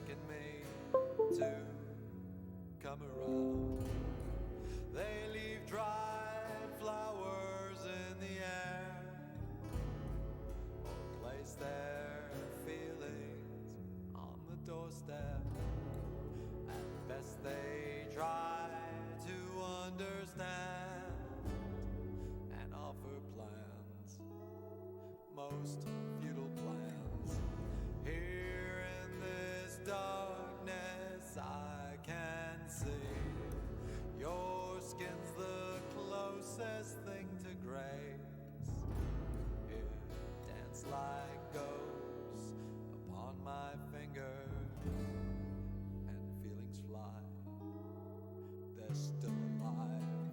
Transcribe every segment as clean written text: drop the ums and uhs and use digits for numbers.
beckon me to come around. They leave dried flowers in the air, or place their feelings on the doorstep. At best they try to understand and offer plans, most futile plans. Here in this darkness I can see your skin's the closest thing to grace. It dance like ghosts upon my finger, and feelings fly, they're still alive.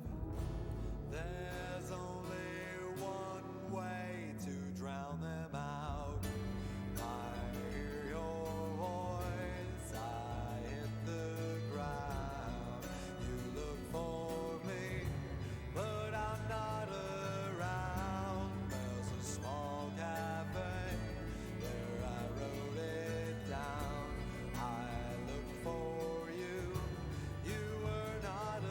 There's only one way to drown them out. I hear your voice, I hit the ground. You look for me, but I'm not around. There's a small cafe, there I wrote it down. I looked for you, you were not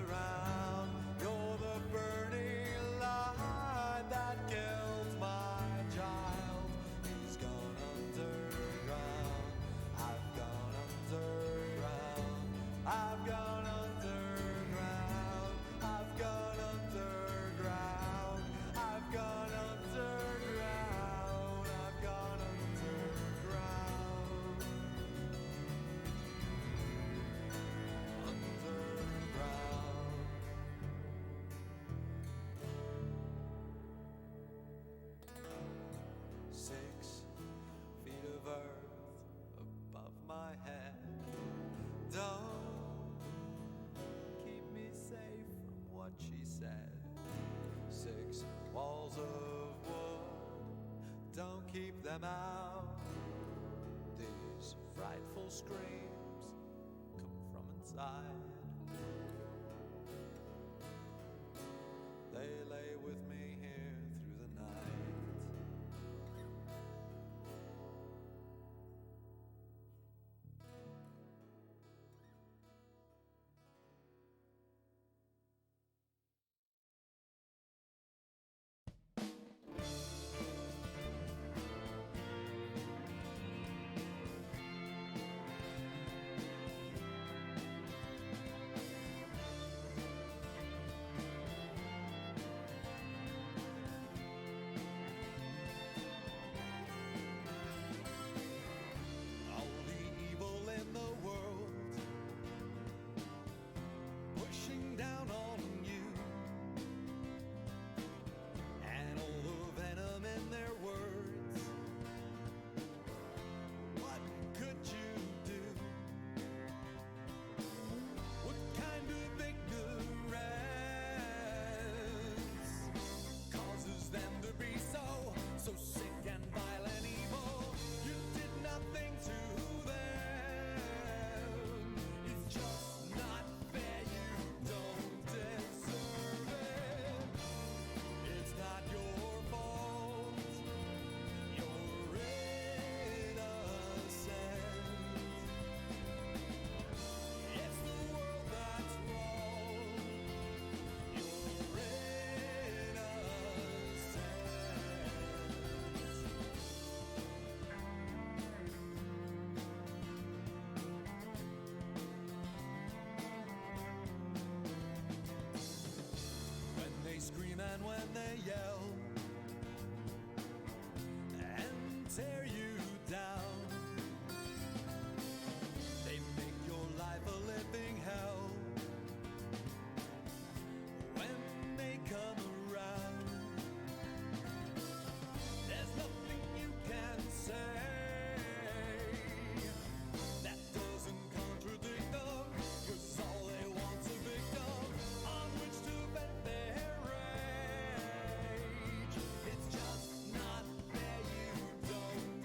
around. You're the burning light that killed my child. He's gone underground, I've gone underground, I've gone underground, I've gone underground, I've gone underground, I've gone underground, underground. 6 feet of earth above my head. Don't keep me safe from what she said. 6 walls of wood, don't keep them out. These frightful screams come from inside. They lay with me here through the night. All the evil in the world pushing down on you, and all the venom in their words. What could you do? What kind of ignorance causes them to be so sick and violent evil? You did nothing to them. It's just not fair. You don't deserve it. It's not your fault. You're innocent. It's the world that's wrong. You're innocent. When they scream and when they yell and tear you down, they make your life a living hell. When they come around, there's nothing you can say that doesn't contradict them, 'cause all they want's a victim on which to vent their rage. It's just not fair. You don't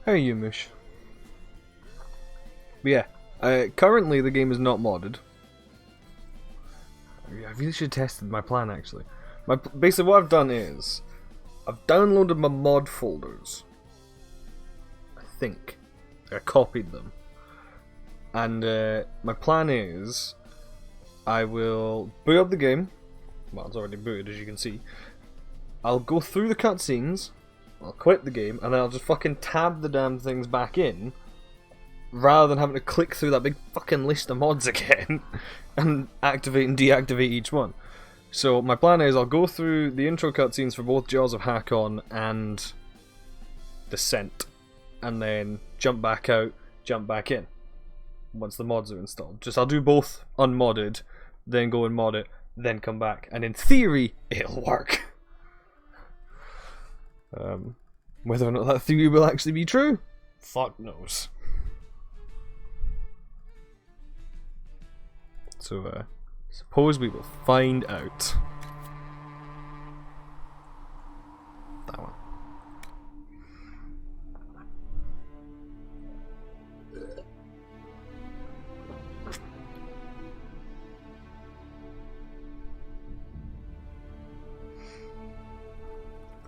How are you, Moosh? But yeah, currently the game is not modded. I really should have tested my plan actually. Basically what I've done is, I've downloaded my mod folders. I think. I copied them. And my plan is, I will boot up the game. Well, it's already booted as you can see. I'll go through the cutscenes, I'll quit the game, and then I'll just fucking tab the damn things back in, rather than having to click through that big fucking list of mods again, and activate and deactivate each one. So my plan is I'll go through the intro cutscenes for both Jaws of Hakon and Descent, and then jump back out, jump back in, once the mods are installed. I'll do both unmodded, then go and mod it, then come back, and in theory, it'll work. Whether or not that theory will actually be true, fuck knows. So, suppose we will find out. That one.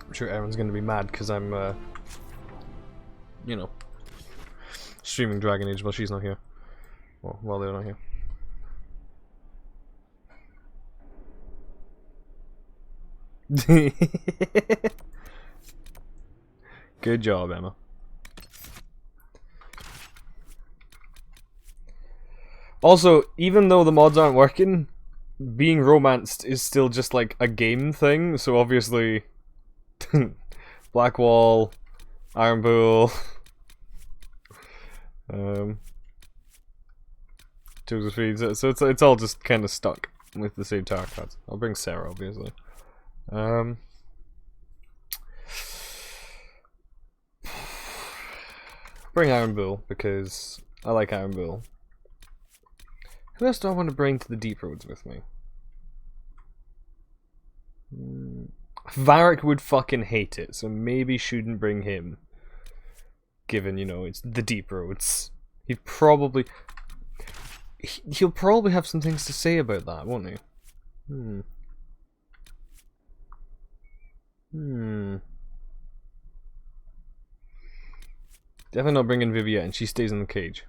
I'm sure everyone's going to be mad because I'm, you know, streaming Dragon Age while she's not here. Well, while they're not here. Good job, Emma. Also, even though the mods aren't working, being romanced is still just like a game thing, so obviously Blackwall, Iron Bull, Josephine, so it's all just kind of stuck with the same tower cards. I'll bring Sarah, obviously. Bring Iron Bull because I like Iron Bull. Who else do I want to bring to the Deep Roads with me? Varric would fucking hate it, so maybe shouldn't bring him. Given, you know, it's the Deep Roads. He'll probably have some things to say about that, won't he? Definitely not bringing Viviette, and she stays in the cage.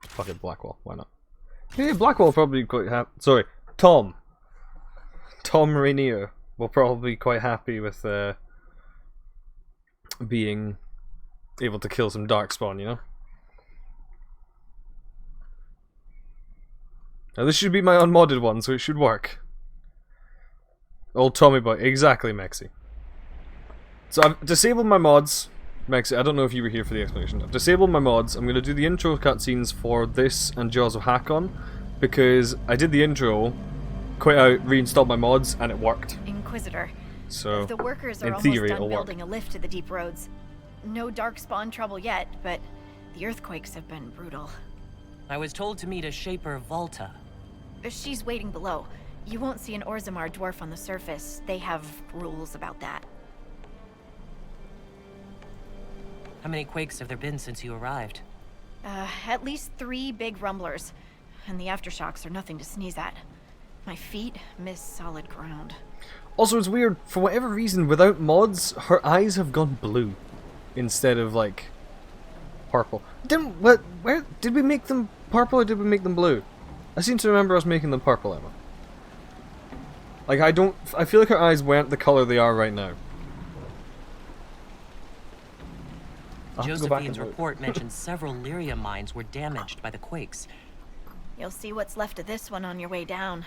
Fuck it, Blackwall, why not? Yeah, Blackwall will probably be quite happy. Sorry, Tom Rainier will probably be quite happy with being able to kill some Darkspawn, you know? Now this should be my unmodded one, so it should work. Old Tommy boy, exactly, Mexi. So I've disabled my mods. Mexi, I don't know if you were here for the explanation. I've disabled my mods. I'm going to do the intro cutscenes for this and Jaws of Hakon, because I did the intro, quit out, reinstalled my mods, and it worked. Inquisitor. So, the workers are in almost theory, done it'll work. building a lift to the Deep Roads. No Darkspawn trouble yet, but the earthquakes have been brutal. I was told to meet a Shaper Volta. She's waiting below. You won't see an Orzammar dwarf on the surface. They have rules about that. How many quakes have there been since you arrived? At least 3 big rumblers. And the aftershocks are nothing to sneeze at. My feet miss solid ground. Also, it's weird, for whatever reason, without mods, her eyes have gone blue instead of, like, purple. Where did we make them purple or did we make them blue? I seem to remember us making them purple, Emma. Like, I feel like her eyes weren't the color they are right now. Josephine's report mentioned several lyrium mines were damaged by the quakes. You'll see what's left of this one on your way down.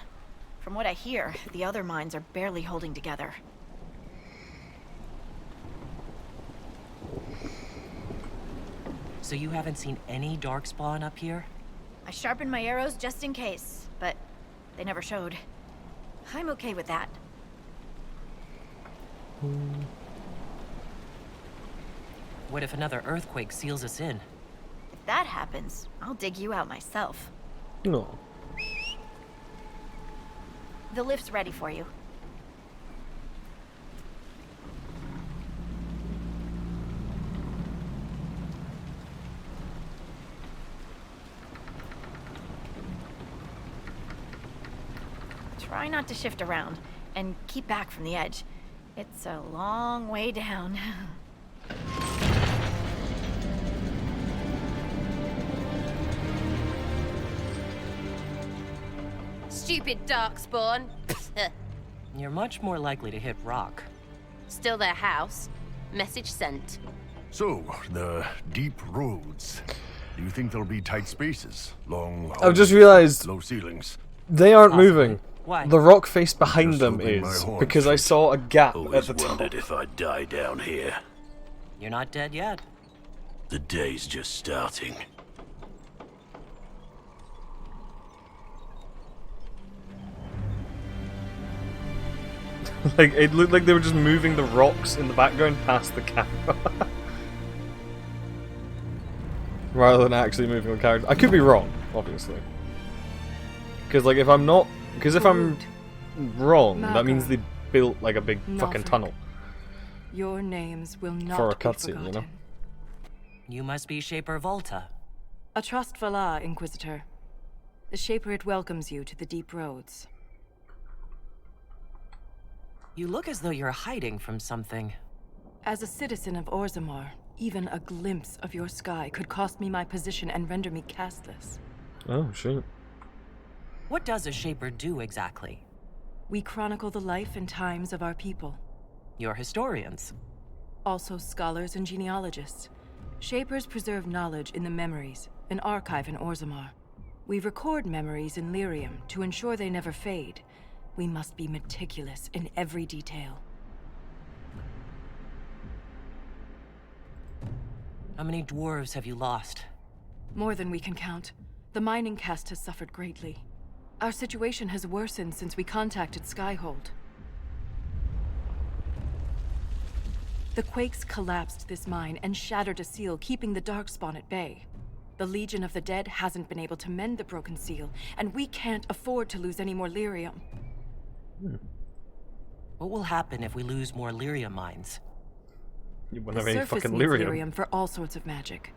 From what I hear, the other mines are barely holding together. So you haven't seen any Darkspawn up here? I sharpened my arrows just in case, but they never showed. I'm okay with that. What if another earthquake seals us in? If that happens, I'll dig you out myself. No. The lift's ready for you. try not to shift around, and keep back from the edge. It's a long way down. Stupid darkspawn. You're much more likely to hit rock. Still their house. Message sent. So, the deep roads. Do you think there'll be tight spaces? Long I've just halls, realized low ceilings. they aren't Possibly. moving. Why? The rock face behind Just them hoping my is, horns because I fit. saw a gap at Always the top. wondered if I'd die down here. You're not dead yet. The day's just starting. Like, it looked like they were just moving the rocks in the background past the camera. Rather than actually moving the character. I could be wrong, obviously. Because, like, if I'm not... Because if I'm wrong, that means they built, like, a big fucking tunnel. Your names will not For a be cutscene, you know? forgotten. You must be Shaper Volta. A trust Vala, Inquisitor. The Shaper welcomes you to the deep roads. You look as though you're hiding from something. As a citizen of Orzammar, even a glimpse of your sky could cost me my position and render me castless. Oh, shit. What does a Shaper do exactly? We chronicle the life and times of our people. You're historians. Also scholars and genealogists. Shapers preserve knowledge in the memories, an archive in Orzammar. We record memories in Lyrium to ensure they never fade. We must be meticulous in every detail. How many dwarves have you lost? More than we can count. The mining caste has suffered greatly. Our situation has worsened since we contacted Skyhold. The quakes collapsed this mine and shattered a seal, keeping the Darkspawn at bay. The Legion of the Dead hasn't been able to mend the broken seal, and we can't afford to lose any more lyrium. What will happen if we lose more lyrium mines? You won't The have any surface fucking needs lyrium. lyrium for all sorts of magic.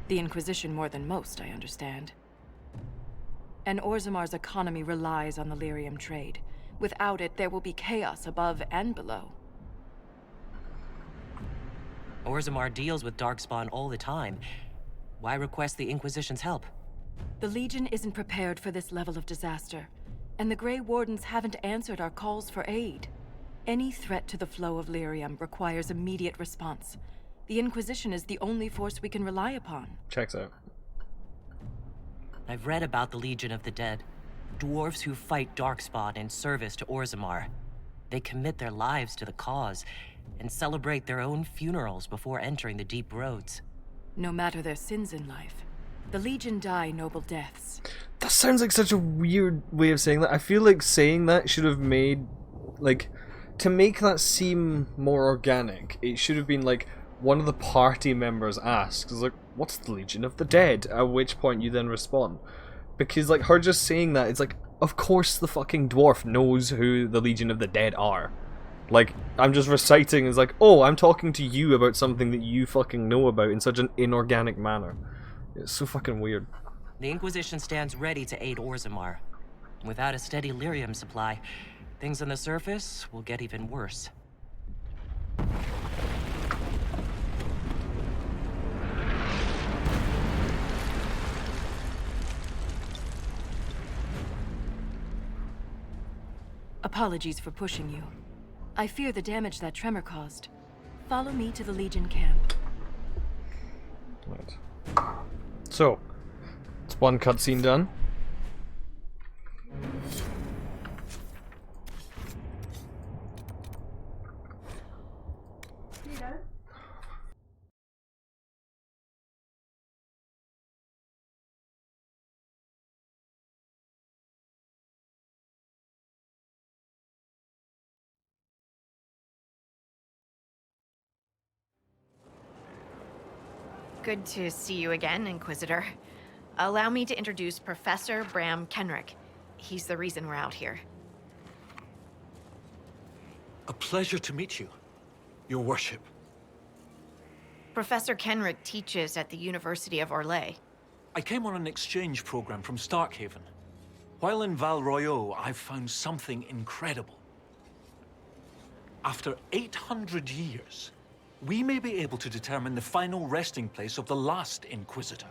The Inquisition more than most, I understand. And Orzammar's economy relies on the lyrium trade. Without it, there will be chaos above and below. Orzammar deals with Darkspawn all the time. Why request the Inquisition's help? The Legion isn't prepared for this level of disaster, and the Grey Wardens haven't answered our calls for aid. Any threat to the flow of lyrium requires immediate response. The Inquisition is the only force we can rely upon. Checks out. I've read about the Legion of the Dead. Dwarves who fight Darkspawn in service to Orzammar. They commit their lives to the cause, and celebrate their own funerals before entering the deep roads. No matter their sins in life, the Legion die noble deaths. That sounds like such a weird way of saying that. I feel like saying that should have made, like, to make that seem more organic, it should have been like, one of the party members asks, like, what's the Legion of the Dead? At which point you then respond. Because, like, her just saying that, it's like, of course the fucking dwarf knows who the Legion of the Dead are. Like, I'm just reciting, it's like, oh, I'm talking to you about something that you fucking know about in such an inorganic manner. It's so fucking weird. The Inquisition stands ready to aid Orzammar. Without a steady lyrium supply, things on the surface will get even worse. Apologies for pushing you. I fear the damage that tremor caused. Follow me to the Legion camp. Right. So, it's one cutscene done. Good to see you again, Inquisitor. Allow me to introduce Professor Bram Kenrick. He's the reason we're out here. A pleasure to meet you, Your Worship. Professor Kenrick teaches at the University of Orlais. I came on an exchange program from Starkhaven. While in Val Royeaux, I've found something incredible. After 800 years, we may be able to determine the final resting place of the last Inquisitor.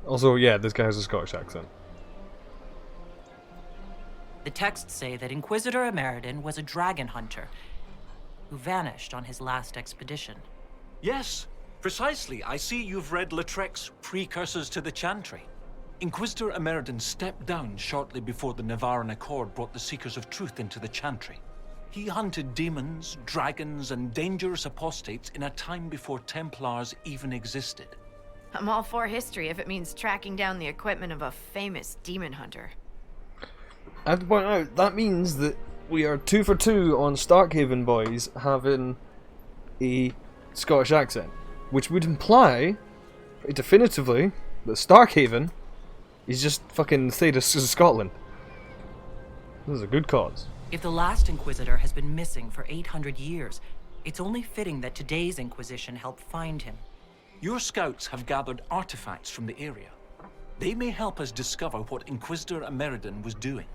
Also, yeah, this guy has a Scottish accent. The texts say that Inquisitor Emeridin was a dragon hunter who vanished on his last expedition. Yes, precisely. I see you've read Lautrec's Precursors to the Chantry. Inquisitor Emeridin stepped down shortly before the Nevarran Accord brought the Seekers of Truth into the Chantry. He hunted demons, dragons, and dangerous apostates in a time before Templars even existed. I'm all for history if it means tracking down the equipment of a famous demon hunter. I have to point out, that means that we are 2 for 2 on Starkhaven boys having a Scottish accent, which would imply, pretty definitively, that Starkhaven is just fucking Thedas of Scotland. This is a good cause. If the last Inquisitor has been missing for 800 years, it's only fitting that today's Inquisition help find him. Your scouts have gathered artifacts from the area. They may help us discover what Inquisitor Emeridin was doing.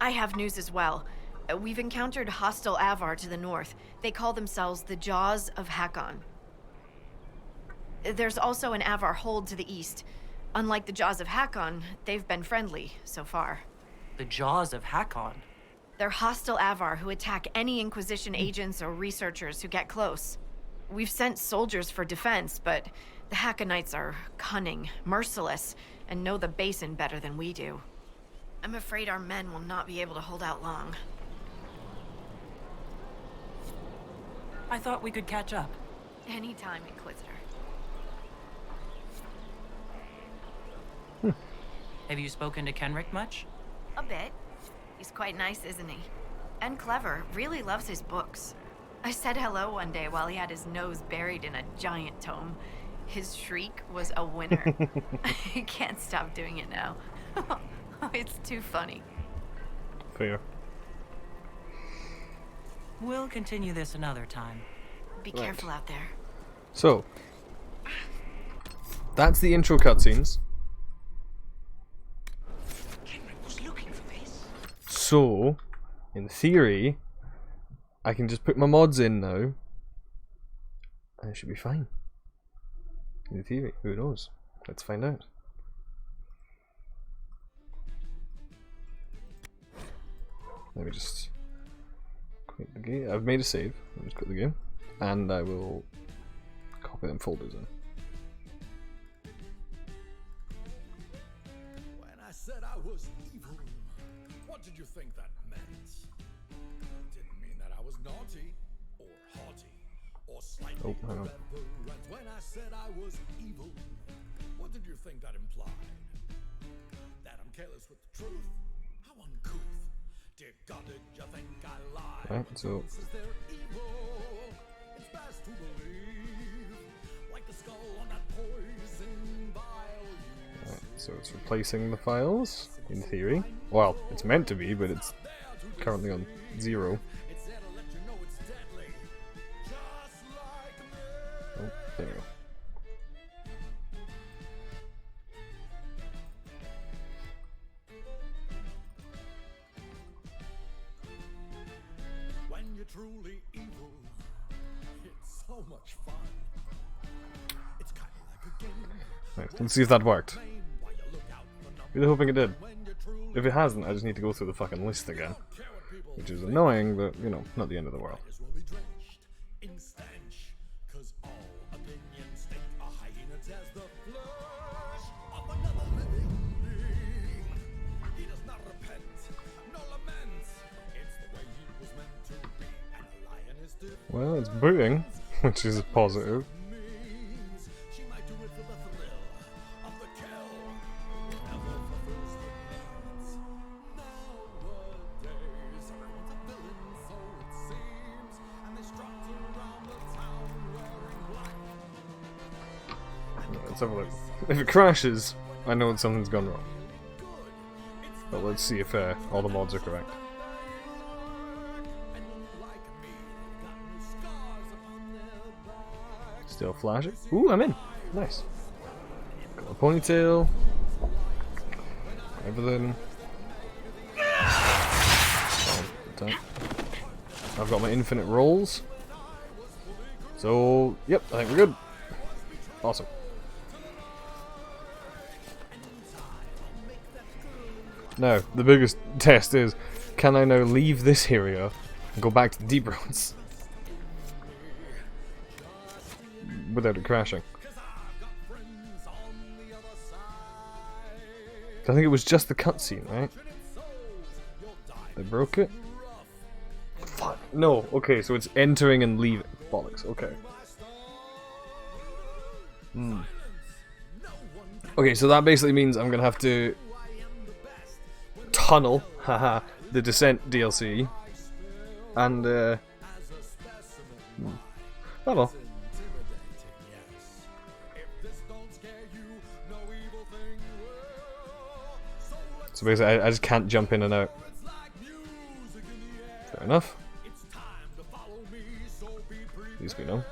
I have news as well. We've encountered hostile Avar to the north. They call themselves the Jaws of Hakon. There's also an Avar hold to the east. Unlike the Jaws of Hakon, they've been friendly so far. The Jaws of Hakon? They're hostile Avar who attack any Inquisition agents or researchers who get close. We've sent soldiers for defense, but the Hakonites are cunning, merciless, and know the basin better than we do. I'm afraid our men will not be able to hold out long. I thought we could catch up. Anytime, Inquisitor. Have you spoken to Kenrick much? A bit. He's quite nice, isn't he? And clever, really loves his books. I said hello one day while he had his nose buried in a giant tome. His shriek was a winner. I can't stop doing it now. It's too funny. Fair. We'll continue this another time. Be careful out there. So, that's the intro cutscenes. Kenrick was looking for this. So, in theory, I can just put my mods in now, and it should be fine. In theory, who knows? Let's find out. Let me just quit the game. I've made a save. Let me just quit the game, and I will copy them folders in. When I said I was evil, what did you think that meant? It didn't mean that I was naughty, or haughty, or slightly Oh, hang on. irreverent. When I said I was evil, what did you think that implied? That I'm careless with the truth? How uncouth. Dear God, did you think I lied? Right, so This is their evil. It's best to believe. Like the skull on that poison vial. right, so it's replacing the files in theory. Well, it's meant to be, but it's currently on 0. It's there to let you know it's deadly. Just like me. Oh, there we go. When you're truly evil, it's so much fun. It's kind of like a game. Right, let's see if that worked. While you look out for numbers. Really hoping it did. When you're truly If it hasn't, I just need to go through the fucking list again. care what people Which is annoying, but, you know, not the end of the world. will be drenched in stench. 'Cause all opinions stink a hyena tears the flesh of another living being. He does not repent, nor lament. It's the way he was meant to be. And a lion is different. Well, it's booting, which is positive. Means she might do it for the thrill of the kill. Never fulfills her needs. Nowadays, everyone's a villain, so it seems. And they strut around the town wearing black. Let's have a look. If it crashes, I know that something's gone wrong. But let's see if all the mods are correct. Still flashing. Ooh, I'm in. Nice. Got a ponytail. everything. I've got my infinite rolls. So, yep, I think we're good. Awesome. Now, the biggest test is, can I now leave this area and go back to the deep roads without it crashing? I think it was just the cutscene, right? They broke it? Fuck. No, okay, so it's entering and leaving. Bollocks, okay. Okay, so that basically means I'm gonna have to tunnel, haha, the Descent DLC, and I don't know. So basically, I just can't jump in and out. Fair enough. At least we know.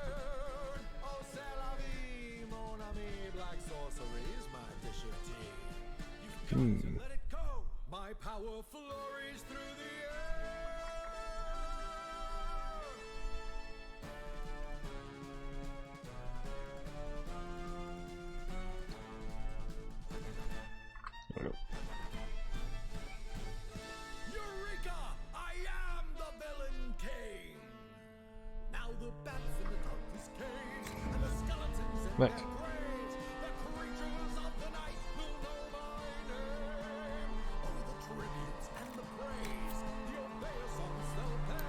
Right.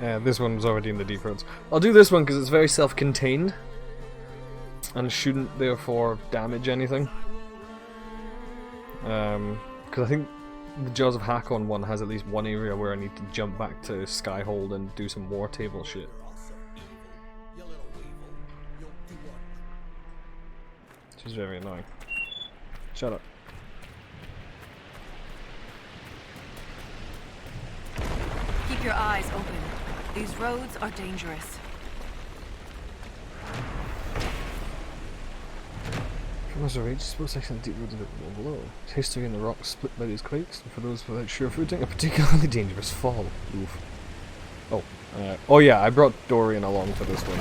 Yeah, this one was already in the deep roads. I'll do this one because it's very self-contained and shouldn't therefore damage anything. Because I think the Jaws of Hakon one has at least one area where I need to jump back to Skyhold and do some war table shit. Which is very annoying. Shut up. Keep your eyes open. These roads are dangerous. From us our age, suppose section of the deep roads a bit more below. History in the rocks split by these quakes, and for those without sure footing, a particularly dangerous fall. Oof. Oh. Oh yeah, I brought Dorian along for this one.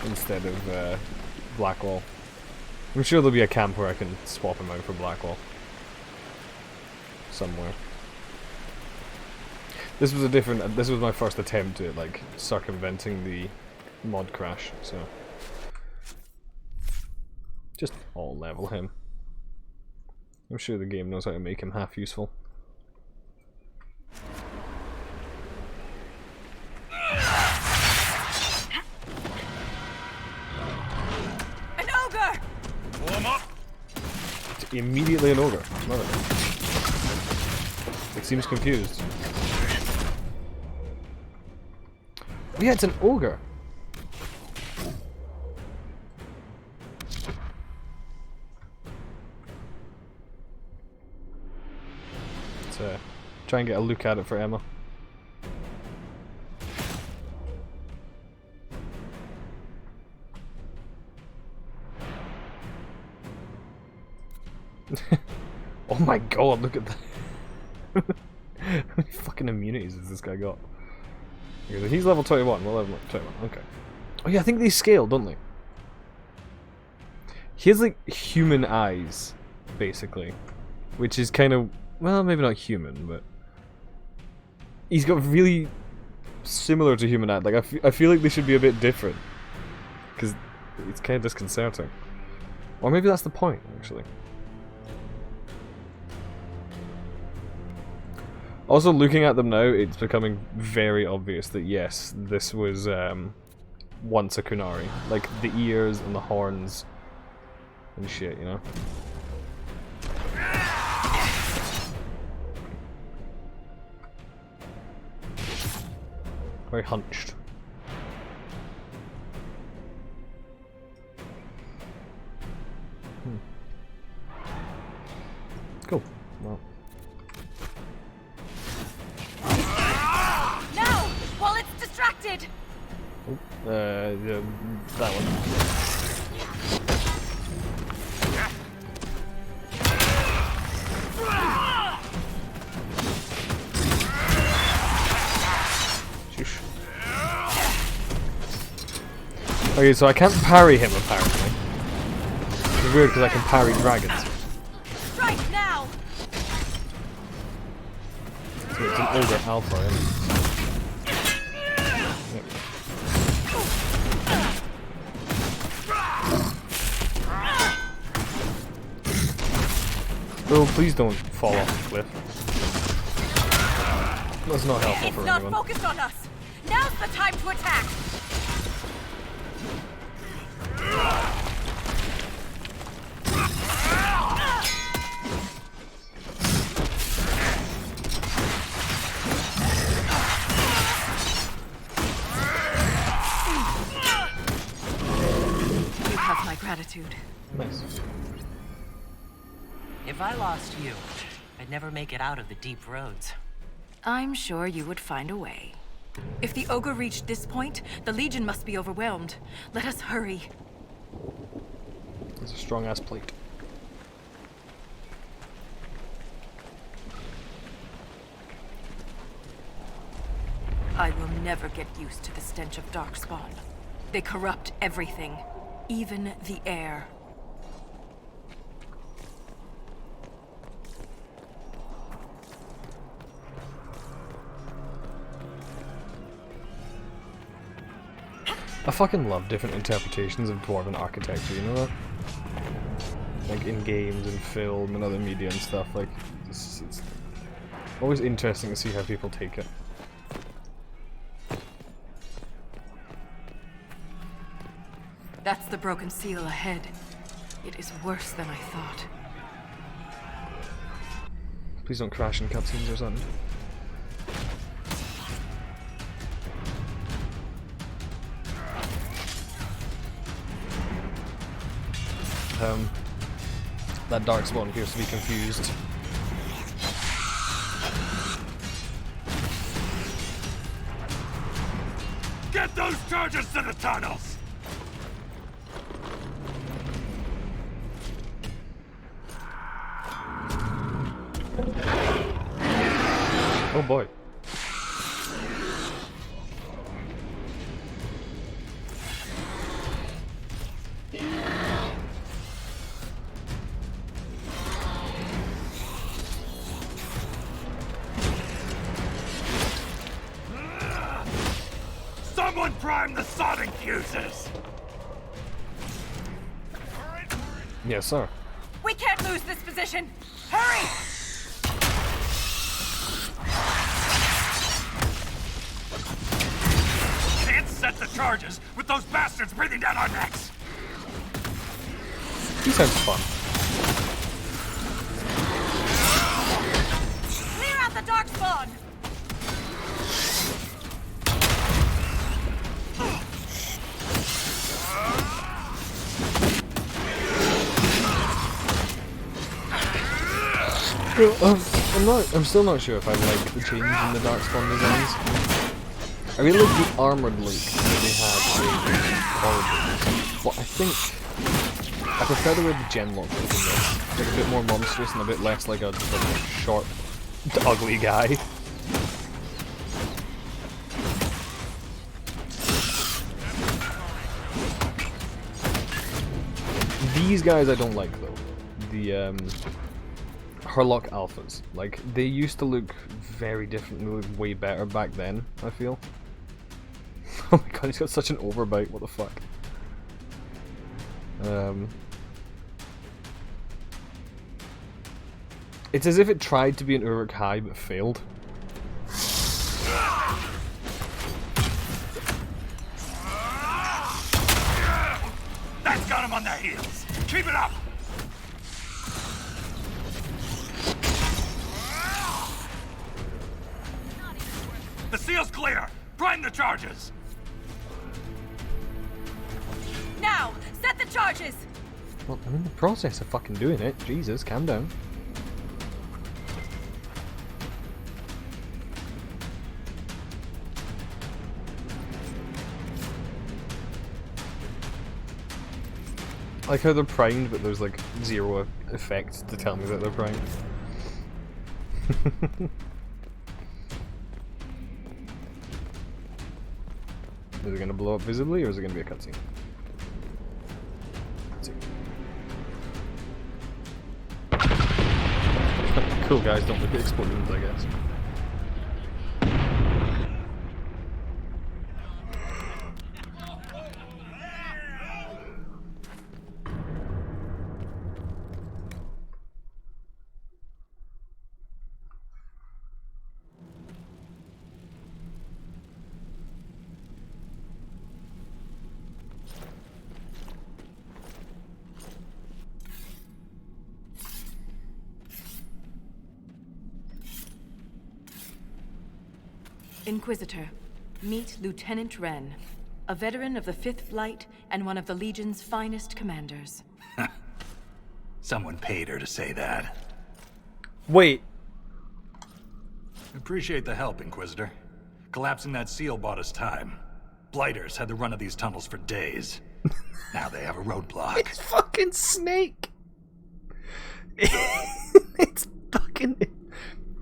Instead of, Blackwall. I'm sure there'll be a camp where I can swap him out for Blackwall. Somewhere. This was this was my first attempt at, like, circumventing the mod crash, so... Just all level him. I'm sure the game knows how to make him half useful. An ogre! Warm up. Immediately an ogre. Love it. It seems confused. Oh yeah, it's an ogre. Let's try and get a look at it for Emma. Oh my god, look at that. How many fucking immunities has this guy got? Okay, he's level 21, we're level 21, okay. Oh yeah, I think they scale, don't they? He has like human eyes, basically. Which is kind of, well, maybe not human, but... He's got really similar to human eyes. Like, I feel like they should be a bit different. Because it's kind of disconcerting. Or maybe that's the point, actually. Also, looking at them now, it's becoming very obvious that yes, this was once a Kunari. Like, the ears and the horns and shit, you know? Very hunched. Cool. Well. While it's distracted! Oh, yeah, that one. Okay, so I can't parry him apparently. It's weird because I can parry dragons. Strike now! So it's an older alpha, isn't it? Yep. Oh, please don't fall off the cliff. That's not helpful It's for not anyone. focused on us! Now's the time to attack! You have my gratitude. Nice. If I lost you, I'd never make it out of the deep roads. I'm sure you would find a way. If the ogre reached this point, the Legion must be overwhelmed. Let us hurry. It's a strong ass plate. I will never get used to the stench of Darkspawn. They corrupt everything, even the air. I fucking love different interpretations of dwarven architecture, you know that? Like in games and film and other media and stuff, like, it's always interesting to see how people take it. That's the broken seal ahead. It is worse than I thought. Please don't crash in cutscenes or something. That Darkspawn appears to be confused. Get those charges to the tunnels! Oh boy. Someone prime the sodding fuses! Yes, sir. We can't lose this position! Hurry! Can't set the charges with those bastards breathing down our necks! He sounds fun. Clear out the Darkspawn! I'm still not sure if I like the change in the Darkspawn designs. I really like the armored look that they had in Origins, but I think I prefer the way the Genlock is in this. It's like a bit more monstrous and a bit less like a short, ugly guy. These guys I don't like though. The Hurlock Alphas. Like, they used to look very different, they look way better back then, I feel. Oh my god, he's got such an overbite, what the fuck. It's as if it tried to be an Uruk-hai but failed. That's got him on their heels! Keep it up! The seal's clear! Prime the charges! Now! Set the charges! Well, I'm in the process of fucking doing it. Jesus, calm down. I like how they're primed, but there's like zero effect to tell me that they're primed. Is it gonna blow up visibly, or is it gonna be a cutscene? Cool guys don't look at explosions, I guess. Inquisitor, meet Lieutenant Wren, a veteran of the 5th Flight and one of the Legion's finest commanders. Someone paid her to say that. Wait. Appreciate the help, Inquisitor. Collapsing that seal bought us time. Blighters had the run of these tunnels for days. Now they have a roadblock. It's fucking Snake! It's fucking...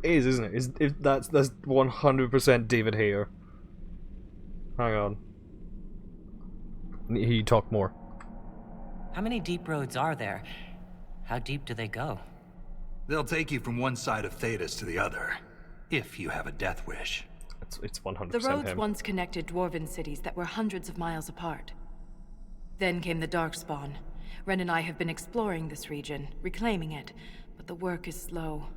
It is, isn't it? That's 100% David Hayter. Hang on. I need to hear you talk more. How many deep roads are there? How deep do they go? They'll take you from one side of Thetis to the other, if you have a death wish. It's 100% The roads him. once connected dwarven cities that were hundreds of miles apart. Then came the Darkspawn. Ren and I have been exploring this region, reclaiming it, but the work is slow.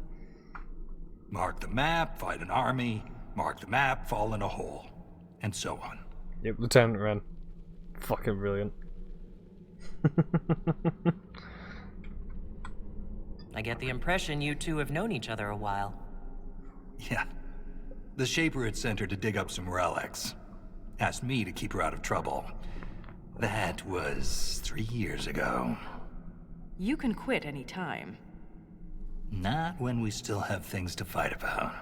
Mark the map, fight an army. Mark the map, fall in a hole. And so on. Yep, Lieutenant Wren. Fucking brilliant. I get the impression you two have known each other a while. Yeah. The Shaper had sent her to dig up some relics. Asked me to keep her out of trouble. That was 3 years ago. You can quit any time. Not when we still have things to fight about.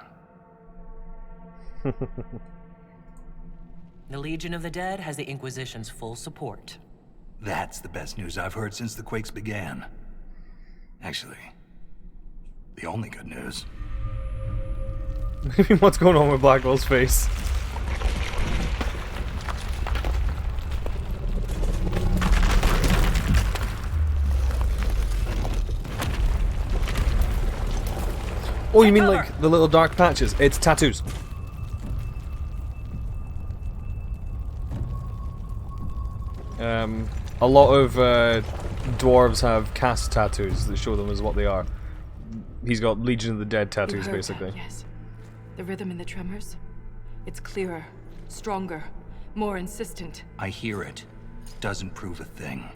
The Legion of the Dead has the Inquisition's full support. That's the best news I've heard since the quakes began. Actually, the only good news. What's going on with Blackwell's face? Oh, you mean like the little dark patches? It's tattoos. A lot of dwarves have cast tattoos that show them as what they are. He's got Legion of the Dead tattoos, You heard basically. that, yes. The rhythm in the tremors? It's clearer, stronger, more insistent. I hear it. Doesn't prove a thing.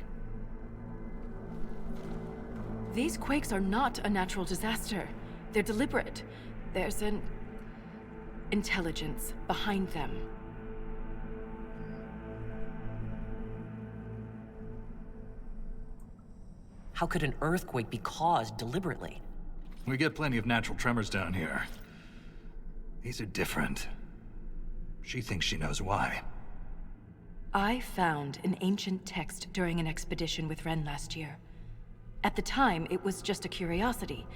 These quakes are not a natural disaster. They're deliberate. There's an intelligence behind them. How could an earthquake be caused deliberately? We get plenty of natural tremors down here. These are different. She thinks she knows why. I found an ancient text during an expedition with Ren last year. At the time, it was just a curiosity.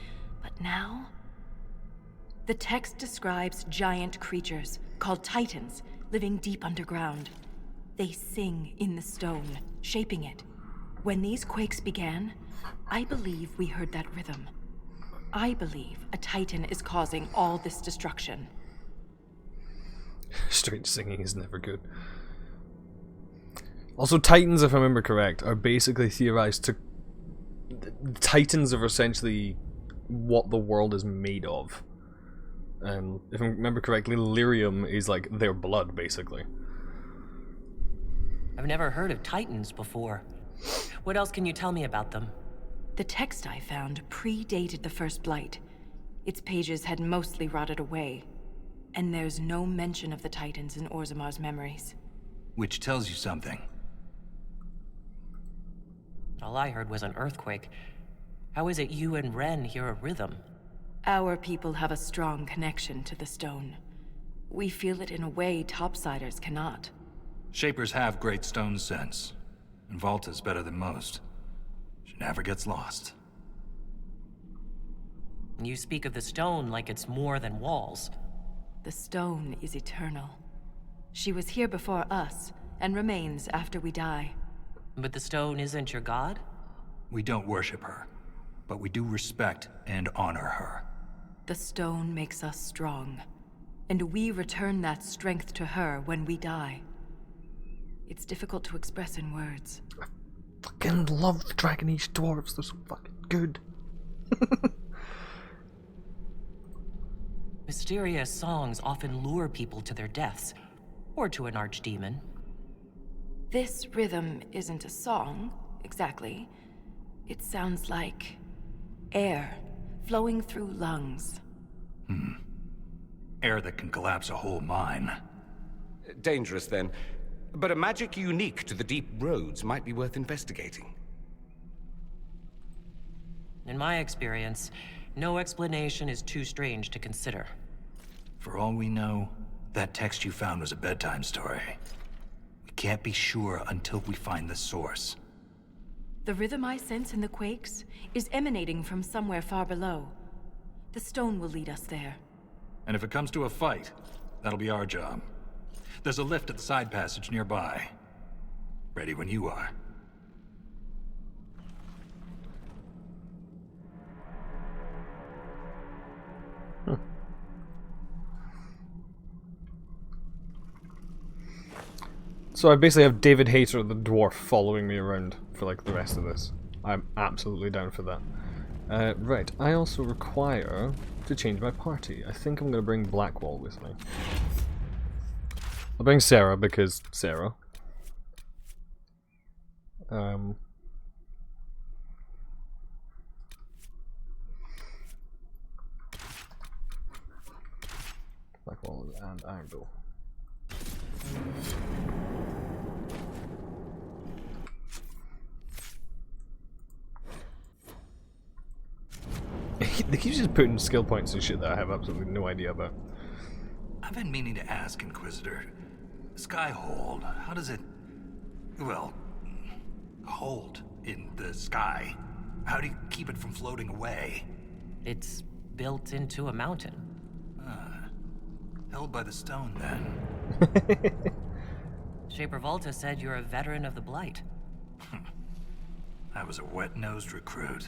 But now... The text describes giant creatures, called Titans, living deep underground. They sing in the stone, shaping it. When these quakes began, I believe we heard that rhythm. I believe a Titan is causing all this destruction. Strange singing is never good. Also, Titans, if I remember correct, are basically theorized to... Titans are essentially what the world is made of. If I remember correctly, lyrium is like their blood, basically. I've never heard of Titans before. What else can you tell me about them? The text I found predated the First Blight. Its pages had mostly rotted away. And there's no mention of the Titans in Orzamar's memories. Which tells you something. All I heard was an earthquake. How is it you and Ren hear a rhythm? Our people have a strong connection to the stone. We feel it in a way topsiders cannot. Shapers have great stone sense. And Volta's better than most. She never gets lost. You speak of the stone like it's more than walls. The stone is eternal. She was here before us, and remains after we die. But the stone isn't your god? We don't worship her, but we do respect and honor her. The stone makes us strong, and we return that strength to her when we die. It's difficult to express in words. I fucking love the Dragon Age dwarves, they're so fucking good. Mysterious songs often lure people to their deaths, or to an archdemon. This rhythm isn't a song, exactly. It sounds like air flowing through lungs. Air that can collapse a whole mine. Dangerous, then. But a magic unique to the deep roads might be worth investigating. In my experience, no explanation is too strange to consider. For all we know, that text you found was a bedtime story. We can't be sure until we find the source. The rhythm I sense in the quakes is emanating from somewhere far below. The stone will lead us there. And if it comes to a fight, that'll be our job. There's a lift at the side passage nearby. Ready when you are. So I basically have David Hayter, the dwarf, following me around for like the rest of this. I'm absolutely down for that. Right, I also require to change my party. I think I'm going to bring Blackwall with me. I'll bring Sarah because Sarah. Blackwall and Ironbill. They keep just putting skill points and shit that I have absolutely no idea about. I've been meaning to ask, Inquisitor. Skyhold, how does it... well... hold in the sky? How do you keep it from floating away? It's built into a mountain. Held by the stone, then. Shaper Volta said you're a veteran of the Blight. I was a wet-nosed recruit.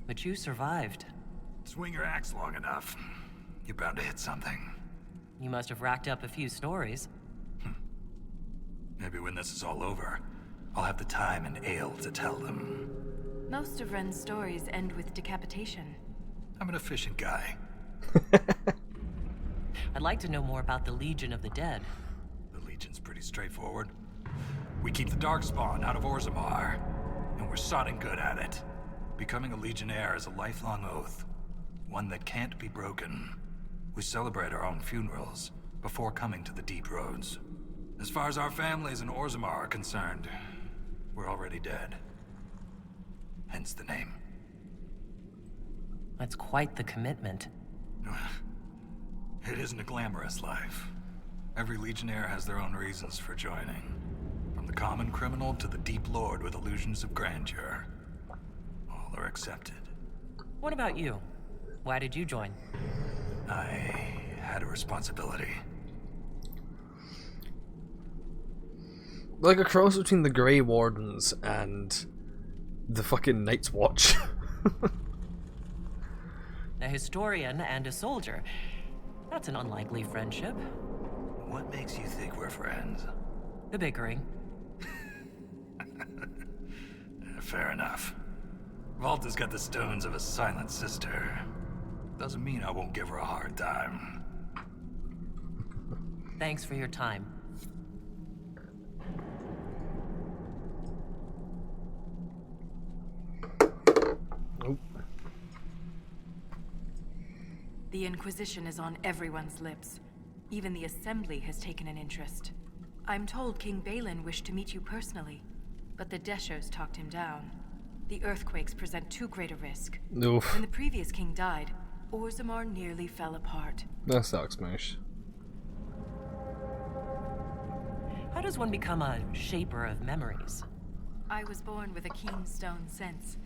But you survived. Swing your axe long enough. You're bound to hit something. You must have racked up a few stories. Maybe when this is all over, I'll have the time and ale to tell them. Most of Ren's stories end with decapitation. I'm an efficient guy. I'd like to know more about the Legion of the Dead. The Legion's pretty straightforward. We keep the Darkspawn out of Orzammar, and we're sodding good at it. Becoming a Legionnaire is a lifelong oath, one that can't be broken. We celebrate our own funerals before coming to the deep roads. As far as our families in Orzammar are concerned, we're already dead. Hence the name. That's quite the commitment. It isn't a glamorous life. Every Legionnaire has their own reasons for joining. From the common criminal to the deep lord with illusions of grandeur. All are accepted. What about you? Why did you join? I had a responsibility. Like a cross between the Grey Wardens and the fucking Night's Watch. A historian and a soldier. That's an unlikely friendship. What makes you think we're friends? The bickering. Fair enough. Volta's got the stones of a silent sister. Doesn't mean I won't give her a hard time. Thanks for your time. Nope. The Inquisition is on everyone's lips. Even the Assembly has taken an interest. I'm told King Balin wished to meet you personally, but the Deshers talked him down. The earthquakes present too great a risk. Oof. When the previous king died, Orzammar nearly fell apart. That sucks, Moosh. How does one become a shaper of memories? I was born with a keen stone sense.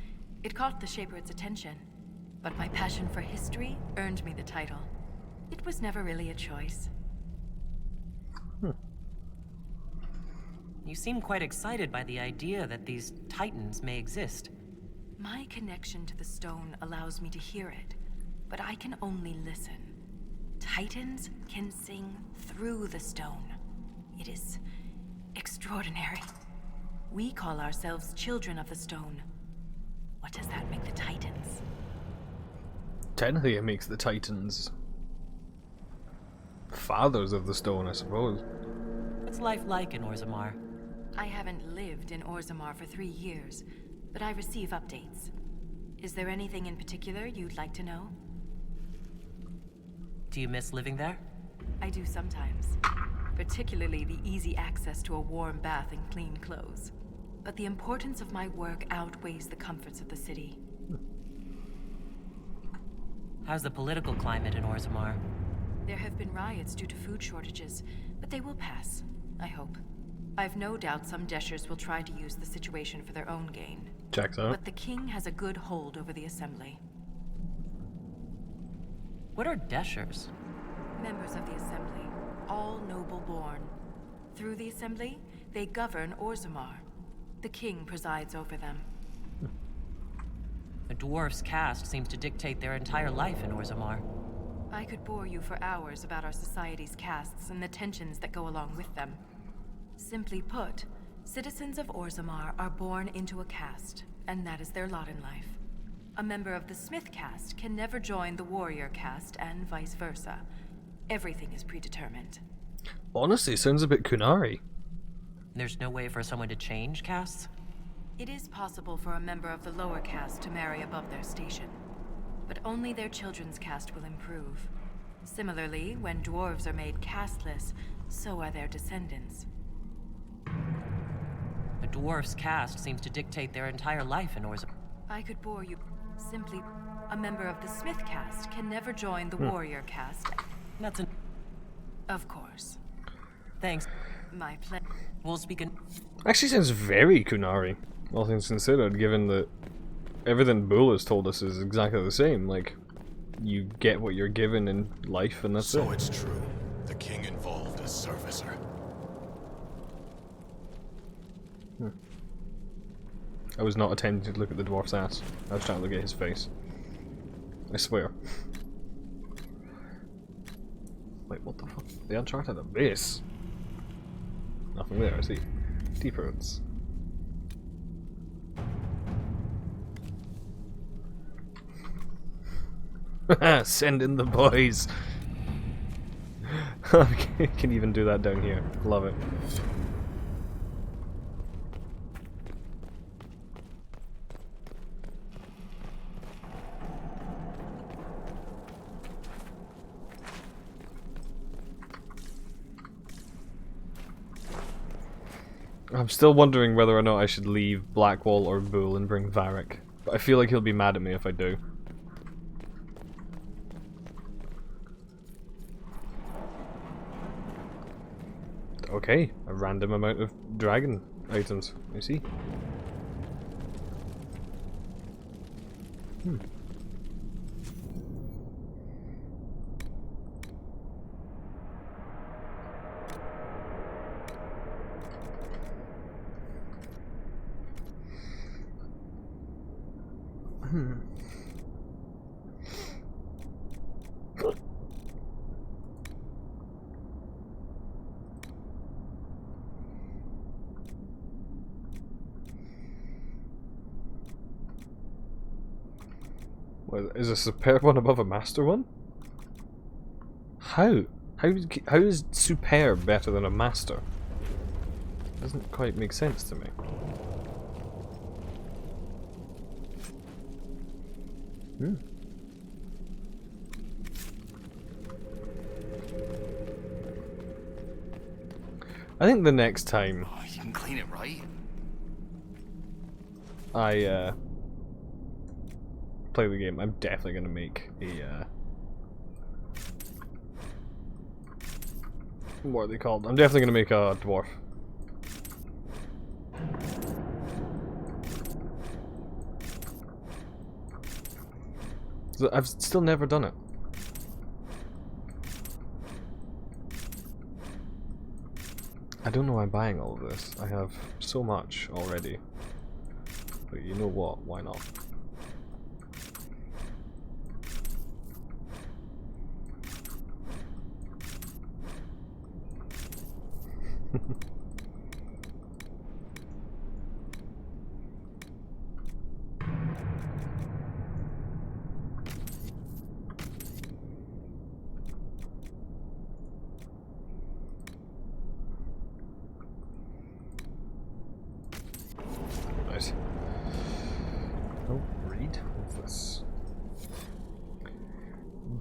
It caught the Shaper's attention, but my passion for history earned me the title. It was never really a choice. You seem quite excited by the idea that these titans may exist. My connection to the stone allows me to hear it. but I can only listen. Titans can sing through the stone. It is extraordinary. We call ourselves children of the stone. What does that make the Titans? Technically, it makes the Titans fathers of the stone, I suppose. What's life like in Orzammar? I haven't lived in Orzammar for 3 years, but I receive updates. Is there anything in particular you'd like to know? Do you miss living there? I do sometimes. Particularly the easy access to a warm bath and clean clothes. But the importance of my work outweighs the comforts of the city. How's the political climate in Orzammar? There have been riots due to food shortages, but they will pass, I hope. I've no doubt some Deshers will try to use the situation for their own gain. Checks out. But the king has a good hold over the assembly. What are Deshers? Members of the assembly, all noble born. Through the assembly, they govern Orzammar. The king presides over them. A dwarf's caste seems to dictate their entire life in Orzammar. I could bore you for hours about our society's castes and the tensions that go along with them. Simply put, citizens of Orzammar are born into a caste, and that is their lot in life. A member of the Smith caste can never join the warrior caste, and vice versa. Everything is predetermined. Honestly, it sounds a bit Kunari. There's no way for someone to change castes? It is possible for a member of the lower caste to marry above their station, but only their children's caste will improve. Similarly, when dwarves are made casteless, so are their descendants. A dwarf's caste seems to dictate their entire life in Orzammar. I could bore you. Simply, a member of the Smith caste can never join the warrior caste. That's an... Of course. Thanks. My pleasure. We'll speak in... Actually sounds very Kunari, all things considered, given that everything Bull has told us is exactly the same. Like, you get what you're given in life and that's it. So it's true. The king involved a servicer. I was not attempting to look at the dwarf's ass. I was trying to look at his face. I swear. Wait, what the fuck? The Uncharted Abyss? Nothing there, I see. Deep roads. Send in the boys! Okay, can even do that down here. Love it. I'm still wondering whether or not I should leave Blackwall or Bull and bring Varric, but I feel like he'll be mad at me if I do. Okay, a random amount of dragon items, I see. Well, is a superb one above a master one? How? How is superb better than a master? Doesn't quite make sense to me. I think the next time Oh, you can clean it, right? I play the game, I'm definitely gonna make a what are they called? I'm definitely gonna make a dwarf. I've still never done it. I don't know why I'm buying all of this. I have so much already. But you know what? Why not?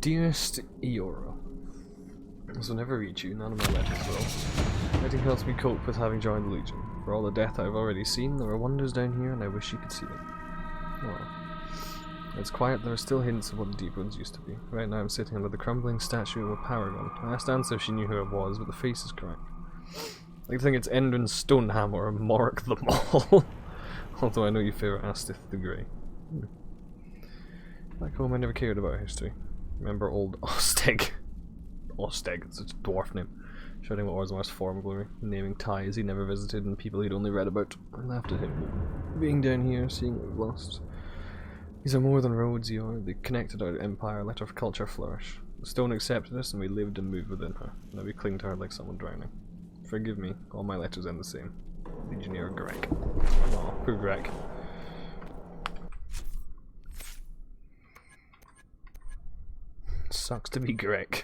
Dearest Eora, this will never reach you, none of my letters will. Writing helps me cope with having joined the Legion. For all the death I've already seen, there are wonders down here and I wish you could see them. Oh. It's quiet, there are still hints of what the Deep Woods used to be. Right now I'm sitting under the crumbling statue of a paragon. I asked Ansa if she knew who it was, but the face is correct. I think it's Endrin Stonehammer or Morrick the Maul. Although I know you favour Astith the Grey. Back home I never cared about history. Remember old Osteg? Osteg, it's a dwarf name. Shouting about Orzamar's former glory, naming ties he never visited and people he'd only read about. I laughed at him. Being down here, seeing what we've lost. These are more than roads, Eeyore. They connected our empire, let our culture flourish. The stone accepted us and we lived and moved within her. Now we cling to her like someone drowning. Forgive me, all my letters end the same. Legionnaire Greg. Oh, poor Greg. Sucks to be Greg.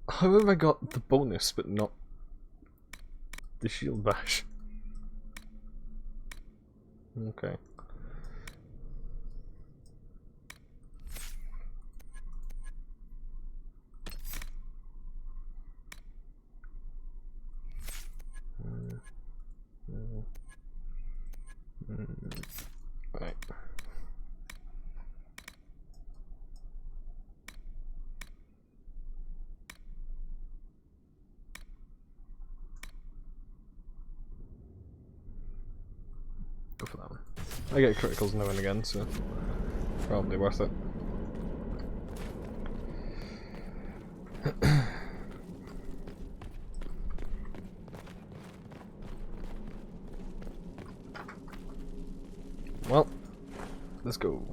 How have I got the bonus but not the shield bash? Okay. Right. Go for that one. I get criticals now and again, so probably worth it. Well, let's go.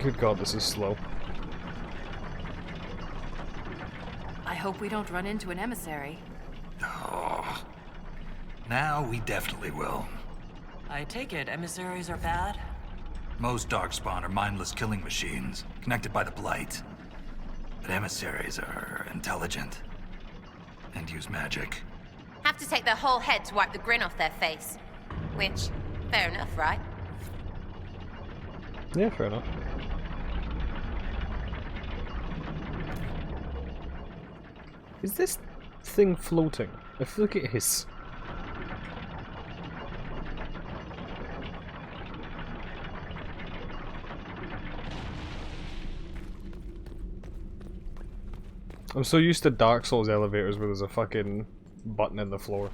Good God, this is slow. I hope we don't run into an emissary. Oh, now we definitely will. I take it emissaries are bad? Most Darkspawn are mindless killing machines, connected by the Blight. But emissaries are intelligent. And use magic. Have to take their whole head to wipe the grin off their face. Which, fair enough, right? Yeah, fair enough. Is this thing floating? I feel like it is. I'm so used to Dark Souls elevators where there's a fucking button in the floor.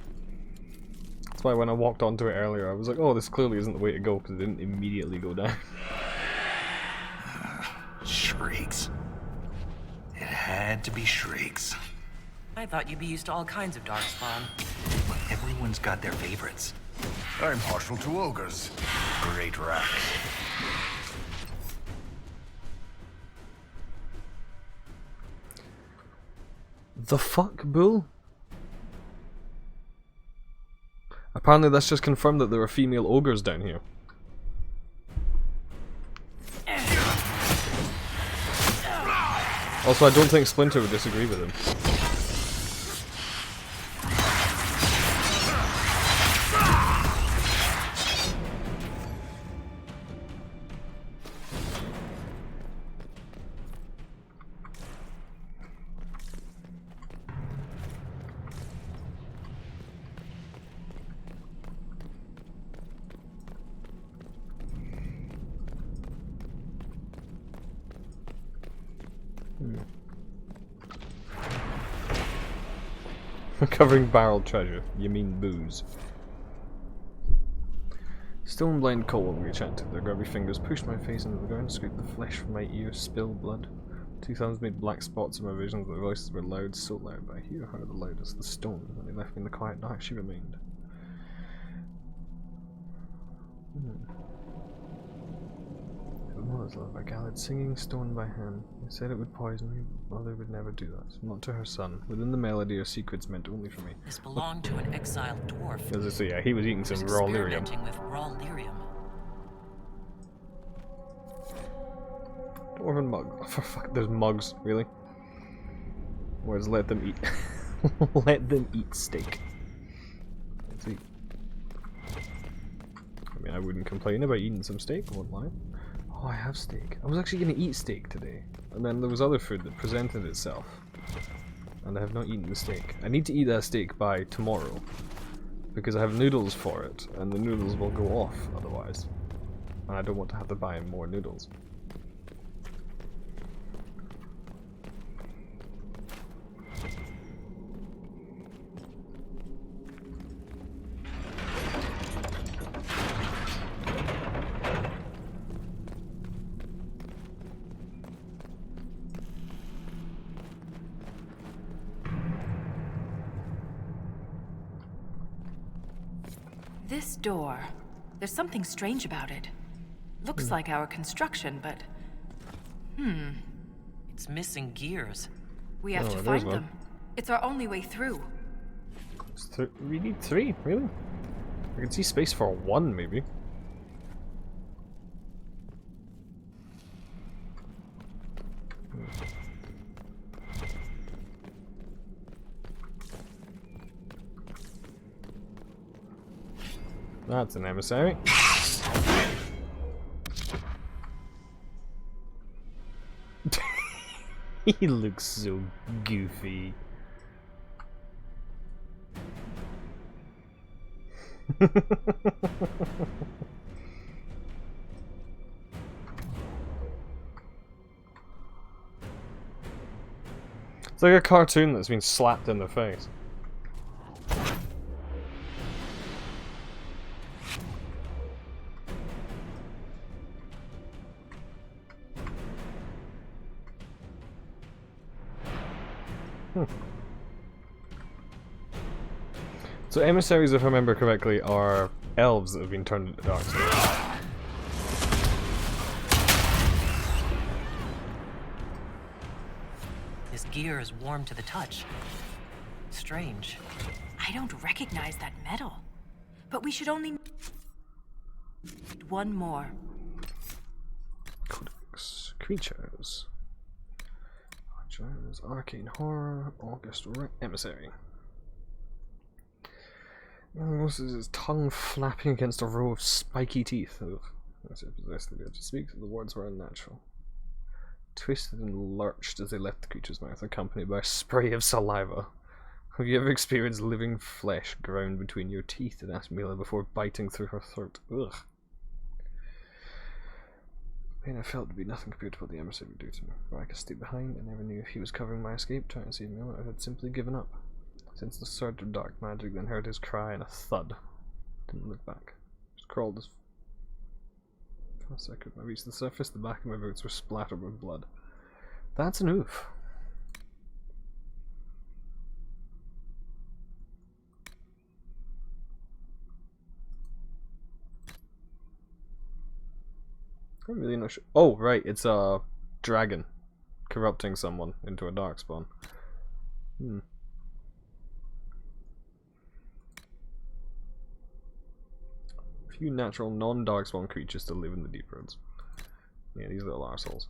That's why when I walked onto it earlier I was like, oh, this clearly isn't the way to go, because it didn't immediately go down. Shrieks. It had to be shrieks. I thought you'd be used to all kinds of Darkspawn. But everyone's got their favorites. I'm partial to ogres. Great rats. The fuck, Bull? Apparently that's just confirmed that there are female ogres down here. Also, I don't think Splinter would disagree with him. Recovering barrel treasure. You mean booze. Stone blind cold, we chanted. Their grubby fingers pushed my face into the ground, scraped the flesh from my ears, spilled blood. Two thumbs made black spots in my vision, their voices were loud, so loud, but I hear her the loudest, the stone. When they left me in the quiet dark, she remained. Love, I gathered singing stone by hand. They said it would poison me, but Mother would never do that. Not to her son. Within the melody are secrets meant only for me. This belonged to an exiled dwarf. As I say, yeah, he was eating some raw lyrium. Experimenting with raw lyrium. Dwarven mug. Oh, for fuck, there's mugs, really? Whereas let them eat. Let them eat steak. Let's eat. I mean, I wouldn't complain about eating some steak, I won't lie. Oh, I have steak. I was actually going to eat steak today. And then there was other food that presented itself. And I have not eaten the steak. I need to eat that steak by tomorrow. Because I have noodles for it, and the noodles will go off otherwise. And I don't want to have to buy more noodles. This door, there's something strange about it. Looks like our construction, but... It's missing gears. We have to there's find one. them. It's our only way through. We need 3, really? I can see space for 1, maybe. That's an emissary. He looks so goofy. It's like a cartoon that's been slapped in the face. So emissaries, if I remember correctly, are elves that have been turned into dark spirits. This gear is warm to the touch. Strange. I don't recognize that metal. But we should only... one more. Codex. Creatures. Archers, Arcane Horror, August Emissary. This is his tongue flapping against a row of spiky teeth. Ugh. As it possessed the ability to speak, the words were unnatural. Twisted and lurched as they left the creature's mouth, accompanied by a spray of saliva. Have you ever experienced living flesh ground between your teeth? Asked Mila before biting through her throat. Ugh. Pain I felt to be nothing compared to what the emissary would do to me. Baraka stayed behind. I never knew if he was covering my escape, trying to save me, or I had simply given up. Since the surge of dark magic, then heard his cry and a thud. Didn't look back. Just crawled as fast as I could. I reached the surface, the back of my boots were splattered with blood. That's an oof. I'm really not sure. Oh, right, it's a dragon corrupting someone into a darkspawn. Few natural non-darkspawn creatures still live in the deep roads. Yeah, these little arseholes.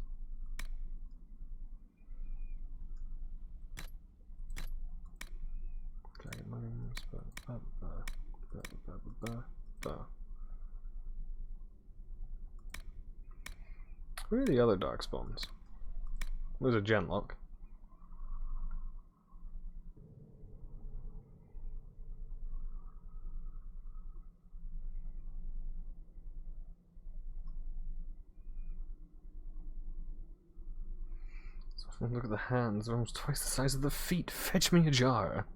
Dragon mushrooms. Where are the other darkspawns? There's a genlock. Look at the hands, they're almost twice the size of the feet. Fetch me a jar.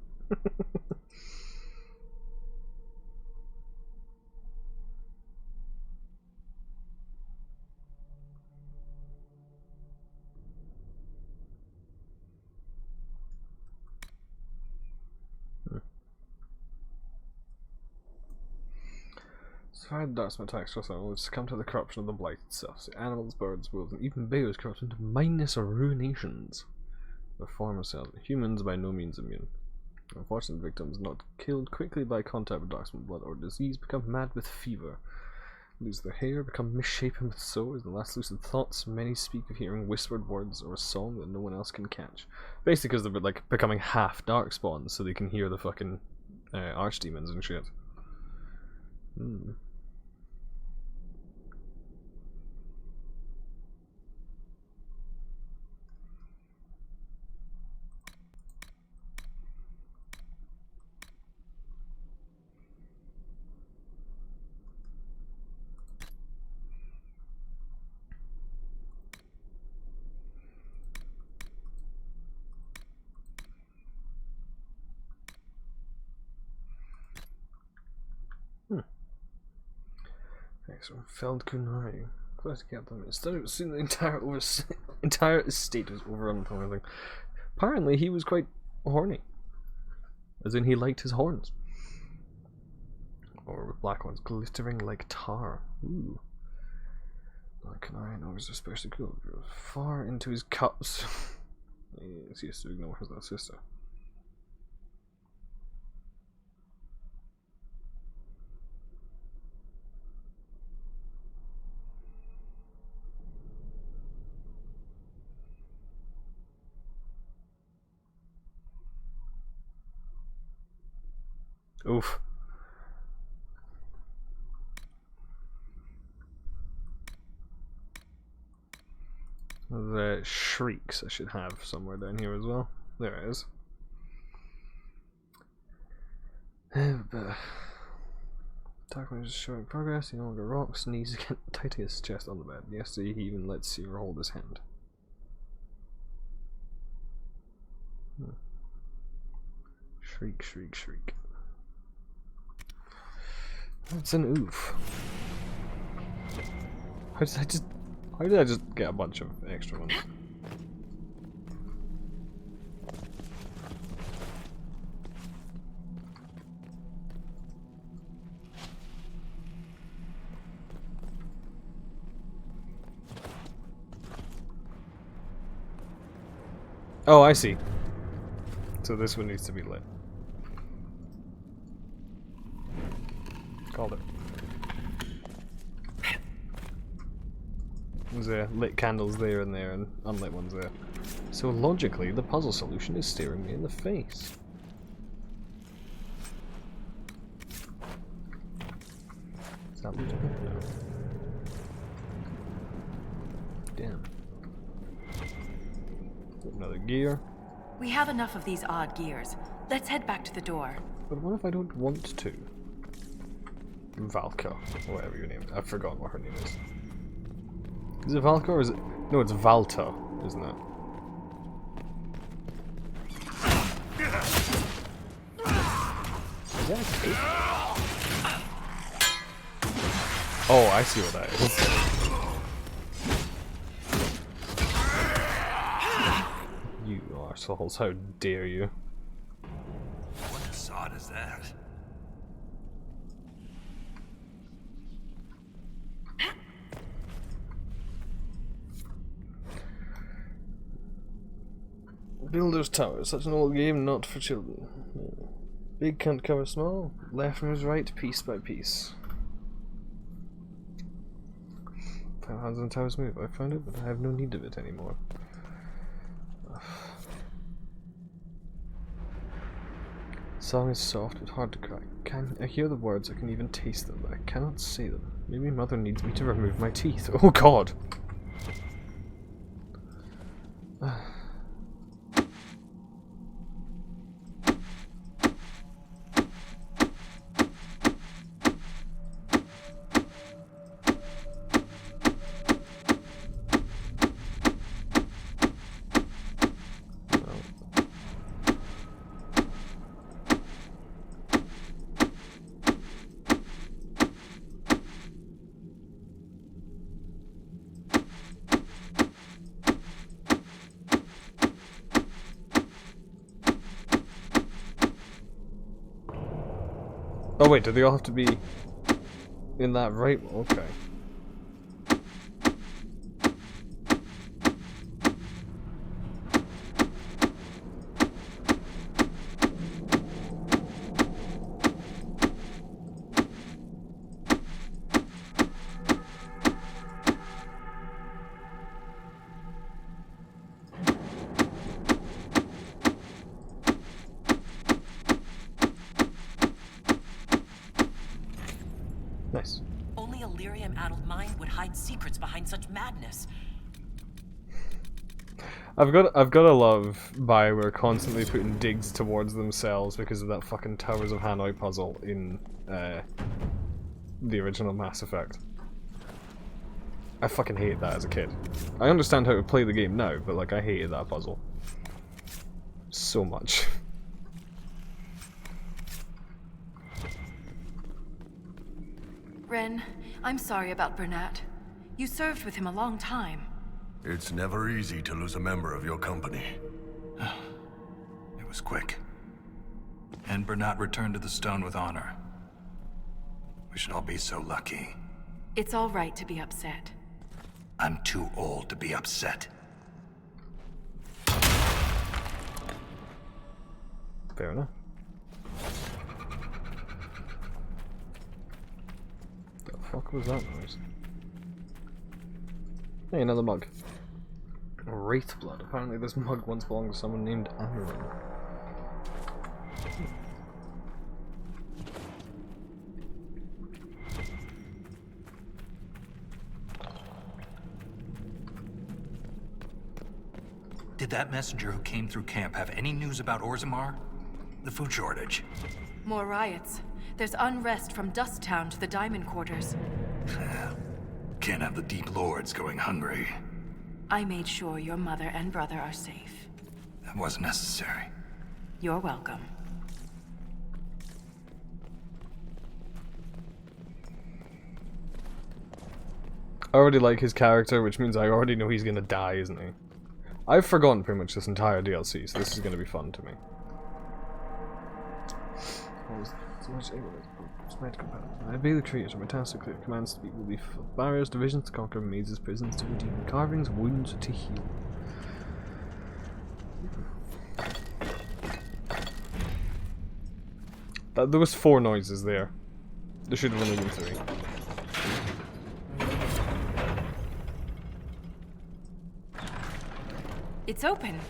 Survived the darkspawn attacks for some will succumb to the corruption of the blight itself. So animals, birds, wolves, and even bears corrupt into minus or ruinations. The form of cells. Humans by no means immune. Unfortunate victims not killed quickly by contact with darkspawn blood or disease become mad with fever. lose their hair, become misshapen with sores, and last lucid thoughts. Many speak of hearing whispered words or a song that no one else can catch. Basically because they're like becoming half darkspawn, so they can hear the fucking archdemons and shit. Hmm. Excellent. Feldkunari. Glad to get them. Instead of soon the entire estate was overrun with everything. Apparently he was quite horny. As in he liked his horns. Or with black ones glittering like tar. Ooh. Feldkunari knows especially cool. Far into his cups. He used to ignore his little sister. Oof. The shrieks I should have somewhere down here as well. There it is. Darkman is showing progress. He no longer rocks. Knees again tight his chest on the bed. Yesterday he even let Seaver hold his hand. Shriek, shriek, shriek. That's an oof. How did I just get a bunch of extra ones? Oh, I see. So this one needs to be lit. Called it. There's lit candles there and there, and unlit ones there. So logically, the puzzle solution is staring me in the face. Is that legible? No. Damn. Another gear. We have enough of these odd gears. Let's head back to the door. But what if I don't want to? Valka, or whatever your name is. I've forgotten what her name is. Is it Valka or is it... No, it's Valta, isn't it? Is that a cape? Oh, I see what that is. You arseholes, how dare you. What sod is that? Builder's Tower, such an old game not for children. Big can't cover small, left moves right, piece by piece. 5 hands on tower's move, I found it, but I have no need of it anymore. Song is soft but hard to crack. I hear the words, I can even taste them, but I cannot say them. Maybe mother needs me to remove my teeth. Oh god! Oh wait, do they all have to be in that right? Okay. addled mind would hide secrets behind such madness? I've got to love BioWare constantly putting digs towards themselves because of that fucking Towers of Hanoi puzzle in the original Mass Effect. I fucking hated that as a kid. I understand how to play the game now, but like I hated that puzzle so much. Ren, I'm sorry about Bernat. You served with him a long time. It's never easy to lose a member of your company. It was quick. And Bernat returned to the stone with honor. We should all be so lucky. It's all right to be upset. I'm too old to be upset. Fair enough. The fuck was that noise? Hey, another mug. Wraith blood. Apparently this mug once belonged to someone named Amarin. Did that messenger who came through camp have any news about Orzammar? The food shortage? More riots. There's unrest from Dust Town to the Diamond Quarters. Can't have the Deep Lords going hungry. I made sure your mother and brother are safe. That wasn't necessary. You're welcome. I already like his character, which means I already know he's gonna die, isn't he? I've forgotten pretty much this entire DLC, so this is gonna be fun to me. I obey the creator. My task to clear commands to will be barriers, divisions to conquer, mazes, prisons to redeem, carvings, wounds to heal. There was 4 noises there. There should have only been 3. It's open.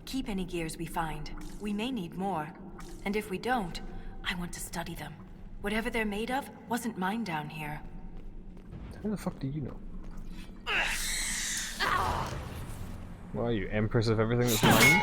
Keep any gears we find. We may need more. And if we don't, I want to study them. Whatever they're made of wasn't mine down here. How the fuck do you know? What are you, Empress of everything that's mine?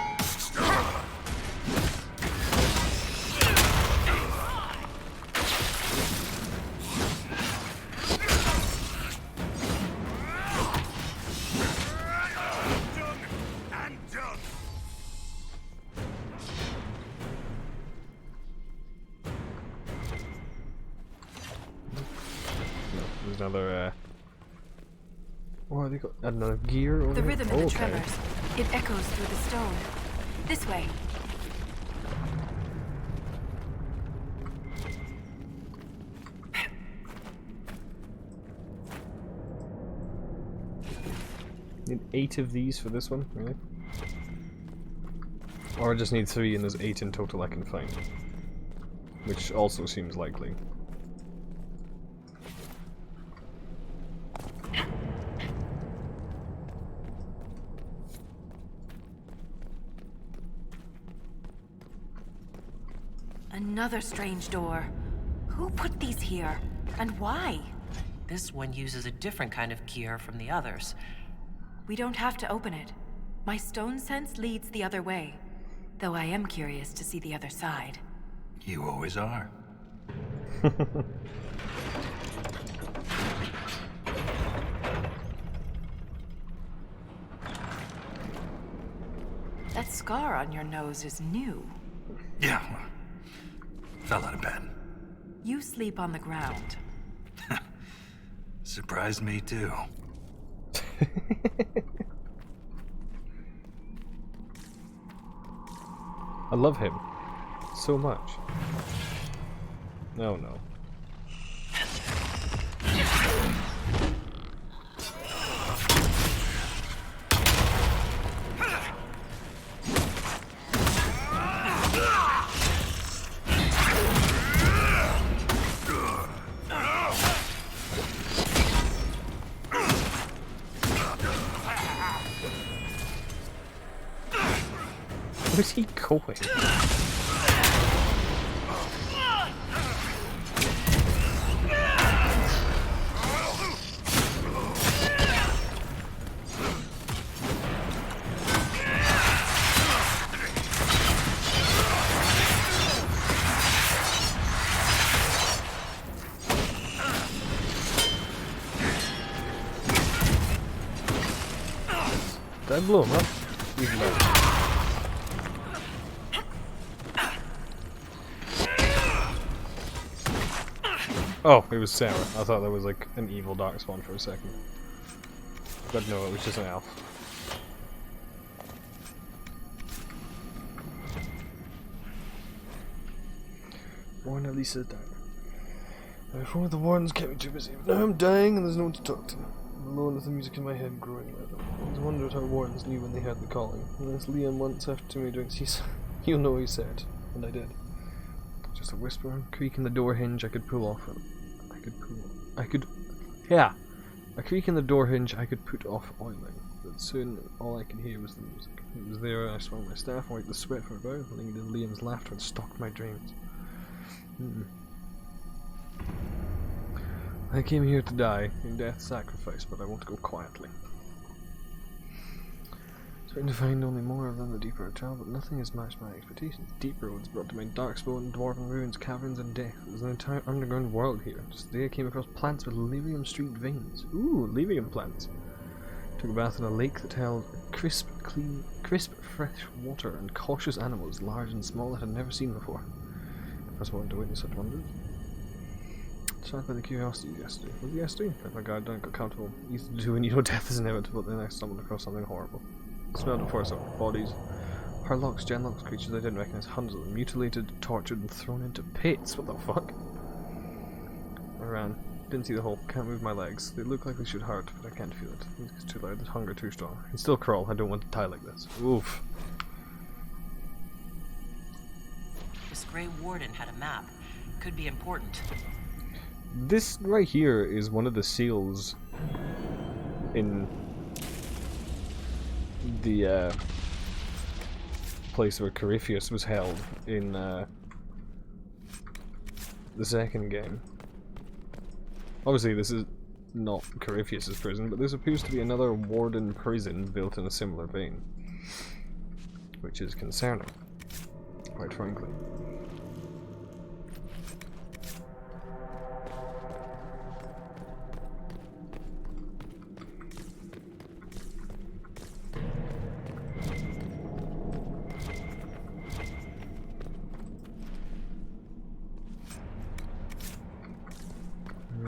There's another, what have they got? Another gear over The here? rhythm and the tremors. It echoes through the stone. This way. Need 8 of these for this one, really? Or I just need 3 and there's 8 in total I can find. Which also seems likely. Another strange door. Who put these here? And why? This one uses a different kind of gear from the others. We don't have to open it. My stone sense leads the other way. Though I am curious to see the other side. You always are. That scar on your nose is new. Yeah. Fell out of bed. You sleep on the ground. Surprised me too. I love him so much. No, no. Where's he going? Did I blow him up? Even better. Oh, it was Sarah. I thought that was like an evil darkspawn for a second. But no, it was just an elf. Warren at least said that. Before the wardens kept me too busy. But now I'm dying and there's no one to talk to. I'm alone with the music in my head growing louder. I always wondered how wardens knew when they heard the calling. And as Liam once after me doing you'll know he said. And I did. Just a whisper, creak in the door hinge I could pull off. A creak in the door hinge I could put off oiling. But soon all I could hear was the music. It was there I swung my staff and wiped the sweat from my brow, listening to Liam's laughter and stalked my dreams. I came here to die, in death's sacrifice, but I won't go quietly. Trying to find only more of them the deeper I travel, but nothing has matched my expectations. Deep roads brought to my darkspawn, dwarven ruins, caverns, and death. There's an entire underground world here. Just today I came across plants with lyrium streaked veins. Ooh, lyrium plants. Took a bath in a lake that held crisp, fresh water and cautious animals, large and small, that I'd never seen before. I was wanting to witness such wonders. Shocked by the curiosity yesterday. Was it yesterday? Let my guard down, got comfortable. Easy to do when you know death is inevitable, then I stumbled across something horrible. Smelled it before I saw bodies. Harlocks, genlocks, creatures I didn't recognize, hundreds of them, mutilated, tortured, and thrown into pits. What the fuck? I ran. Didn't see the hole. Can't move my legs. They look like they should hurt, but I can't feel it. It's too loud. The hunger too strong. I can still crawl. I don't want to die like this. Oof. This Grey Warden had a map. Could be important. This right here is one of the seals in the place where Corypheus was held in the second game. Obviously this is not Corypheus's prison, but this appears to be another warden prison built in a similar vein, which is concerning, quite frankly.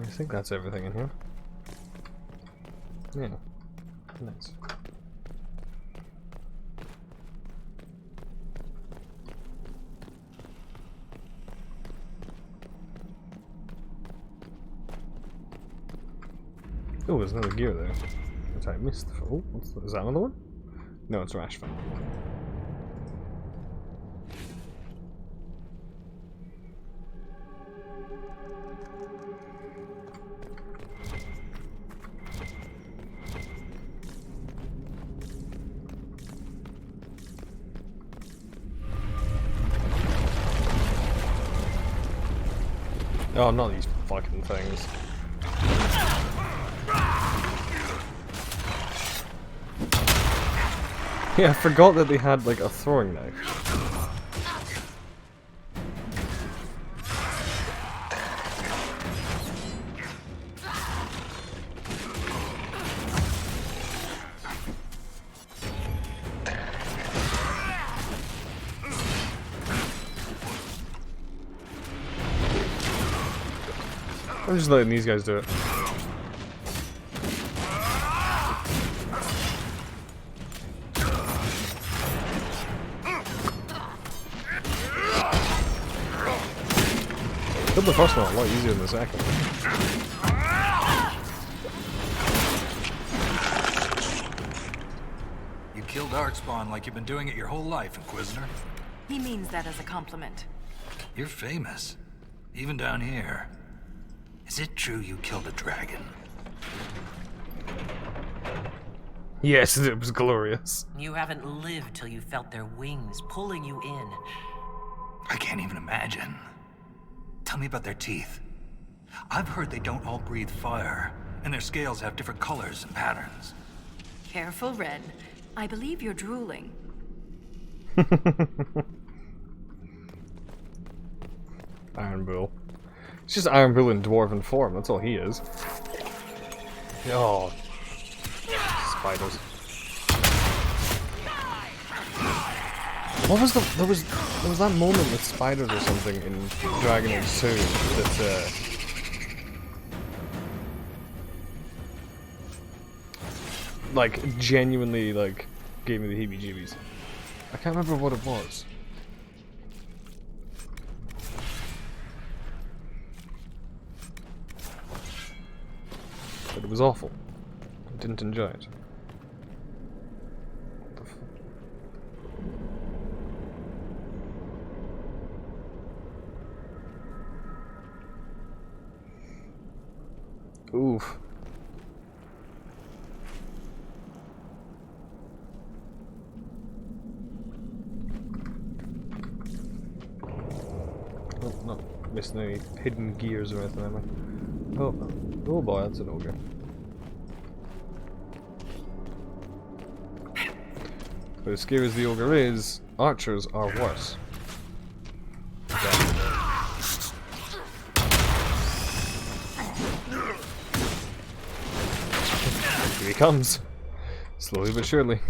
I think that's everything in here. Yeah. Nice. Oh, there's another gear there. Which I missed. Oh, is that another one? No, it's Rashford. Oh, not these fucking things. Yeah, I forgot that they had, like, a throwing knife. I'm just letting these guys do it. Killed the first one a lot easier than the second. You killed Darkspawn like you've been doing it your whole life, Inquisitor. He means that as a compliment. You're famous, even down here. Is it true you killed a dragon? Yes, it was glorious. You haven't lived till you felt their wings pulling you in. I can't even imagine. Tell me about their teeth. I've heard they don't all breathe fire, and their scales have different colors and patterns. Careful, Ren. I believe you're drooling. Iron Bull. It's just Iron Bull in dwarven form, that's all he is. Oh. Spiders. What was there was that moment with spiders or something in Dragon Age 2 that like genuinely like gave me the heebie-jeebies. I can't remember what it was. But it was awful. I didn't enjoy it. Oof. Oh, not missing any hidden gears or anything, am I? Oh boy, that's an ogre. But as scary as the ogre is, archers are worse. Here he comes. Slowly but surely.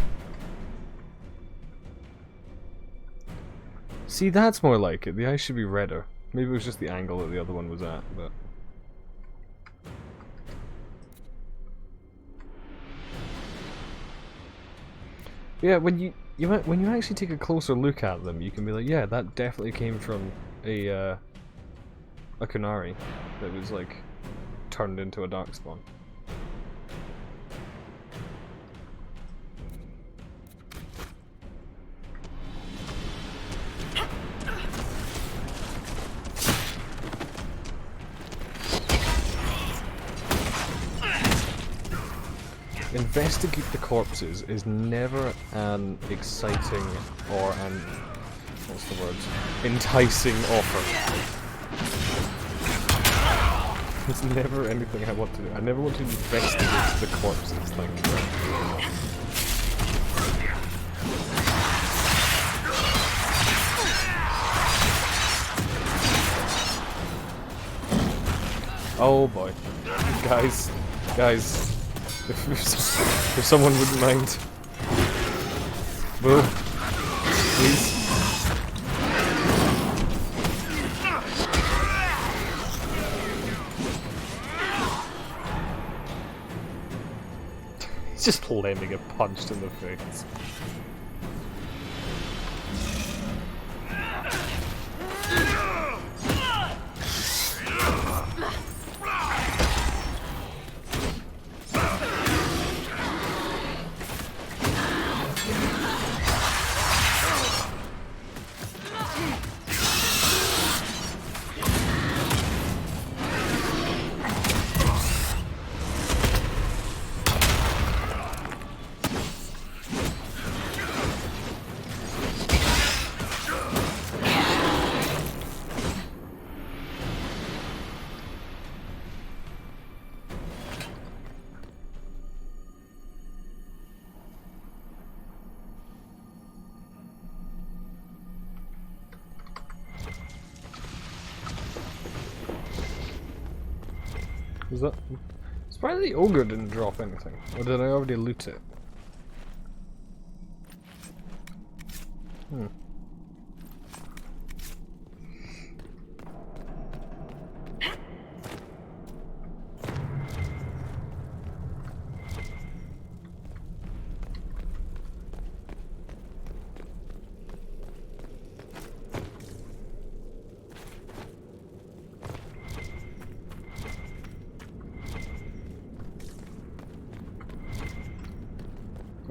See, that's more like it. The eyes should be redder. Maybe it was just the angle that the other one was at, but... Yeah, when you actually take a closer look at them, you can be like, yeah, that definitely came from a Kunari that was like turned into a darkspawn. Investigate the corpses is never an exciting or an, what's the word, enticing offer. It's never anything I want to do. I never want to investigate the corpses, thank you. Oh boy. Guys. If someone wouldn't mind. Boo. Please. He's just letting me get punched in the face. Was that... Surprisingly, the ogre didn't drop anything. Or did I already loot it?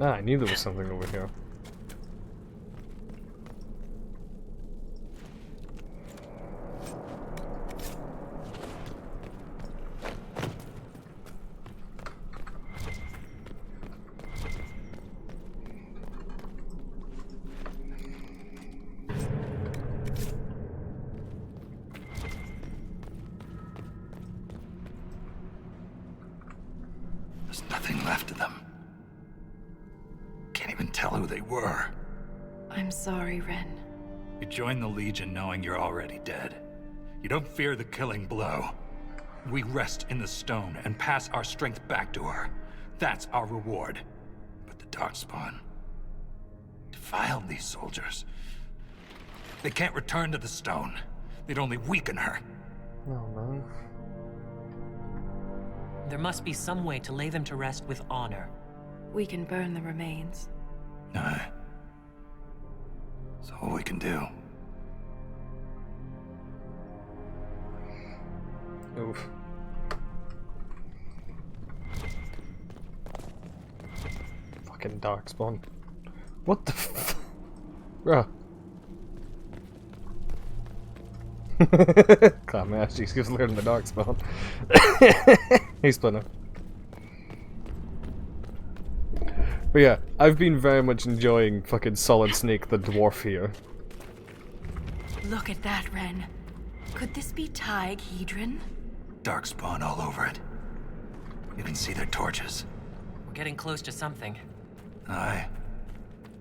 Ah, I knew there was something over here. There's nothing left of them. Can't even tell who they were. I'm sorry, Ren. You join the Legion knowing you're already dead. You don't fear the killing blow. We rest in the stone and pass our strength back to her. That's our reward. But the Darkspawn defiled these soldiers. They can't return to the stone. They'd only weaken her. Oh no. There must be some way to lay them to rest with honor. We can burn the remains. Aye. That's all we can do. Oof. Fucking darkspawn. What the f... Bruh. Can't man, she keeps learning the darkspawn. He's splinter. But yeah, I've been very much enjoying fucking Solid Snake the Dwarf here. Look at that, Ren. Could this be Hedron? Darkspawn all over it. You can see their torches. We're getting close to something. Aye.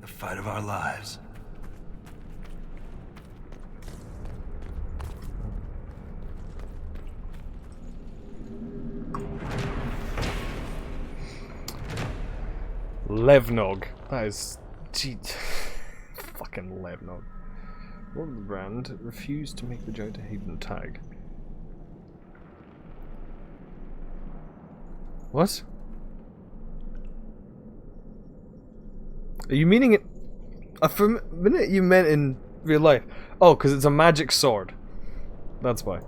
The fight of our lives. Levnog. That is... Gee... Fucking Levnog. What brand refused to make the joke to Hayden tag? What? Are you meaning it... for a minute you meant in real life. Oh, because it's a magic sword. That's why.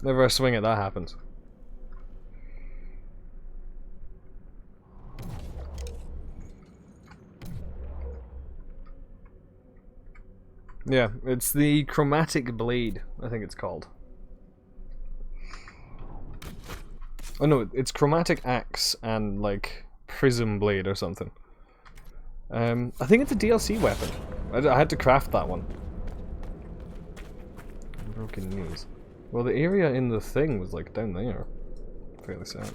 Whenever I swing it, that happens. Yeah, it's the chromatic blade, I think it's called. Oh no, it's chromatic axe and like prism blade or something. I think it's a DLC weapon. I had to craft that one. Broken news. Well, the area in the thing was like down there. Fairly sad.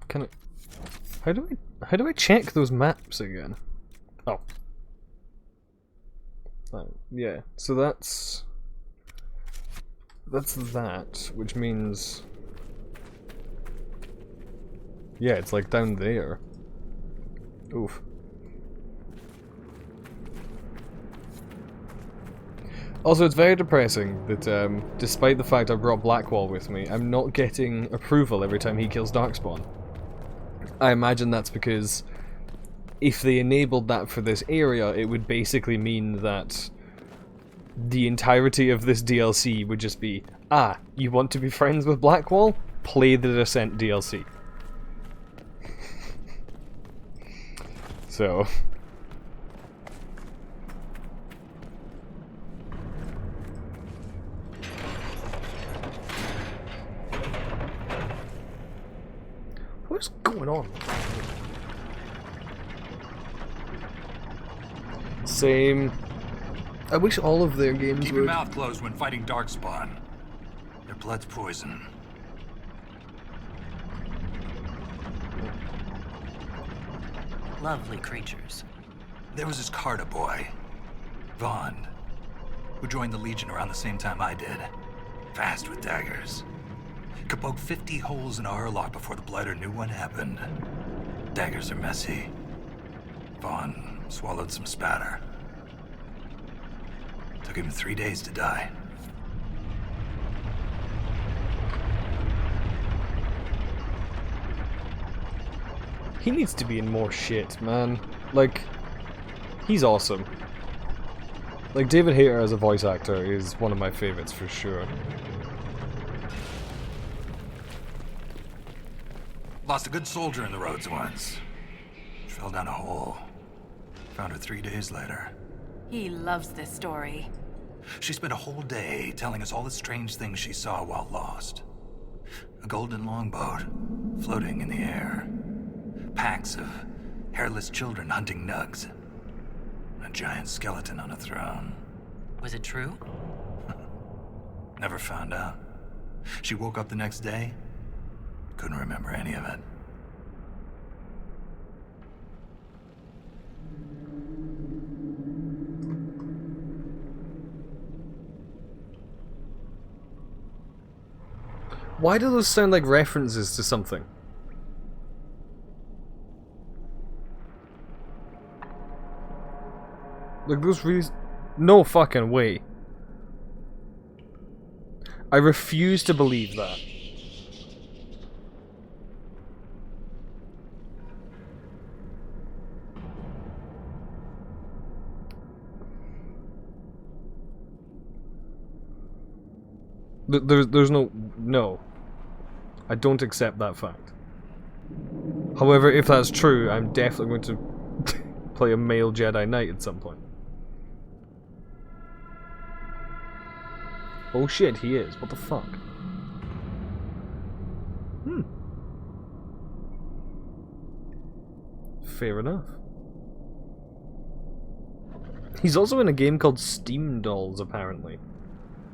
Can I... How do I check those maps again? Oh. Yeah, so that's that, which means... Yeah, it's like down there. Oof. Also, it's very depressing that, despite the fact I brought Blackwall with me, I'm not getting approval every time he kills Darkspawn. I imagine that's because if they enabled that for this area, it would basically mean that the entirety of this DLC would just be, ah, you want to be friends with Blackwall? Play the Descent DLC. So... What's going on? Same. I wish all of their games Keep would... your mouth closed when fighting Darkspawn. Their blood's poison. Lovely creatures. There was this Carter boy, Vaughn, who joined the Legion around the same time I did. Fast with daggers. Could poke 50 holes in a hurlock before the Blighter knew what happened. Daggers are messy. Vaughn swallowed some spatter. Took him 3 days to die. He needs to be in more shit, man. Like, he's awesome. Like, David Hayter as a voice actor is one of my favorites for sure. Lost a good soldier in the roads once. She fell down a hole. Found her 3 days later. He loves this story. She spent a whole day telling us all the strange things she saw while lost. A golden longboat floating in the air. Packs of hairless children hunting nugs. A giant skeleton on a throne. Was it true? Never found out. She woke up the next day, couldn't remember any of it. Why do those sound like references to something? Like those really... No fucking way. I refuse to believe that. There's no. I don't accept that fact. However, if that's true, I'm definitely going to play a male Jedi Knight at some point. Oh shit, he is. What the fuck? Fair enough. He's also in a game called Steam Dolls, apparently.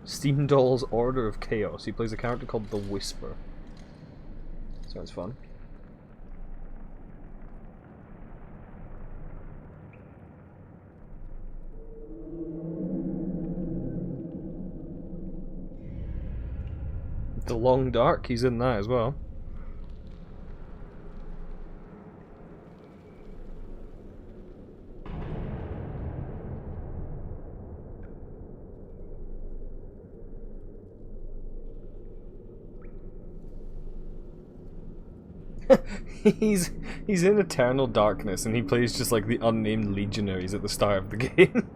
Steam Dolls Order of Chaos. He plays a character called the Whisper. Sounds fun. The Long Dark, he's in that as well. he's in Eternal Darkness and he plays just like the unnamed legionaries at the start of the game.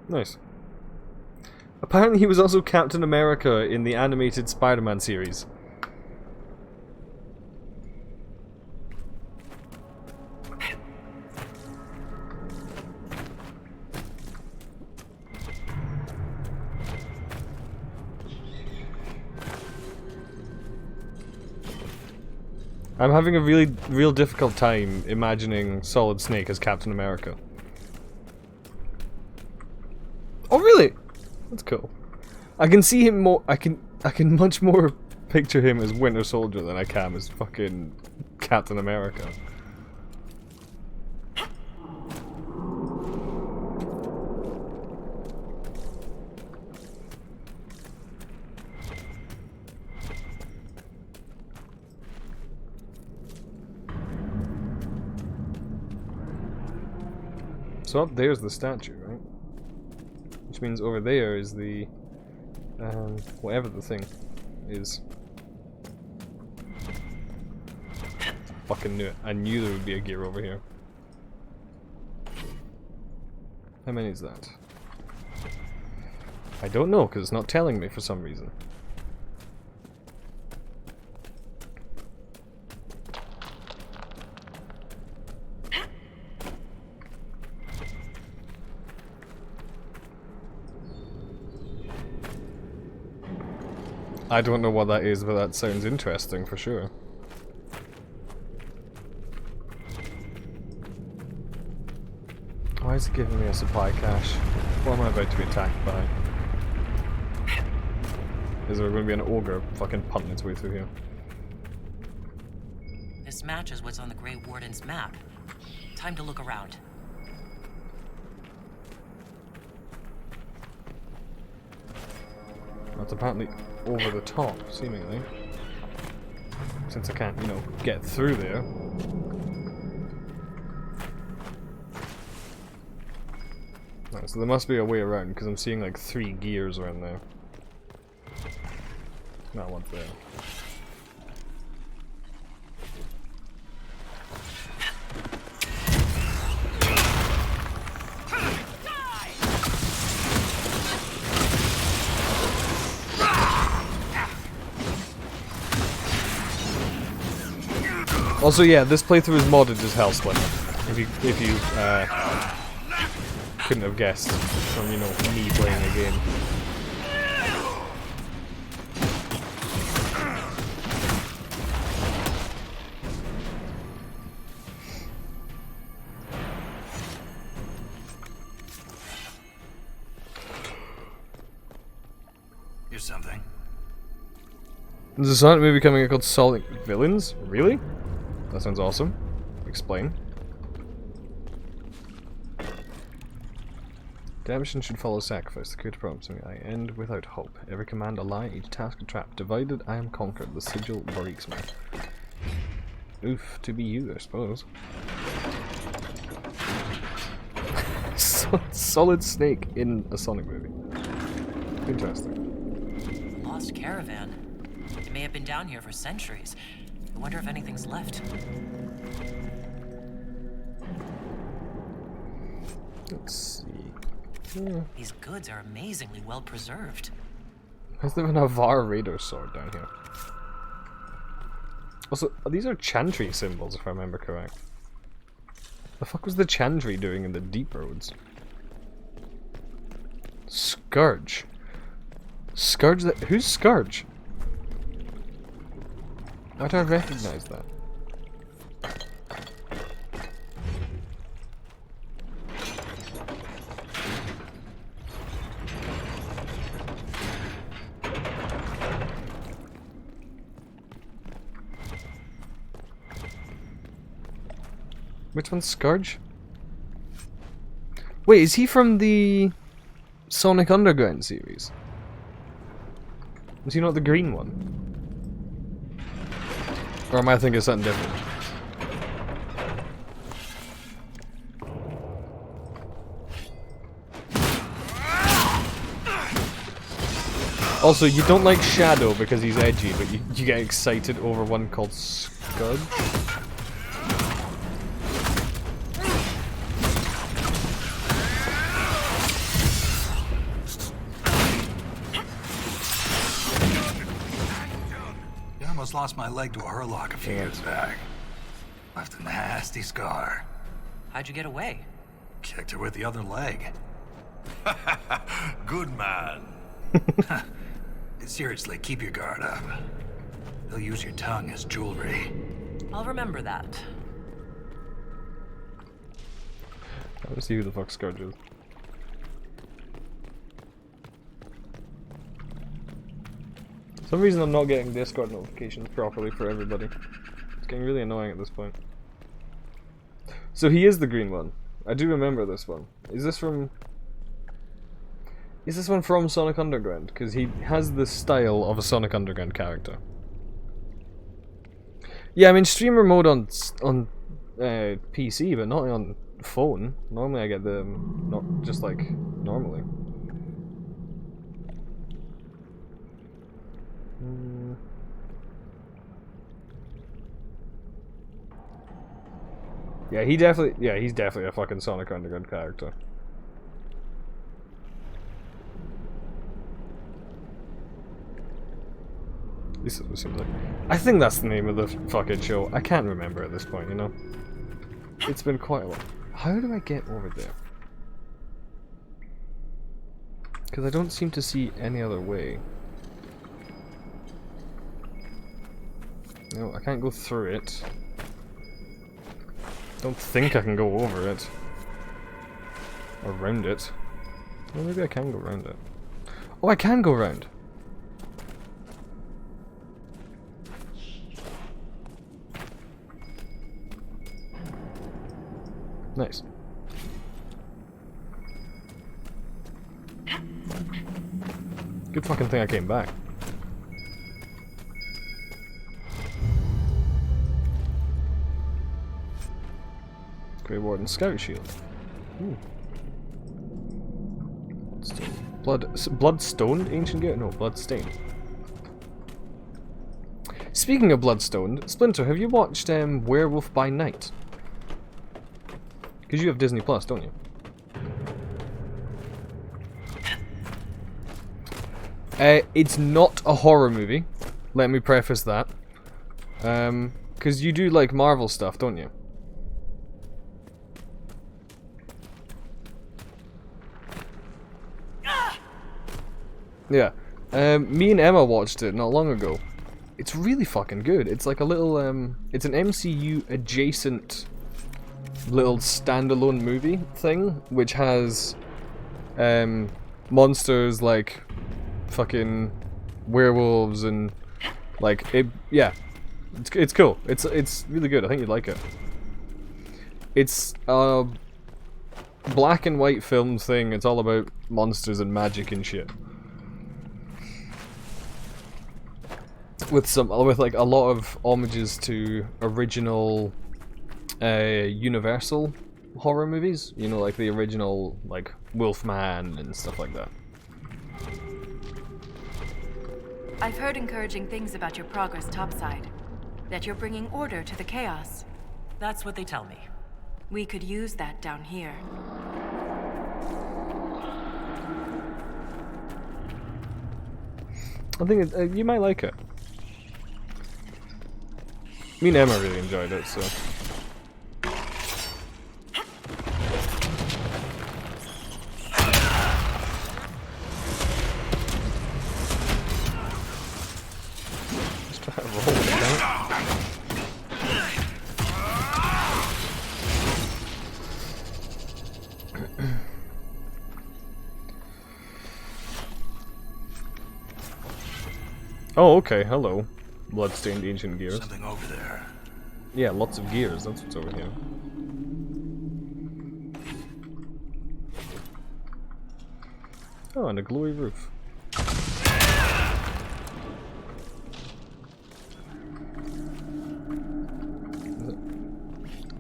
Nice. Apparently he was also Captain America in the animated Spider-Man series. I'm having a real difficult time imagining Solid Snake as Captain America. Oh really? That's cool. I can see him more. I can much more picture him as Winter Soldier than I can as fucking Captain America. So up there's the statue, right? Which means over there is the... whatever the thing is. Fucking knew it. I knew there would be a gear over here. How many is that? I don't know, because it's not telling me for some reason. I don't know what that is, but that sounds interesting for sure. Why is it giving me a supply cache? What am I about to be attacked by? Is there going to be an ogre fucking punting its way through here? This matches what's on the Grey Warden's map. Time to look around. That's apparently over the top, seemingly. Since I can't, you know, get through there. Right, so there must be a way around, because I'm seeing like 3 gears around there. Not one there. Also, yeah, this playthrough is modded as Hellsplinter. If you couldn't have guessed from, you know, me playing the game. something. There's a Sonic movie coming out called Sonic Villains? Really? That sounds awesome. Explain. Redemption should follow sacrifice. The code prompts me. I end without hope. Every command a lie, each task a trap. Divided, I am conquered. The sigil breaks me. Oof, to be you, I suppose. Solid Snake in a Sonic movie. Interesting. Lost caravan. It may have been down here for centuries. I wonder if anything's left. Let's see. Yeah. These goods are amazingly well preserved. There's the Navarre Raider sword down here. Also, these are Chantry symbols, if I remember correct. The fuck was the Chantry doing in the Deep Roads? Scourge. Scourge that. Who's Scourge? Why do I recognize that? Which one's Scourge? Wait, is he from the Sonic Underground series? Is he not the green one? Or am I thinking of something different? Also, you don't like Shadow because he's edgy, but you get excited over one called Scourge? Lost my leg to a hurlock a few years back. Left a nasty scar. How'd you get away? Kicked her with the other leg. Good man. Seriously, keep your guard up. They'll use your tongue as jewelry. I'll remember that. Let's see who the fuck Scourge is. For some reason I'm not getting Discord notifications properly for everybody. It's getting really annoying at this point. So he is the green one. I do remember this one. Is this one from Sonic Underground? Because he has the style of a Sonic Underground character. Yeah, I mean streamer mode on PC, but not on phone. Normally I get them not just like normally. Yeah, he's definitely a fucking Sonic Underground character. At least it seems like. I think that's the name of the fucking show. I can't remember at this point, you know? It's been quite a while. How do I get over there? Because I don't seem to see any other way. No, I can't go through it. Don't think I can go over it. Or around it. Well, maybe I can go around it. Oh, I can go around! Nice. Good fucking thing I came back. Grey Warden Scout Shield. Ooh. Bloodstone? Ancient Gear? No, Bloodstained. Speaking of Bloodstone, Splinter, have you watched Werewolf by Night? Because you have Disney Plus, don't you? It's not a horror movie. Let me preface that. Because you do like Marvel stuff, don't you? Yeah. Me and Emma watched it not long ago. It's really fucking good. It's like a little, it's an MCU adjacent little standalone movie thing, which has, monsters like fucking werewolves and like it. Yeah, it's cool. It's really good. I think you'd like it. It's a black and white film thing. It's all about monsters and magic and shit. With like a lot of homages to original Universal horror movies. You know, like the original like Wolfman and stuff like that. I've heard encouraging things about your progress topside. That you're bringing order to the chaos. That's what they tell me. We could use that down here. I think you might like it. Me and Emma really enjoyed it, so. Just try to roll it down. Oh, okay, hello. Bloodstained ancient gears. Something over there. Yeah, lots of gears, that's what's over here. Oh, and a glowy roof.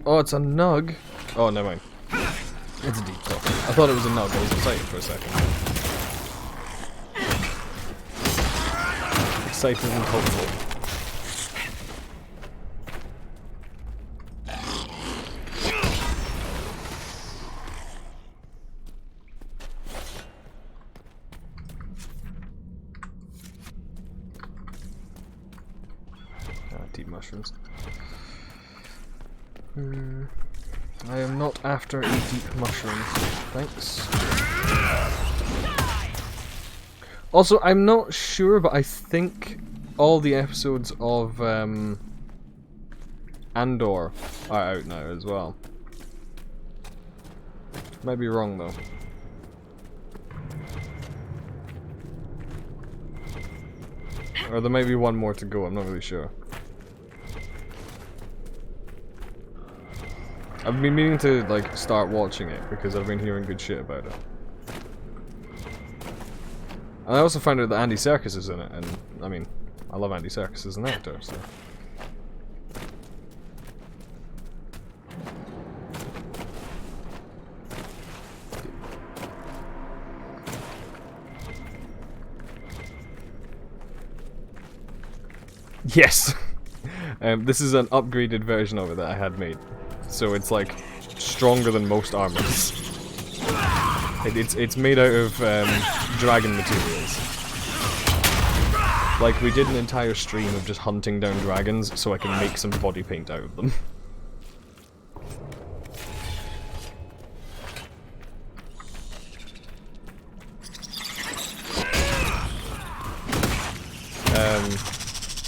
Oh, it's a nug. Oh, never mind. It's a deep talk. I thought it was a nug, I was excited for a second. Excited and hopeful. Deep mushrooms. I am not after a deep mushroom. Thanks. Also, I'm not sure, but I think all the episodes of Andor are out now as well. Might be wrong though. Or there might be one more to go, I'm not really sure. I've been meaning to like start watching it because I've been hearing good shit about it. And I also found out that Andy Serkis is in it, and I mean, I love Andy Serkis as an actor, so. Yes! This is an upgraded version of it that I had made. So it's like stronger than most armors. It's made out of dragon materials. Like we did an entire stream of just hunting down dragons so I can make some body paint out of them.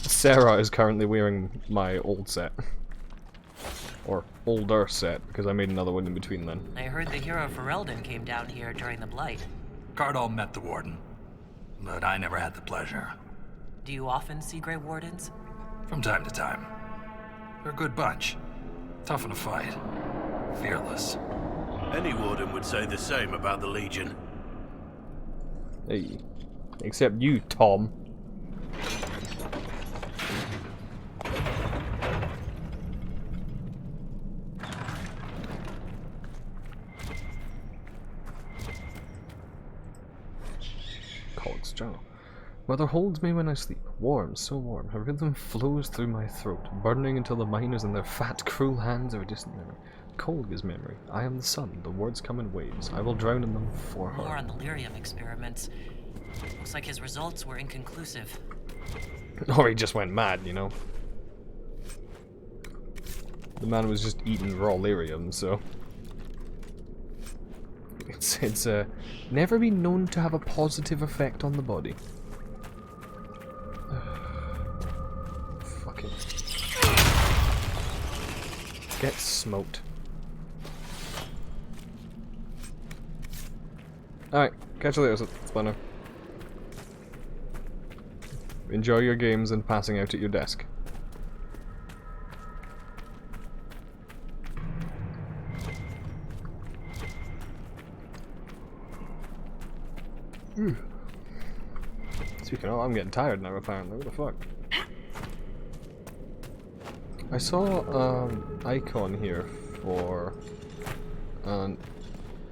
Sarah is currently wearing my old set. Or older set, because I made another one in between then. I heard the hero Ferelden came down here during the Blight. Cardall met the Warden, but I never had the pleasure. Do you often see Grey Wardens? From time to time. They're a good bunch. Tough in a fight. Fearless. Any warden would say the same about the Legion. Hey. Except you, Tom. Cog's journal. Mother holds me when I sleep, warm, so warm. Her rhythm flows through my throat, burning until the miners and their fat, cruel hands are a distant memory. Cold is memory. I am the sun. The words come in waves. I will drown in them for her. More on the lyrium experiments. Looks like his results were inconclusive. Or he just went mad, you know. The man was just eating raw lyrium, so... It's never been known to have a positive effect on the body. Fucking... Get smoked. Alright, catch you later, Splinter. Enjoy your games and passing out at your desk. Speaking of, I'm getting tired now apparently. What the fuck? I saw icon here for an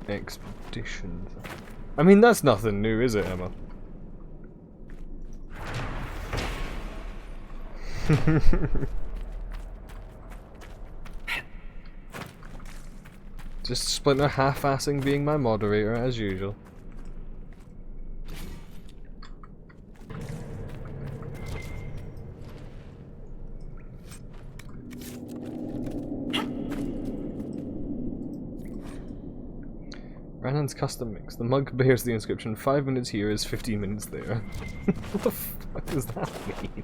expedition. I mean, that's nothing new, is it, Emma? Just Splinter half-assing being my moderator as usual. Ranan's custom mix. The mug bears the inscription 5 minutes here is 15 minutes there. What the fuck does that mean?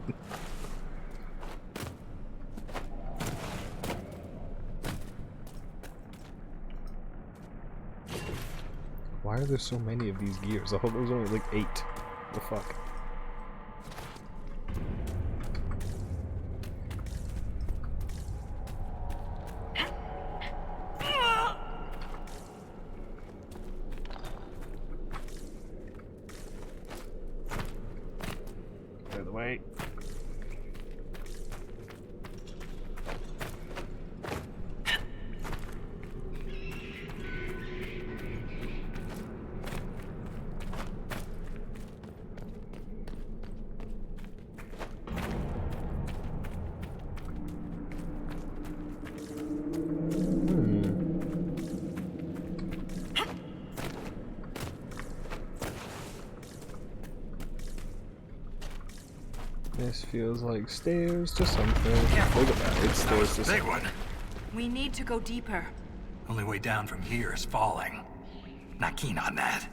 Why are there so many of these gears? I thought there was only like 8. What the fuck? Out of the way. This feels like stairs to something. Look at that, it's stairs to Big something. one. We need to go deeper. Only way down from here is falling. Not keen on that.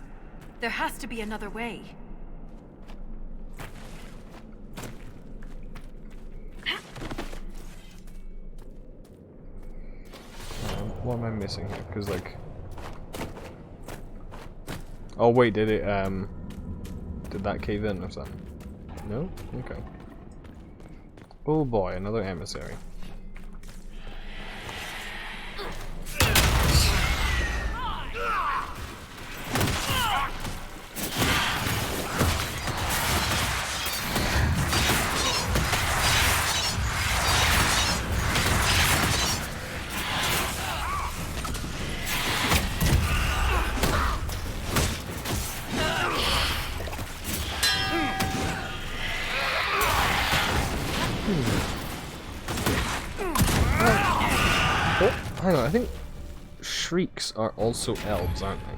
There has to be another way. What am I missing here? Because like... Oh wait, did it, did that cave in or something? No? Okay. Oh boy, another emissary. Oh, hang on, I think shrieks are also elves, aren't they?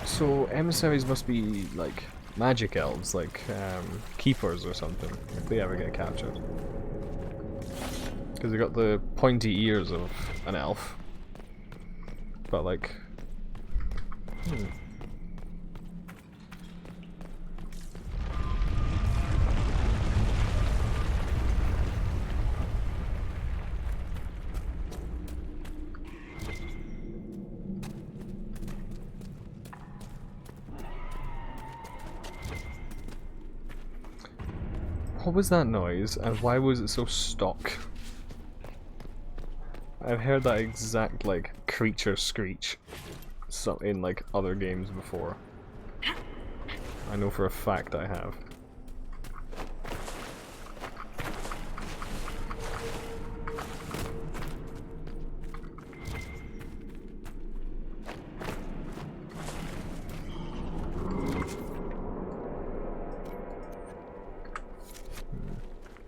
So emissaries must be like magic elves, like keepers or something, if they ever get captured. Because they got the pointy ears of an elf. But like... What was that noise, and why was it so stock? I've heard that exact, like, creature screech in, like, other games before. I know for a fact I have.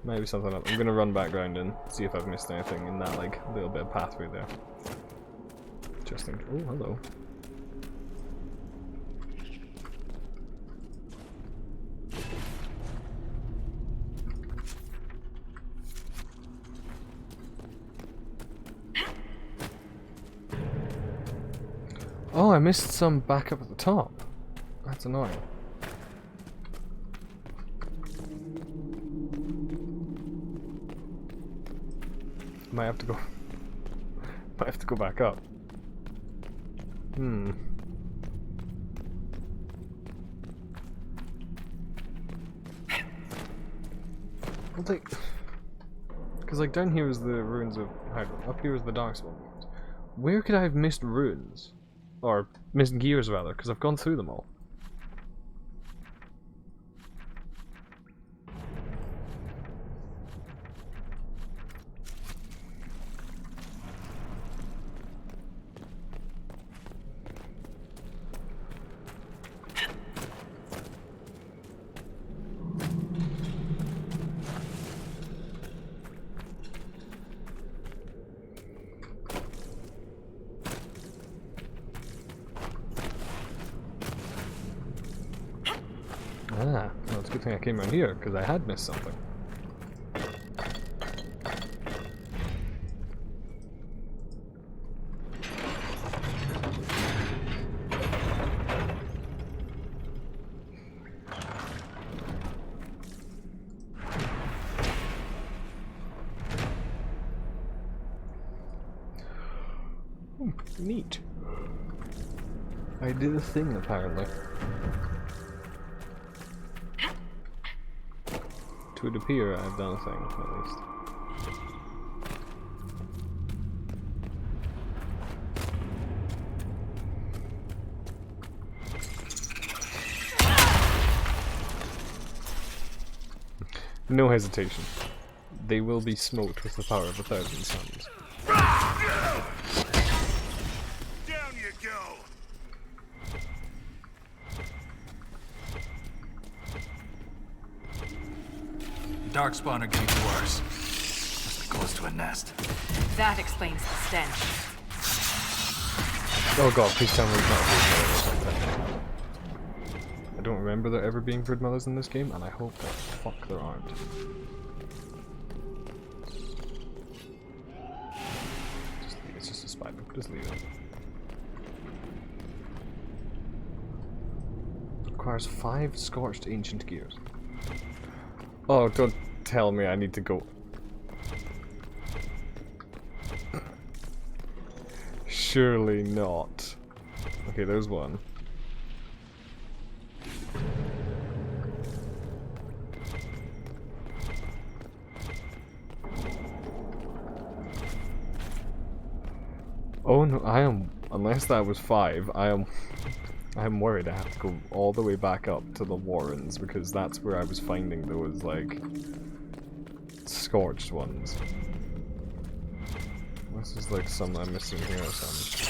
Maybe something else. I'm gonna run back round and see if I've missed anything in that like little bit of pathway there. Just think. Oh, hello. Oh, I missed some back up at the top. That's annoying. Might have to go. Might have to go back up. Well, because like down here is the ruins of Hyrule, up here is the Darkspawn. Where could I have missed ruins? Or missed gears rather, because I've gone through them all. Ah, well, it's a good thing I came around here, because I had missed something. Neat. I did a thing, apparently. It would appear I've done a thing, at least. No hesitation. They will be smoked with the power of 1,000 suns. Down you go! The Darkspawn are getting worse. Must be close to a nest. That explains the stench. Oh god, please tell me it's not brood mothers like that. I don't remember there ever being brood mothers in this game, and I hope that fuck there aren't. It's just a spider. Just leave it. Requires 5 scorched ancient gears. Oh, don't tell me I need to go. Surely not. Okay, there's one. Oh no, I am. Unless that was 5, I am worried I have to go all the way back up to the Warrens because that's where I was finding those like scorched ones. This is like some I'm missing here or something.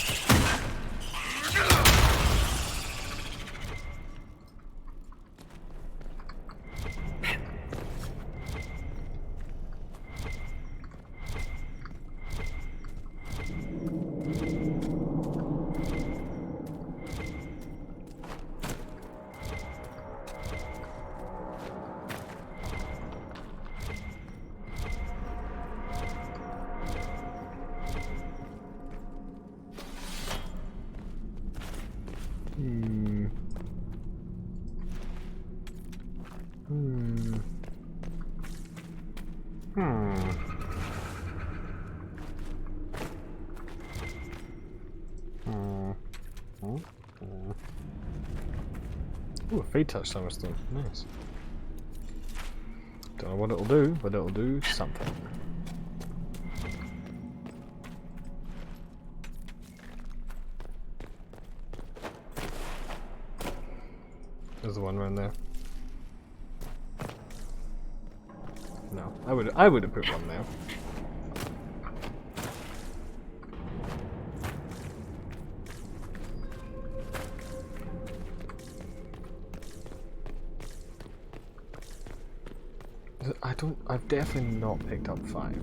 Ooh, a Fade Touch Summerstone. Nice. Don't know what it'll do, but it'll do something. There's the one around there. No, I would have put one there. I've definitely not picked up 5.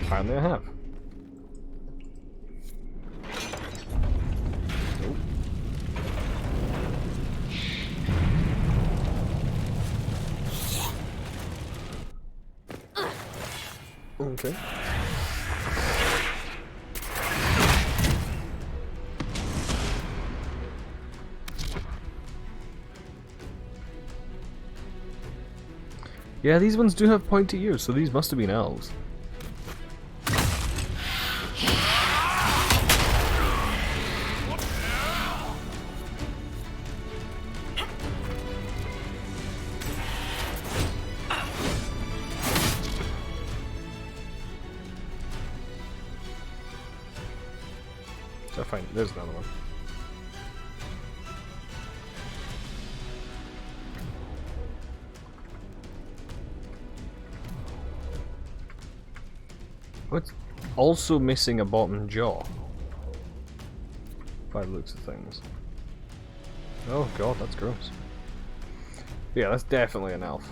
Apparently I have. Nope. Okay. Yeah, these ones do have pointy ears, so these must have been elves. gotta find. There's another one. What's also missing a bottom jaw? By the looks of things. Oh god, that's gross. Yeah, that's definitely an elf.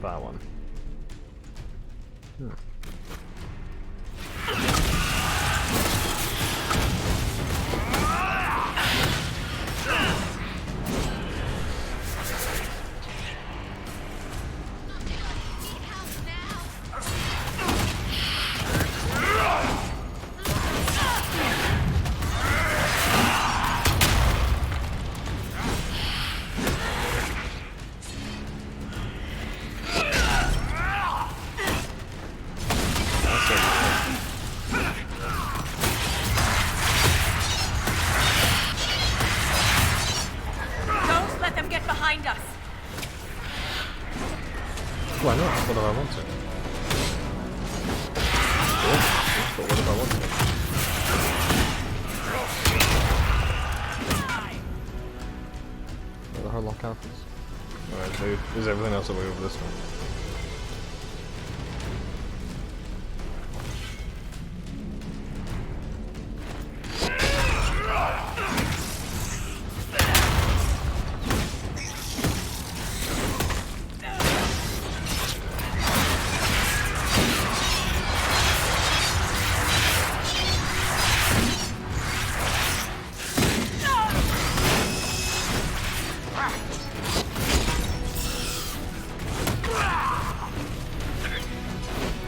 That one. Why not? What if I want to? Cool. But what if I want to? Where the hardlock happens. Alright, so is everything else away over this one?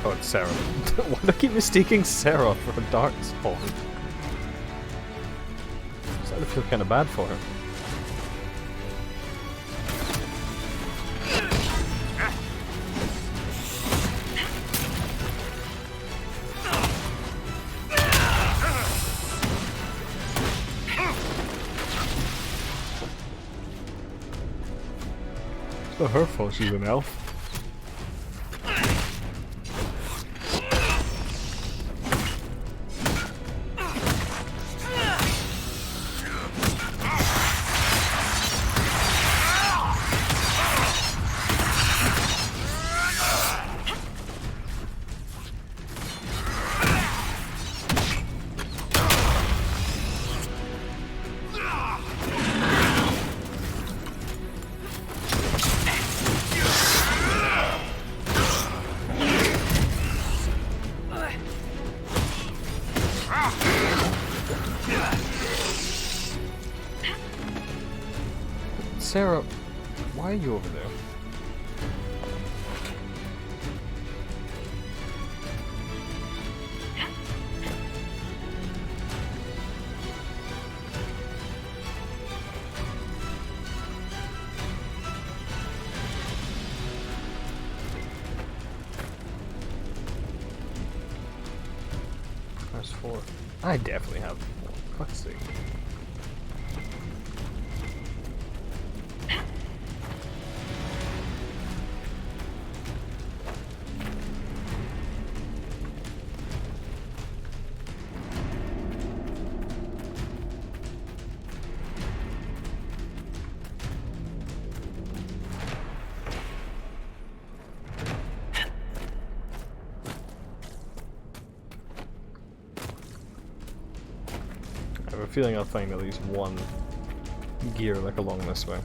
Oh, it's Sarah. Why do I keep mistaking Sarah for a dark spawn? I'm starting to feel kind of bad for her. It's not her fault she's an elf. Sarah, why are you over there? That's 4. I definitely have 4. Fuck's sake. I have a feeling I'll find at least one gear like along this way.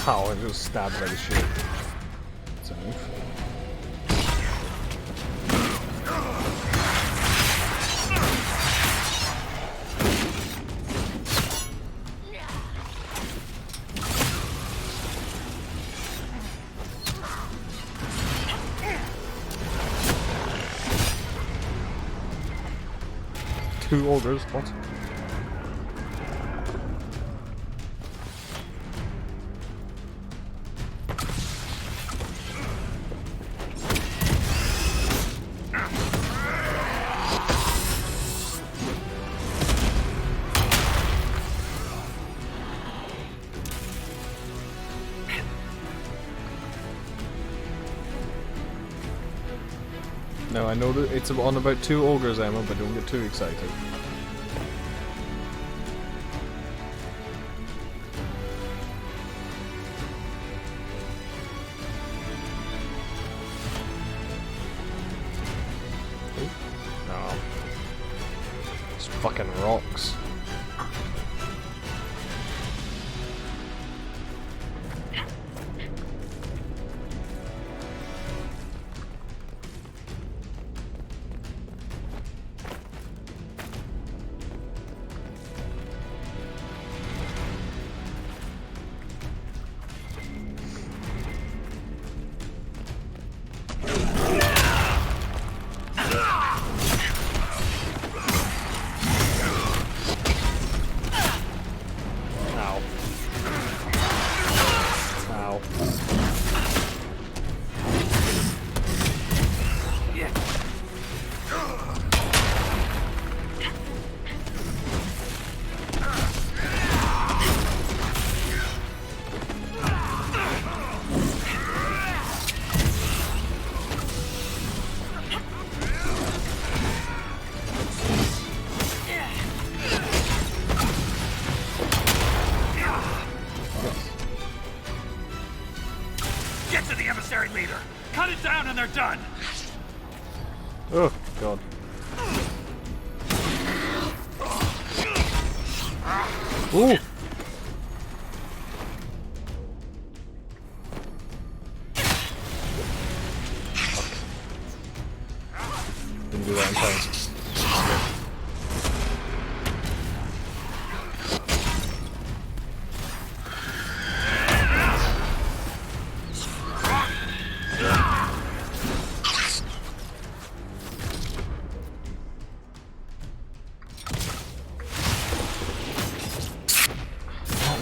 Ow, I just stabbed by the shield. That's a move. Two ogres, what? No, I know that it's on about 2 ogres, Emma, but don't get too excited. No. It's fucking rocks. Done. Oh, God. Ooh! Didn't do that in time.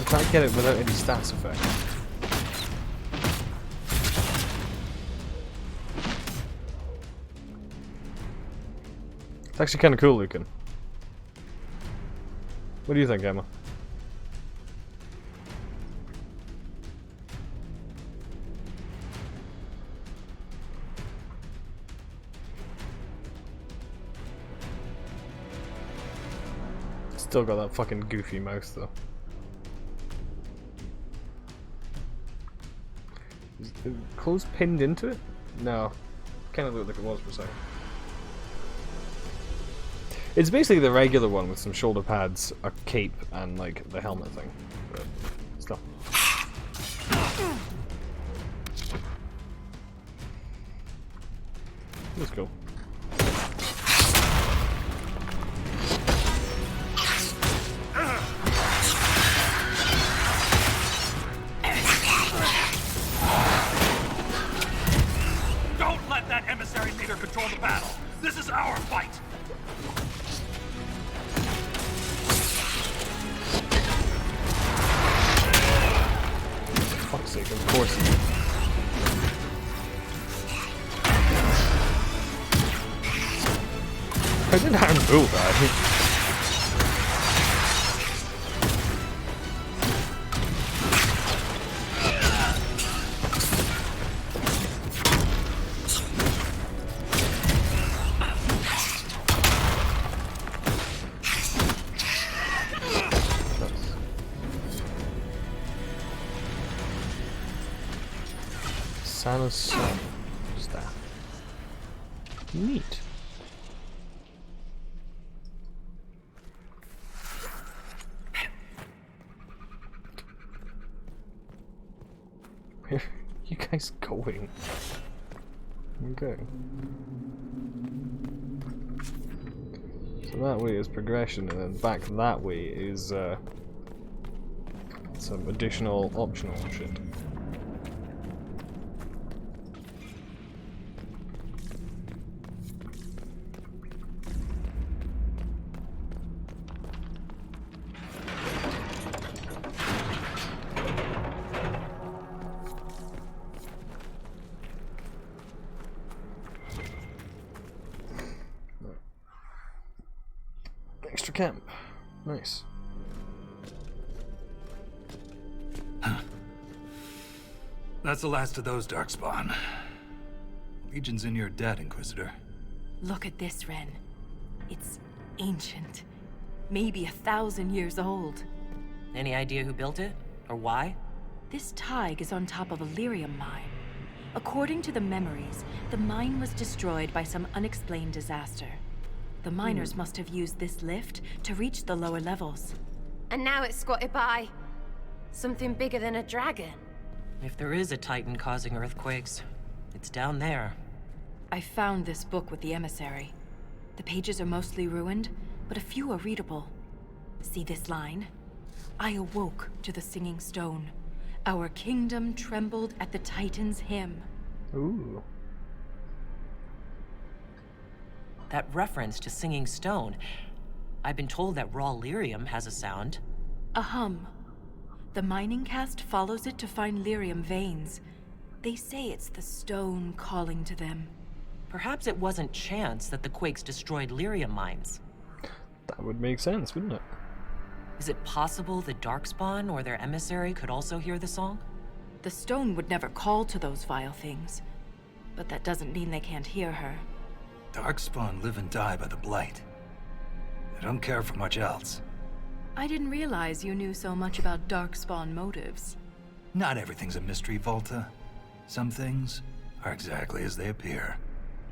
Can't get it without any stats effect. It's actually kind of cool looking. What do you think, Emma? Still got that fucking goofy mouth though. Is the clothes pinned into it? No. Kind of looked like it was for a second. It's basically the regular one with some shoulder pads, a cape, and like the helmet thing. But still. Let's go. Don't let that emissary leader control the battle. This is our fight. For fuck's sake, of course. I didn't have to move that. Santa's staff. Neat. Where are you guys going? Okay. So that way is progression, and then back that way is some additional optional shit. Extra camp. Nice. That's the last of those, Darkspawn. Legion's in your debt, Inquisitor. Look at this, Ren. It's ancient. Maybe 1,000 years old. Any idea who built it? Or why? This Tig is on top of a lyrium mine. According to the memories, the mine was destroyed by some unexplained disaster. The miners must have used this lift to reach the lower levels. And now it's squatted by something bigger than a dragon. If there is a Titan causing earthquakes, it's down there. I found this book with the emissary. The pages are mostly ruined, but a few are readable. See this line? I awoke to the singing stone. Our kingdom trembled at the Titan's hymn. Ooh. That reference to singing stone. I've been told that raw lyrium has a sound. A hum. The mining cast follows it to find lyrium veins. They say it's the stone calling to them. Perhaps it wasn't chance that the quakes destroyed lyrium mines. That would make sense, wouldn't it? Is it possible the Darkspawn or their emissary could also hear the song? The stone would never call to those vile things. But that doesn't mean they can't hear her. Darkspawn live and die by the Blight. They don't care for much else. I didn't realize you knew so much about Darkspawn motives. Not everything's a mystery, Volta. Some things are exactly as they appear.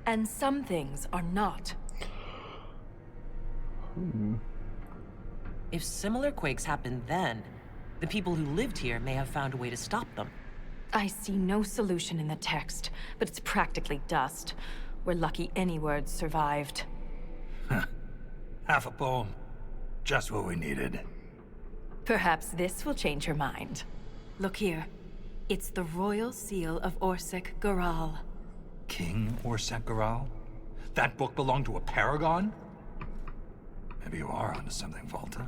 And some things are not. If similar quakes happened then, the people who lived here may have found a way to stop them. I see no solution in the text, but it's practically dust. We're lucky any words survived. Half a poem. Just what we needed. Perhaps this will change your mind. Look here. It's the royal seal of Orsec Garal. King Orsec Garal? That book belonged to a paragon? Maybe you are onto something, Volta.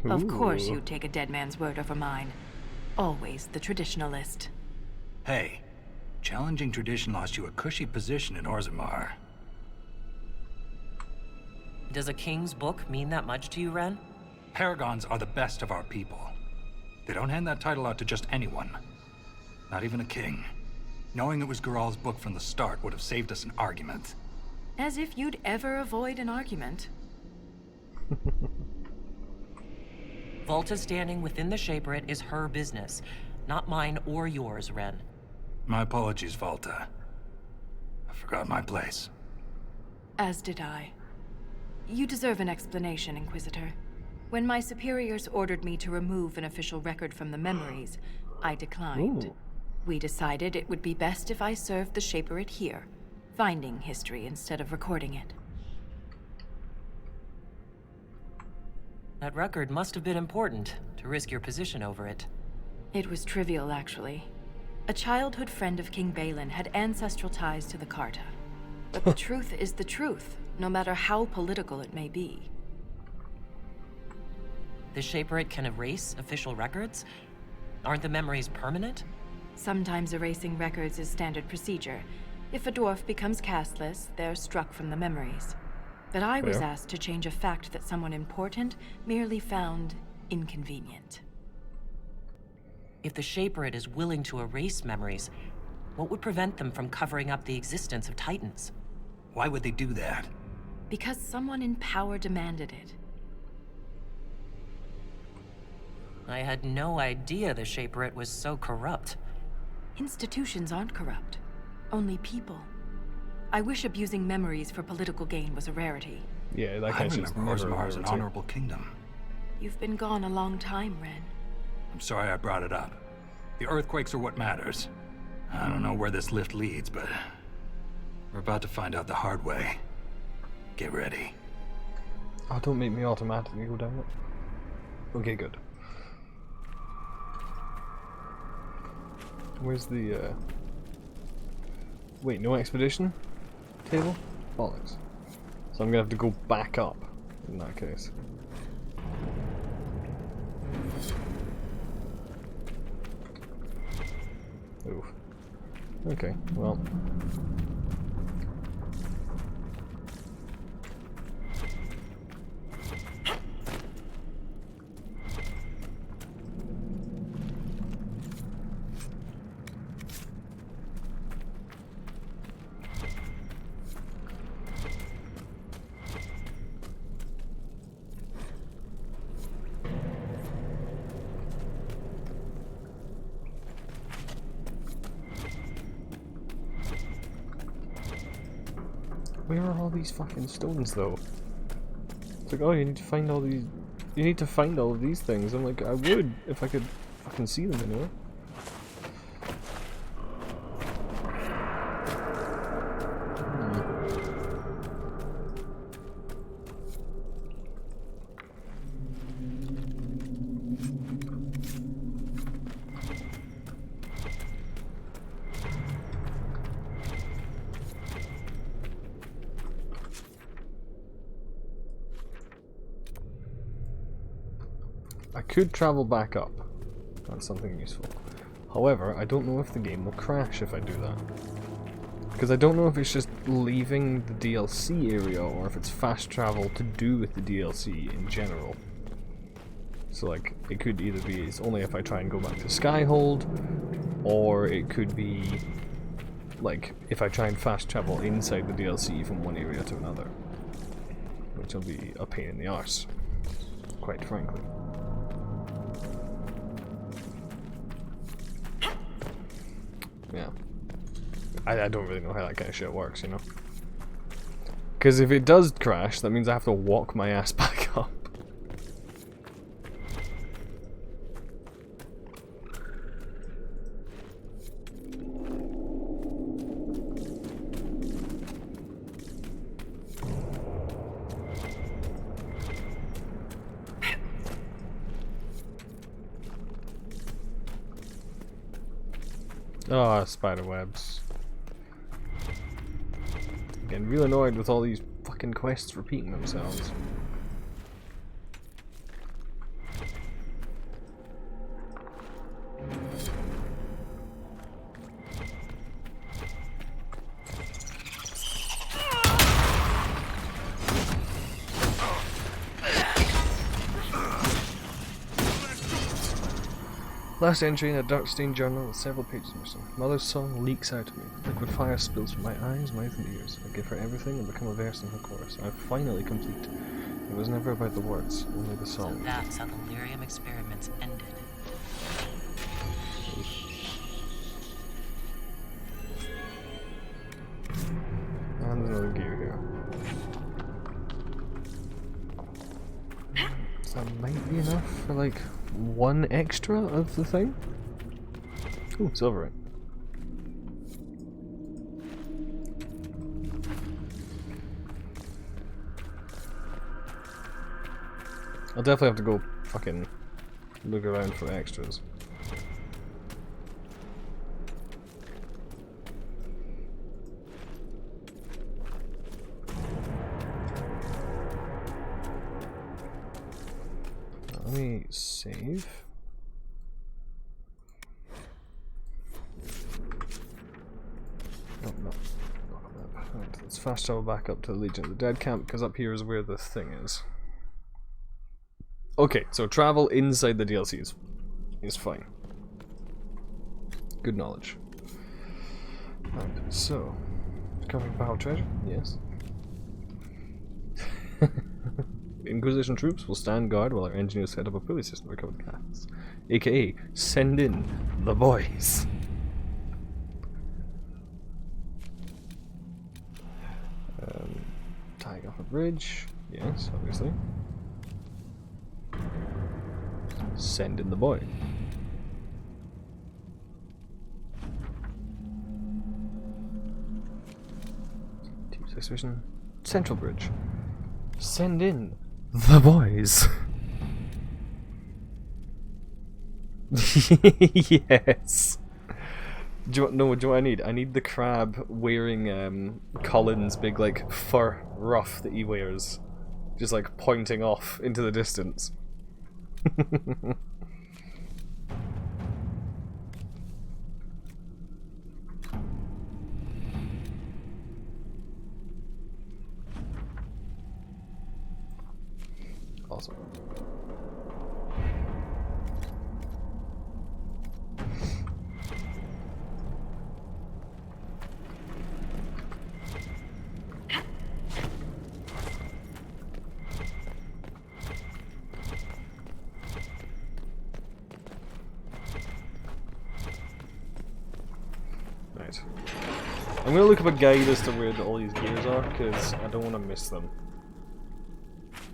Of course you'd take a dead man's word over mine. Always the traditionalist. Hey, challenging tradition lost you a cushy position in Orzammar. Does a king's book mean that much to you, Ren? Paragons are the best of our people. They don't hand that title out to just anyone. Not even a king. Knowing it was Garal's book from the start would have saved us an argument. As if you'd ever avoid an argument. Volta standing within the Shaperate is her business, not mine or yours, Ren. My apologies, Volta. I forgot my place. As did I. You deserve an explanation, Inquisitor. When my superiors ordered me to remove an official record from the memories, I declined. Ooh. We decided it would be best if I served the Shaperate here, finding history instead of recording it. That record must have been important, to risk your position over it. It was trivial, actually. A childhood friend of King Balin had ancestral ties to the Carta. But the truth is the truth, no matter how political it may be. The Shaperate can erase official records? Aren't the memories permanent? Sometimes erasing records is standard procedure. If a dwarf becomes castless, they're struck from the memories. But I was asked to change a fact that someone important merely found inconvenient. If the Shaperate is willing to erase memories, what would prevent them from covering up the existence of Titans? Why would they do that? Because someone in power demanded it. I had no idea the Shaperate was so corrupt. Institutions aren't corrupt. Only people. I wish abusing memories for political gain was a rarity. Yeah, that I kind of shit's remember never a Orzammar as an rarity. honorable kingdom. You've been gone a long time, Ren. I'm sorry I brought it up. The earthquakes are what matters. I don't know where this lift leads, but we're about to find out the hard way. Get ready. Oh, don't make me automatically go down it. Okay, good. Where's the, Wait, no expedition? Table? Bollocks. So I'm gonna have to go back up, in that case. Oof. Okay, well. where are all these fucking stones though? It's like, oh, you need to find all these. You need to find all of these things. I'm like, I would if I could fucking see them anyway. I could travel back up. That's something useful. However, I don't know if the game will crash if I do that. Because I don't know if it's just leaving the DLC area or if it's fast travel to do with the DLC in general. So like, it could either be it's only if I try and go back to Skyhold, or it could be like if I try and fast travel inside the DLC from one area to another. Which will be a pain in the arse, quite frankly. Yeah. I don't really know how that kind of shit works, you know? Because if it does crash, that means I have to walk my ass back up. Ah, oh, spider webs. Getting real annoyed with all these fucking quests repeating themselves. Last entry in a dark-stained journal with several pages missing. Mother's song leaks out of me. Liquid fire spills from my eyes, mouth and ears. I give her everything and become a verse in her chorus. I'm finally complete. It was never about the words, only the song. So that's how the lyrium experiments ended. And another gear here. So that might be enough for like one extra of the thing? Ooh, silverite. I'll definitely have to go fucking look around for extras. Let me save. Oh, no. Right, let's fast travel back up to the Legion of the Dead camp, because up here is where the thing is. Okay, so travel inside the DLC is fine. Good knowledge. Right, so covering battle treasure, yes. Inquisition troops will stand guard while our engineers set up a pulley system to recover the gas. AKA, send in the boys. Tying off a bridge, yes, obviously. Send in the boy. Deep Space Mission. Central Bridge. Send in the boys. Yes. Do you know what I need? I need the crab wearing Colin's big like fur ruff that he wears, just like pointing off into the distance. Awesome. Right. I'm gonna look up a guide as to where all these gears are, because I don't want to miss them.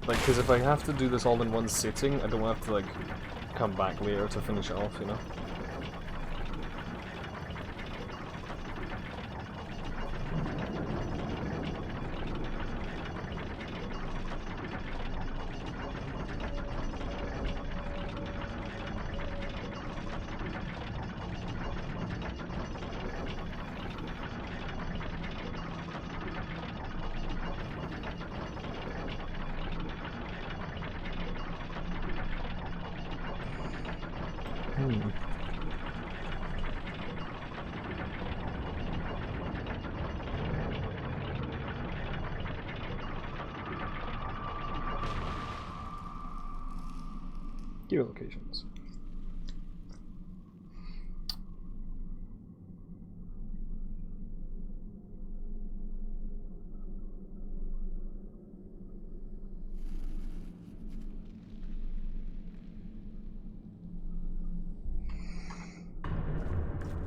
Like, because if I have to do this all in one sitting, I don't have to, like, come back later to finish it off, you know? Gear locations.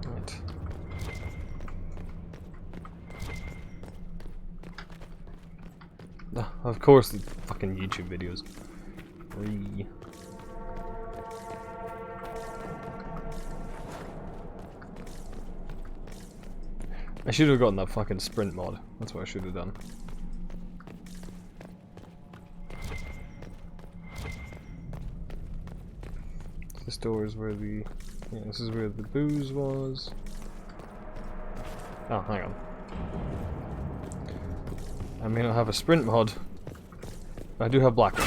Right. Of course, the fucking YouTube videos. Free. I should have gotten that fucking sprint mod. That's what I should have done. This door is where the... yeah, this is where the booze was. Oh, hang on. I may not have a sprint mod, but I do have black one.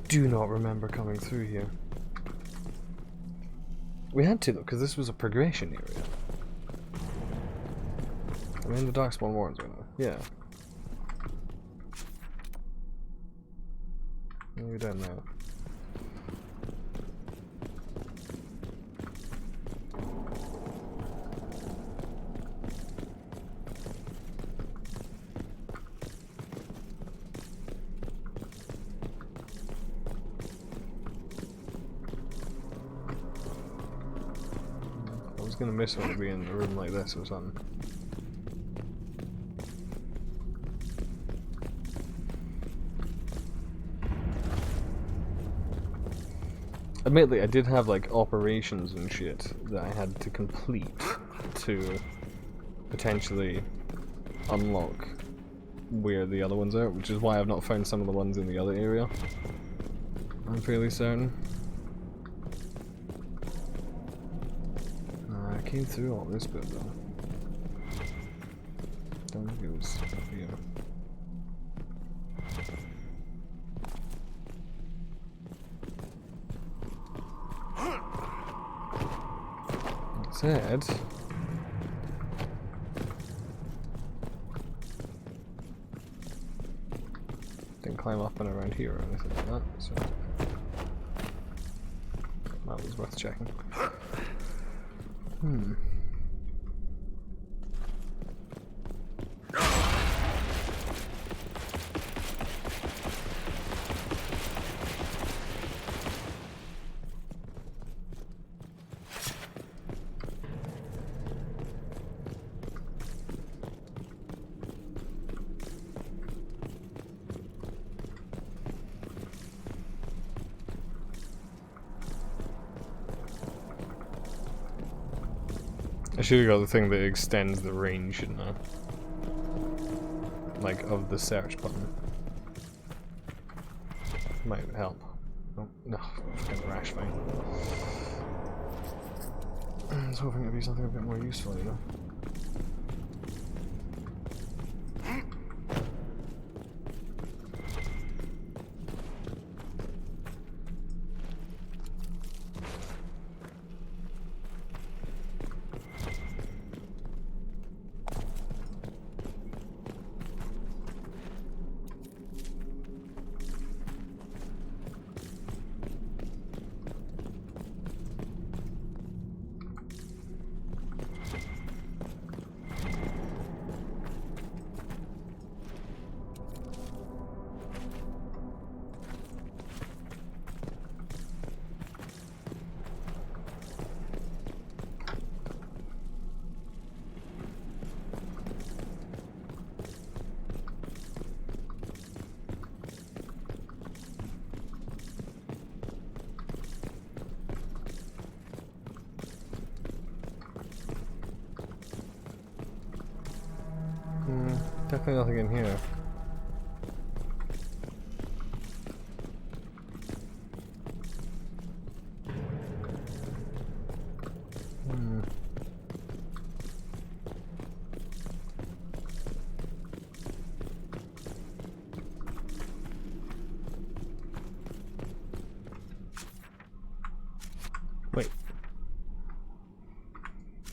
Do not remember coming through here. We had to though, because this was a progression area. I'm in the Darkspawn Warrens right now. Yeah. You're down now. I was gonna miss one to be in a room like this or something. Admittedly, I did have like operations and shit that I had to complete to potentially unlock where the other ones are, which is why I've not found some of the ones in the other area. I'm fairly certain. I came through all this bit though. Don't think it was up here. Said didn't climb up and around here or anything like that, so that was worth checking. I should have got the thing that extends the range, shouldn't I? Like, of the search button. Might help. Oh, no, fucking rash thing. I was hoping it'd be something a bit more useful, you know? Definitely nothing in here. Wait.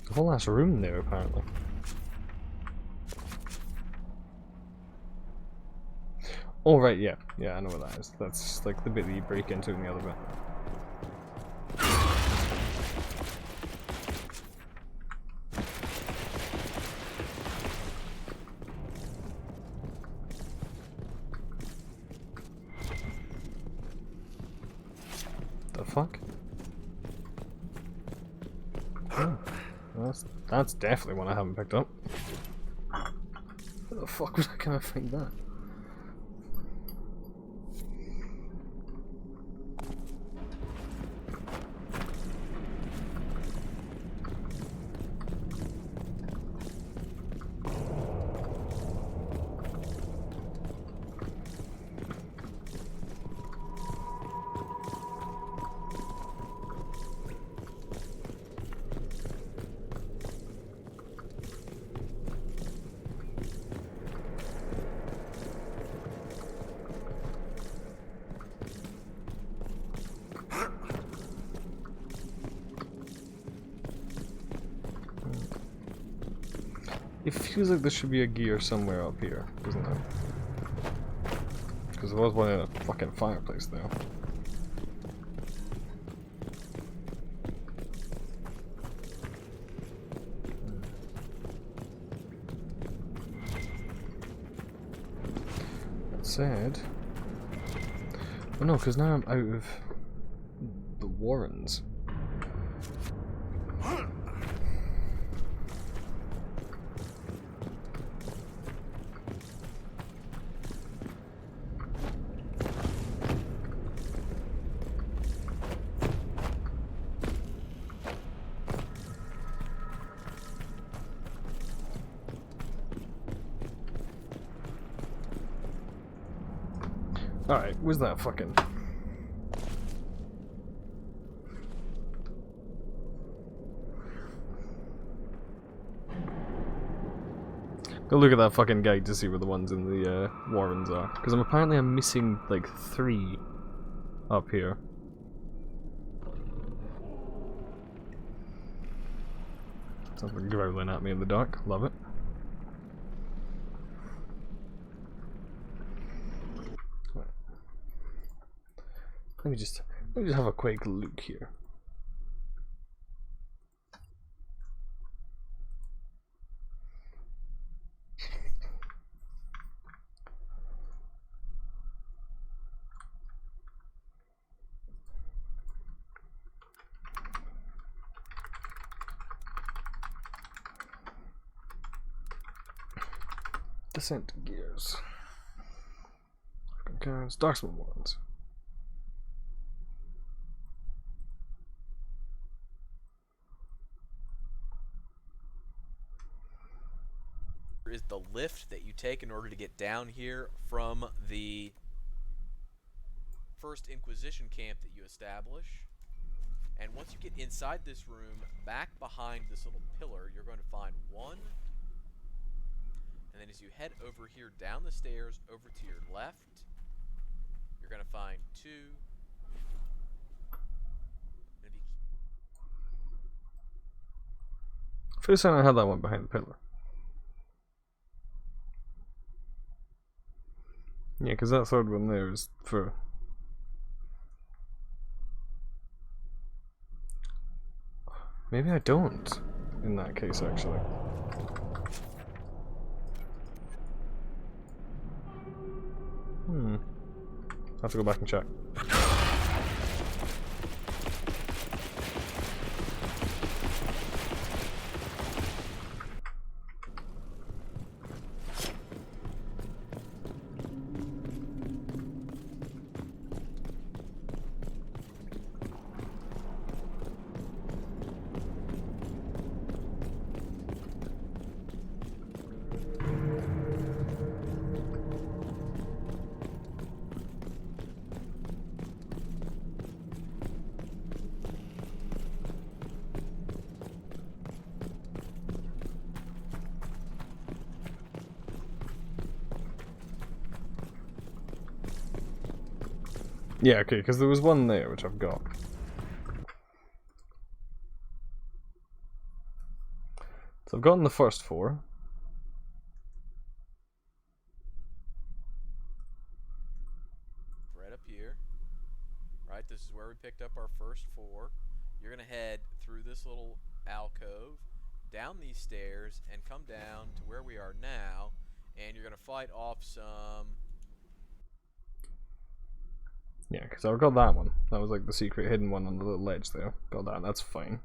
The whole last room there, apparently. Oh, right, yeah. Yeah, I know what that is. That's like the bit that you break into in the other bit. The fuck? Oh, that's definitely one I haven't picked up. Where the fuck was I gonna find that? It feels like there should be a gear somewhere up here, doesn't it? Because there was one in a fucking fireplace there. That said... Oh no, because now I'm out of the Warrens. Alright, where's that fucking... Go look at that fucking guide to see where the ones in the Warrens are. Because I'm missing like 3 up here. Sounds like growling at me in the dark. Love it. Let me just have a quick look here. Descent gears. Okay, Darksman ones. Is the lift that you take in order to get down here from the first Inquisition camp that you establish. And once you get inside this room, back behind this little pillar, you're going to find 1. And then as you head over here down the stairs over to your left, you're going to find 2. First time I had that one behind the pillar. Yeah, because that third one there is for... Maybe I don't, in that case, actually. I have to go back and check. Yeah, okay, because there was one there which I've got. So I've gotten the first 4. Right up here. Right, this is where we picked up our first 4. You're gonna head through this little alcove, down these stairs, and come down to where we are now, and you're gonna fight off some... Yeah, because I've got that one. That was like the secret hidden one on the little ledge there. Got that, that's fine.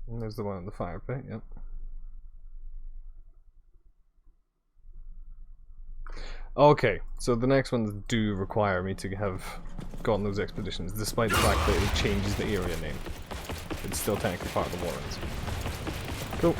And there's the one in the fire pit, yep. Okay, so the next ones do require me to have gotten those expeditions, despite the fact that it changes the area name. It's still technically part of the Warrens. Cool.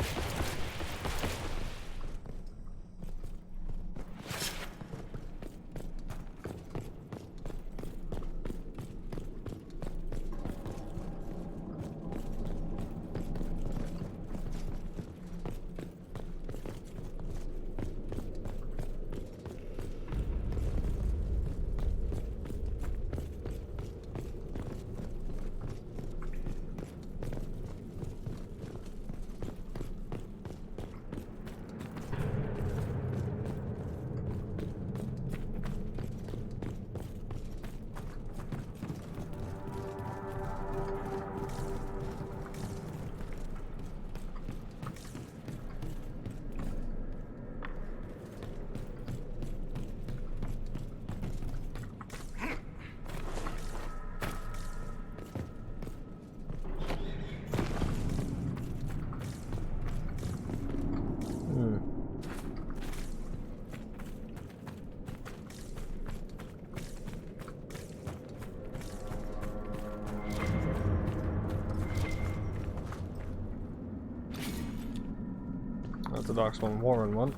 That's the Darkspawn Warren one.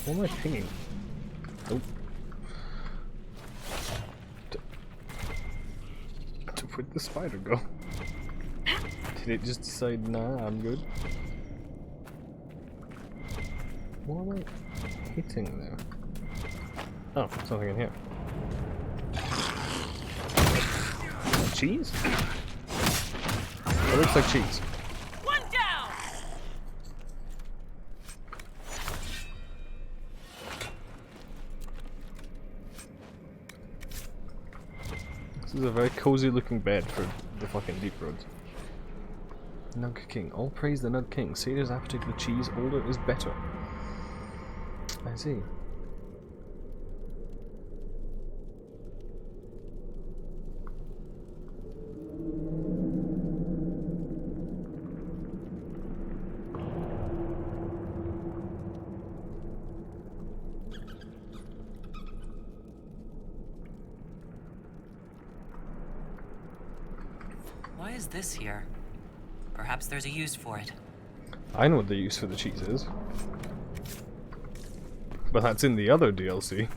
What am I pinging? Nope. Where'd the spider go? Did it just decide, nah, I'm good? What am I hitting there? Oh, something in here. Cheese? It looks like cheese. One down. This is a very cozy looking bed for the fucking deep roads. Nug King. All praise the Nug King. Satyrs appetite for the cheese, older is better. I see. Why is this here? Perhaps there's a use for it. I know what the use for the cheese is. But that's in the other DLC.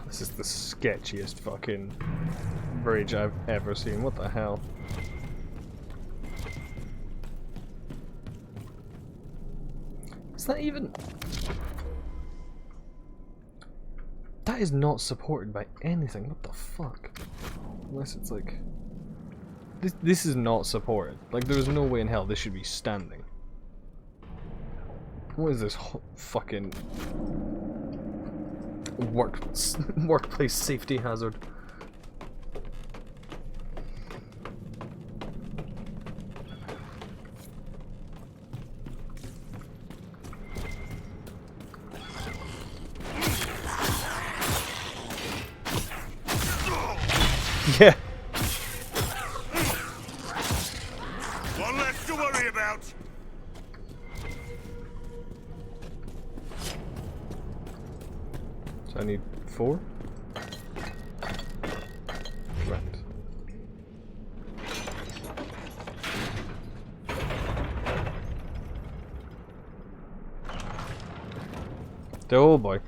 This is the sketchiest fucking bridge I've ever seen. What the hell? Is that even... That is not supported by anything. What the fuck? Unless it's like... This is not supported. Like, there's no way in hell this should be standing. What is this fucking... workplace safety hazard? Yeah. One less to worry about. So I need 4? Right. Oh boy.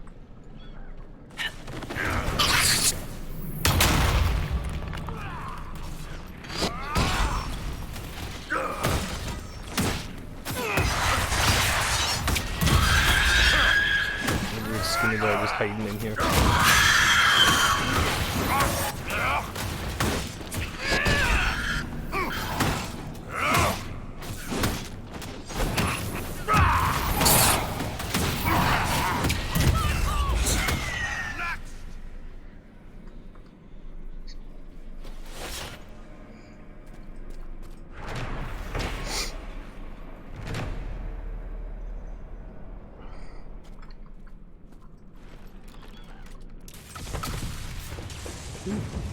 Maybe skinny boy just hiding in here.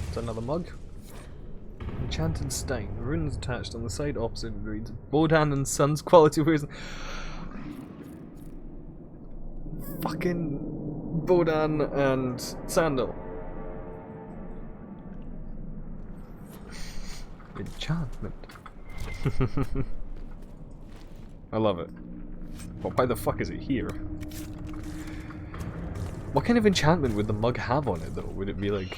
It's another mug. Enchanted Stein. Runes attached on the side opposite reads Bodan and Sons quality wares. Fucking Bodan and Sandal. Enchantment. I love it. But why the fuck is it here? What kind of enchantment would the mug have on it though? Would it be like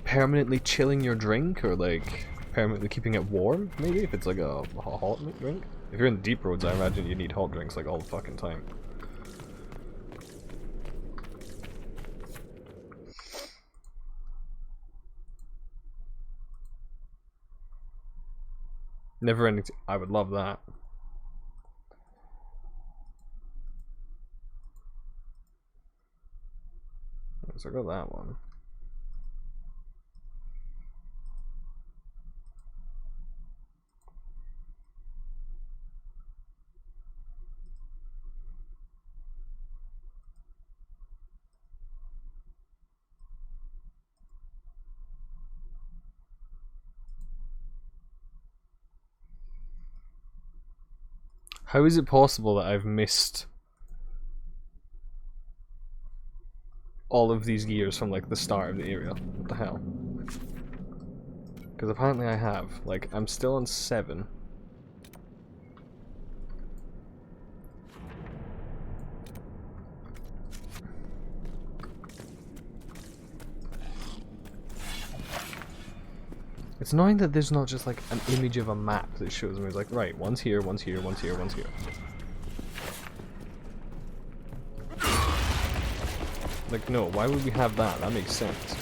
permanently chilling your drink, or like permanently keeping it warm? Maybe if it's like a hot drink. If you're in the deep roads, I imagine you need hot drinks like all the fucking time. Never ending. I would love that. So I got that one. How is it possible that I've missed all of these gears from like the start of the area? What the hell? Because apparently I have. Like, I'm still on 7. It's annoying that there's not just like an image of a map that shows me. It's like, right, one's here, one's here, one's here, one's here. Like, no, why would we have that? That makes sense.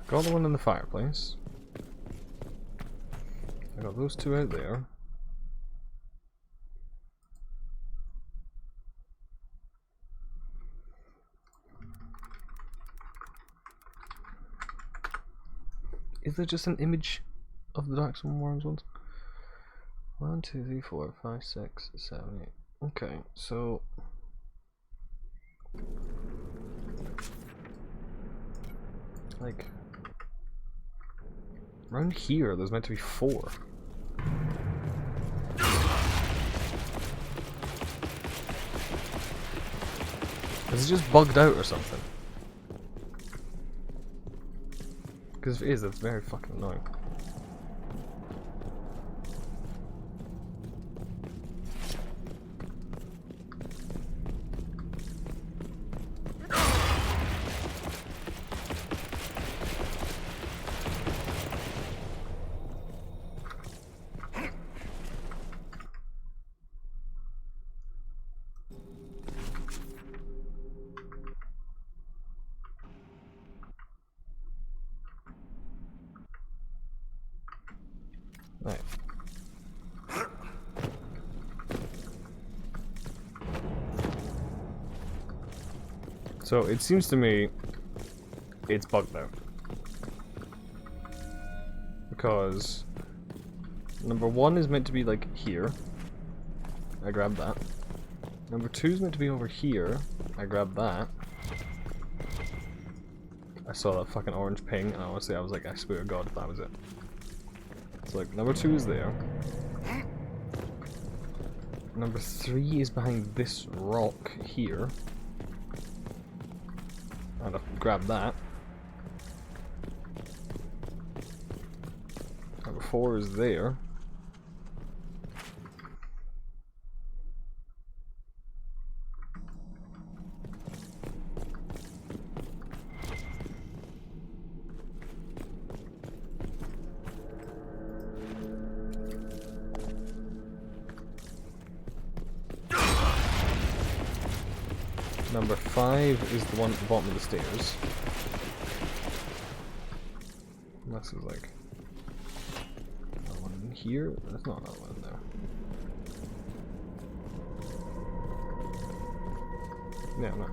Got the one in the fireplace. I got those 2 out there. Is there just an image of the Dark Sun Worms ones? 1, 2, 3, 4, 5, 6, 7, 8. Okay, so like around here there's meant to be 4. Is it just bugged out or something? Because if it is, that's very fucking annoying. Right. So it seems to me it's bugged out. Because number 1 is meant to be like here. I grabbed that. Number 2 is meant to be over here. I grabbed that. I saw that fucking orange ping, and honestly I was like, I swear to God if that was it. So like, number 2 is there. Number 3 is behind this rock here. And I've grabbed that. Number 4 is there. Number 5 is the one at the bottom of the stairs. And this is like another one in here. There's not another one in there. Yeah, no.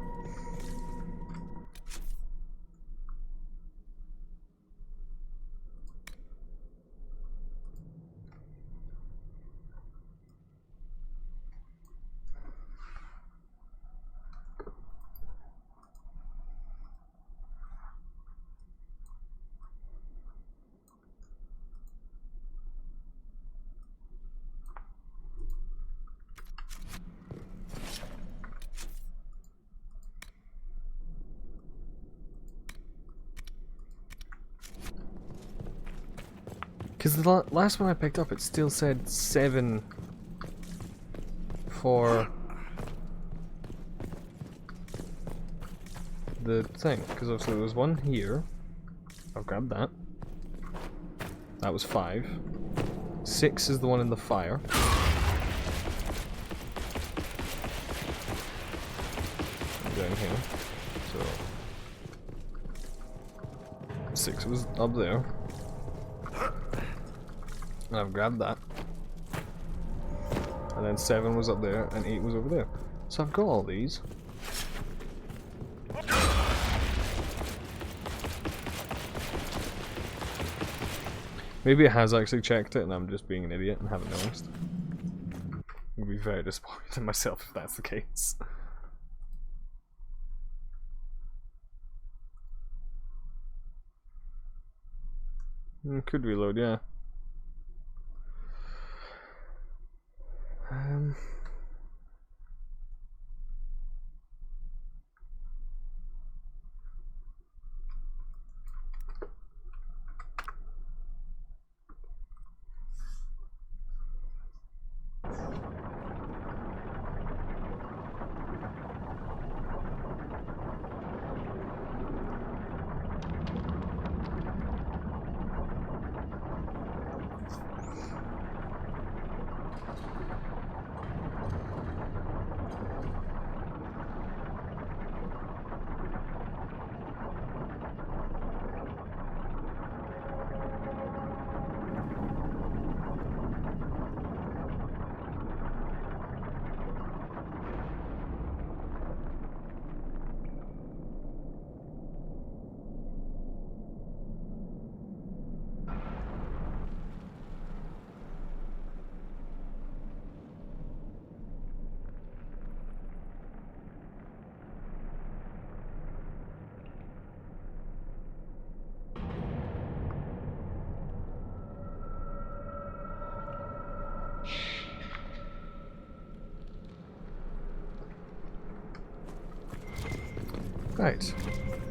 Because the last one I picked up, it still said 7 for the thing. Because obviously there was one here. I'll grab that. That was 5. 6 is the one in the fire. Down here. So 6 was up there. And I've grabbed that. And then 7 was up there, and 8 was over there. So I've got all these. Maybe it has actually checked it, and I'm just being an idiot and haven't noticed. I'd be very disappointed in myself if that's the case. Could reload, yeah. Right,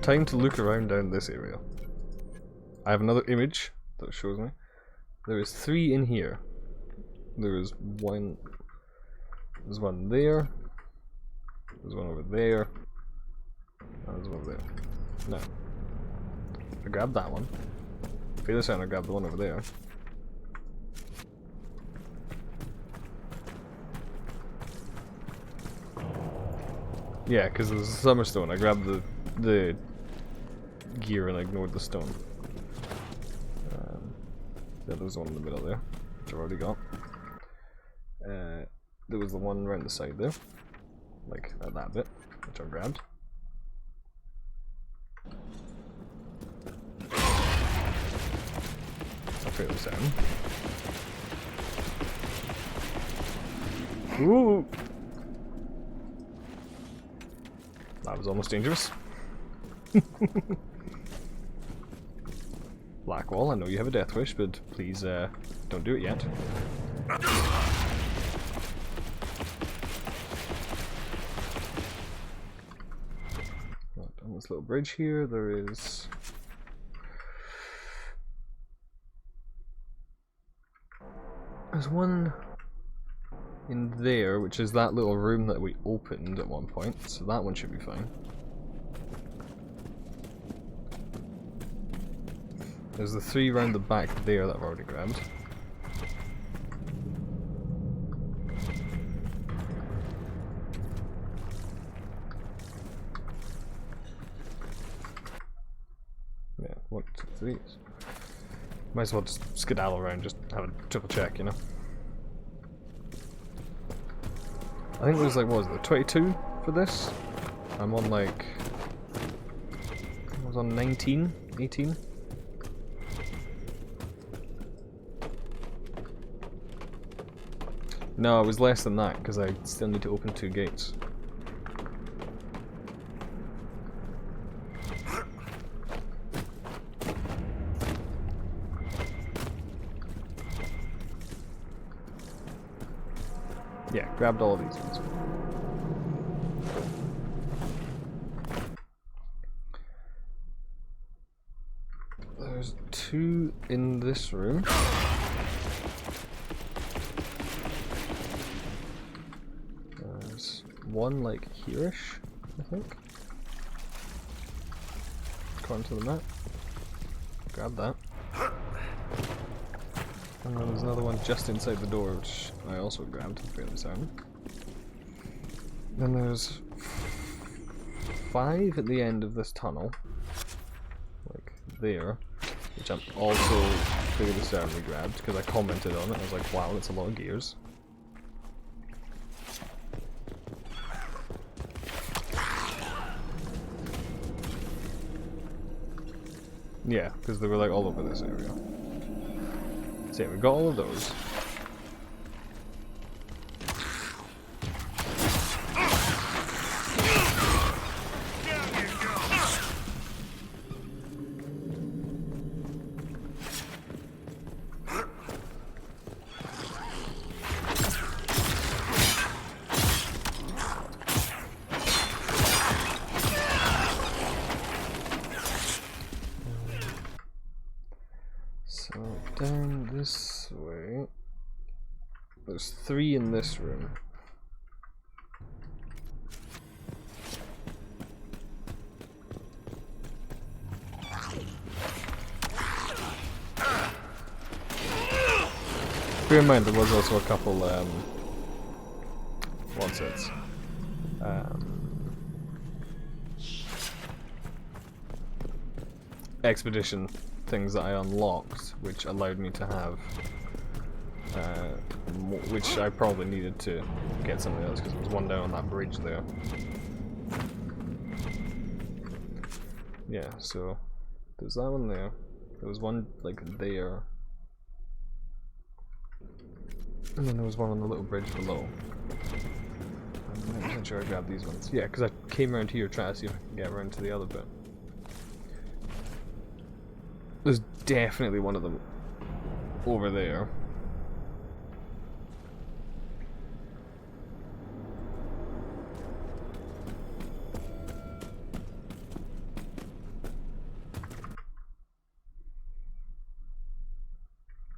time to look around down this area. I have another image that shows me. There is 3 in here. There is one. There's one there. There's one over there. And there's one over there. Now, I grabbed that one. For this time, I grabbed the one over there. Yeah, because there's a summer stone. I grabbed the gear and I ignored the stone. Yeah, there's one in the middle there. which I've already got. There was the one around the side there, like at that bit, which I grabbed. I'll fail this down. Ooh! That was almost dangerous. Blackwall, I know you have a death wish, but please don't do it yet. On this little bridge here, there is... There's one in there, which is that little room that we opened at one point, so that one should be fine. There's the 3 round the back there that I've already grabbed. Yeah, 1, 2, 3. Might as well just skedaddle around, just have a triple check, you know? I think there's like, what was it, 22 for this? I'm on like... I was on 19? 18? No, it was less than that, because I still need to open 2 gates. Yeah, grabbed all of these ones. There's 2 in this room. There's 1 like here-ish, I think. According to the map. Grab that. And then there's another one just inside the door, which I also grabbed, fairly certain. Then there's 5 at the end of this tunnel, like there, which I'm also fairly certainly grabbed, because I commented on it. I was like, wow, that's a lot of gears. Yeah, because they were like all over this area. So yeah, we've got all of those. So down this way, there's 3 in this room. Bear in mind there was also a couple, what's it? Expedition things that I unlocked, which allowed me to have, which I probably needed to get something else, because there was one down on that bridge there. Yeah, so there's that one there. There was one like there, and then there was one on the little bridge below. I'm not sure I grabbed these ones. Yeah, because I came around here trying to see if I can get around to the other bit. There's definitely one of them over there.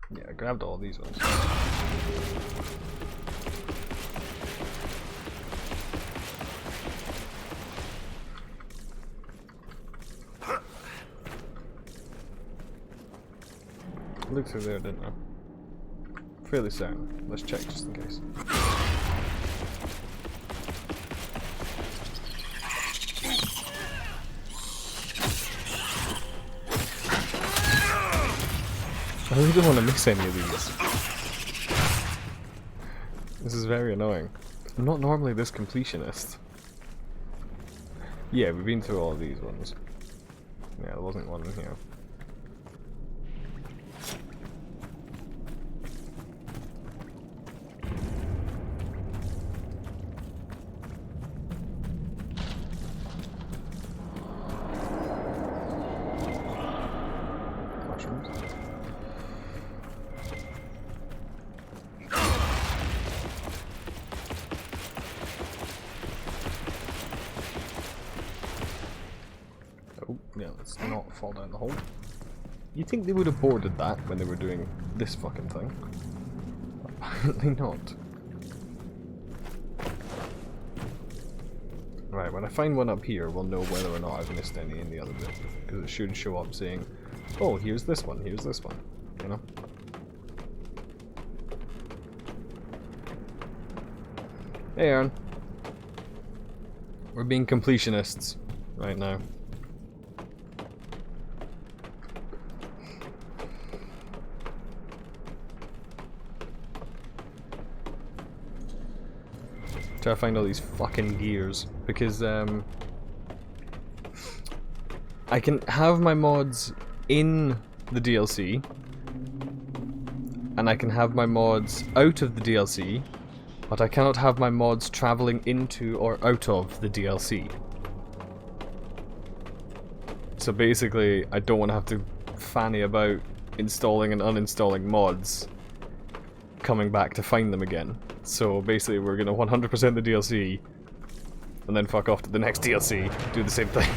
Yeah, I grabbed all these ones. I looked through there, didn't I? Fairly certain. Let's check just in case. I really don't want to miss any of these. This is very annoying. I'm not normally this completionist. Yeah, we've been through all of these ones. Yeah, there wasn't one in here. Mushrooms. Oh, yeah, let's not fall down the hole. You'd think they would have boarded that when they were doing this fucking thing. Apparently not. Right, when I find one up here, we'll know whether or not I've missed any in the other bit. Because it should show up saying, oh, here's this one, you know? Hey, Aaron. We're being completionists right now. Try to find all these fucking gears, because I can have my mods in the DLC, and I can have my mods out of the DLC, but I cannot have my mods traveling into or out of the DLC. So basically, I don't want to have to fanny about installing and uninstalling mods, coming back to find them again. So basically we're gonna 100% the DLC, and then fuck off to the next DLC, do the same thing.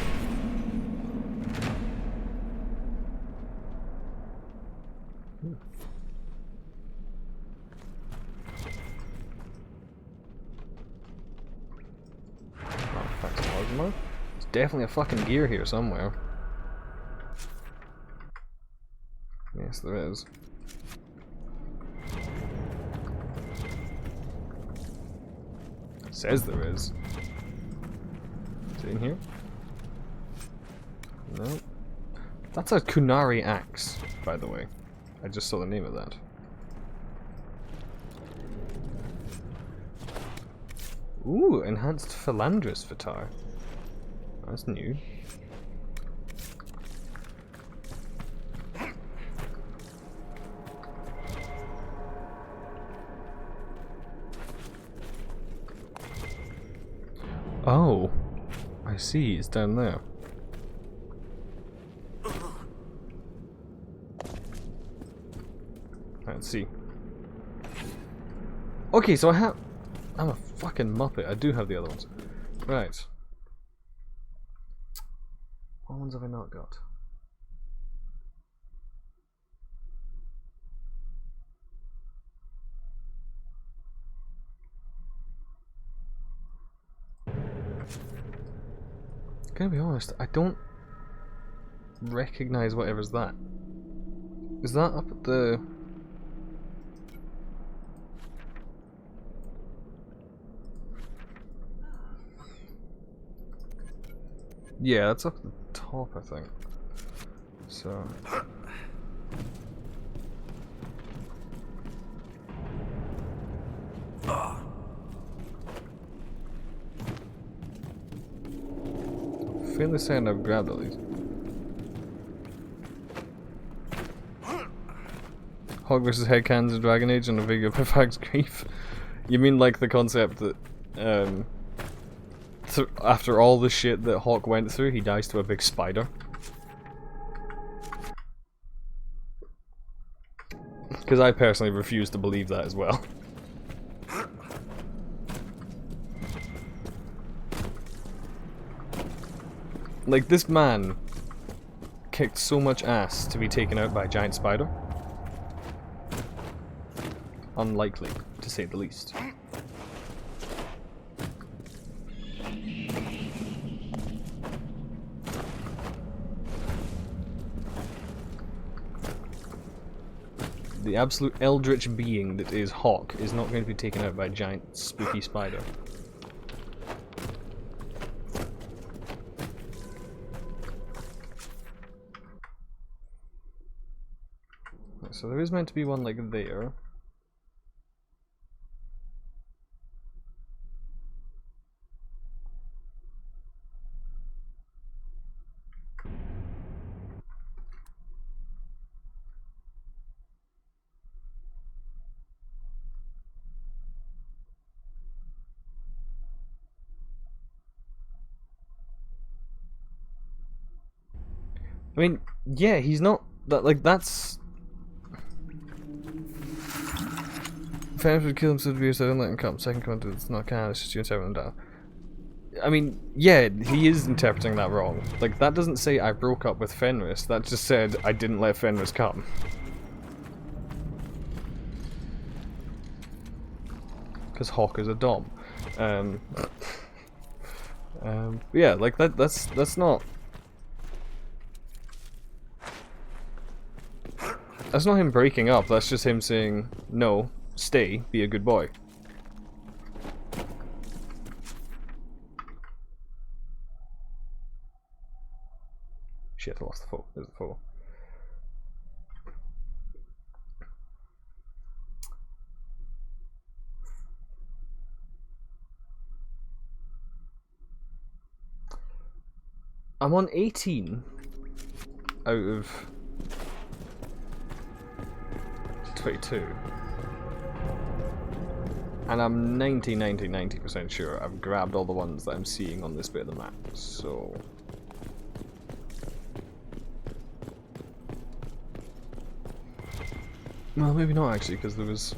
Artifacts of Orgrimmar. There's definitely a fucking gear here somewhere. Yes, there is. Says there is. Is it in here? No. That's a Kunari axe, by the way. I just saw the name of that. Ooh, enhanced Philandris Vitar. That's new. Oh, I see, it's down there. Let's see. Okay, so I'm a fucking muppet. I do have the other ones. Right. What ones have I not got? Gonna be honest, I don't recognize whatever's that. Is that up at the... Yeah, that's up at the top, I think. So... Fairly certain I've grabbed all these. Hog vs. Headcans in Dragon Age and a video perfects grief. You mean like the concept that after all the shit that Hawk went through, he dies to a big spider? Because I personally refuse to believe that as well. Like, this man kicked so much ass to be taken out by a giant spider. Unlikely, to say the least. The absolute eldritch being that is Hawk is not going to be taken out by a giant spooky spider. So there is meant to be one like there. I mean, yeah, he's not that like that's. Fans would kill him so severe, so I don't let him come. Second comment, it's not canon. It's just you interpreting him down. I mean, yeah, he is interpreting that wrong. Like that doesn't say I broke up with Fenris. That just said I didn't let Fenris come. Because Hawk is a dom. Yeah, like that's not. That's not him breaking up, that's just him saying, no, stay, be a good boy. Shit, I lost the foe. There's the foe. I'm on 18 out of 22, and I'm 90% sure I've grabbed all the ones that I'm seeing on this bit of the map, so... Well, maybe not actually, because there was...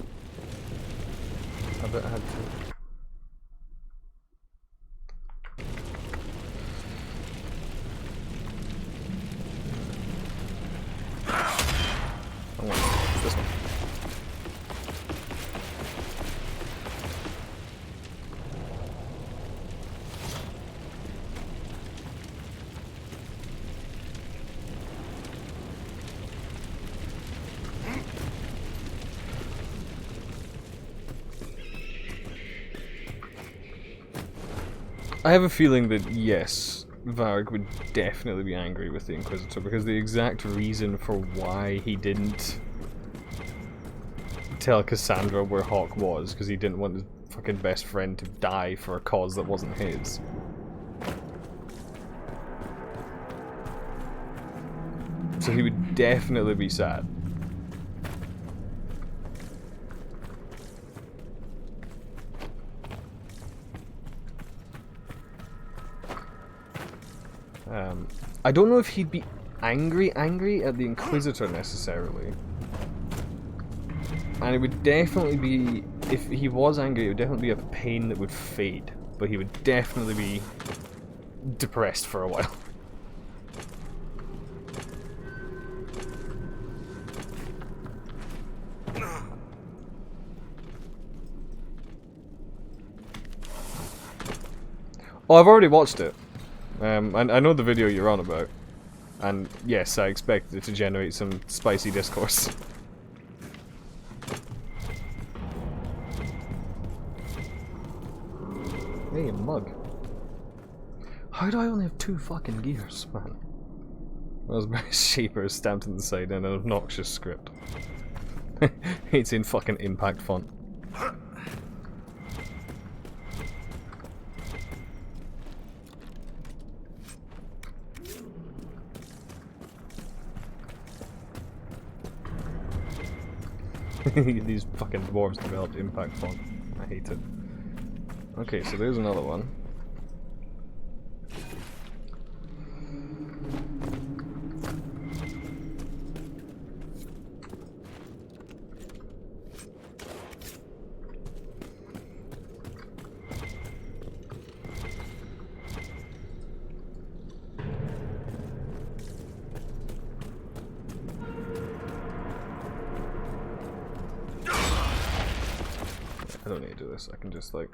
I bet I had to... This one. I have a feeling that, yes, Varg would definitely be angry with the Inquisitor, because the exact reason for why he didn't tell Cassandra where Hawk was, because he didn't want his fucking best friend to die for a cause that wasn't his. So he would definitely be sad. I don't know if he'd be angry at the Inquisitor necessarily. And it would definitely be, if he was angry, it would definitely be a pain that would fade. But he would definitely be depressed for a while. Oh, I've already watched it. And I know the video you're on about. And yes, I expect it to generate some spicy discourse. Hey, mug. How do I only have 2 fucking gears, man? Raspberry Shaper stamped in the side in an obnoxious script. It's in fucking impact font. These fucking dwarves developed impact font. I hate it. Okay, so there's another one. I don't need to do this, I can just like...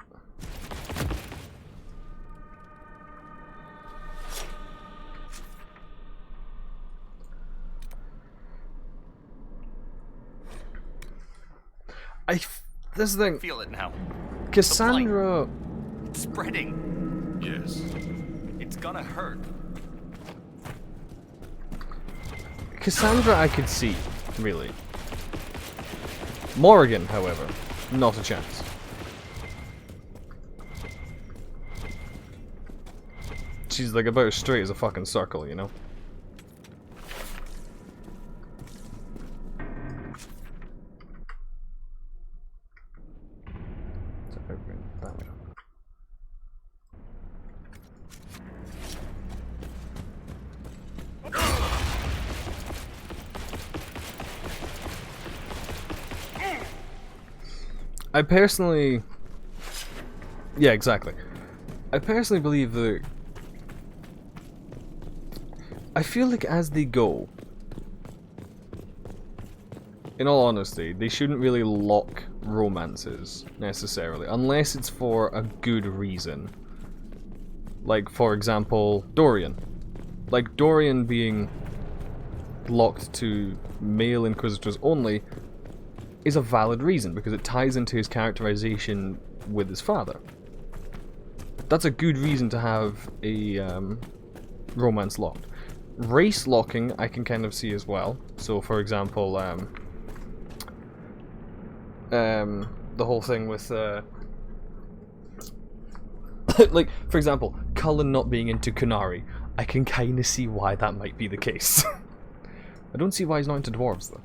This thing... Feel it now. Cassandra... It's spreading. Yes. It's gonna hurt. Cassandra I could see, really. Morrigan, however, not a chance. She's like about as straight as a fucking circle, you know? I personally... Yeah, exactly. I personally believe that... I feel like as they go, in all honesty, they shouldn't really lock romances, necessarily, unless it's for a good reason. Like, for example, Dorian. Like, Dorian being locked to male Inquisitors only is a valid reason, because it ties into his characterization with his father. That's a good reason to have a romance locked. Race locking, I can kind of see as well. So, for example, the whole thing with, like, for example, Cullen not being into Kunari. I can kind of see why that might be the case. I don't see why he's not into dwarves, though.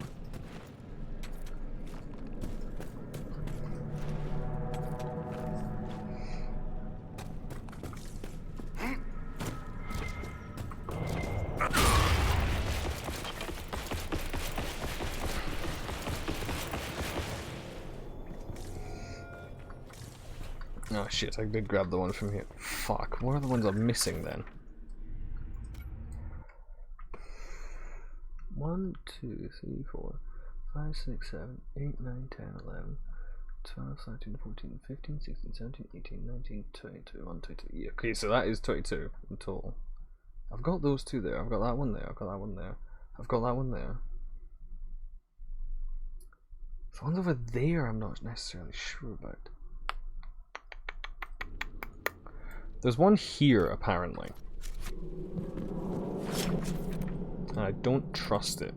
Oh shit, I did grab the one from here. Fuck, what are the ones I'm missing then? 1, 2, 3, 4, 5, 6, 7, 8, 9, 10, 11, 12, 13, 14, 15, 16, 17, 18, 19, 20, 21, 22. Yeah, okay, so that is 22 in total. I've got those two there, I've got that one there, I've got that one there, I've got that one there. The ones over there I'm not necessarily sure about. There's one here, apparently. And I don't trust it.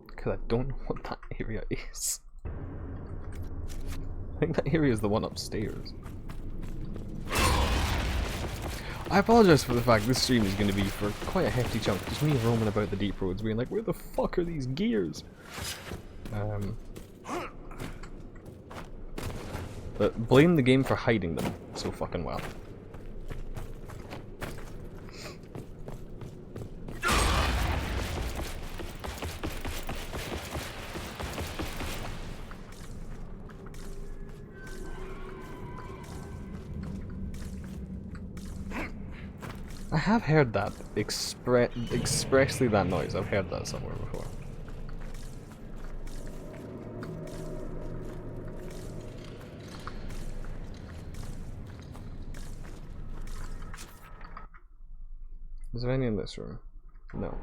Because I don't know what that area is. I think that area is the one upstairs. I apologize for the fact this stream is going to be for quite a hefty chunk. Just me roaming about the deep roads being like, where the fuck are these gears? But blame the game for hiding them so fucking well. I have heard that expressly that noise. I've heard that somewhere before. Is there any in this room? No.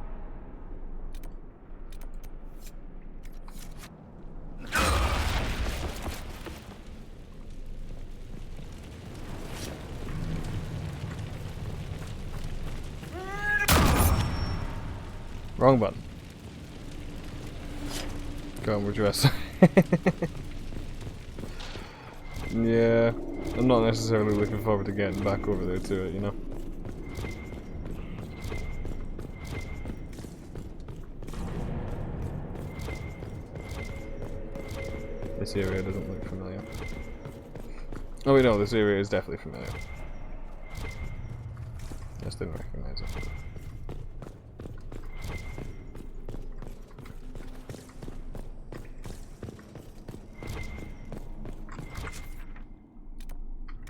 Wrong button. Go on, we're dressed. Yeah, I'm not necessarily looking forward to getting back over there to it, you know? This area doesn't look familiar. Oh wait, no, this area is definitely familiar. Just didn't recognize it.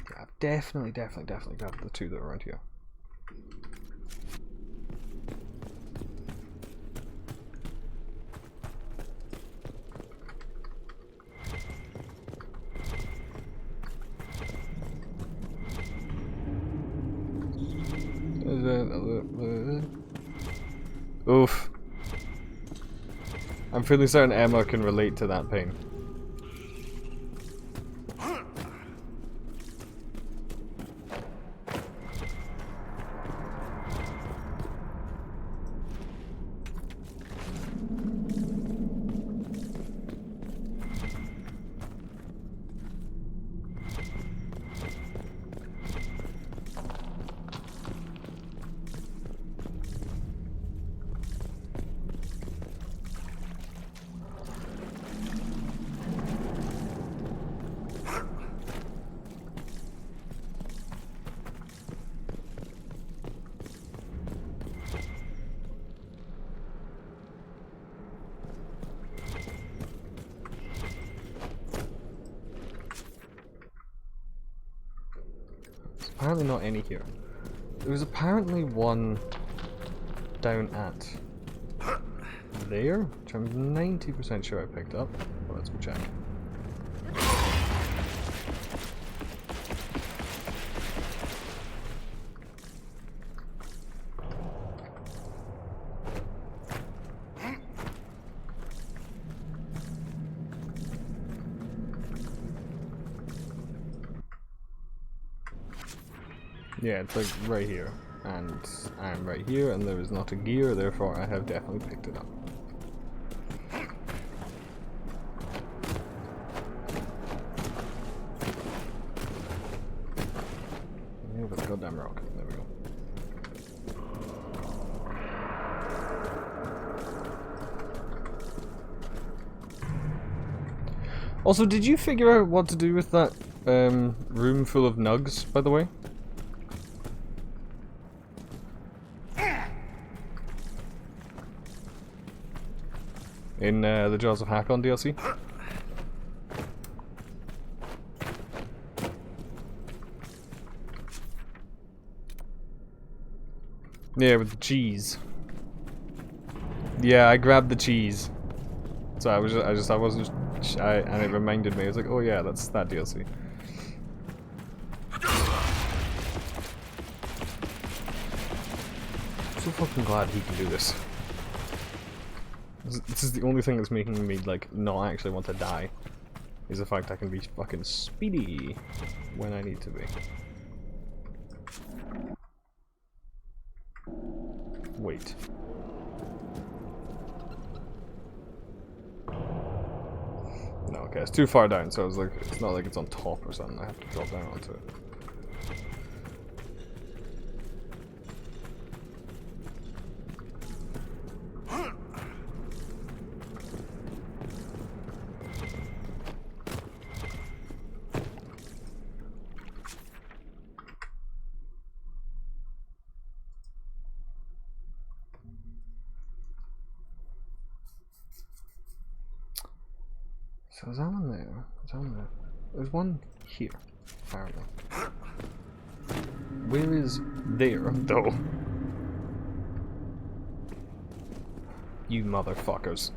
Yeah, I've definitely got the two that are around here. Oof. I'm feeling certain Emma can relate to that pain. apparently not any here. There was apparently one down at there, which I'm 90% sure I picked up. Well, let's go check. Yeah, it's like right here, and I'm right here, and there is not a gear, therefore I have definitely picked it up. Yeah, but goddamn rock. There we go. Also, did you figure out what to do with that room full of nugs, by the way? In the Jaws of Hakon DLC? Yeah, with the cheese. Yeah, I grabbed the cheese. So I wasn't, and it reminded me. I was like, oh yeah, that's that DLC. I'm so fucking glad he can do this. This is the only thing that's making me, like, not actually want to die. Is the fact I can be fucking speedy when I need to be. Wait. No, okay, it's too far down, so I was like, it's not like it's on top or something. I have to drop down onto it. So is that one there? Is that one there? There's one here, apparently. Where is there, though? You motherfuckers.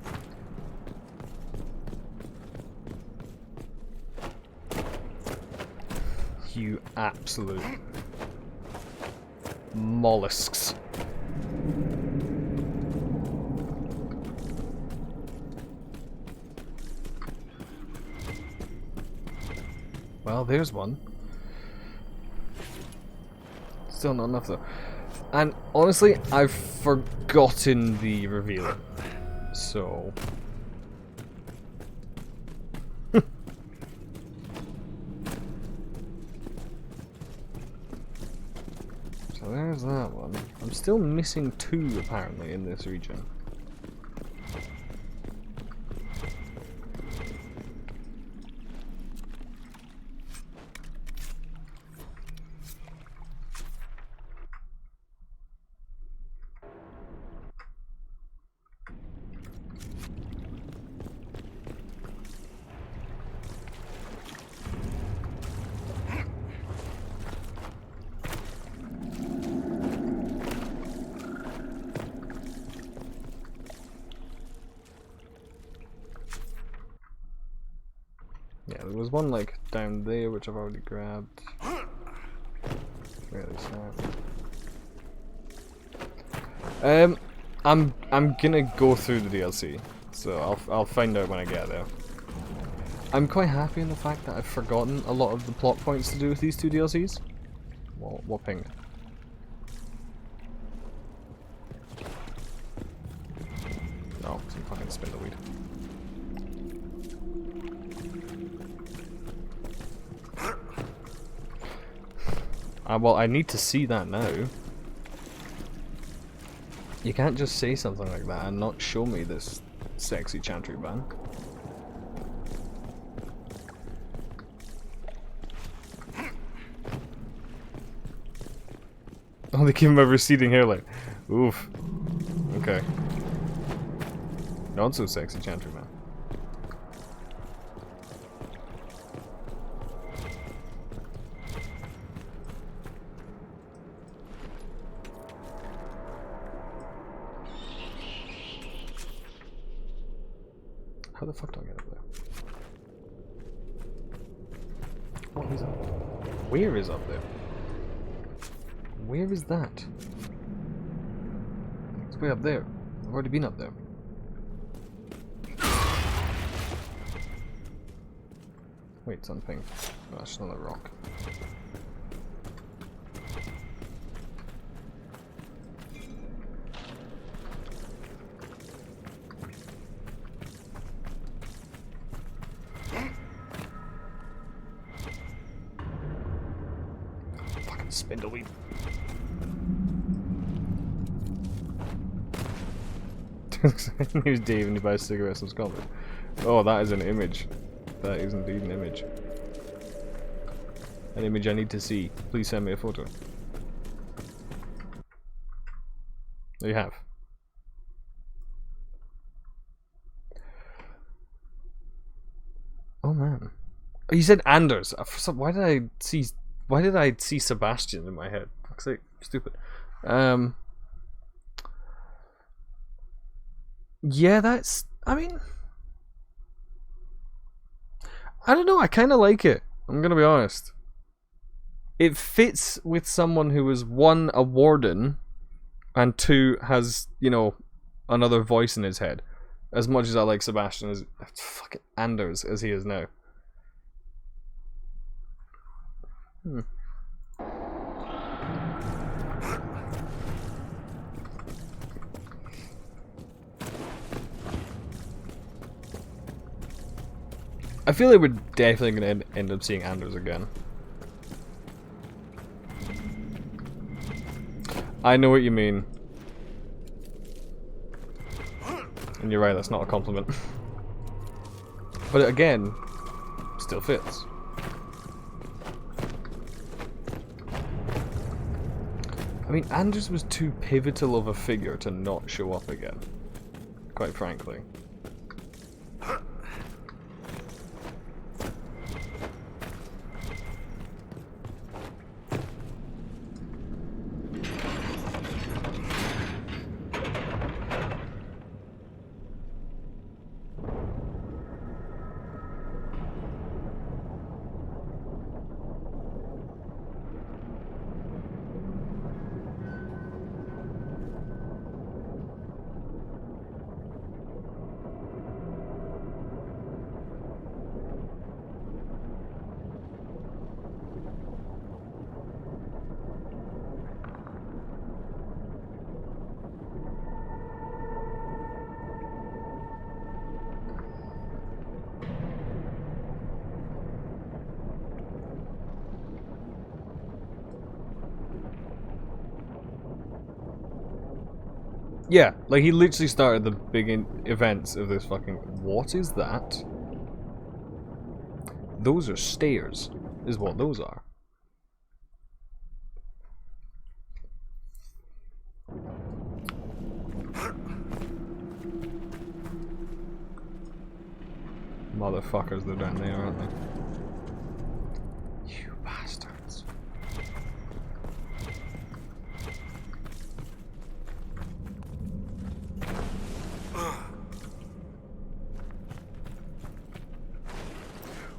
You absolute mollusks. Well, there's one. Still not enough though. And honestly, I've forgotten the reveal. So... so there's that one. I'm still missing 2 apparently in this region. Yeah, there was one like down there which I've already grabbed. Where is that? I'm gonna go through the DLC, so I'll find out when I get there. I'm quite happy in the fact that I've forgotten a lot of the plot points to do with these 2 DLCs. What ping? Oh, some fucking spindleweed. Well, I need to see that now. You can't just say something like that and not show me this sexy chantry band. Oh, they give him a receding hairline. Oof. Okay. Not so sexy chantry man. How the fuck do I get up there? What is up? Where is up there? Where is that? It's way up there. I've already been up there. Wait, something. Oh, that's another rock. Fucking spindleweed. Here's Dave and he buys cigarettes and Scotland. Oh, that is an image. That is indeed an image. An image I need to see. Please send me a photo. There you have. Oh man. Oh, you said Anders. Why did I see Sebastian in my head? Fuck's sake, stupid. Yeah, that's. I mean, I don't know. I kind of like it. I'm gonna be honest. It fits with someone who is one, a warden, and two, has, you know, another voice in his head. As much as I like Sebastian as fucking Anders as he is now. I feel like we're definitely going to end up seeing Anders again. I know what you mean. And you're right, that's not a compliment. But again, still fits. I mean, Anders was too pivotal of a figure to not show up again. Quite frankly. Yeah, like he literally started the big events of this fucking... What is that? Those are stairs, is what those are. Motherfuckers, they're down there, aren't they? You bastards.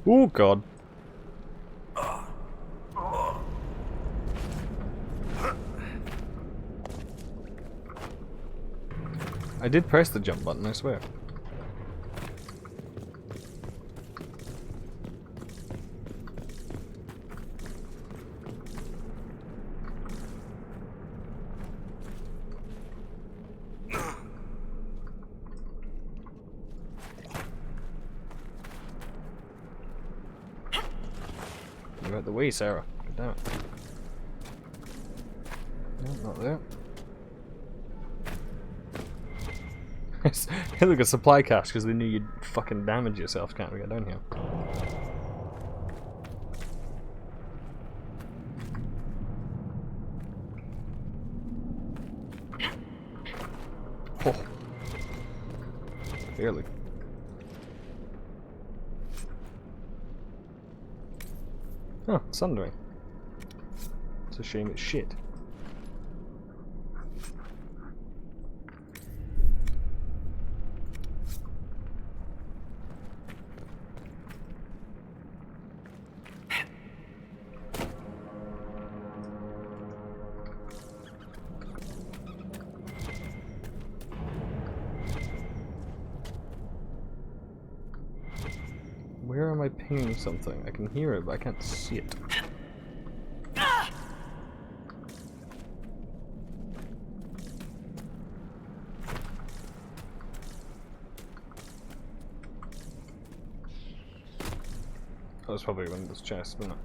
Oh god. I did press the jump button, I swear. You're out the way, Sarah. God damn it. No, not there. Hey, look, a supply cache because they knew you'd fucking damage yourself. Can't we get down here? Oh. Barely. Oh, sundering. It's a shame it's shit. Where am I pinging something? I can hear it, but I can't see it. That was probably one of those chests, wasn't it?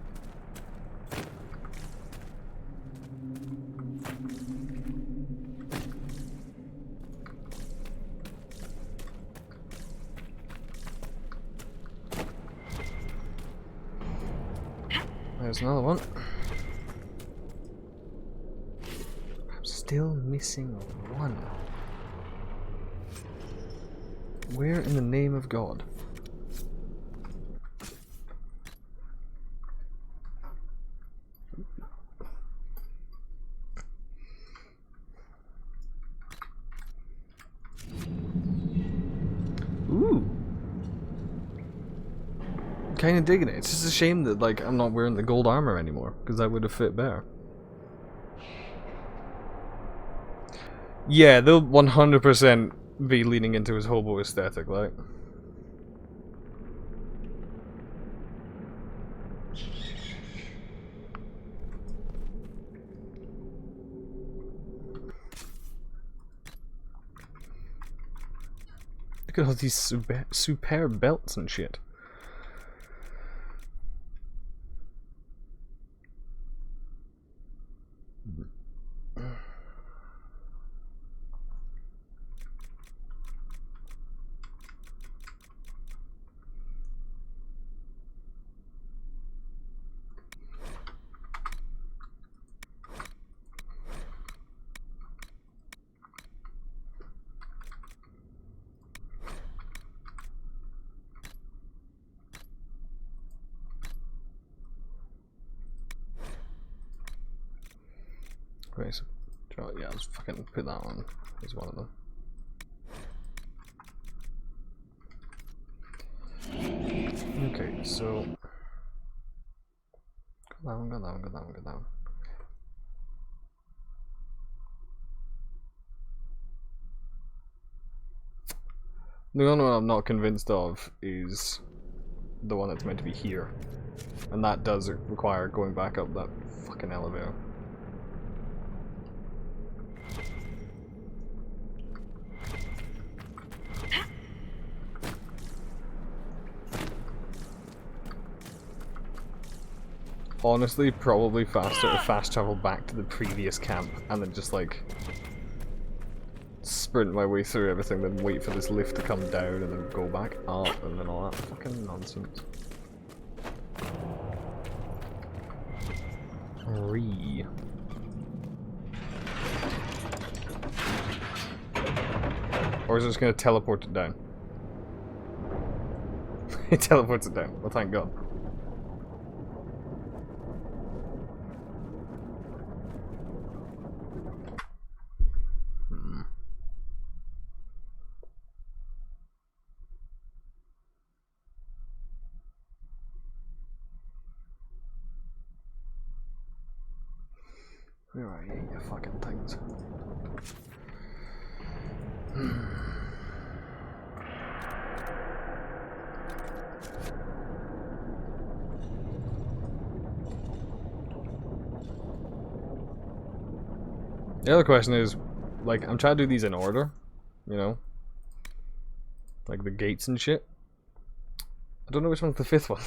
There's another one. I'm still missing one. Where in the name of God? Ooh. Kinda digging it. It's just a shame that like I'm not wearing the gold armor anymore, because that would have fit better. Yeah, they'll 100% be leaning into his hobo aesthetic, like. Look at all these superb belts and shit. Okay, so yeah, let's fucking put that on as one of them. Okay, so go down, go down, go down, go down. The only one I'm not convinced of is the one that's meant to be here, and that does require going back up that fucking elevator. Honestly, probably faster to fast travel back to the previous camp and then just like sprint my way through everything, then wait for this lift to come down and then go back up and then all that fucking nonsense. Or is it just gonna teleport it down? It teleports it down. Well, thank God. Where are you, you fucking things? The other question is, like, I'm trying to do these in order, you know? Like the gates and shit. I don't know which one's the fifth one.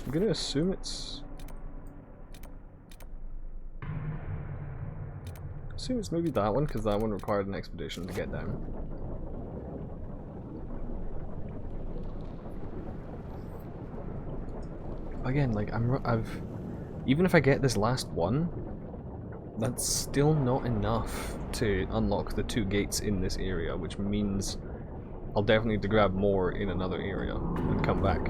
I'm gonna assume it's... assume it's maybe that one, because that one required an expedition to get down. Again, like, even if I get this last one, that's still not enough to unlock the 2 gates in this area, which means I'll definitely need to grab more in another area and come back.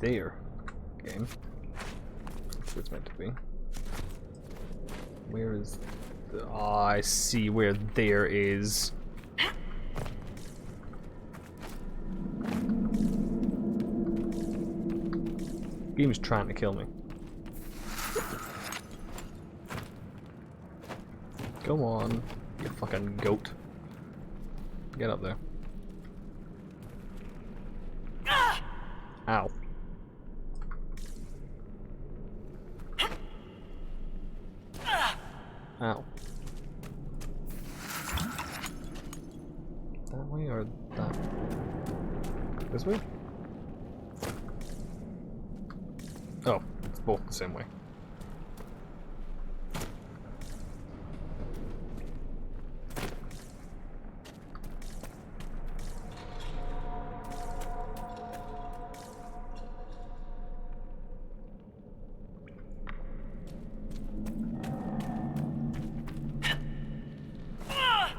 there. Game. That's what it's meant to be. Where is the... Oh, I see where there is. Game's trying to kill me. Come on, you fucking goat. Get up there. Ow. Ow. That way or that way? This way? Oh, it's both the same way.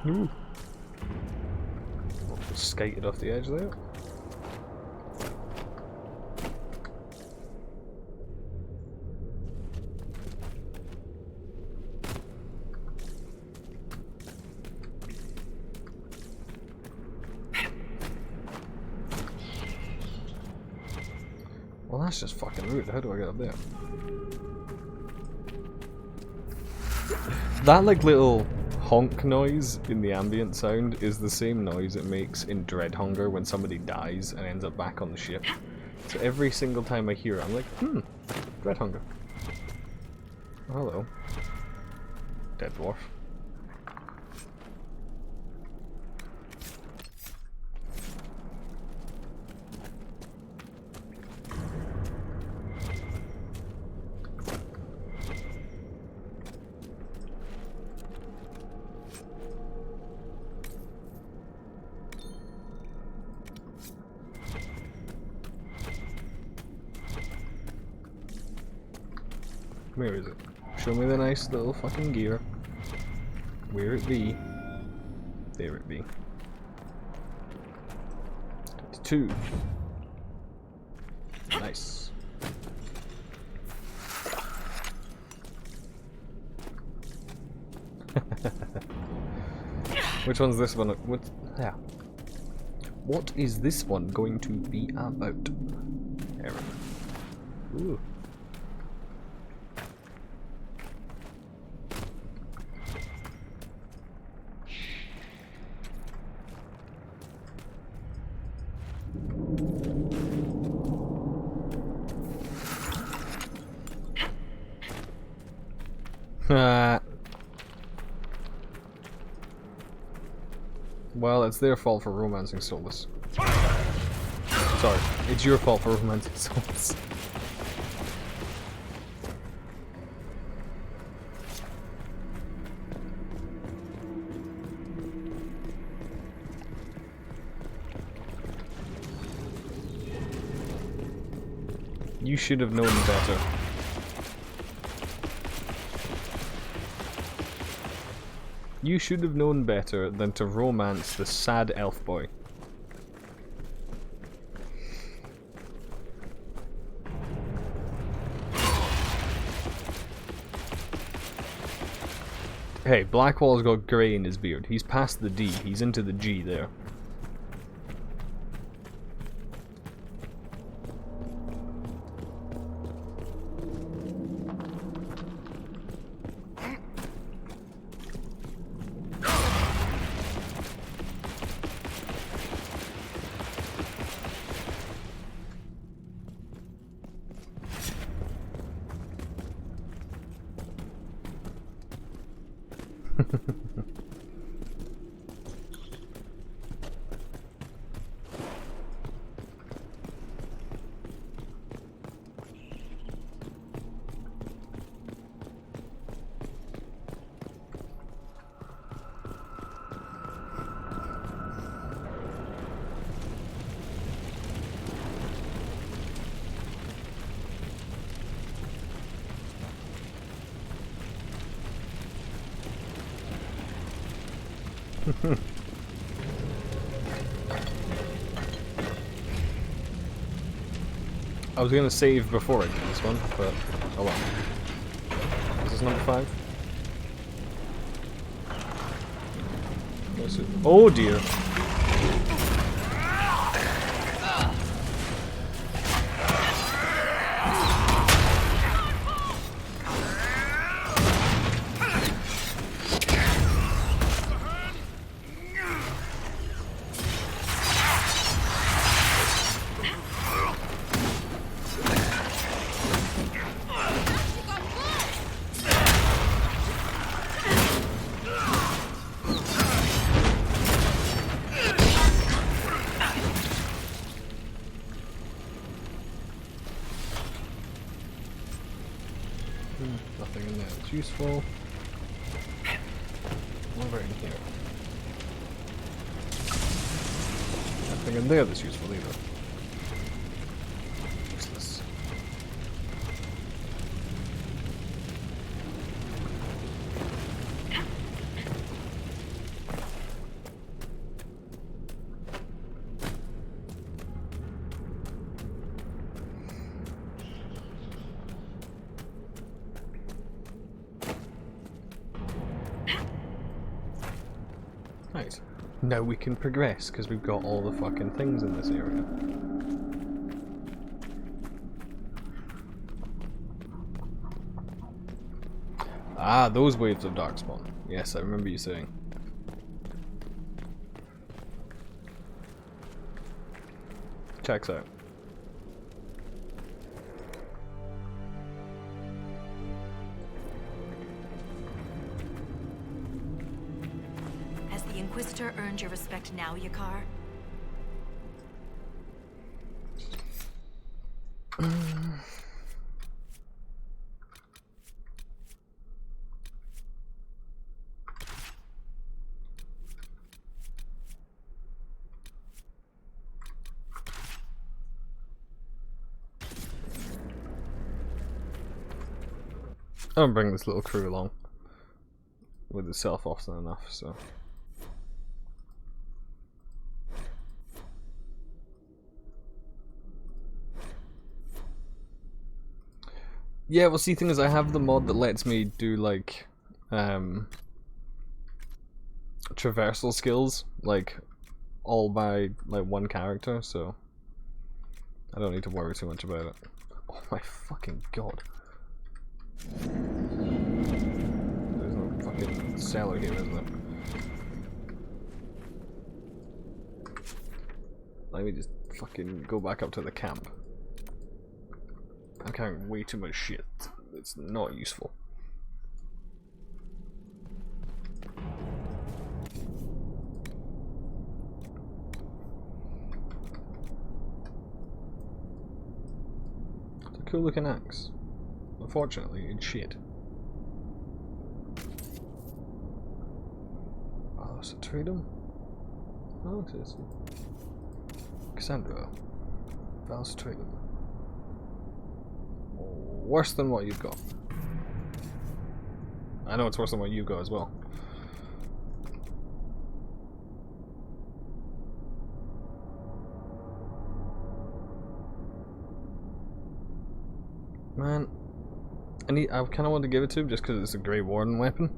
Ooh. Skated off the edge there. Well, that's just fucking rude. How do I get up there? That like little honk noise in the ambient sound is the same noise it makes in Dread Hunger when somebody dies and ends up back on the ship. So every single time I hear it, I'm like, Dread Hunger. Oh, hello. Dead dwarf. Where is it? Show me the nice little fucking gear. Where it be? There it be. 22. Nice. Which one's this one? What? Yeah. What is this one going to be about? Aaron. Ooh. Well, it's their fault for romancing souls. Sorry, it's your fault for romancing souls. You should have known better. You should have known better than to romance the sad elf boy. Hey, Blackwall's got grey in his beard. He's past the D. He's into the G there. I was gonna save before I did this one, but oh well. Is this number 5? What's it? Oh dear. Nothing in there that's useful. What about in here? Nothing in there that's useful either. Useless. Nice. Now we can progress because we've got all the fucking things in this area. Ah, those waves of darkspawn. Yes, I remember you saying. Checks out. Has the Inquisitor earned your respect now, Yakar? I'll bring this little crew along with itself often enough, so. Yeah, well, see, thing is, I have the mod that lets me do like traversal skills, like all by like one character, so I don't need to worry too much about it. Oh my fucking god! There's no fucking cellar here, isn't there? Let me just fucking go back up to the camp. I'm carrying way too much shit. It's not useful. It's a cool looking axe. Unfortunately, it's shit. Oh, it's a Tradum? Oh, it is. Cassandra. Val's Tradum. Worse than what you've got. I know it's worse than what you've got as well. Man, I kind of want to give it to him just because it's a Grey Warden weapon.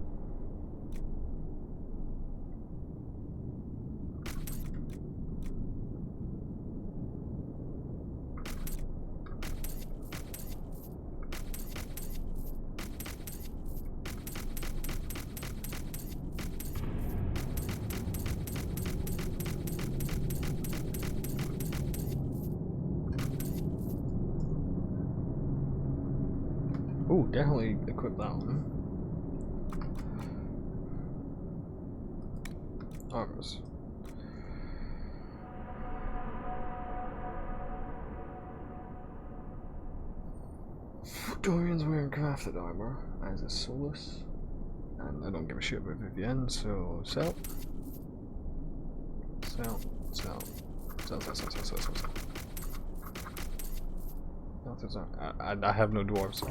Ooh, definitely equip that one. Armors. Dorian's wearing crafted armor as a Solus. And I don't give a shit about Vivienne, so sell. Sell. Sell. Sell, sell, sell, sell, sell, sell, sell. I have no dwarves.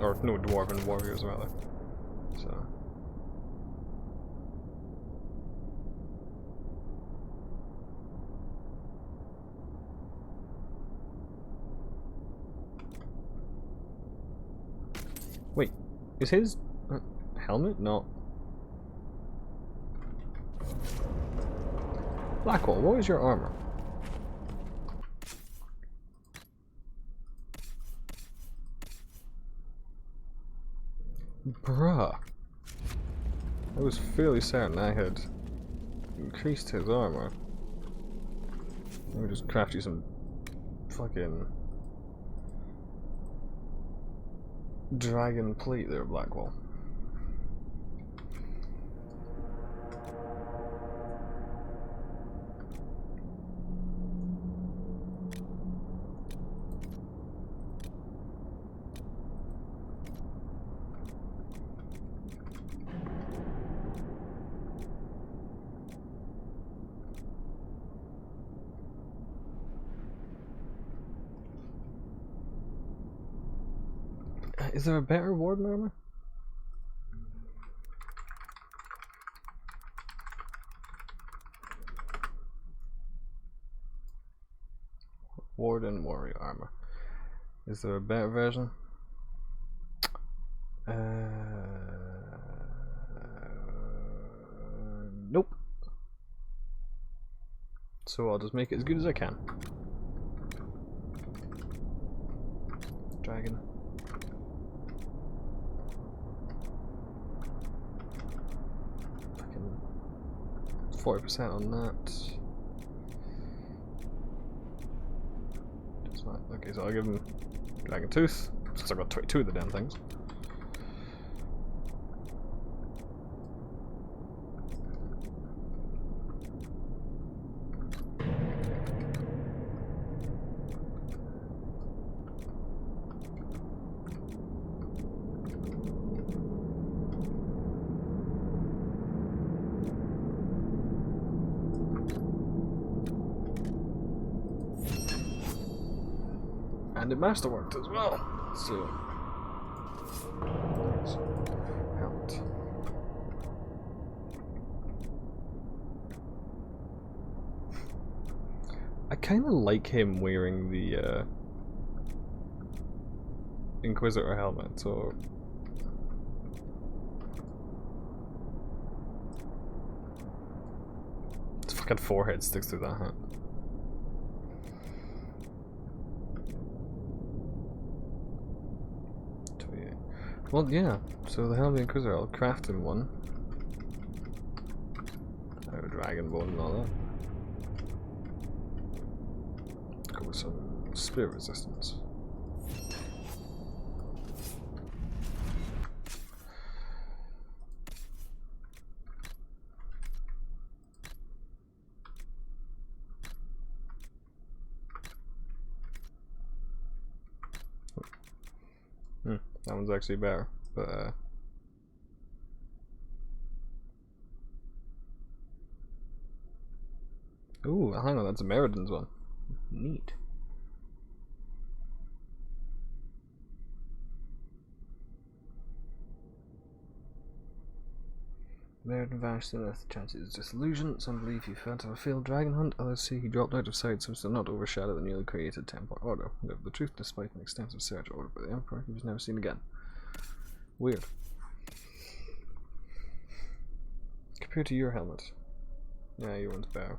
Or no dwarven warriors, rather. So. Wait, is his helmet not? Blackwall, what is your armor? Bruh. I was fairly certain I had increased his armor. Let me just craft you some fucking dragon plate there, Blackwall. Is there a better warden armor? Warden warrior armor. Is there a better version? Nope. So I'll just make it as good as I can. Dragon. Fucking 40% on that. Just like, okay, so I'll give him Dragon Tooth, since I've got 22 of the damn things. And it masterworked as well. So helped. I kind of like him wearing the Inquisitor helmet. So his fucking forehead sticks through that hat. Well, yeah, so the Helmet Inquisitor, I'll craft him one. I have a dragon bone and all that. Go with some spirit resistance. That one's actually better, but ooh, hang on, that's a Meriden's one. Neat. Meriden vanished in Earth. Chances is disillusion. Some believe he fell to a failed dragon hunt. Others say he dropped out of sight so as to not overshadow the newly created Templar Order. However, the truth, despite an extensive search ordered by the Emperor, he was never seen again. Weird. Compared to your helmet. Yeah, your one's better.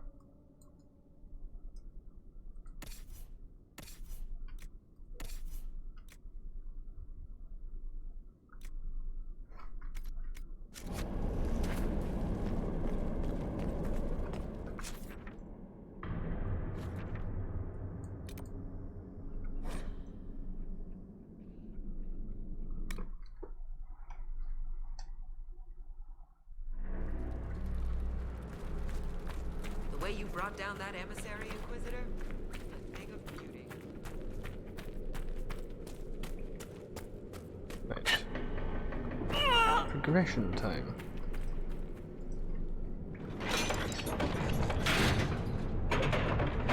The way you brought down that emissary, Inquisitor, a thing of beauty. Right. Progression time.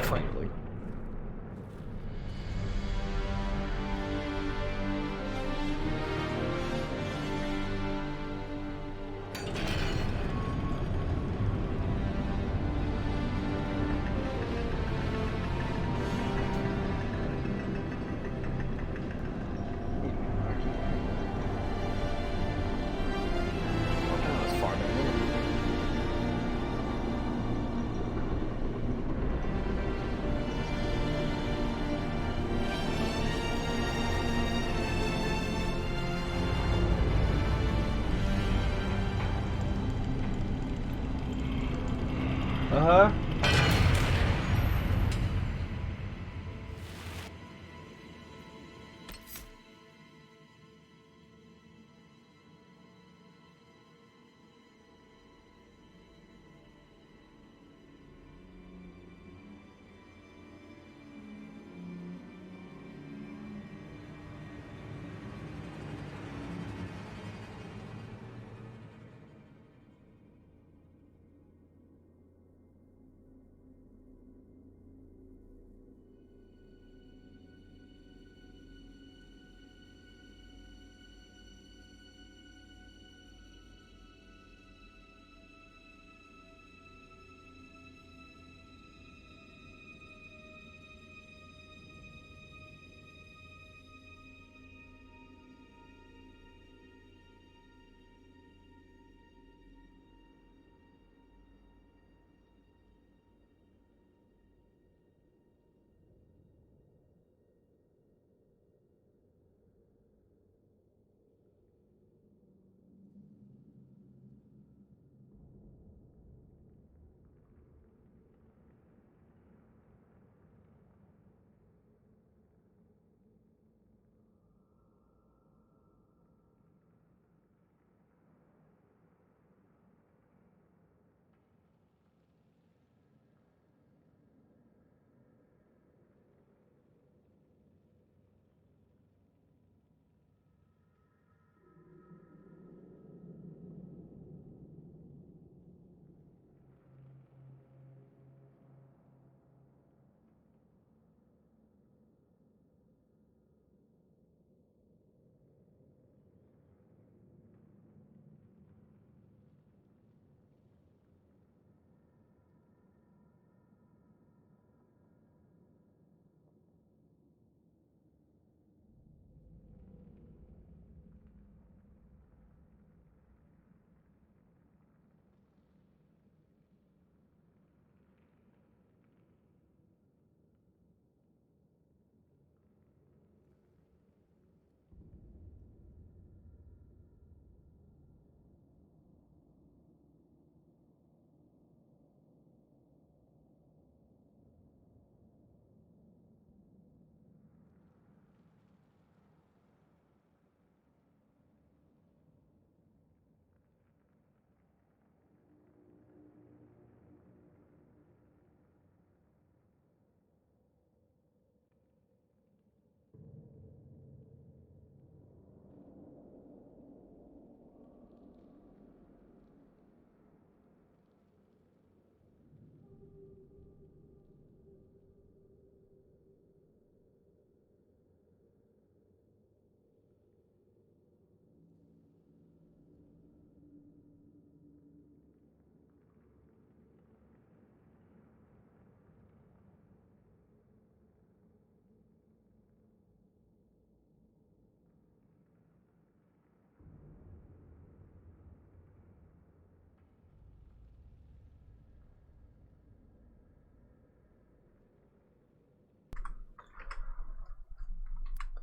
Finally. Uh-huh.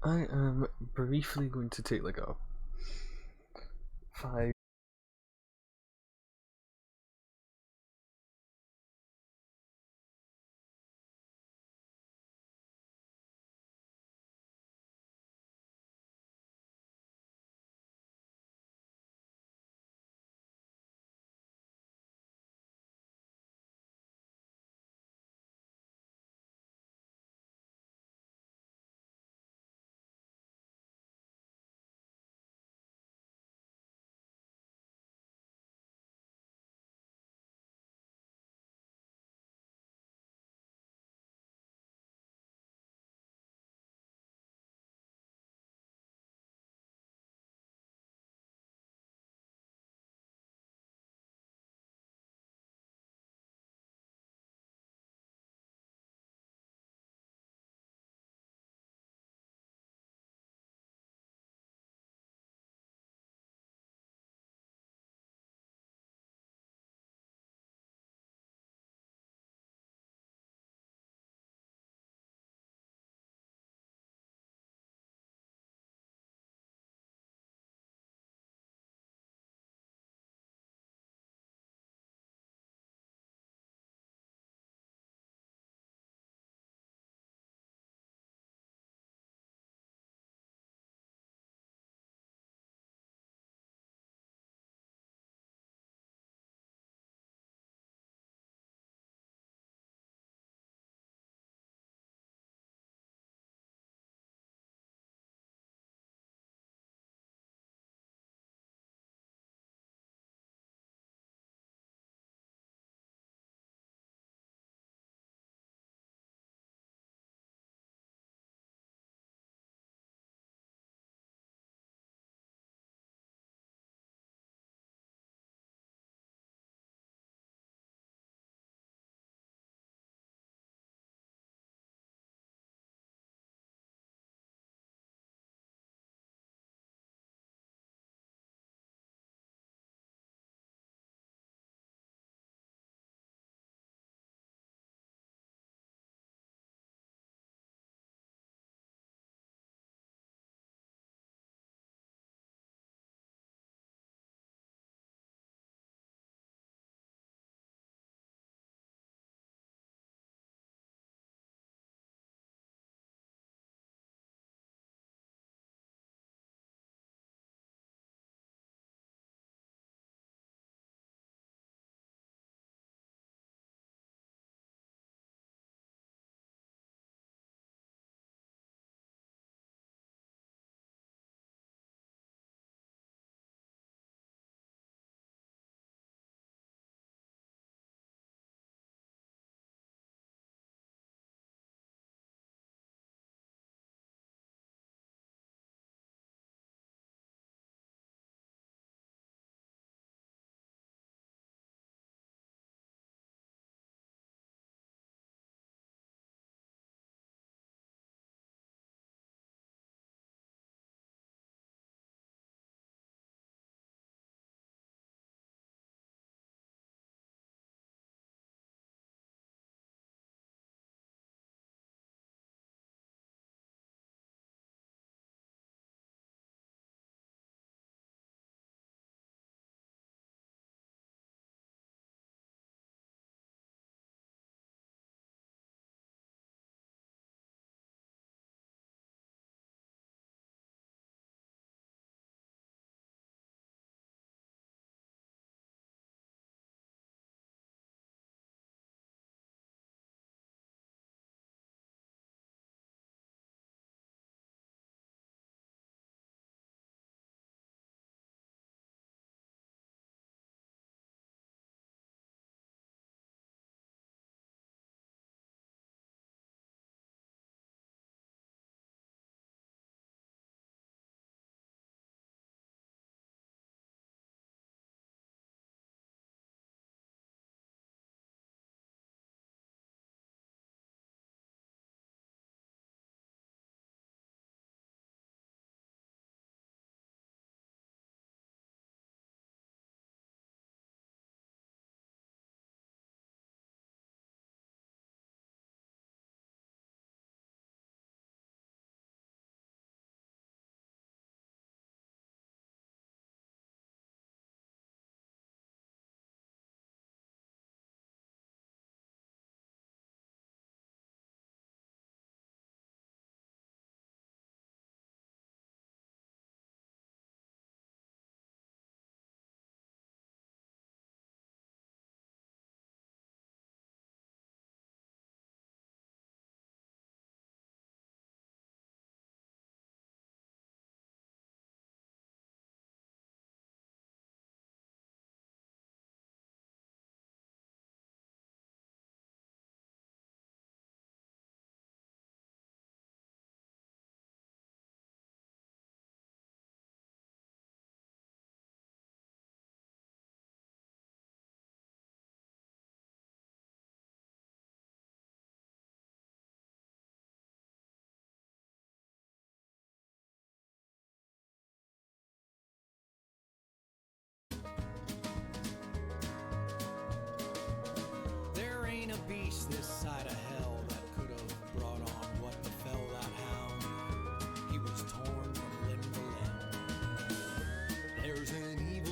I am briefly going to take like a 5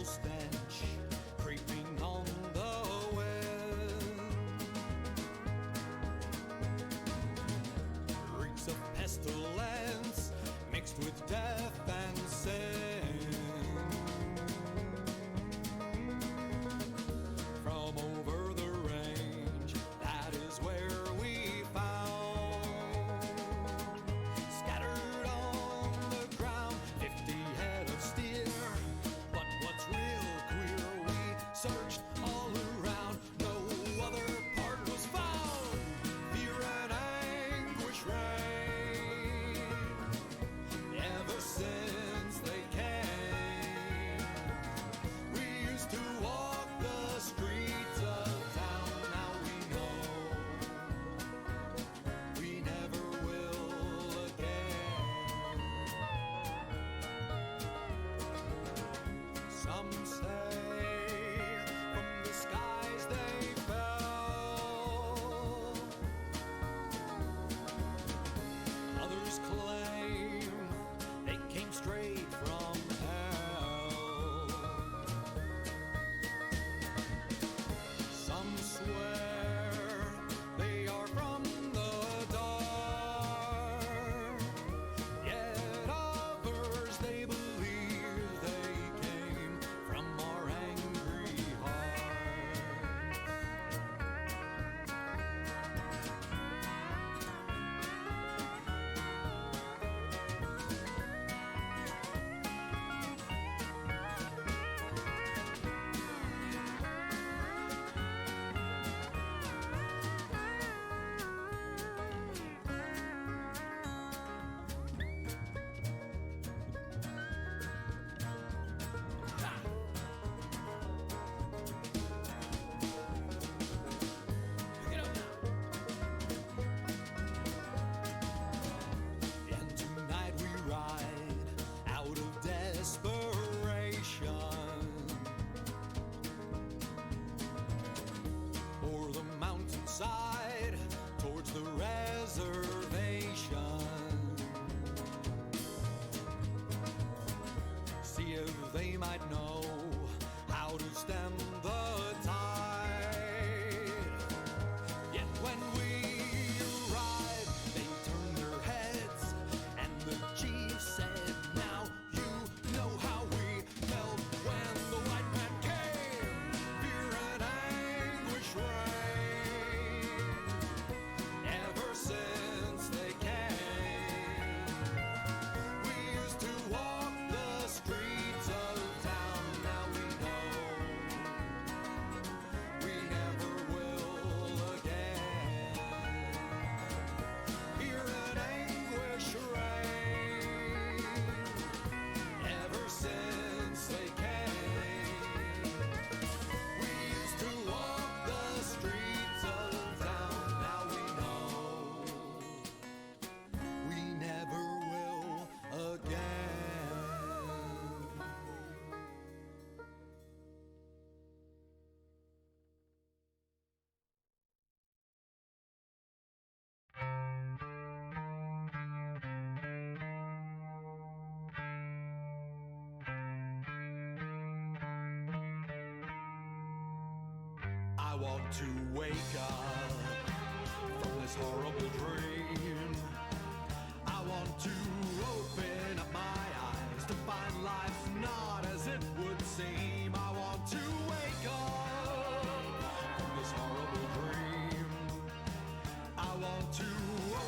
evil stench creeping on the wind. Reeks of pestilence mixed with death and sin. From over the range, that is where we found, scattered on the ground, 50 head of steer. But what's real queer, we searched all around, no other part was found. Fear and anguish reign ever since they came. We used to walk the streets of town, now we know we never will again. Some say from the skies they fell. Others claim they came straight from hell. Some swear they are from the dark, yet others they believe they came from our angry hearts. And tonight we ride out of desperation o'er the mountainside towards the reservation. See if they might know how to stem the tide. Yet when we arrived, they turned their heads, and the chief said, "Now you know how we felt when the white man came." Fear and anguish reign ever since they came. We used to walk the streets of town, now we know we never will again. Fear and anguish reign ever since they came. We used to walk the streets of town, now we know we never will again. I want to wake up from this horrible dream. I want to open up my eyes to find life not as it would seem. I want to wake up from this horrible dream. I want to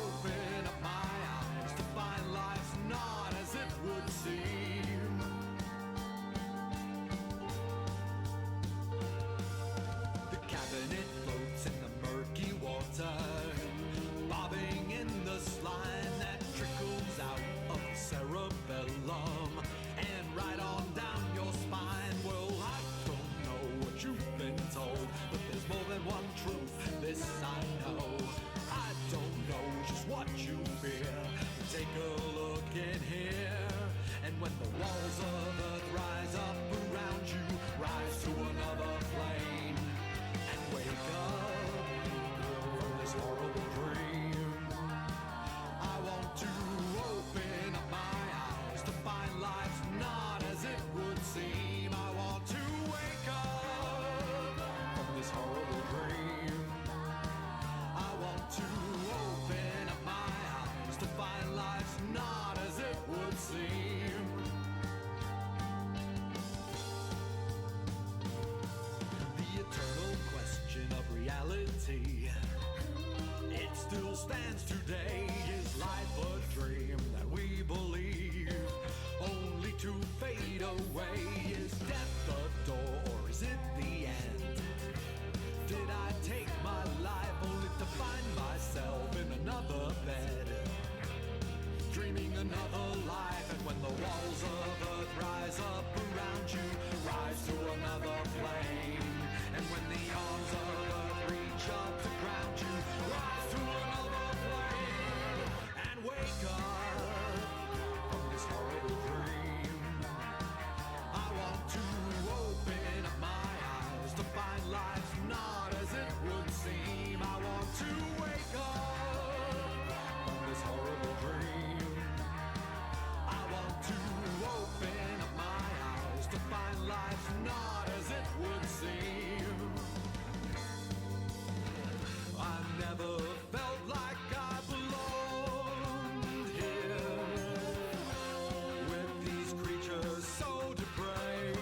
open up my eyes to find life not as it would seem. The cabinet floats in the murky water, bobbing in the slime that trickles out of the cerebellum and right reality. It still stands today. Is life a dream that we believe, only to fade away? Is death the door, or is it the end? Did I take my life only to find myself in another bed, dreaming another life? And when the walls of earth rise up around you, rise to another plane. And when the arms of earth reach up to ground you, rise to another plane. And wake up from this horrible dream. I want to open up my eyes to find life not as it would seem. I want to wake up from this horrible dream. I want to open up my eyes to find life not as it would seem. I never felt like I belonged here with these creatures so depraved.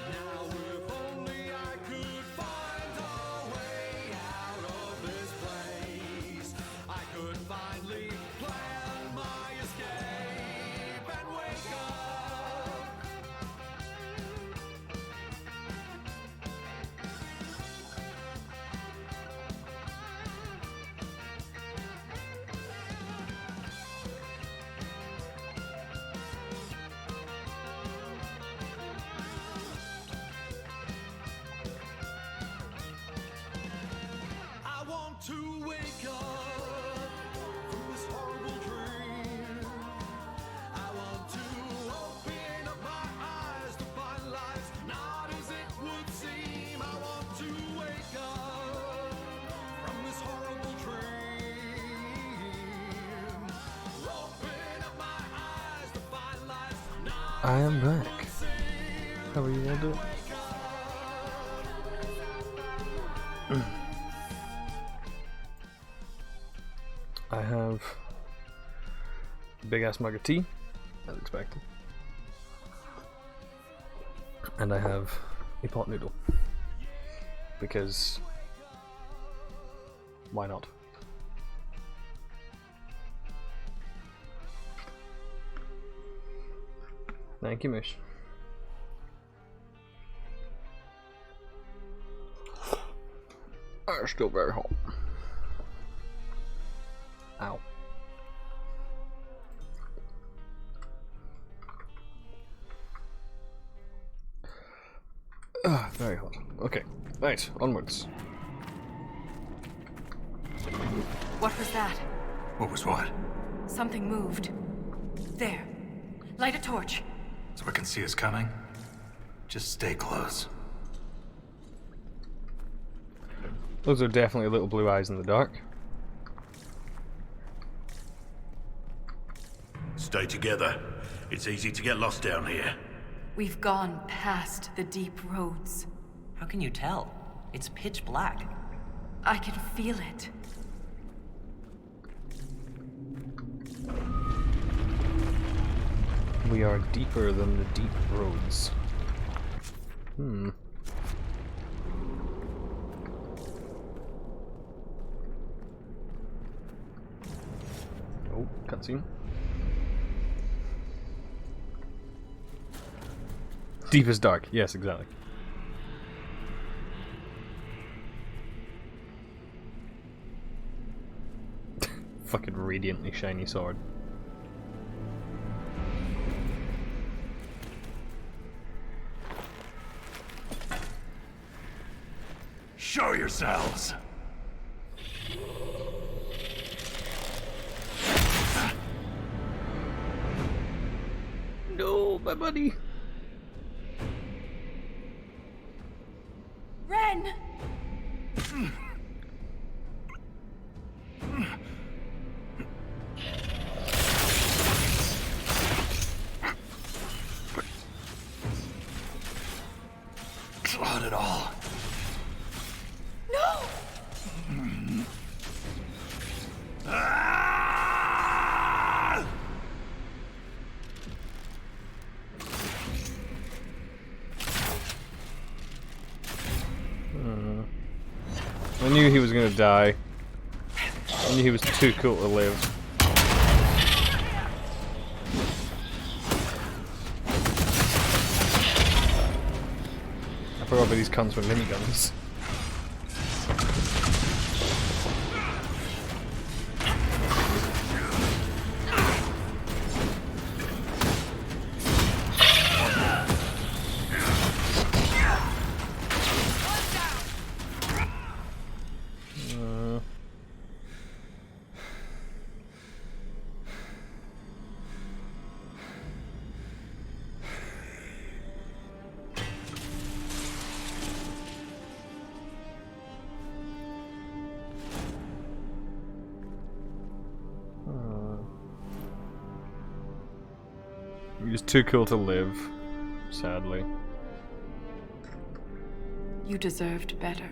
Now if only I could find a way out of this place, I could finally plan my escape and wake up. I want to wake up from this horrible dream. I want to open up my eyes to find life not as it would seem. I want to wake up from this horrible dream. Open up my eyes to find life not I am back. How are you all doing? I have a big ass mug of tea, as expected. And I have a pot noodle. Because why not? Thank you, Mish. It's still very hot. Ow. Very hot. Okay, right, onwards. What was that? What was what? Something moved. There. Light a torch. So it can see us coming? Just stay close. Those are definitely little blue eyes in the dark. Stay together. It's easy to get lost down here. We've gone past the deep roads. How can you tell? It's pitch black. I can feel it. We are deeper than the deep roads. Oh, cutscene. Deep as dark. Yes, exactly. Fucking radiantly shiny sword. Show yourselves! No, my buddy. Ren! Not at all. No! I knew he was gonna die. I knew he was too cool to live. I forgot about these cunts with miniguns. He's too cool to live, sadly. You deserved better.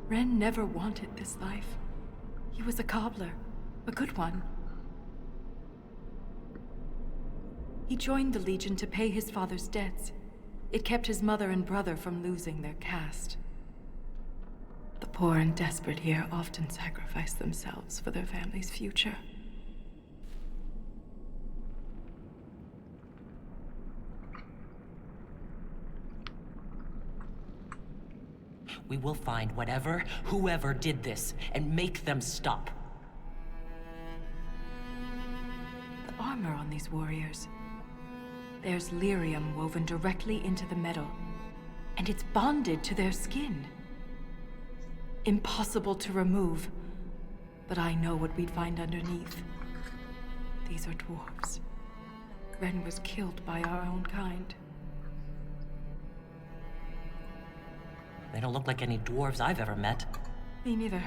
Ren never wanted this life. He was a cobbler, a good one. He joined the Legion to pay his father's debts. It kept his mother and brother from losing their caste. The poor and desperate here often sacrifice themselves for their family's future. We will find whoever did this, and make them stop. The armor on these warriors. There's lyrium woven directly into the metal, and it's bonded to their skin. Impossible to remove, but I know what we'd find underneath. These are dwarves. Ren was killed by our own kind. They don't look like any dwarves I've ever met. Me neither.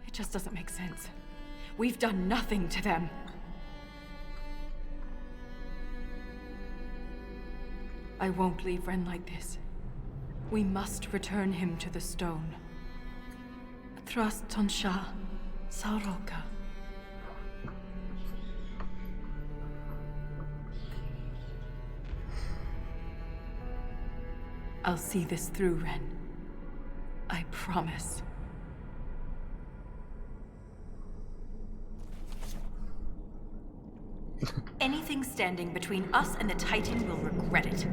It just doesn't make sense. We've done nothing to them. I won't leave Ren like this. We must return him to the stone. Thrust Tonsha Sauroka. I'll see this through, Ren. I promise. Anything standing between us and the Titan will regret it.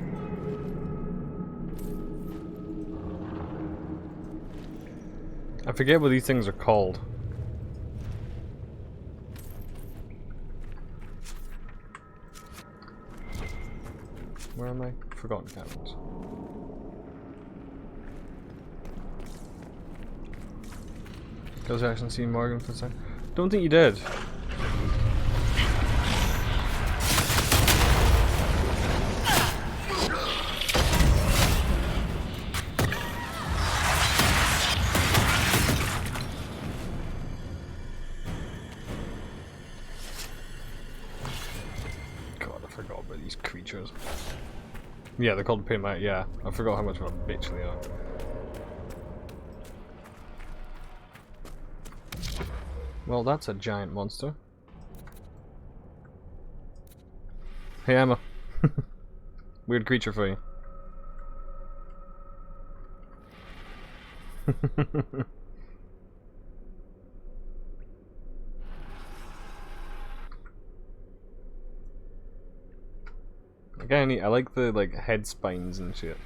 I forget what these things are called. Where am I? Forgotten Caverns. Goes actually see Morgan for a second. Don't think you did. God, I forgot about these creatures. Yeah, they're called Paymat, yeah. I forgot how much of a bitch they are. Well, that's a giant monster. Hey, Emma. Weird creature for you. Again, I like the head spines and shit.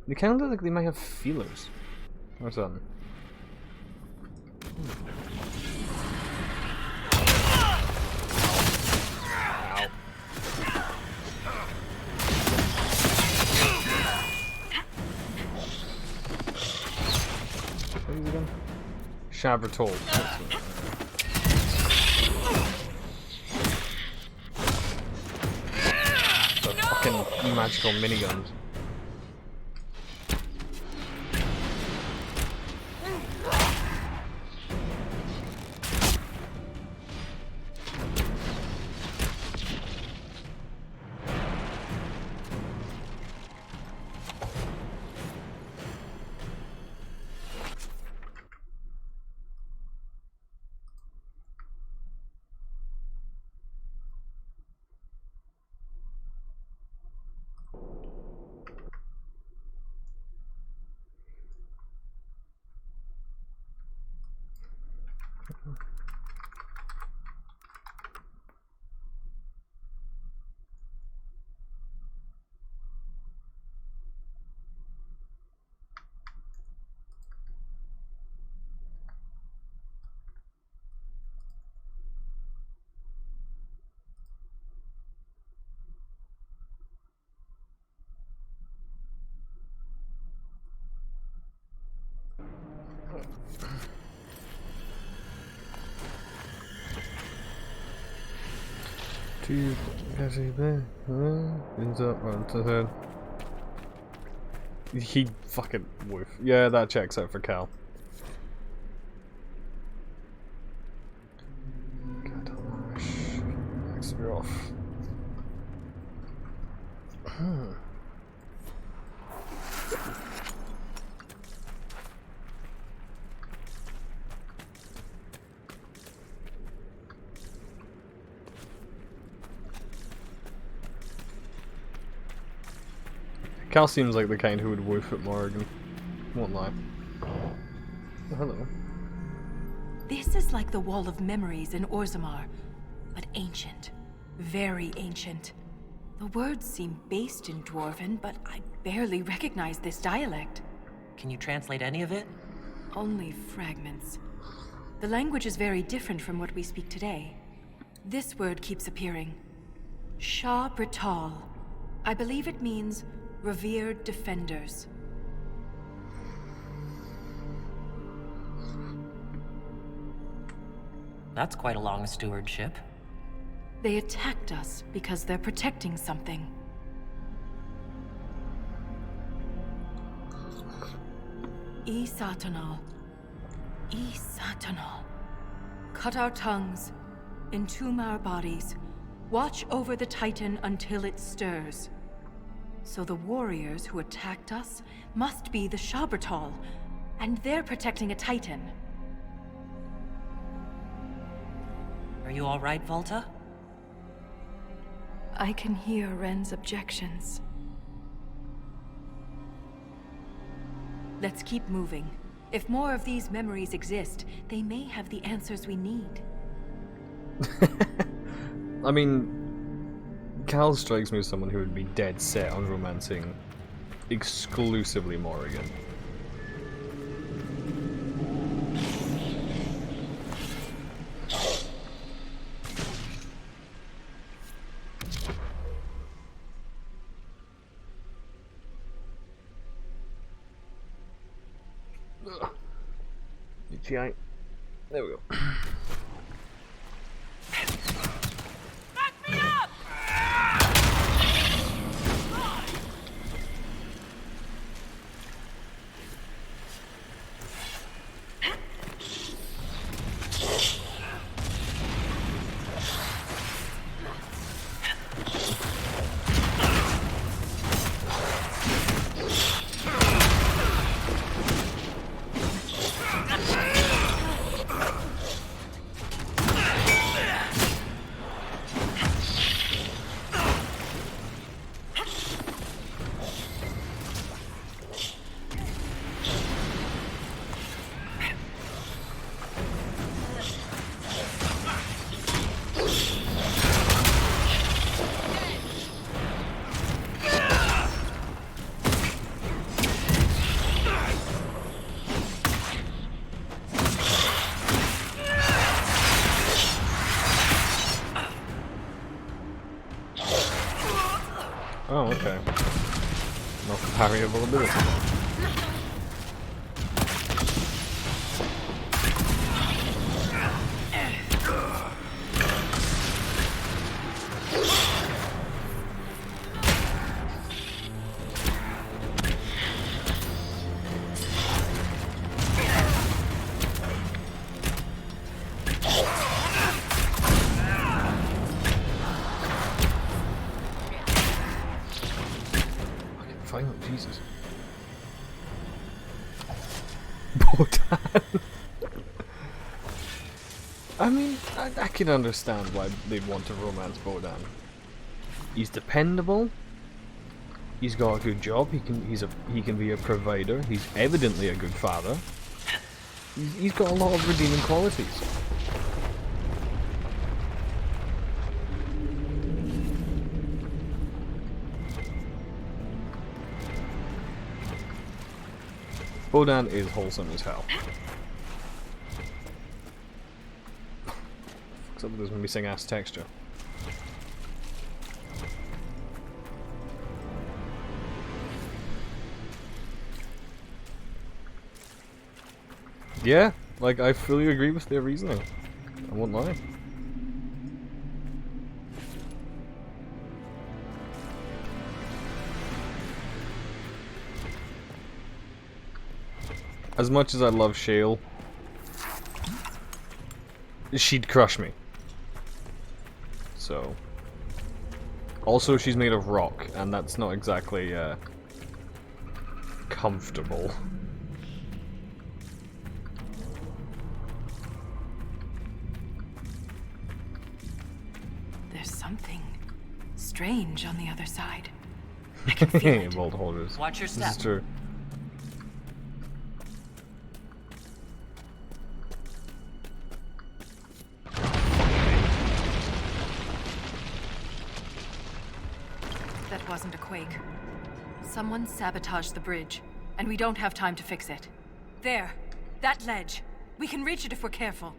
They kind of look like they might have feelers or something. What is it again? Shabratol. The fucking magical miniguns. She's getting there. Ends up onto her. He fucking woof. Yeah, that checks out for Cal. Next we're off. Cal seems like the kind who would woof at Morrigan. Won't lie. Oh, hello. This is like the Wall of Memories in Orzammar, but ancient. Very ancient. The words seem based in Dwarven, but I barely recognize this dialect. Can you translate any of it? Only fragments. The language is very different from what we speak today. This word keeps appearing. Shah Brital. I believe it means revered defenders. That's quite a long stewardship. They attacked us because they're protecting something. Isatanal. Isatanal. Cut our tongues, entomb our bodies, watch over the Titan until it stirs. So the warriors who attacked us must be the Shabratal, and they're protecting a Titan. Are you all right, Volta? I can hear Ren's objections. Let's keep moving. If more of these memories exist, they may have the answers we need. I mean, Cal strikes me as someone who would be dead set on romancing exclusively Morrigan. GI. There we go. Oh, okay. No variable ability. Jesus. Botan. I mean, I can understand why they'd want to romance Bodan. He's dependable. He's got a good job. He can be a provider. He's evidently a good father. He's got a lot of redeeming qualities. Bodan is wholesome as hell. What's up with this missing ass texture? Yeah, like I fully agree with their reasoning. I won't lie. as much as I love Shale, she'd crush me. So, also she's made of rock, and that's not exactly comfortable. There's something strange on the other side. I can feel it. Vault holders. Watch your step. This is true. That wasn't a quake. Someone sabotaged the bridge, and we don't have time to fix it. There, that ledge. We can reach it if we're careful.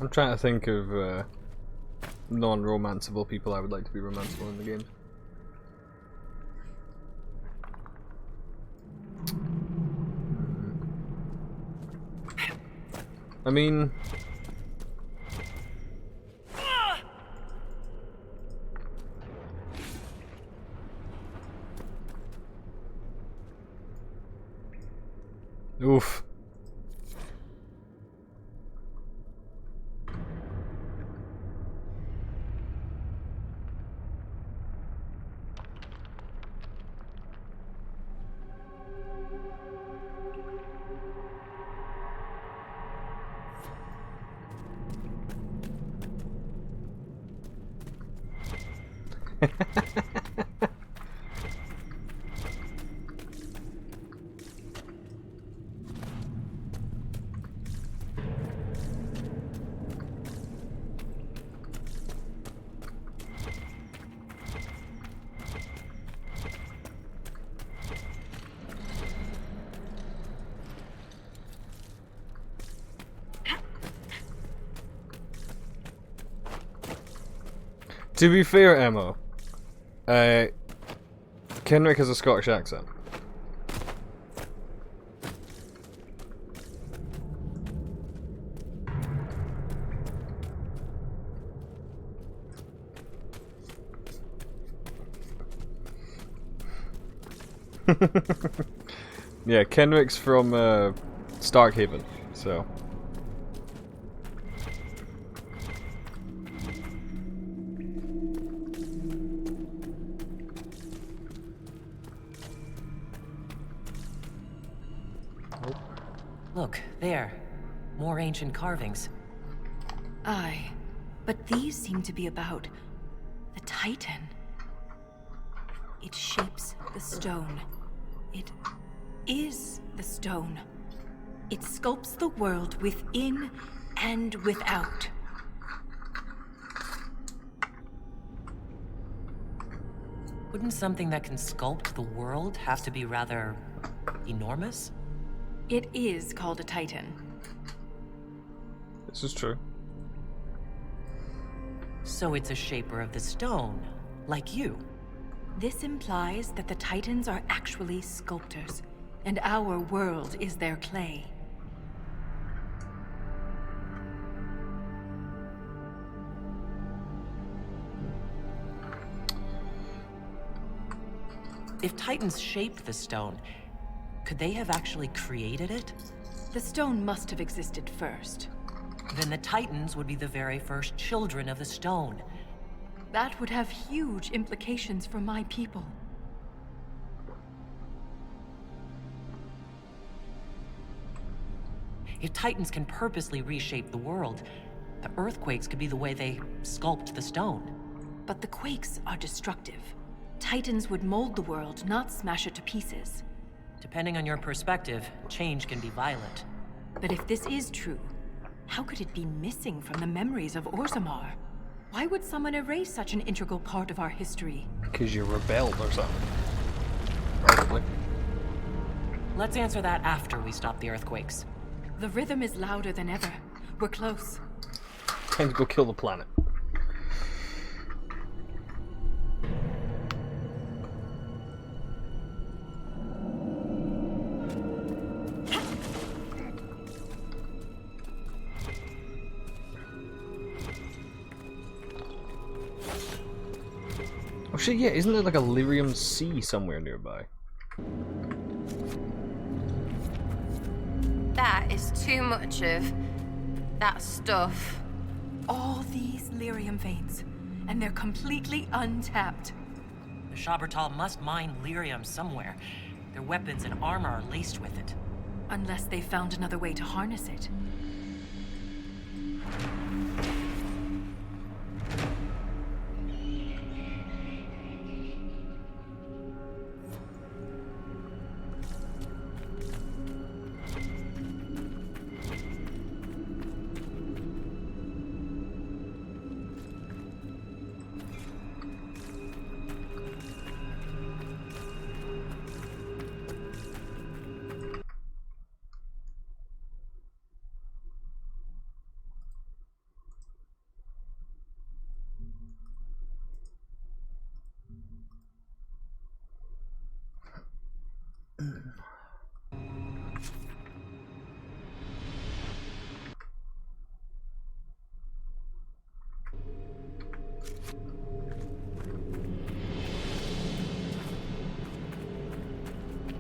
I'm trying to think of non-romanceable people I would like to be romanceable in the game. I mean... Oof. To be fair, Emma, Kenrick has a Scottish accent. Yeah, Kenrick's from Starkhaven, so... Look, there. More ancient carvings. Aye, but these seem to be about the Titan. It shapes the stone. It is the stone. It sculpts the world within and without. Wouldn't something that can sculpt the world have to be rather enormous? It is called a Titan. This is true. So it's a shaper of the stone, like you. This implies that the Titans are actually sculptors, and our world is their clay. If Titans shaped the stone, could they have actually created it? The stone must have existed first. Then the Titans would be the very first children of the stone. That would have huge implications for my people. If Titans can purposely reshape the world, the earthquakes could be the way they sculpt the stone. But the quakes are destructive. Titans would mold the world, not smash it to pieces. Depending on your perspective, change can be violent. But if this is true, how could it be missing from the memories of Orzammar? Why would someone erase such an integral part of our history? Because you rebelled or something. Probably. Let's answer that after we stop the earthquakes. The rhythm is louder than ever. We're close. Time to go kill the planet. Oh shit, yeah, isn't there like a lyrium sea somewhere nearby? That is too much of that stuff. All these lyrium veins, and they're completely untapped. The Shabertal must mine lyrium somewhere. Their weapons and armor are laced with it. Unless they found another way to harness it.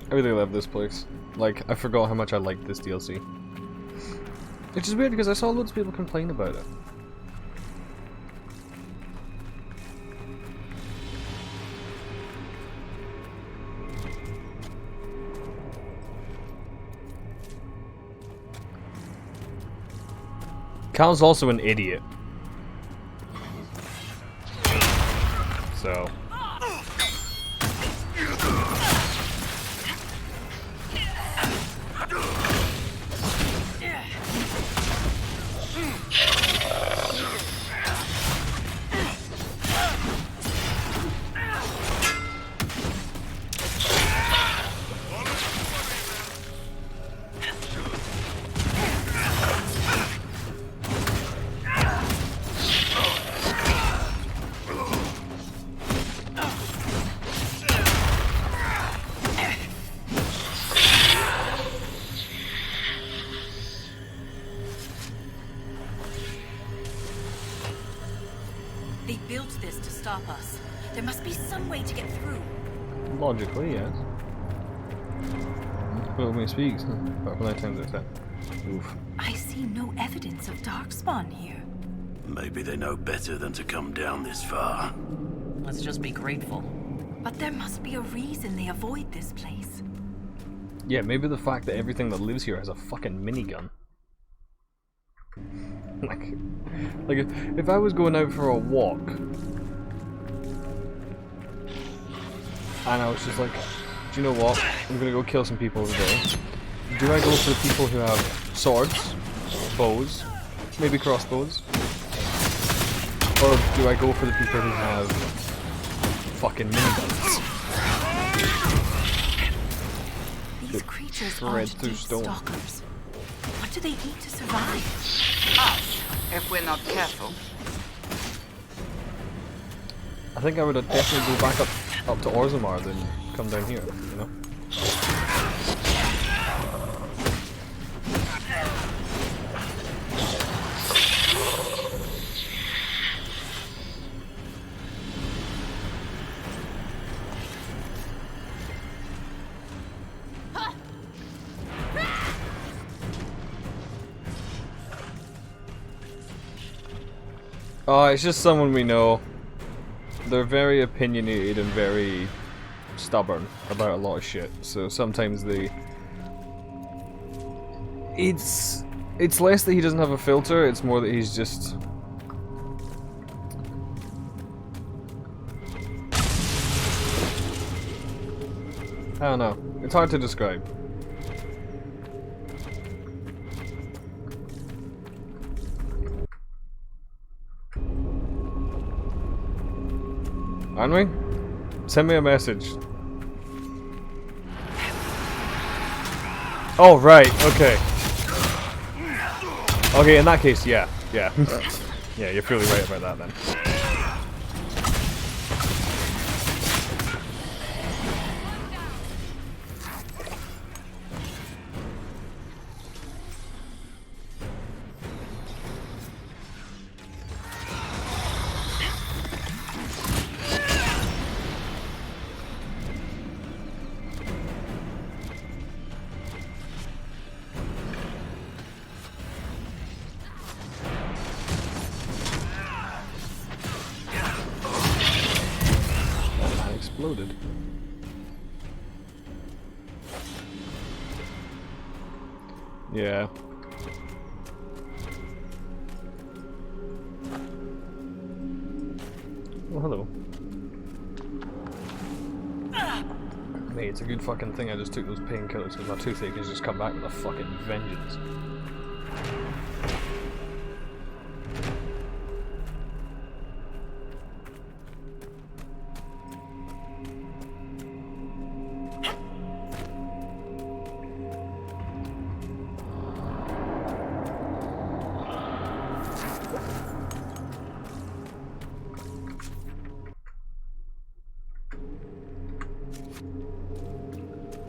I really love this place. Like, I forgot how much I liked this DLC. Which is weird because I saw loads of people complain about it. Cal's also an idiot. So... They built this to stop us. There must be some way to get through. Logically, yes. Well, when he speaks, but when I turn to that. Oof. I see no evidence of darkspawn here. Maybe they know better than to come down this far. Let's just be grateful. But there must be a reason they avoid this place. Yeah, maybe the fact that everything that lives here has a fucking minigun. like if I was going out for a walk and I was just like, do you know what? I'm gonna go kill some people today. Do I go for the people who have swords, bows, maybe crossbows? Or do I go for the people who have fucking miniguns? These creatures thread aren't through deep stone. stalkers. What do they eat to survive? Us, if we're not careful. I think I would definitely go back up to Orzammar than come down here, you know? Oh, it's just someone we know. They're very opinionated and very stubborn about a lot of shit. So sometimes they... It's less that he doesn't have a filter, it's more that he's just... I don't know. It's hard to describe. Aren't we? Send me a message. Oh, right, okay. Okay, in that case, yeah. Yeah, you're fully right about that then. Exploded. Yeah. Oh, hello. Mate, it's a good fucking thing I just took those painkillers because my toothache has just come back with a fucking vengeance.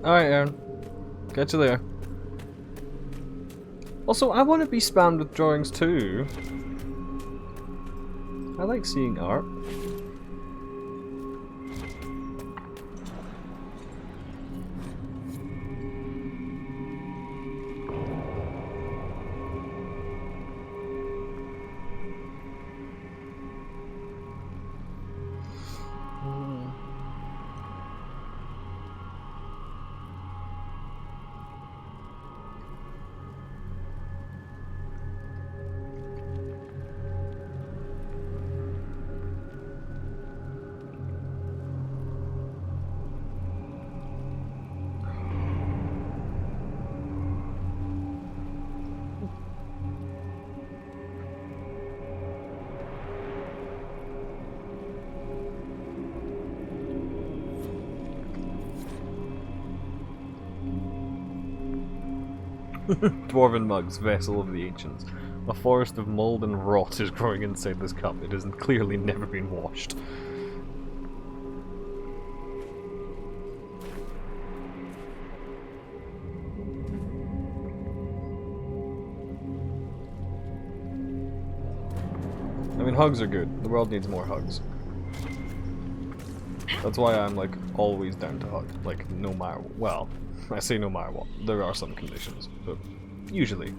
Alright, Aaron. Catch you there. Also, I want to be spammed with drawings too. I like seeing art. Dwarven mugs, vessel of the ancients. A forest of mold and rot is growing inside this cup. It has clearly never been washed. I mean, hugs are good. The world needs more hugs. That's why I'm, like, always down to hug. Like, no matter... well, I say no matter what. There are some conditions, but usually.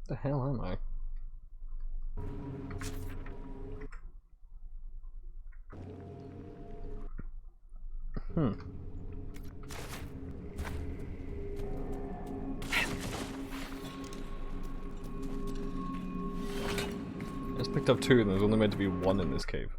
The hell am I? I just picked up 2 and there's only meant to be 1 in this cave.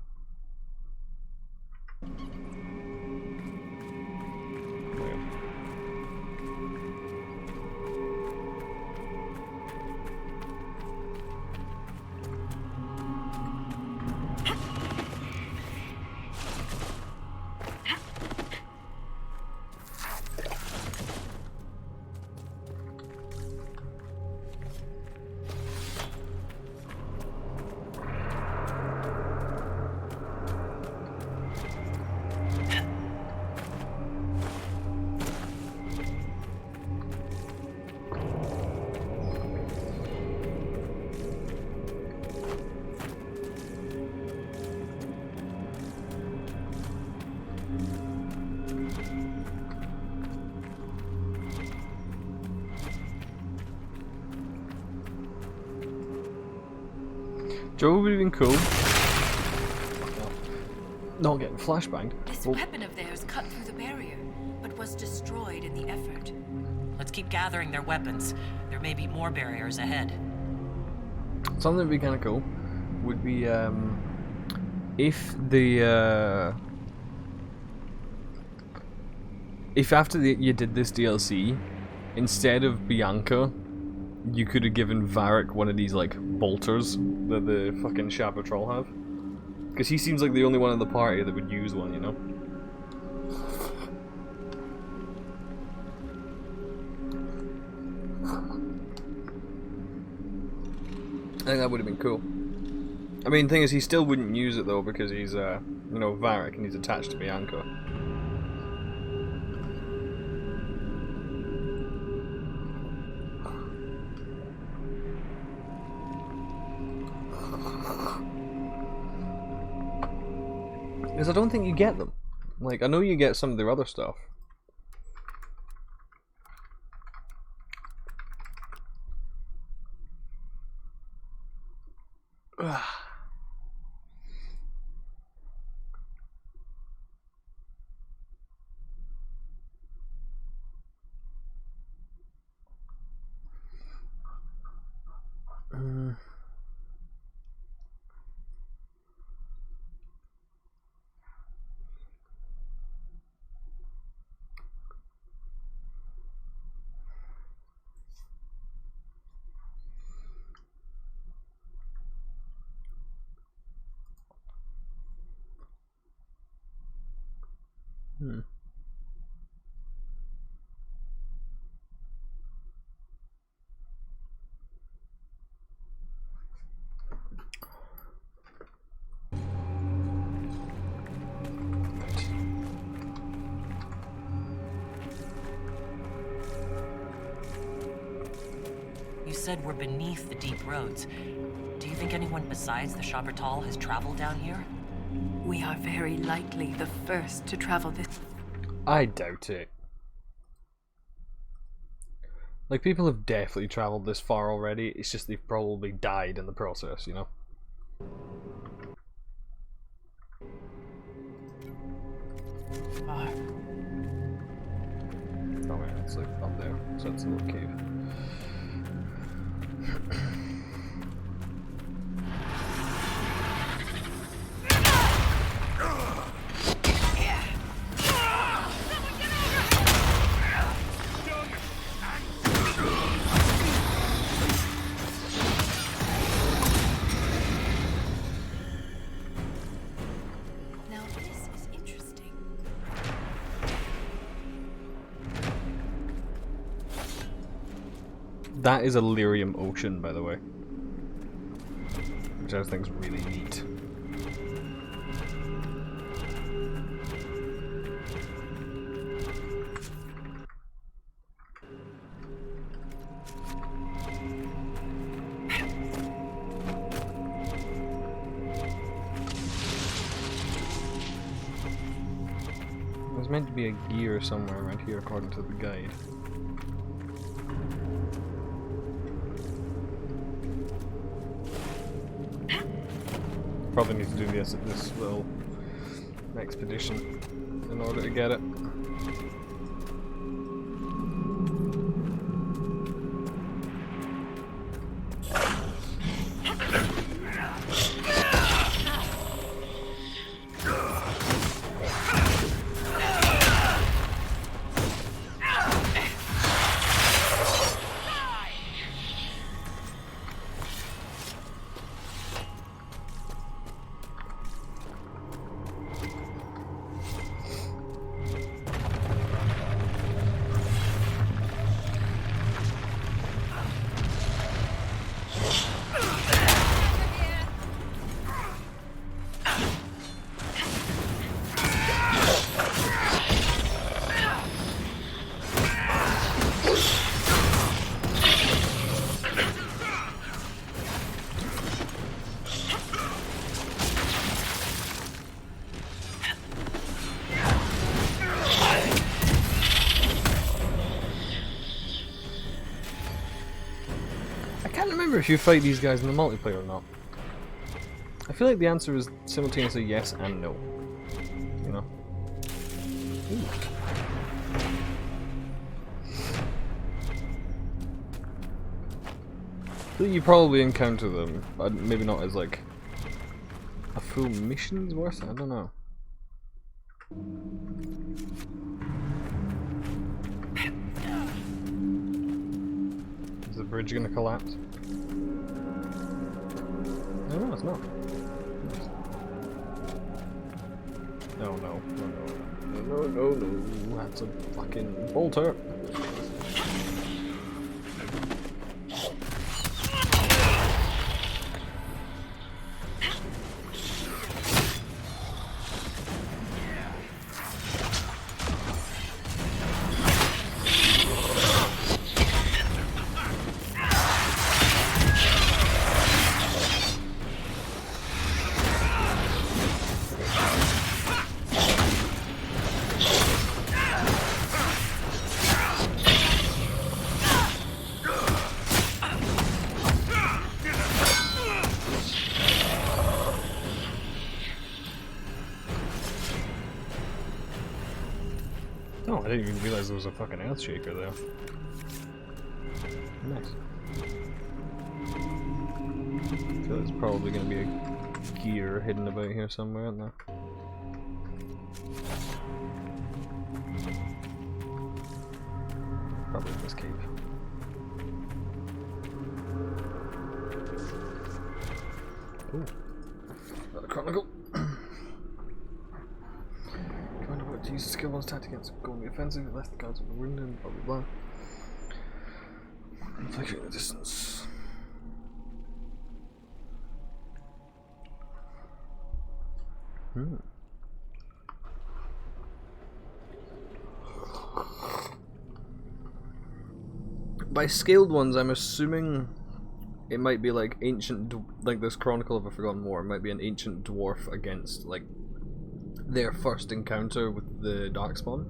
Joe would have been cool. Not getting flashbanged. This weapon of theirs cut through the barrier, but was destroyed in the effort. Let's keep gathering their weapons. There may be more barriers ahead. Something that would be kind of cool would be if the if after you did this DLC, instead of Bianca, you could have given Varric one of these like bolters that the fucking Sha Patrol have, because he seems like the only one in the party that would use one, you know. I think that would have been cool. I mean, the thing is, he still wouldn't use it though, because he's, you know, Varric and he's attached to Bianca. Because I don't think you get them. Like, I know you get some of their other stuff. You said we're beneath the deep roads. Do you think anyone besides the Sha Patrol has traveled down here? We are very likely the first to travel this. I doubt it. Like, people have definitely traveled this far already, it's just they've probably died in the process, you know? Far. Oh man, it's like up there, so it's a little cave. Now this is interesting. That is a lyrium ocean, by the way. Which I think is really neat. There's meant to be a gear somewhere around here according to the guide. Probably need to do this little expedition in order to get it. I can't remember if you fight these guys in the multiplayer or not. I feel like the answer is simultaneously yes and no. You know? Ooh. I think you probably encounter them, but maybe not as like a full mission's worth. I don't know. Is the bridge gonna collapse? No, it's not. No, no, no, no, no, no, no, that's a fucking bolter. Oh, I didn't even realize there was a fucking earth shaker there. Nice. I feel like there's probably going to be a gear hidden about here somewhere, isn't there? Probably in this cave. Ooh. Another chronicle. To use skill one's tactic against going offensive, it left the guards with the wound and blah blah blah. Infliction at a distance. By scaled ones, I'm assuming it might be like ancient, like this Chronicle of a Forgotten War. It might be an ancient dwarf against like their first encounter with the Darkspawn.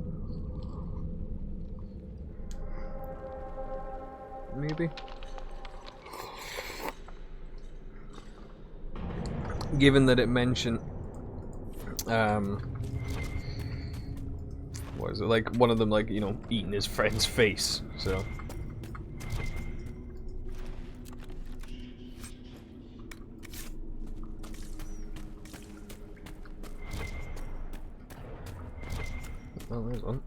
Maybe. Given that it mentioned, what is it, like one of them, like, you know, eating his friend's face, so. Oh, there's one.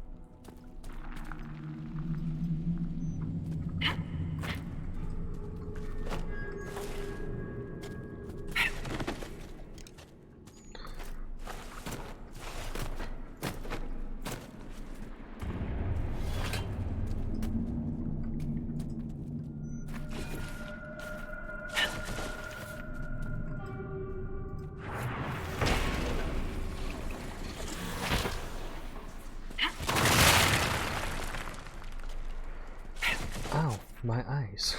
Ow, my eyes.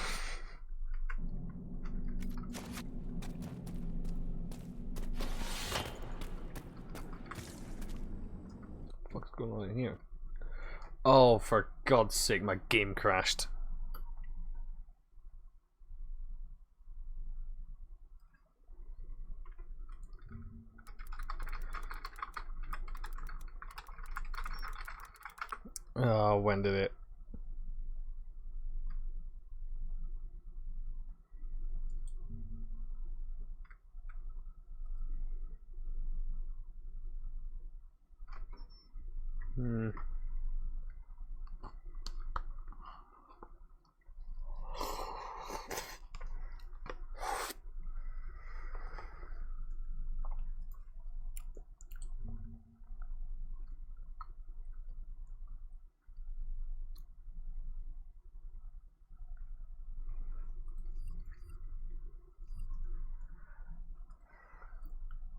What's going on in here? Oh, for God's sake, my game crashed. Oh, when did it?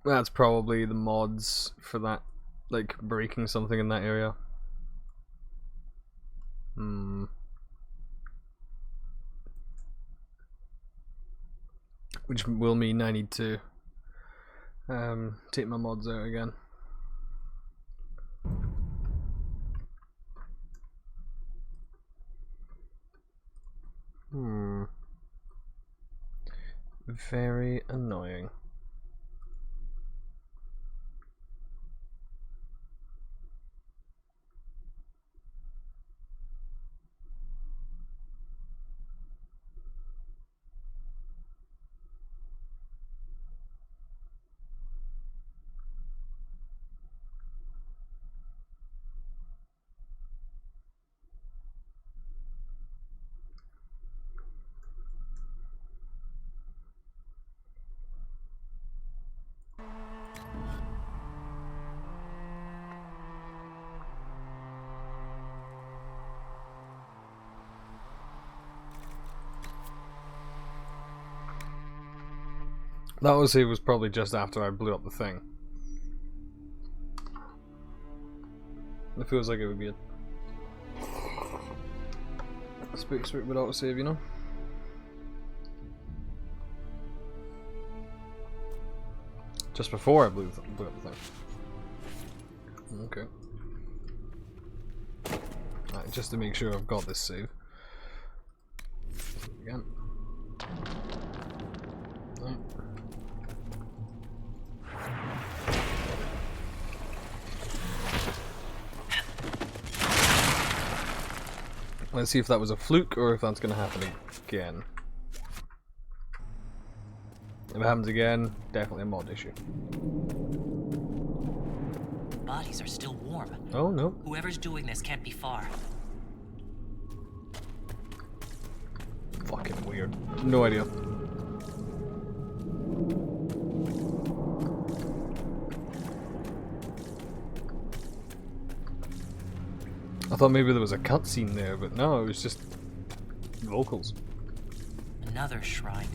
That's probably the mods for that, like breaking something in that area. Which will mean I need to take my mods out again. Very annoying. That was probably just after I blew up the thing. It feels like it would be a speak with autosave, you know? Just before I blew up the thing. Okay. Alright, just to make sure I've got this save. Again. Right. Let's see if that was a fluke or if that's going to happen again. If it happens again, definitely a mod issue. Bodies are still warm. Oh no. Whoever's doing this can't be far. Fucking weird. No idea. I thought maybe there was a cutscene there, but no, it was just vocals. Another shrine.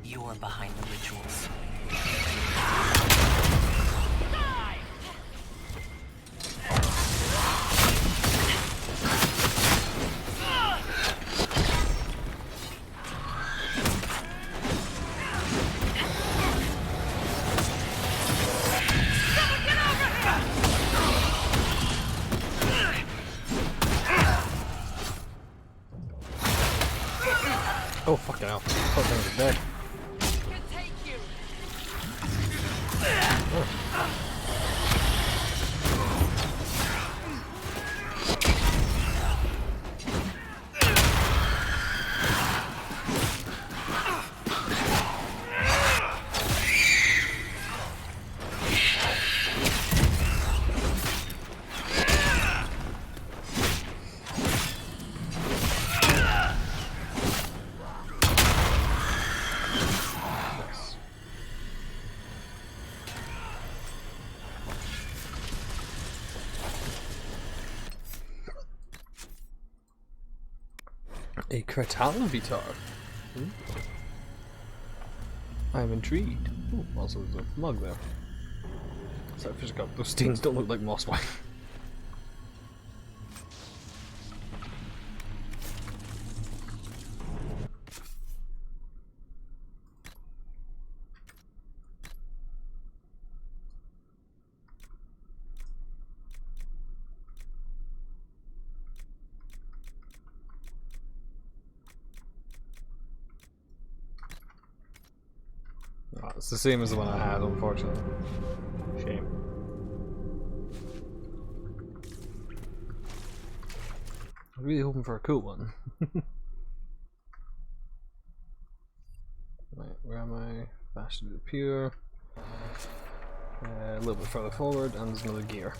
You're behind the rituals. Oh fucking hell! I thought they were dead. A Kratalvitar. I'm intrigued. Ooh, also there's a mug there. So I just got those stains don't look like moss wine. Oh, it's the same as the one I had, unfortunately. Shame. I'm really hoping for a cool one. Right, where am I? Bastion of the Pure. A little bit further forward, and there's another gear.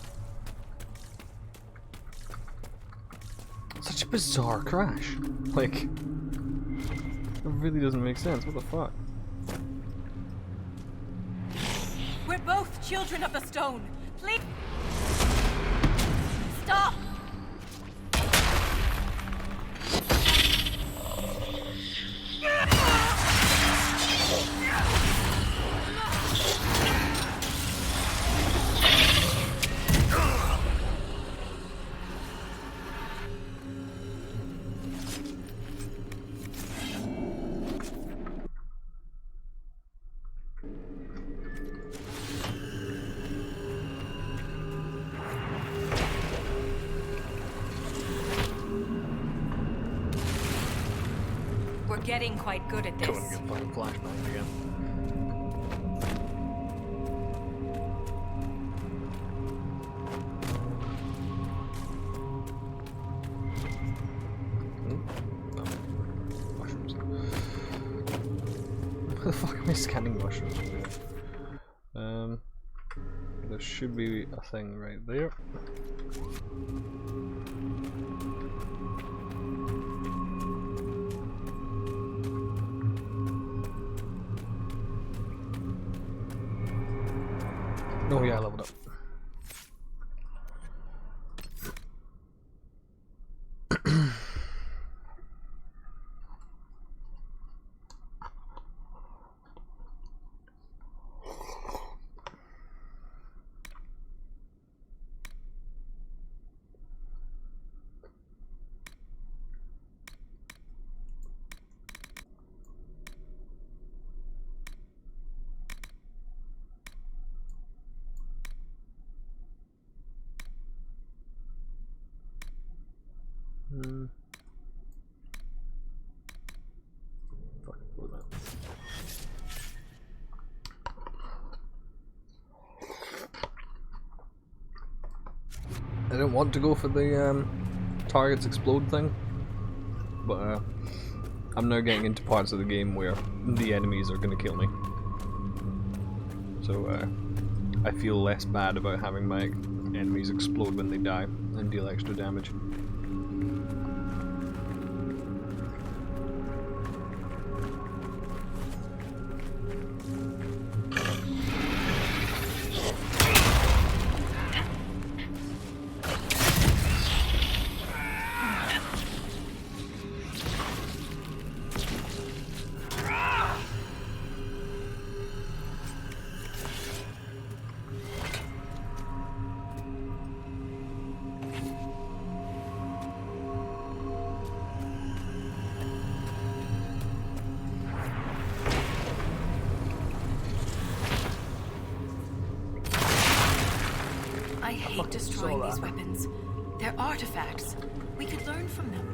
Such a bizarre crash. Like, it really doesn't make sense. What the fuck? We're both children of the stone. Please stop. We're getting quite good at this. Go and get fucking flashbang again. Mushrooms. Where the fuck am I scanning mushrooms? There should be a thing right there. Oh yeah, I leveled up. I don't want to go for the targets explode thing, but I'm now getting into parts of the game where the enemies are going to kill me. So I feel less bad about having my enemies explode when they die and deal extra damage. I hate destroying these weapons. They're artifacts. We could learn from them.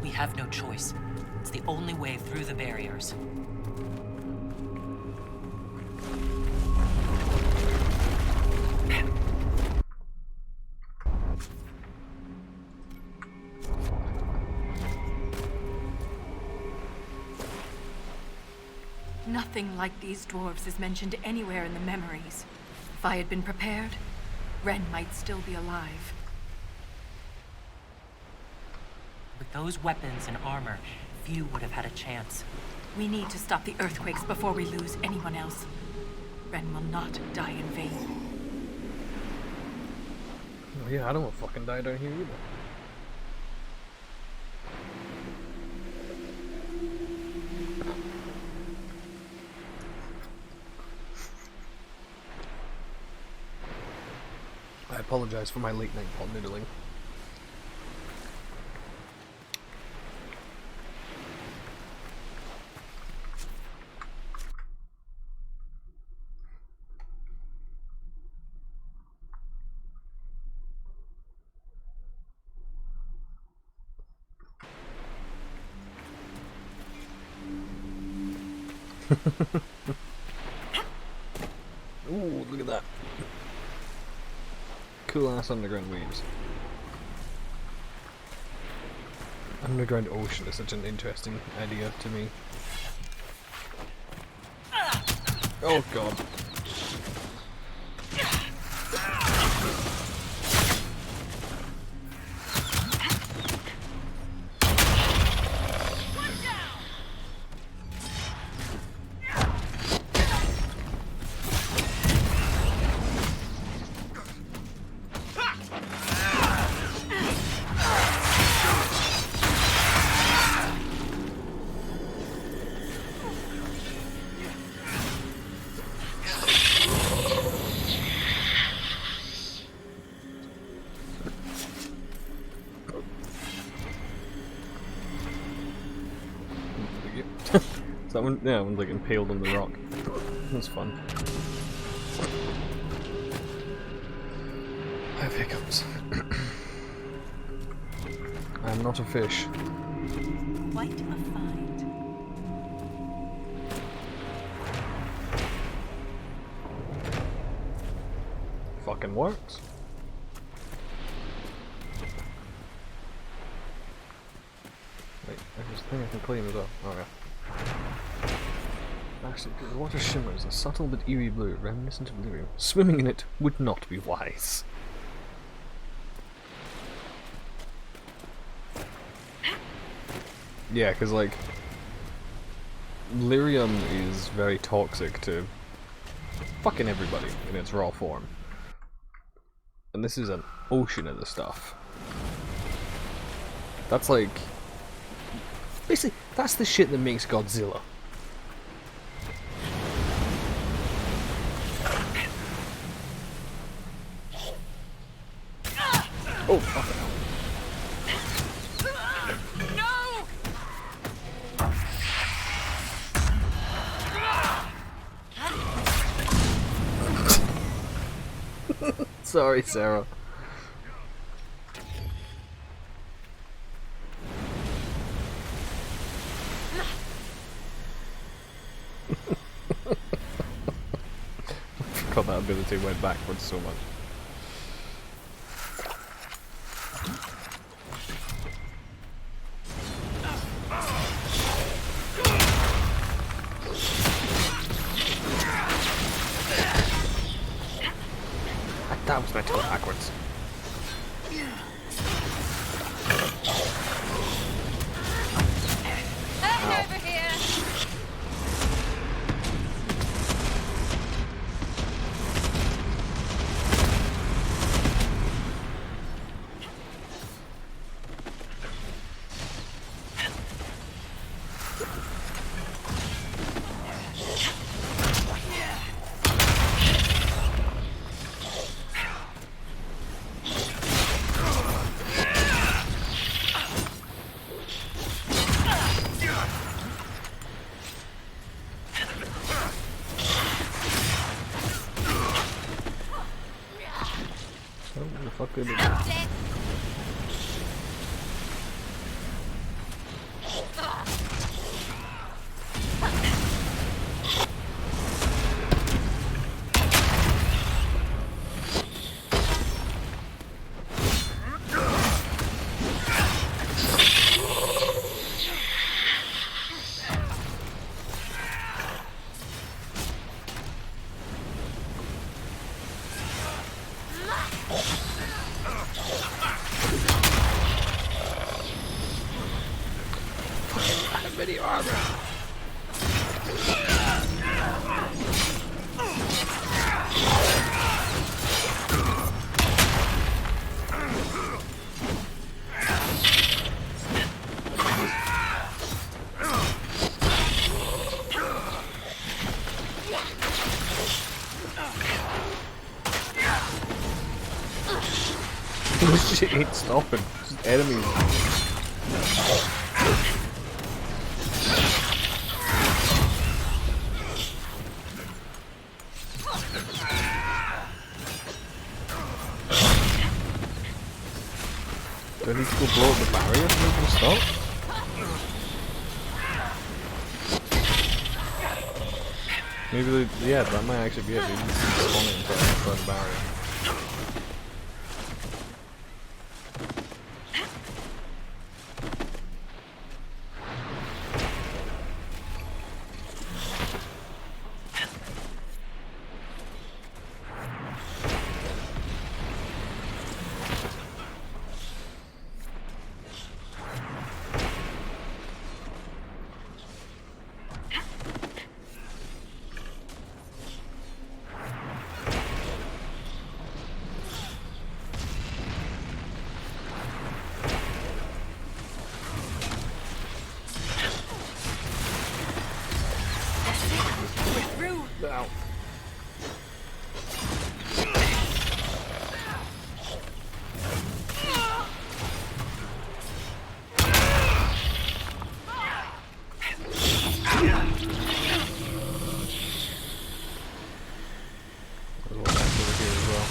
We have no choice. It's the only way through the barriers. Nothing like these dwarves is mentioned anywhere in the memories. If I had been prepared, Ren might still be alive. With those weapons and armor, few would have had a chance. We need to stop the earthquakes before we lose anyone else. Ren will not die in vain. Oh yeah, I don't want to fucking die down here either. I apologize for my late night pot noodling. Ooh, look at that. Cool ass underground waves. Underground ocean is such an interesting idea to me. Oh god. That one, yeah, one's like impaled on the rock. That's fun. I have hiccups. I am not a fish. Quite a find. Fucking works. Wait, I just think I can claim as well. Oh yeah. Actually, the water shimmers a subtle but eerie blue, reminiscent of lyrium. Swimming in it would not be wise. Yeah, because like lyrium is very toxic to fucking everybody in its raw form. And this is an ocean of the stuff. That's like... basically, that's the shit that makes Godzilla. Oh, fucking hell. Sorry, Sarah. God, that ability went backwards so much. That was meant to go backwards. Over here. What the fuck did it do? Video armor. This shit ain't stopping. Just enemies. Do I need to go blow up the barrier to make them stop? Maybe they, yeah, that might actually be it. They need to spawn it inside the barrier. Ow. There's one back over here as well.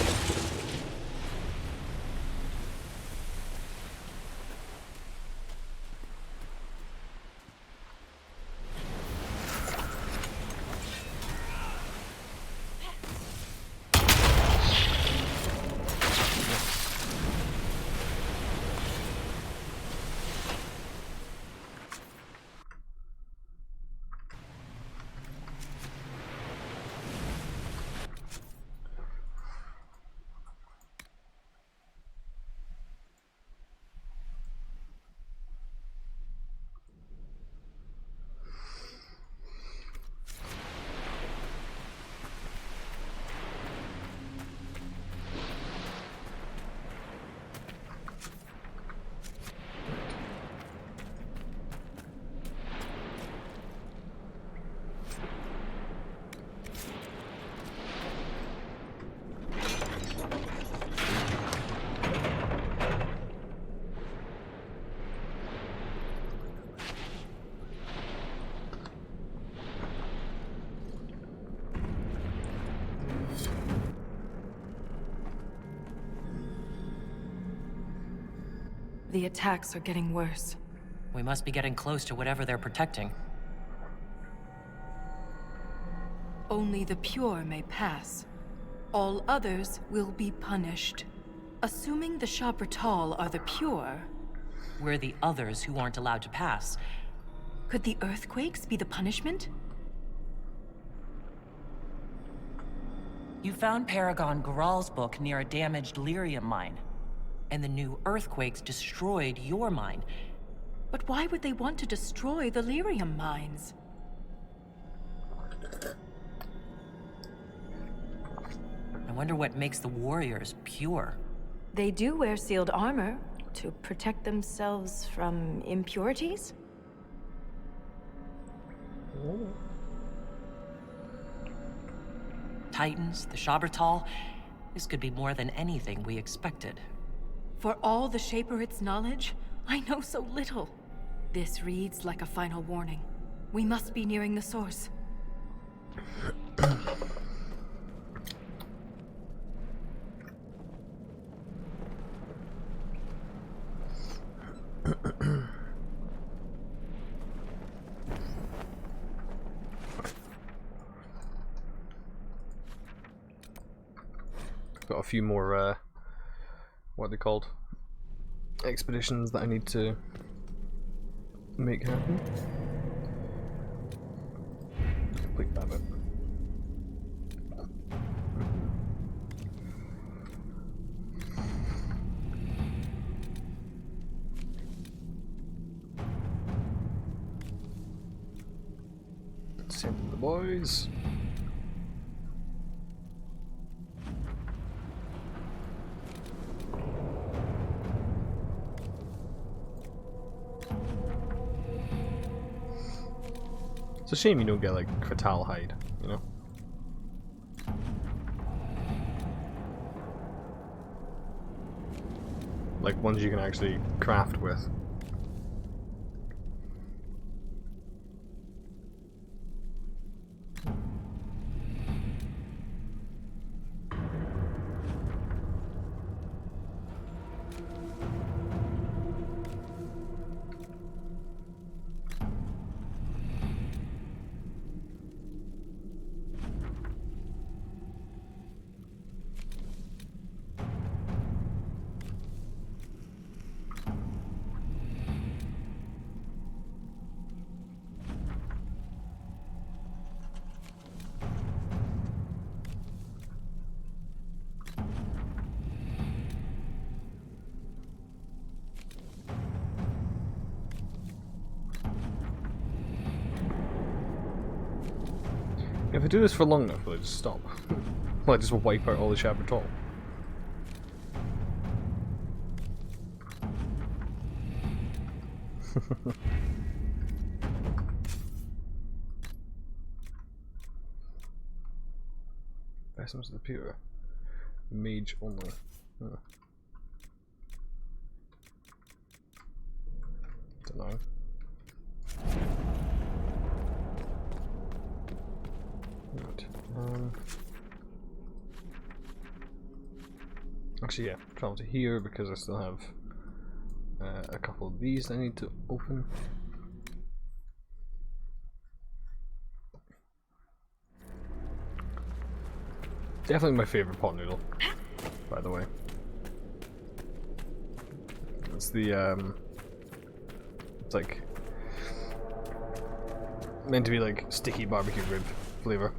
The attacks are getting worse. We must be getting close to whatever they're protecting. Only the pure may pass. All others will be punished. Assuming the Shapratal are the pure... We're the others who aren't allowed to pass. Could the earthquakes be the punishment? You found Paragon Garal's book near a damaged lyrium mine. And the new earthquakes destroyed your mine. But why would they want to destroy the lyrium mines? I wonder what makes the warriors pure. They do wear sealed armor to protect themselves from impurities? Titans, the Shabratal, this could be more than anything we expected. For all the Shaperit's knowledge, I know so little. This reads like a final warning. We must be nearing the source. Got a few more, what are they called? Expeditions that I need to make happen. Complete that bit. Send the boys. It's a shame you don't get like Kratal hide, you know? Like ones you can actually craft with. If I do this for long enough, will I just stop? Will I just wipe out all the Shapratal? Vessels of the Pure. Mage only. Huh. Don't know. Right. Actually, yeah, travel to here because I still have a couple of these I need to open. Definitely my favorite pot noodle, by the way. It's the it's like meant to be like sticky barbecue rib flavor.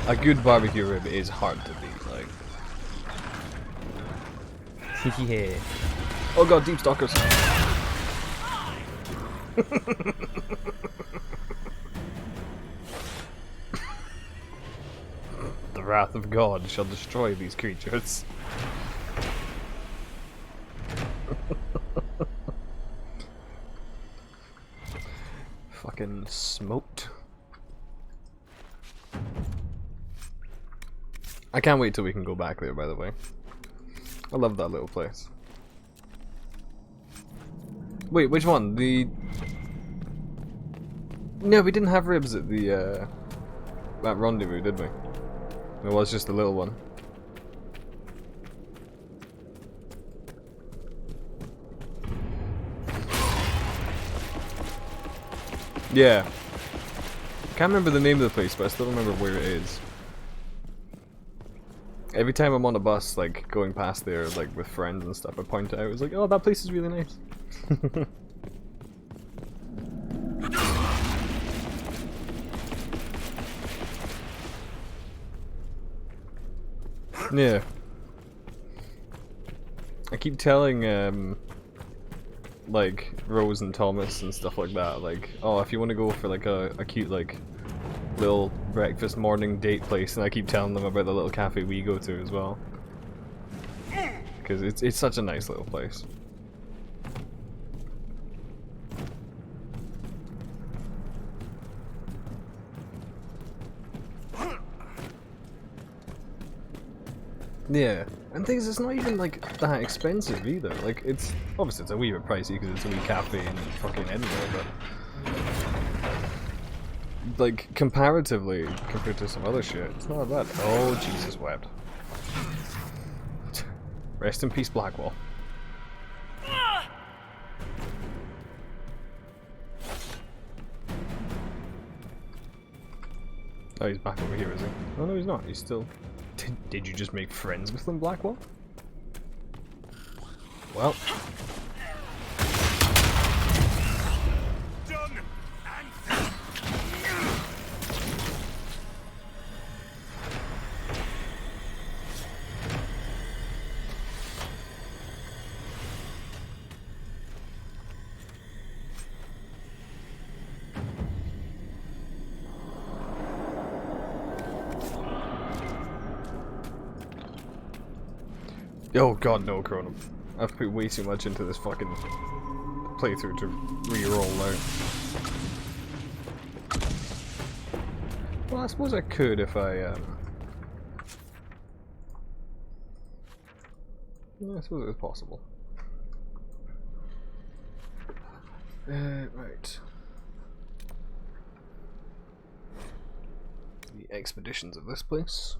A good barbecue rib is hard to beat, like. Yeah. Oh god, deep stalkers. The wrath of God shall destroy these creatures. Fucking smoked. I can't wait till we can go back there, by the way. I love that little place. Wait, which one? No, we didn't have ribs at the that rendezvous, did we? It was just the little one. Yeah. Can't remember the name of the place, but I still remember where it is. Every time I'm on a bus, like, going past there, like, with friends and stuff, I point it out. It's like, oh, that place is really nice. Yeah. I keep telling, like, Rose and Thomas and stuff like that, like, oh, if you want to go for, like, a cute, like, little breakfast morning date place, and I keep telling them about the little cafe we go to as well. Because it's such a nice little place. Yeah, and things, it's not even like that expensive either. Like, it's obviously it's a wee bit pricey because it's a wee cafe in fucking Edinburgh, but like comparatively compared to some other shit, it's not bad. Oh Jesus wept. Rest in peace, Blackwall. Oh, he's back over here, is he? Oh no, he's not. He's still. Did you just make friends with them, Blackwall? Well. Oh god, no, Chrono. I've put way too much into this fucking playthrough to re-roll out. Well, I suppose I could if I, yeah, I suppose it was possible. Right. The expeditions of this place.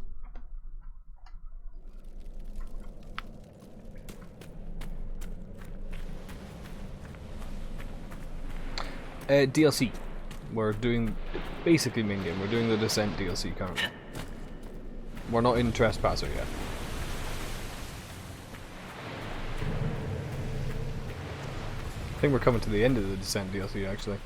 DLC. We're doing basically main game. We're doing the Descent DLC currently. We're not in Trespasser yet. I think we're coming to the end of the Descent DLC actually.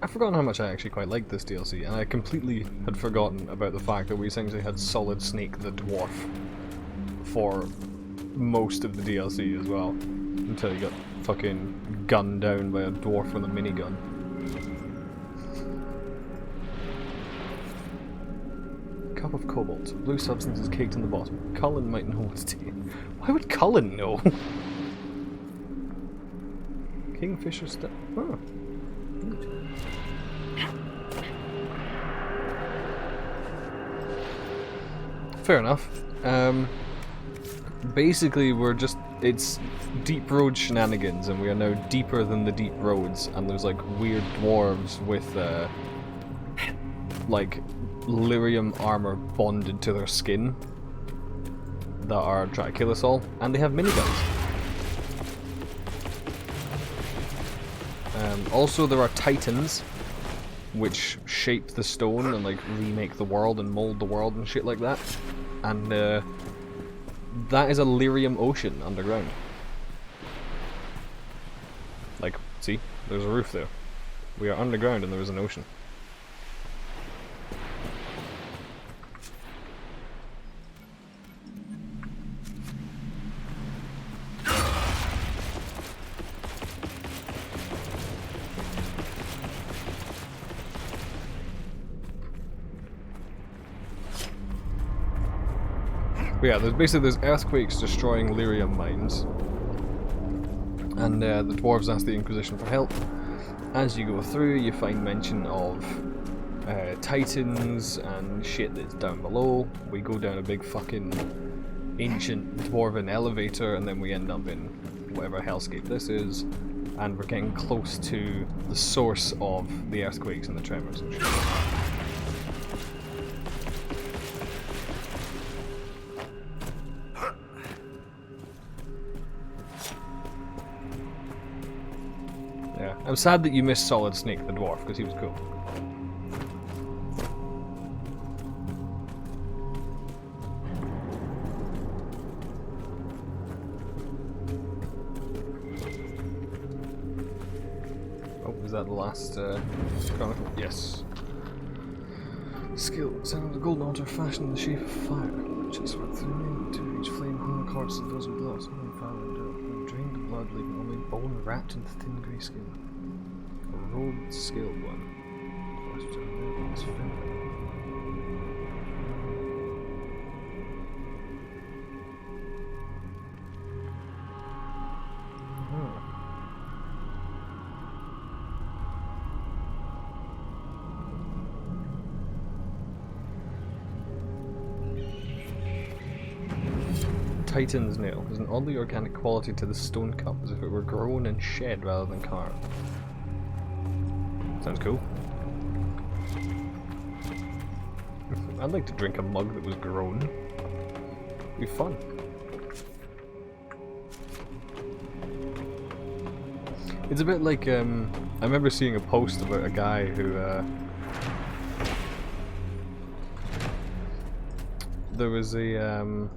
I've forgotten how much I actually quite liked this DLC, and I completely had forgotten about the fact that we essentially had Solid Snake the Dwarf for most of the DLC as well, until he got fucking gunned down by a dwarf with a minigun. Cup of Cobalt. Blue substance is caked in the bottom. Cullen might know what to do. Why would Cullen know? Kingfisher stuff. Oh. Fair enough. Basically we're just, it's deep road shenanigans, and we are now deeper than the deep roads, and there's like weird dwarves with like lyrium armor bonded to their skin that are trying to kill us all, and they have miniguns. Also there are titans which shape the stone and like remake the world and mold the world and shit like that. And that is a lyrium ocean underground. Like, see? There's a roof there. We are underground and there is an ocean. But yeah, there's earthquakes destroying lyrium mines, and the dwarves ask the Inquisition for help. As you go through, you find mention of titans and shit that's down below. We go down a big fucking ancient dwarven elevator, and then we end up in whatever hellscape this is, and we're getting close to the source of the earthquakes and the tremors and shit. Yeah, I'm sad that you missed Solid Snake the dwarf, because he was cool. Is that the last chronicle? Yes. Skill. Sound of the golden altar fashioned in the shape of fire, which has swept through me to each flame hung the corpse of those who blood, some fire and dirt, and drained the blood, leaving only bone wrapped in thin grey skin. A robed scaled one. Titan's nail has an oddly organic quality to the stone cup, as if it were grown and shed rather than carved. Sounds cool. I'd like to drink a mug that was grown. It'd be fun. It's a bit like, I remember seeing a post about a guy who, there was a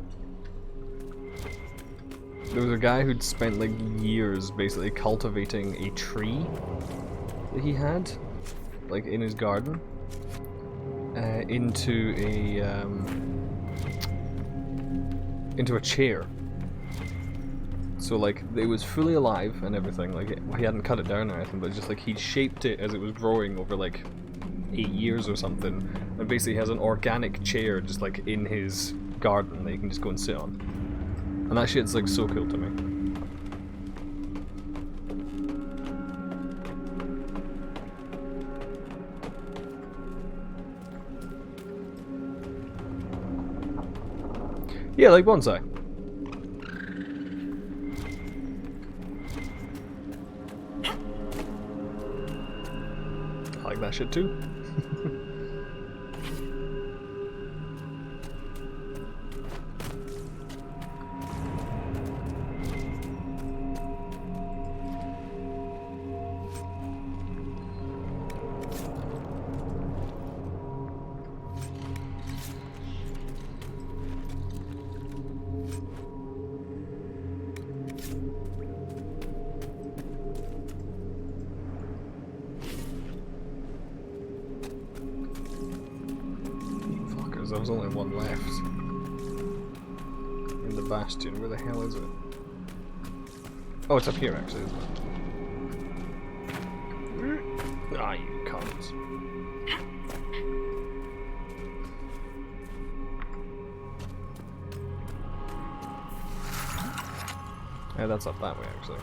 guy who'd spent like years basically cultivating a tree that he had, like in his garden, into a chair. So like it was fully alive and everything. Like he hadn't cut it down or anything, but just like he'd shaped it as it was growing over like 8 years or something, and basically has an organic chair just like in his garden that you can just go and sit on. And that shit's like so cool to me. Yeah, like bonsai. I like that shit too. There was only one left in the bastion. Where the hell is it? Oh, it's up here actually, isn't it? Ah, you cunts. Yeah, that's up that way actually.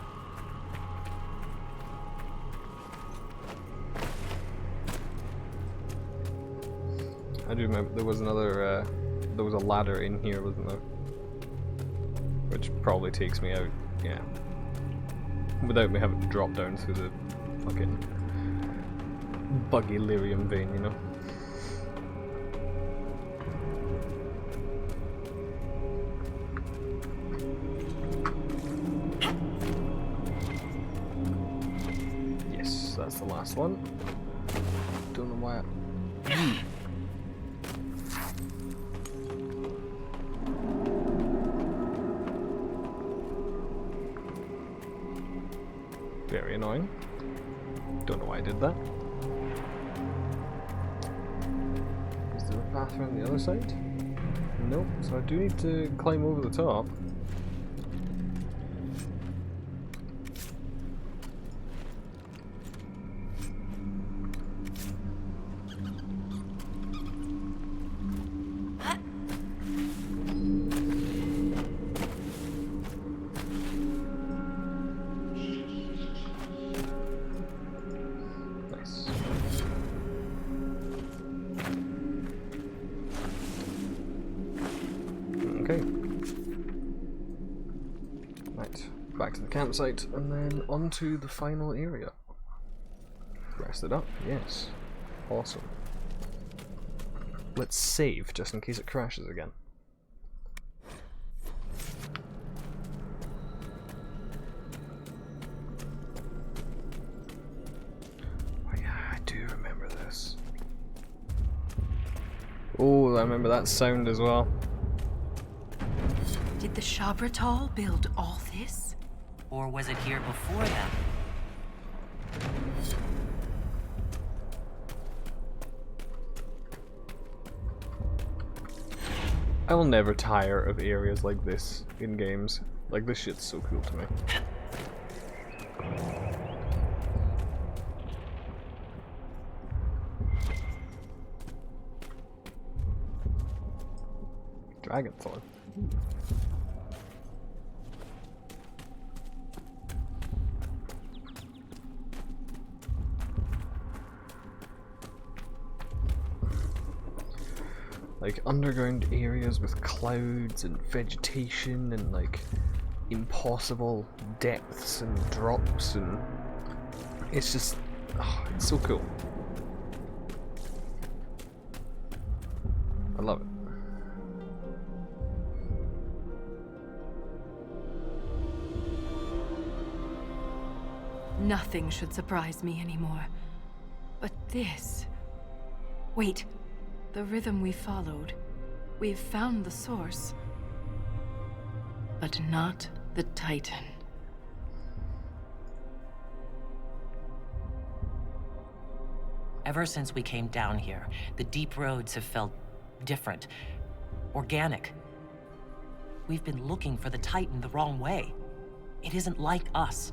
I do remember there was another, there was a ladder in here, wasn't there? Which probably takes me out, yeah. Without me having to drop down through the fucking buggy lyrium vein, you know? Yes, that's the last one. Don't know why Very annoying. Don't know why I did that. Is there a path around the other side? Nope, so I do need to climb over the top. to the campsite, and then onto the final area. Rest it up, yes. Awesome. Let's save, just in case it crashes again. Oh yeah, I do remember this. Oh, I remember that sound as well. Did the Shabratal build all this? Or was it here before them? I will never tire of areas like this in games. Like, this shit's so cool to me. Dragonthorn. Like underground areas with clouds and vegetation and like impossible depths and drops, and it's just, oh, it's so cool. I love it. Nothing should surprise me anymore. But this... Wait. The rhythm we followed. We've found the source. But not the Titan. Ever since we came down here, the deep roads have felt different. Organic. We've been looking for the Titan the wrong way. It isn't like us.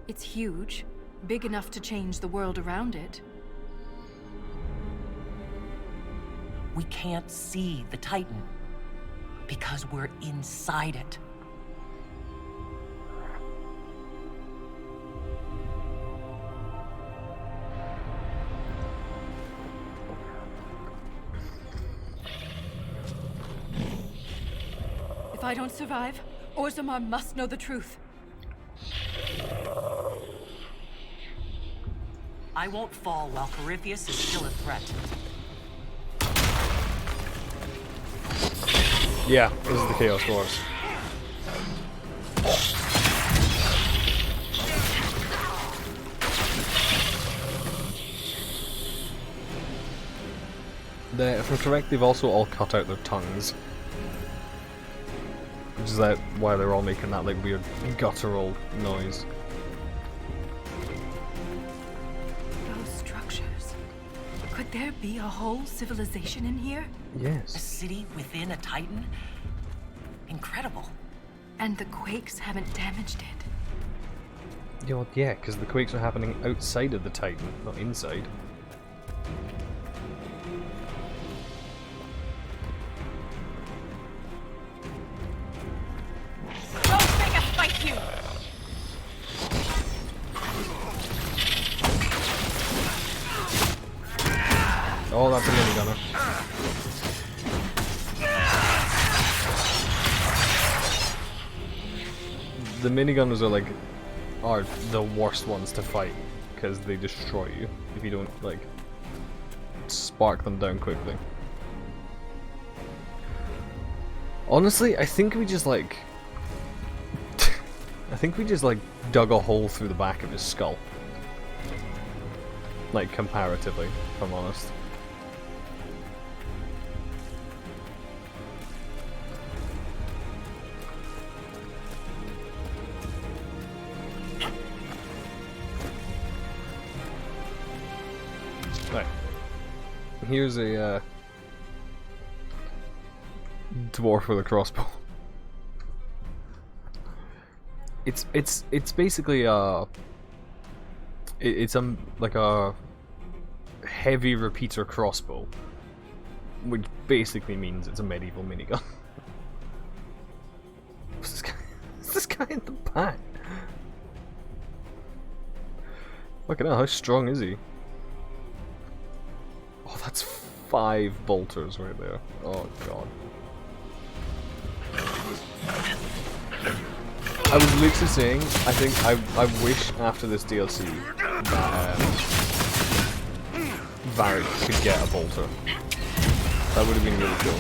It's huge. Big enough to change the world around it. We can't see the Titan because we're inside it. If I don't survive, Orzammar must know the truth. I won't fall while Corypheus is still a threat. Yeah, this is the Chaos Wars. If I'm correct, they've also all cut out their tongues. Which is why they're all making that like weird guttural noise. Those structures. Could there be a whole civilization in here? Yes. A city within a Titan? Incredible. And the quakes haven't damaged it. Yeah, because the quakes are happening outside of the Titan, not inside. Don't make us fight you! Oh, that's a minigunner. The minigunners are the worst ones to fight because they destroy you if you don't like spark them down quickly. Honestly, I think we just dug a hole through the back of his skull. Like comparatively, if I'm honest. Right. Here's a dwarf with a crossbow. It's basically it's like a heavy repeater crossbow, which basically means it's a medieval minigun. What's this guy in the back? Fucking hell, how strong is he? Oh, that's 5 bolters right there. Oh god. I was literally saying, I think I wish after this DLC that Varric could get a bolter. That would have been really cool.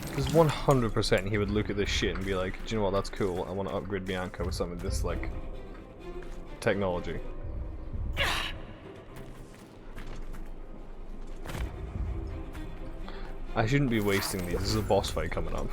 Because 100% he would look at this shit and be like, do you know what, that's cool, I want to upgrade Bianca with some of this, like, technology. I shouldn't be wasting these, this is a boss fight coming up.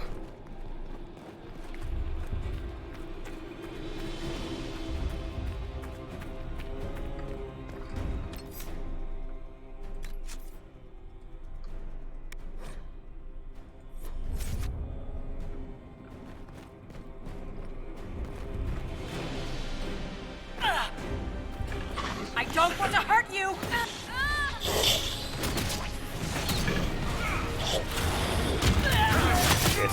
I don't want to hurt you! Shit.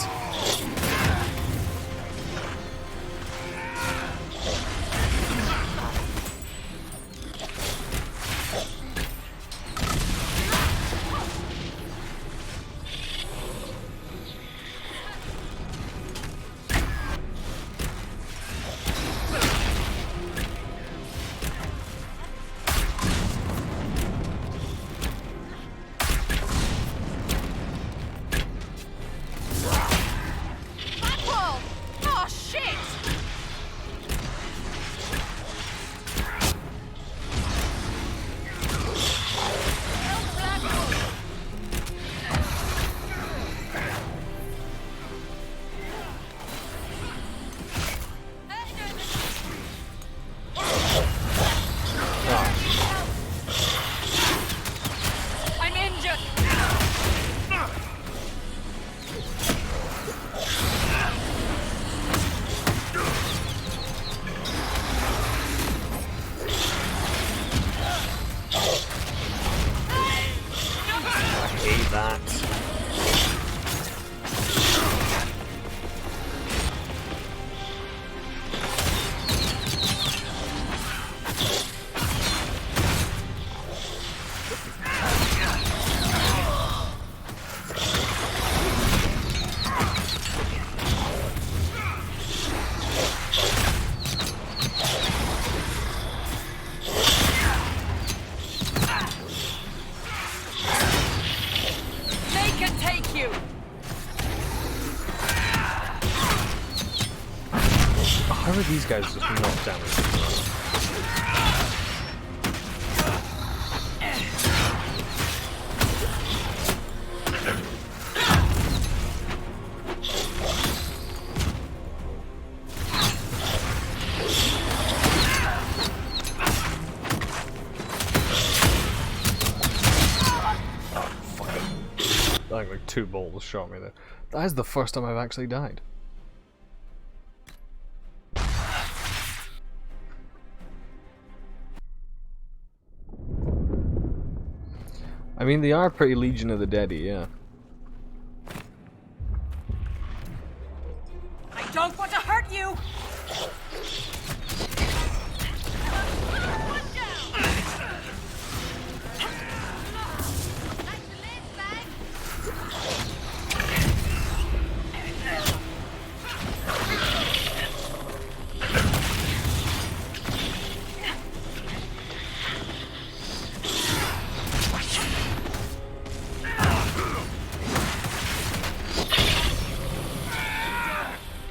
How are these guys just knocked down? I think like 2 balls shot me there. That is the first time I've actually died. I mean, they are pretty Legion of the Dead-y, yeah. I don't want to hurt you!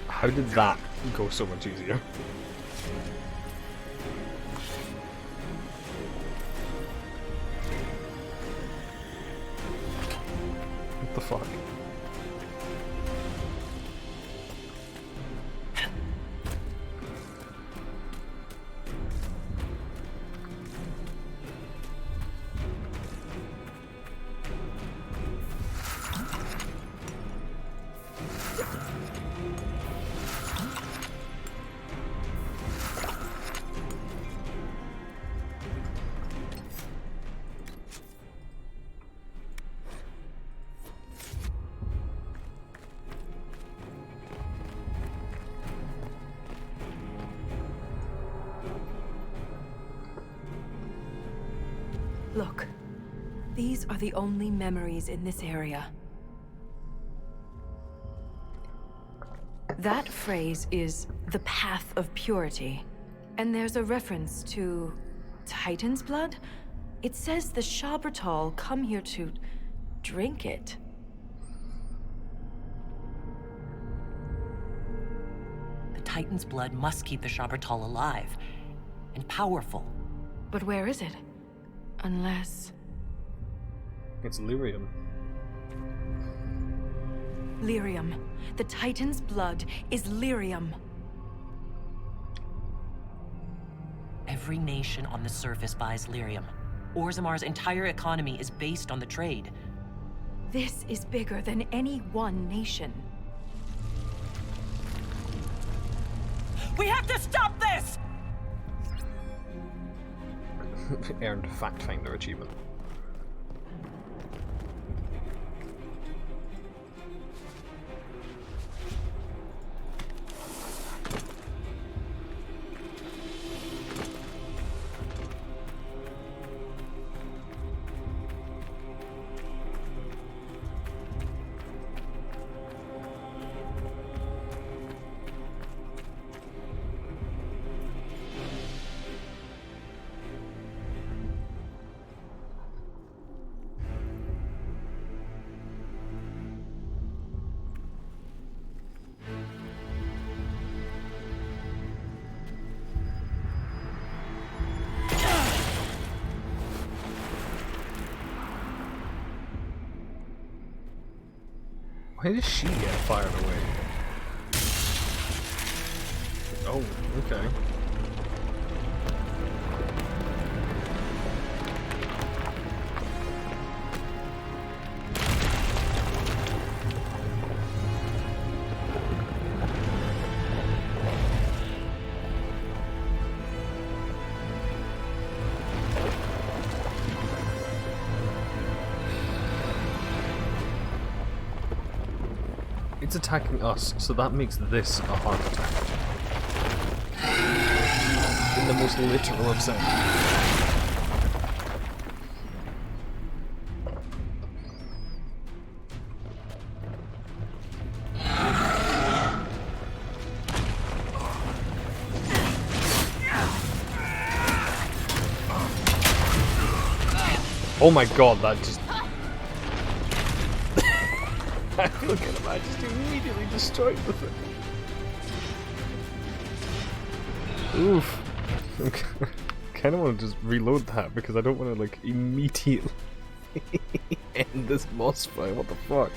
How did that go so much easier? What the fuck? Look, these are the only memories in this area. That phrase is the path of purity. And there's a reference to Titan's blood? It says the Shabertal come here to drink it. The Titan's blood must keep the Shabertal alive and powerful. But where is it? Unless... It's lyrium. Lyrium. The Titan's blood is lyrium. Every nation on the surface buys lyrium. Orzamar's entire economy is based on the trade. This is bigger than any one nation. We have to stop this! Earned Fact Finder achievement. Why does she get fired away? Oh, okay. It's attacking us, so that makes this a heart attack. In the most literal of sense. Oh my god, that just... Look at him, I just immediately destroyed the thing. Oof. I kind of want to just reload that because I don't want to, like, immediately end this boss fight. What the fuck?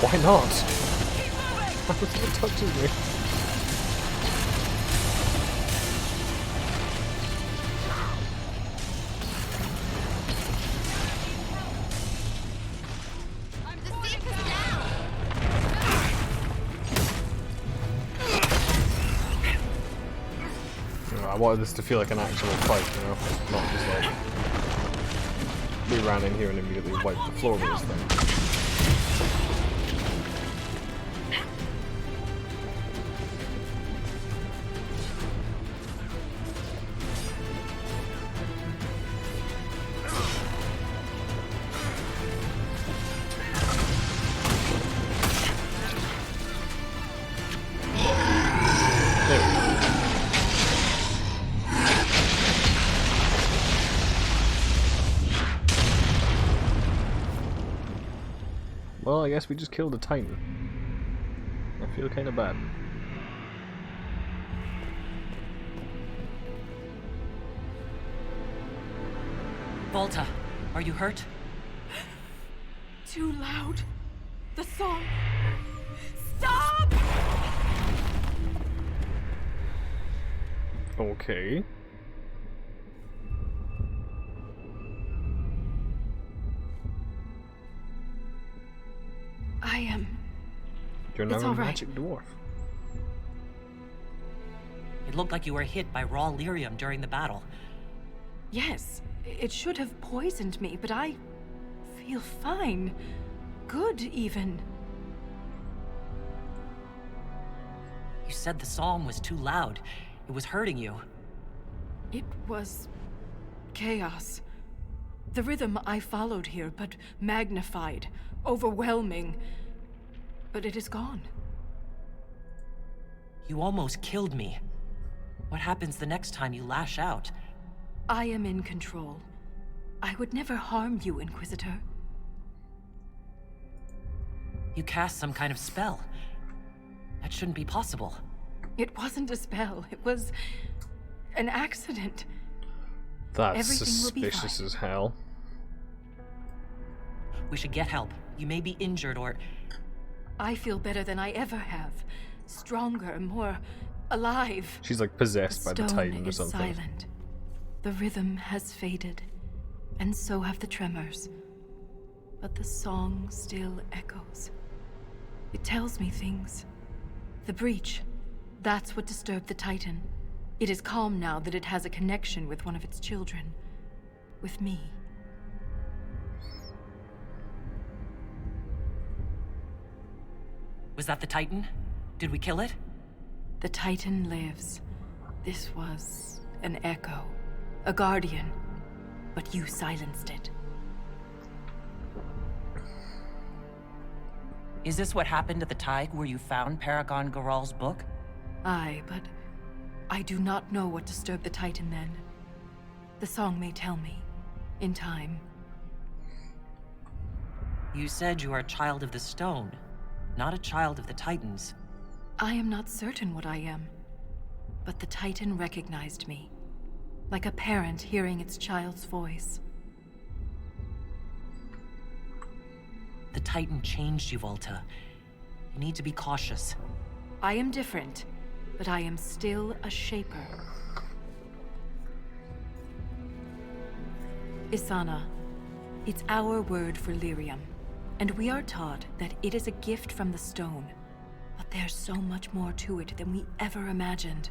Why not? How is it touching me? I wanted this to feel like an actual fight, you know? Not just like... we ran in here and immediately wiped the floor with this thing. Well, I guess we just killed a Titan. I feel kind of bad. Volta, are you hurt? Too loud. The song. Stop! Okay. I am. You're now It's a all right. magic dwarf. It looked like you were hit by raw lyrium during the battle. Yes, it should have poisoned me, but I feel fine. Good, even. You said the song was too loud. It was hurting you. It was chaos. The rhythm I followed here, but magnified, overwhelming. But it is gone. You almost killed me. What happens the next time you lash out? I am in control. I would never harm you, Inquisitor. You cast some kind of spell. That shouldn't be possible. It wasn't a spell. It was an accident. That's Everything will be suspicious fine. as hell. We should get help. You may be injured or... I feel better than I ever have. Stronger, more alive. She's like possessed by the stone Titan or is something. silent. The rhythm has faded, and so have the tremors. But the song still echoes. It tells me things. The breach, that's what disturbed the Titan. It is calm now that it has a connection with one of its children. With me. Was that the Titan? Did we kill it? The Titan lives. This was an echo. A guardian. But you silenced it. Is this what happened at the Tig where you found Paragon Garal's book? Aye, but I do not know what disturbed the Titan then. The song may tell me. In time. You said you are a child of the stone, not a child of the Titans. I am not certain what I am. But the Titan recognized me. Like a parent hearing its child's voice. The Titan changed you, Volta. You need to be cautious. I am different, but I am still a Shaper. Isana. It's our word for lyrium, and we are taught that it is a gift from the stone. But there's so much more to it than we ever imagined.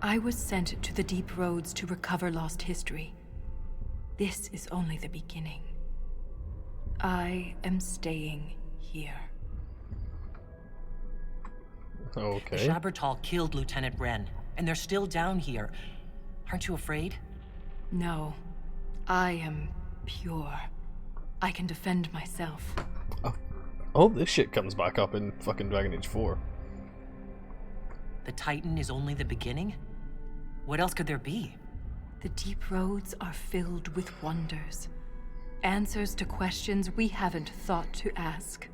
I was sent to the deep roads to recover lost history. This is only the beginning. I am staying here. Okay. The Shabertal killed Lieutenant Wren, and they're still down here. Aren't you afraid? No. I am pure. I can defend myself. Oh, this shit comes back up in fucking Dragon Age 4. The Titan is only the beginning? What else could there be? The deep roads are filled with wonders. Answers to questions we haven't thought to ask.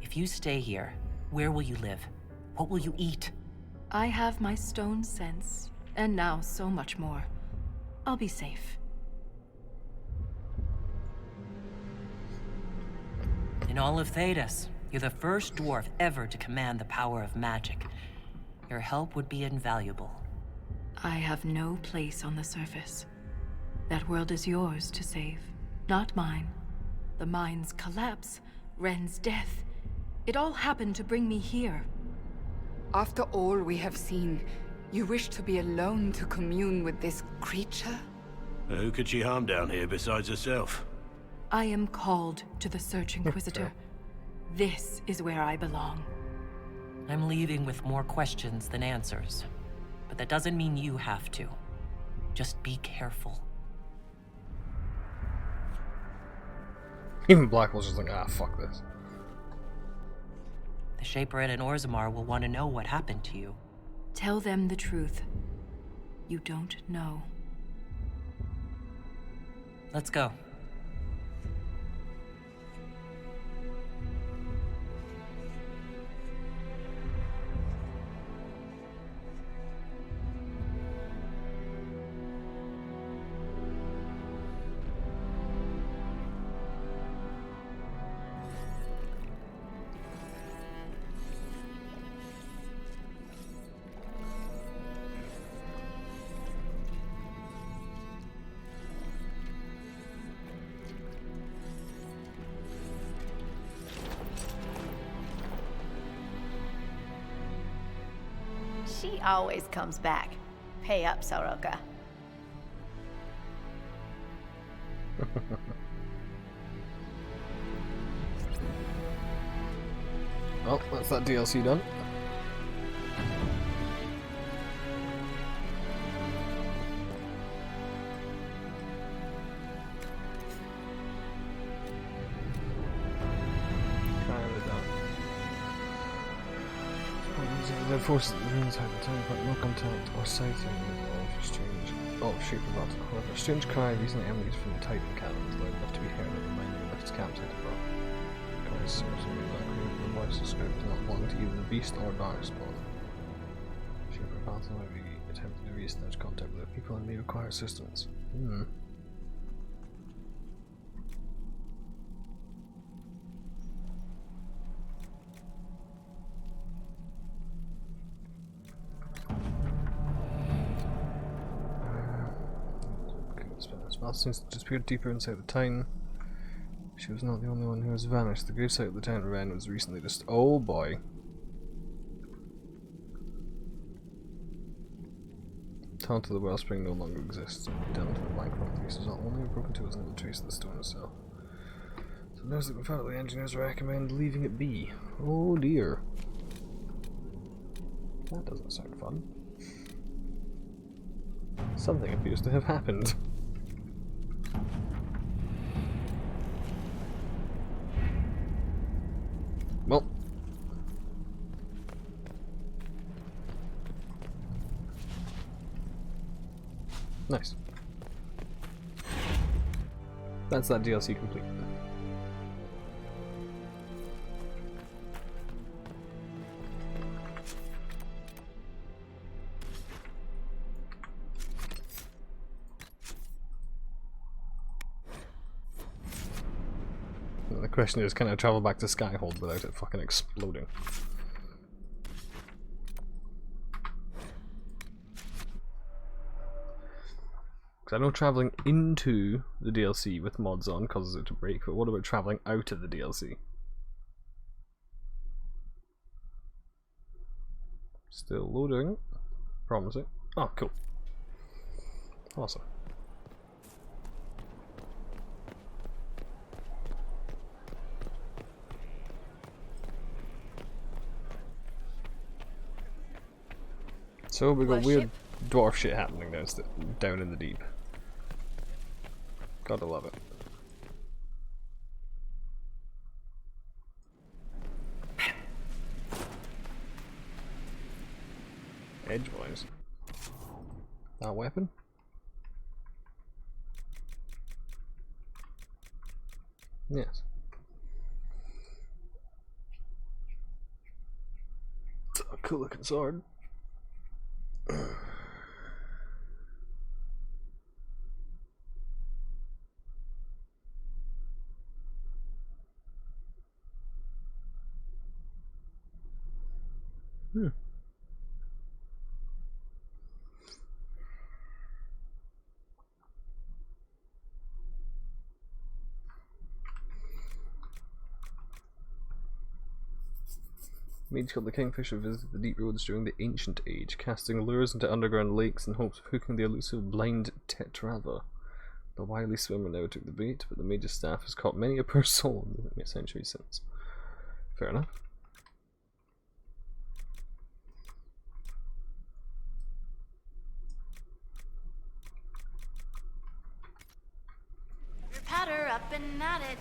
If you stay here, where will you live? What will you eat? I have my stone sense, and now so much more. I'll be safe. In all of Thedas, you're the first dwarf ever to command the power of magic. Your help would be invaluable. I have no place on the surface. That world is yours to save, not mine. The mine's collapse, Ren's death. It all happened to bring me here. After all we have seen, You wish to be alone to commune with this creature? Who could she harm down here besides herself? I am called to the Search Inquisitor. This is where I belong. I'm leaving with more questions than answers. But that doesn't mean you have to. Just be careful. Even Blackwell's just like, ah, fuck this. The Shaper and Orzammar will want to know what happened to you. Tell them the truth. You don't know. Let's go. She always comes back. Pay up, Soroka. Oh, that's that DLC done. The forces that the ruins have returned, but no contact or sighting of strange shape of art. However, a strange cry recently emanated from the Titan cannons, loud enough to be heard at the mining lift's campsite above. The cry source of the voice described do not belong to either the beast or Darkspawn. Shape of battle might be attempting to re-establish contact with the people and may require assistance. Well, since it disappeared deeper inside the Titan, she was not the only one who has vanished. The gravesite of the Titan Ren was recently just. Oh boy. Taunt to the wellspring no longer exists. Down to the blank rock piece is not only broken to, is another trace of the stone itself. So those that we found, the engineers recommend leaving it be. Oh dear. That doesn't sound fun. Something appears to have happened. Well. Nice. That's that DLC complete. The question is, can I travel back to Skyhold without it fucking exploding? Because I know travelling into the DLC with mods on causes it to break, but what about travelling out of the DLC? Still loading. Promising. Oh, cool. Awesome. So we got weird dwarf shit happening down in the deep. Gotta love it. Edgewise. That weapon? Yes. It's a cool looking sword. Mage called the Kingfisher visited the deep roads during the Ancient Age, casting lures into underground lakes in hopes of hooking the elusive blind Tetrava. The wily swimmer never took the bait, but the mage's staff has caught many a poor soul in the century since. Fair enough. Patter up and at it.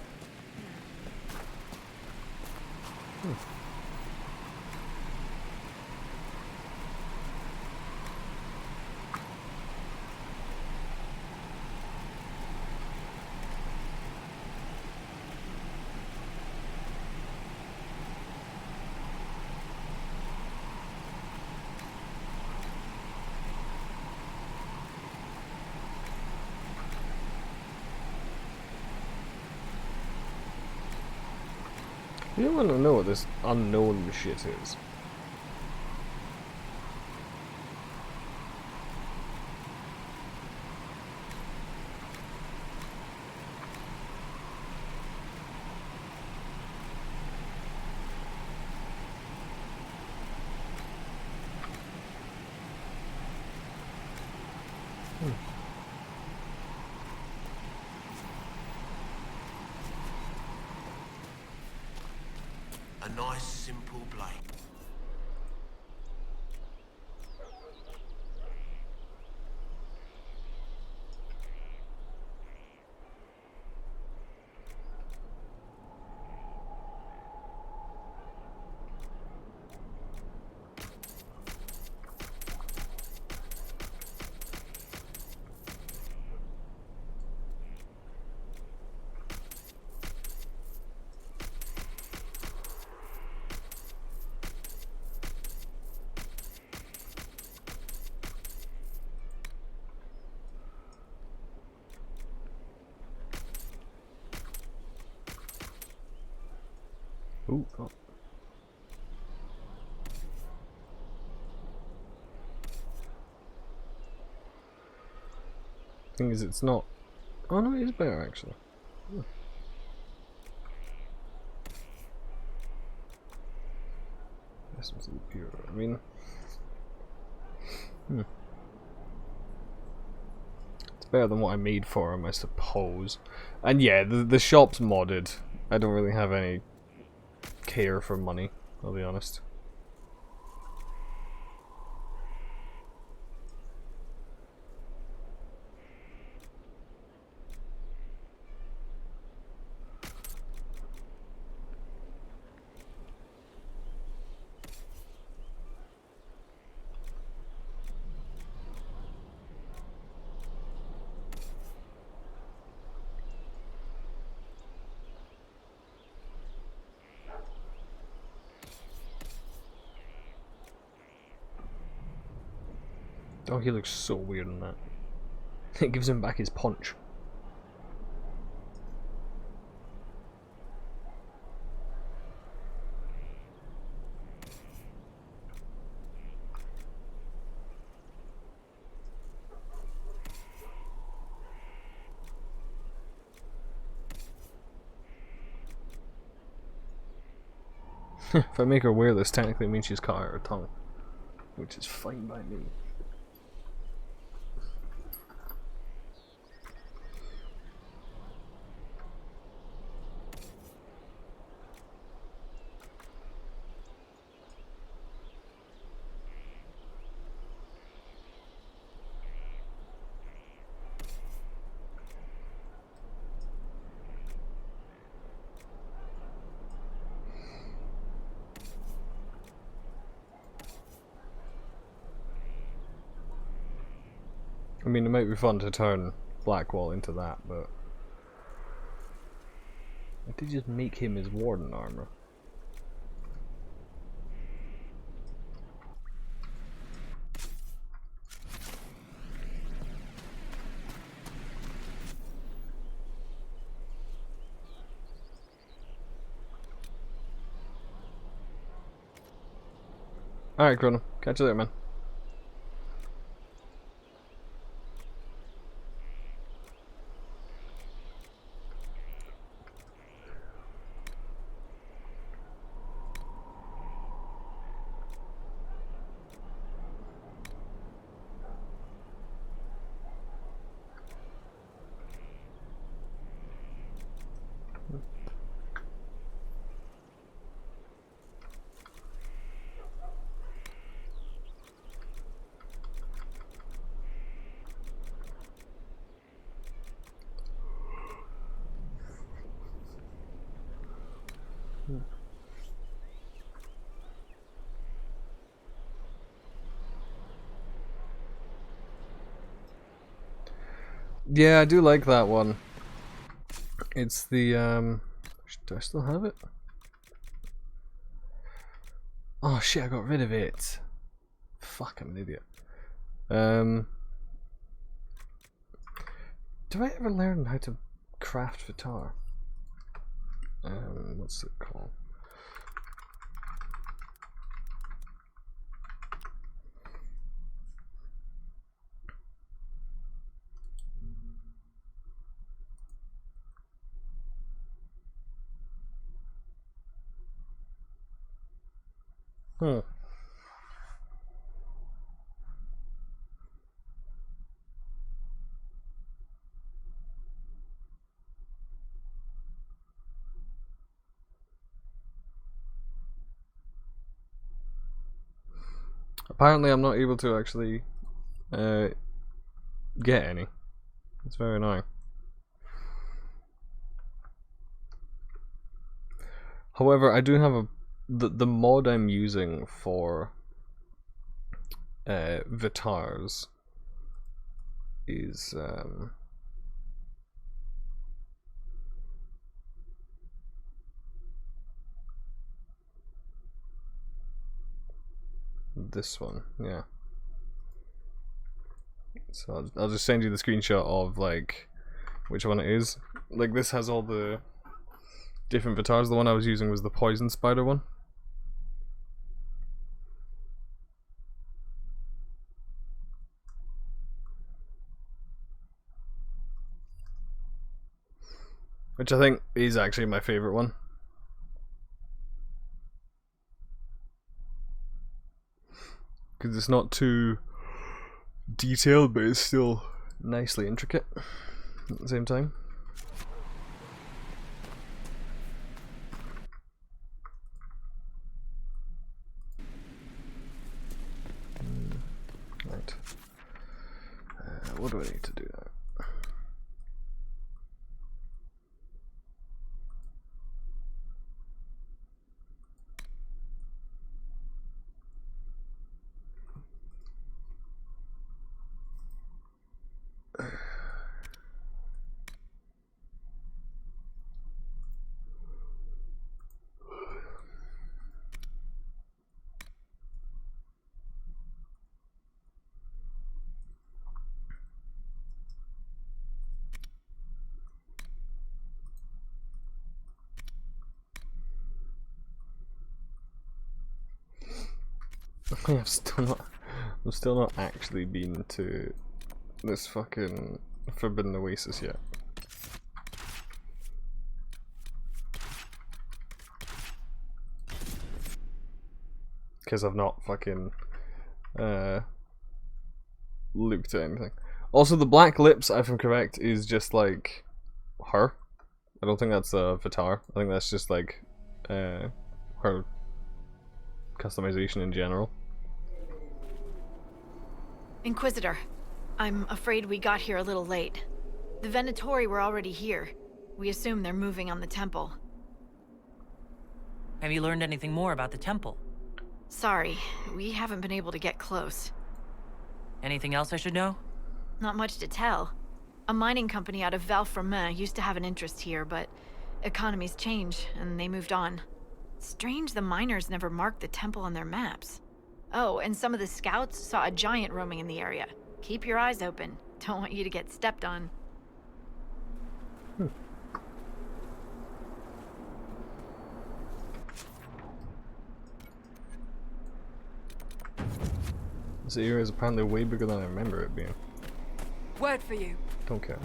You don't want to know what this unknown shit is. A nice, simple blade. Ooh, oh. Thing is, it's not. Oh no, it is better actually. Yeah. Essence of the pure. I mean, it's better than what I made for him, I suppose. And yeah, the shop's modded. I don't really have any care for money, I'll be honest. Oh, he looks so weird in that. It gives him back his punch. If I make her wear this, technically it means she's cut out her tongue. Which is fine by me. I mean, it might be fun to turn Blackwall into that, but I did just make him his warden armor. Alright, Chrono. Catch you later, man. Yeah, I do like that one. It's the do I still have it? Oh shit, I got rid of it. Fuck, I'm an idiot. Do I ever learn how to craft Vitar? What's it called? Hmm. Apparently I'm not able to actually get any. It's very annoying. However, I do have the mod I'm using for Vitars is this one, yeah. So I'll just send you the screenshot of like which one it is. Like this has all the different Vitars. The one I was using was the poison spider one. Which I think is actually my favorite one. Because it's not too detailed, but it's still nicely intricate at the same time. Right. What do I need to do now? I've still not actually been to this fucking Forbidden Oasis yet. Because I've not fucking looked at anything. Also, the black lips, if I'm correct, is just like her. I don't think that's a Vitar. I think that's just like her customization in general. Inquisitor, I'm afraid we got here a little late. The Venatori were already here. We assume they're moving on the temple. Have you learned anything more about the temple? Sorry, we haven't been able to get close. Anything else I should know? Not much to tell. A mining company out of Valfremin used to have an interest here, but economies change, and they moved on. Strange the miners never marked the temple on their maps. Oh, and some of the scouts saw a giant roaming in the area. Keep your eyes open. Don't want you to get stepped on. This area is apparently way bigger than I remember it being. Word for you. Don't care.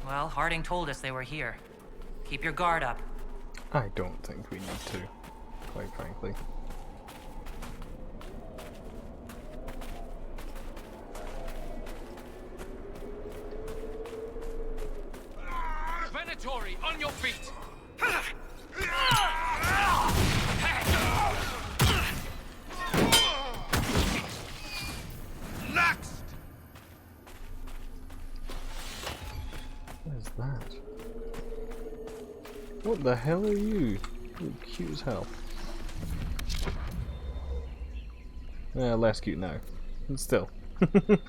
Well, Harding told us they were here. Keep your guard up. I don't think we need to, quite frankly. Venatori, on your feet! Next! What is that? What the hell are you? You're cute as hell. Yeah, less cute now. But still. It's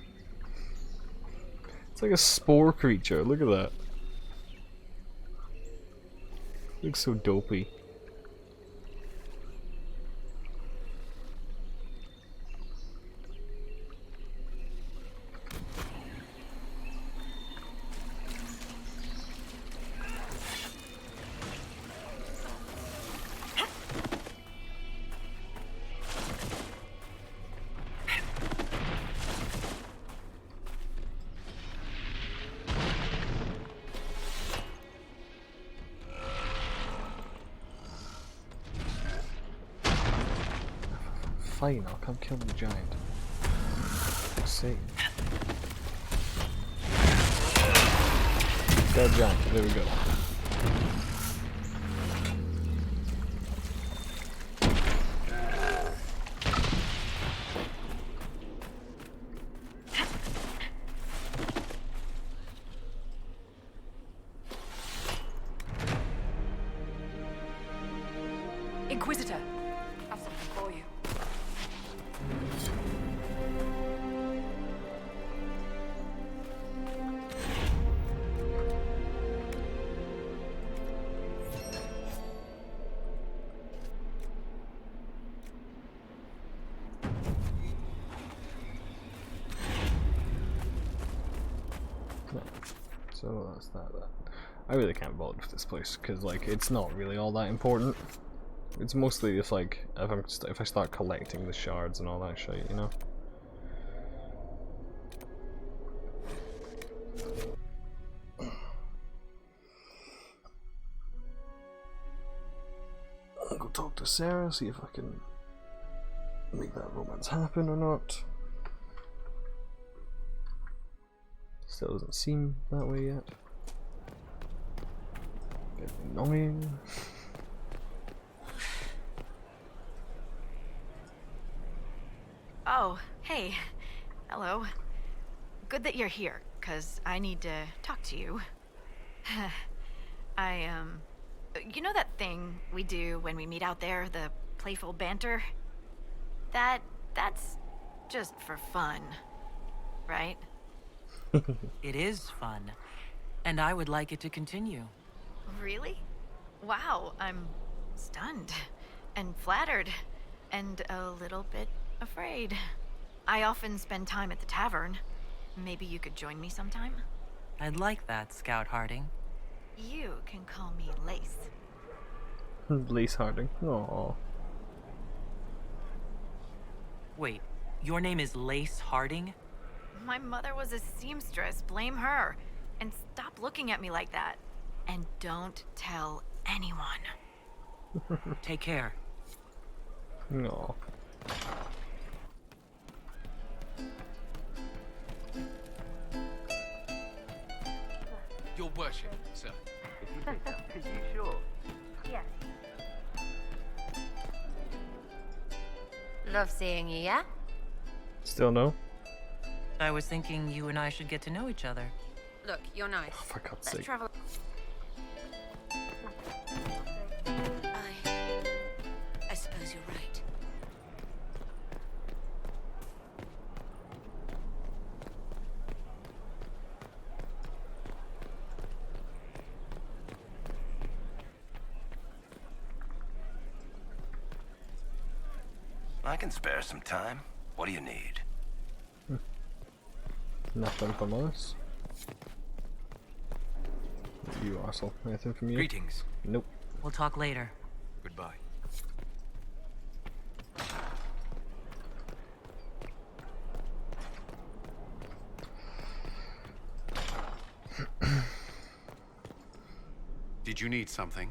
like a spore creature, look at that. Looks so dopey. Fine, I'll come kill the giant. See. Dead giant, there we go. Inquisitor, I have something for you. So that's that. I really can't bother with this place because, like, it's not really all that important. It's mostly just like if I start collecting the shards and all that shit, you know. I'll go talk to Sarah, see if I can make that romance happen or not. Still doesn't seem that way yet. Bit annoying. Oh, hey. Hello. Good that you're here, 'cause I need to talk to you. You know that thing we do when we meet out there, the playful banter? That's just for fun, right? It is fun, and I would like it to continue. Really? Wow, I'm stunned and flattered and a little bit afraid. I often spend time at the tavern. Maybe you could join me sometime? I'd like that, Scout Harding. You can call me Lace. Lace Harding. Aww. Wait, your name is Lace Harding? My mother was a seamstress, blame her. And stop looking at me like that. And don't tell anyone. Take care. No. Your worship, sir. Are you sure? Yes. Love seeing you, yeah? Still no? I was thinking you and I should get to know each other. Look, you're nice. Oh, for God's Let's sake. travel. I suppose you're right. I can spare some time. What do you need? Nothing from us. You arsehole. Anything from you? Greetings. Nope. We'll talk later. Goodbye. Did you need something?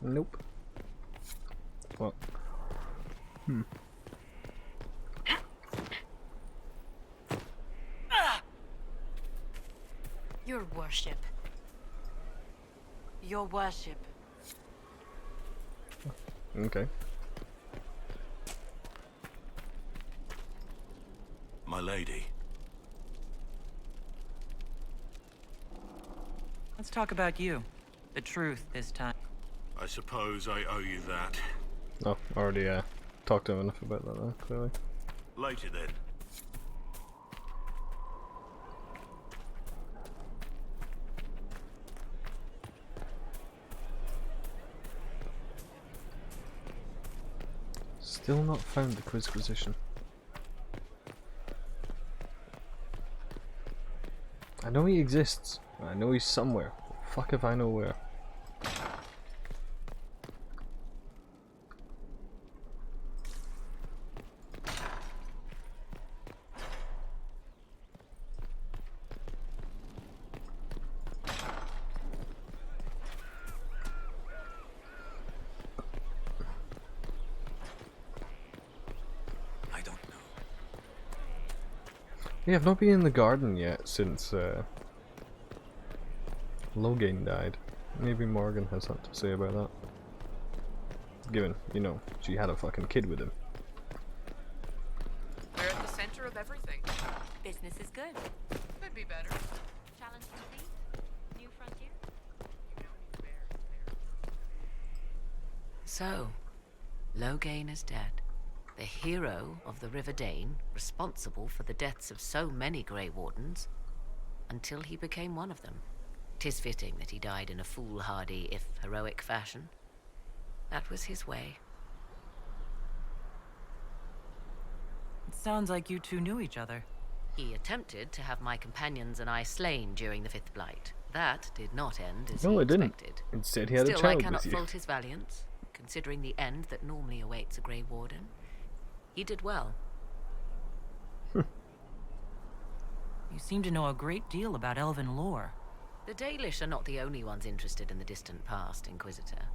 Nope. What? Hmm. Your worship. Your worship. Okay. My lady. Let's talk about you. The truth this time. I suppose I owe you that. Oh, already talked to him enough about that though, clearly. Later then. Still not found the Quizquisition. I know he exists. I know he's somewhere. Fuck if I know where. Yeah, I've not been in the garden yet since Logain died. Maybe Morgan has something to say about that. Given, you know, she had a fucking kid with him. We're at the center of everything. Business is good. Could be better. Challenge complete. New frontier. So, Logain is dead. The hero of the River Dane, responsible for the deaths of so many Grey Wardens, until he became one of them. 'Tis fitting that he died in a foolhardy, if heroic fashion. That was his way. It sounds like you two knew each other. He attempted to have my companions and I slain during the Fifth Blight. That did not end as No, he it didn't. expected. Instead, he had Still, a child I cannot with you. fault his valiance, considering the end that normally awaits a Grey Warden. He did well. You seem to know a great deal about elven lore. The Dalish are not the only ones interested in the distant past, Inquisitor.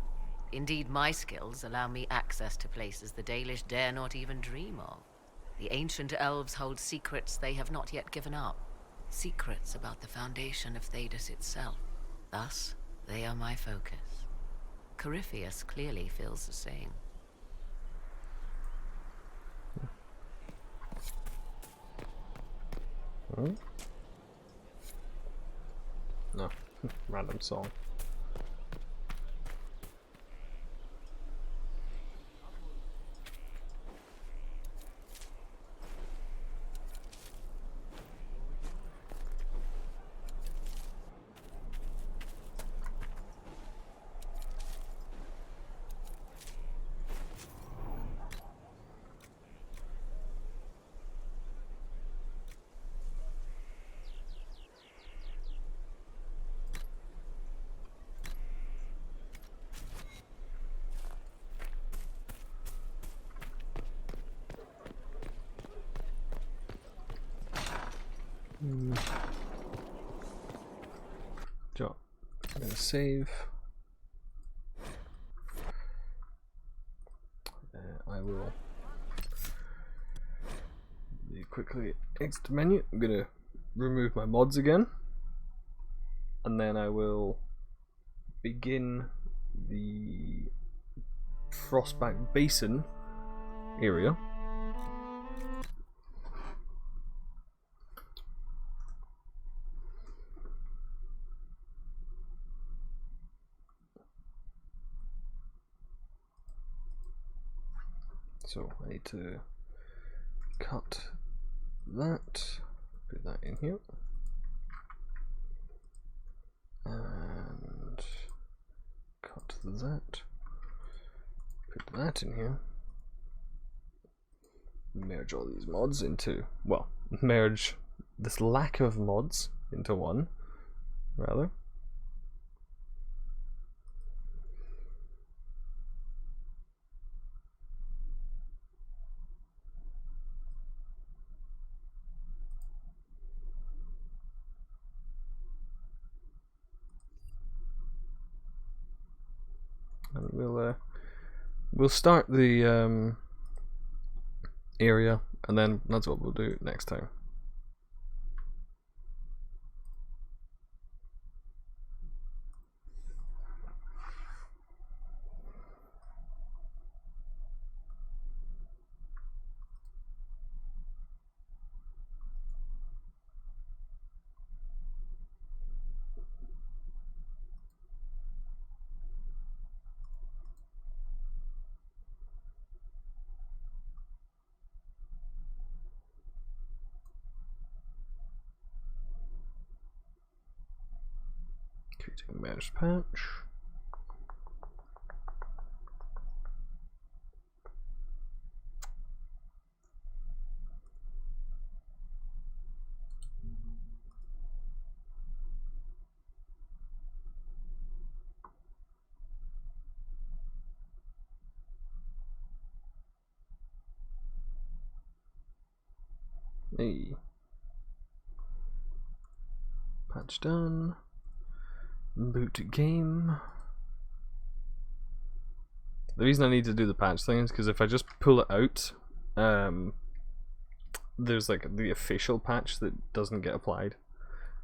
Indeed, my skills allow me access to places the Dalish dare not even dream of. The ancient elves hold secrets they have not yet given up. Secrets about the foundation of Thedas itself. Thus, they are my focus. Corypheus clearly feels the same. Hmm? No, random song. So, I'm gonna save. I will quickly exit the menu. I'm gonna remove my mods again, and then I will begin the Frostback Basin area. So I need to cut that, put that in here, and cut that, put that in here, merge all these mods into, well, merge this lack of mods into one, rather. And we'll start the area, and then that's what we'll do next time. Creating managed patch. Hey. Patch done. Boot game. The reason I need to do the patch thing is because if I just pull it out, there's like the official patch that doesn't get applied,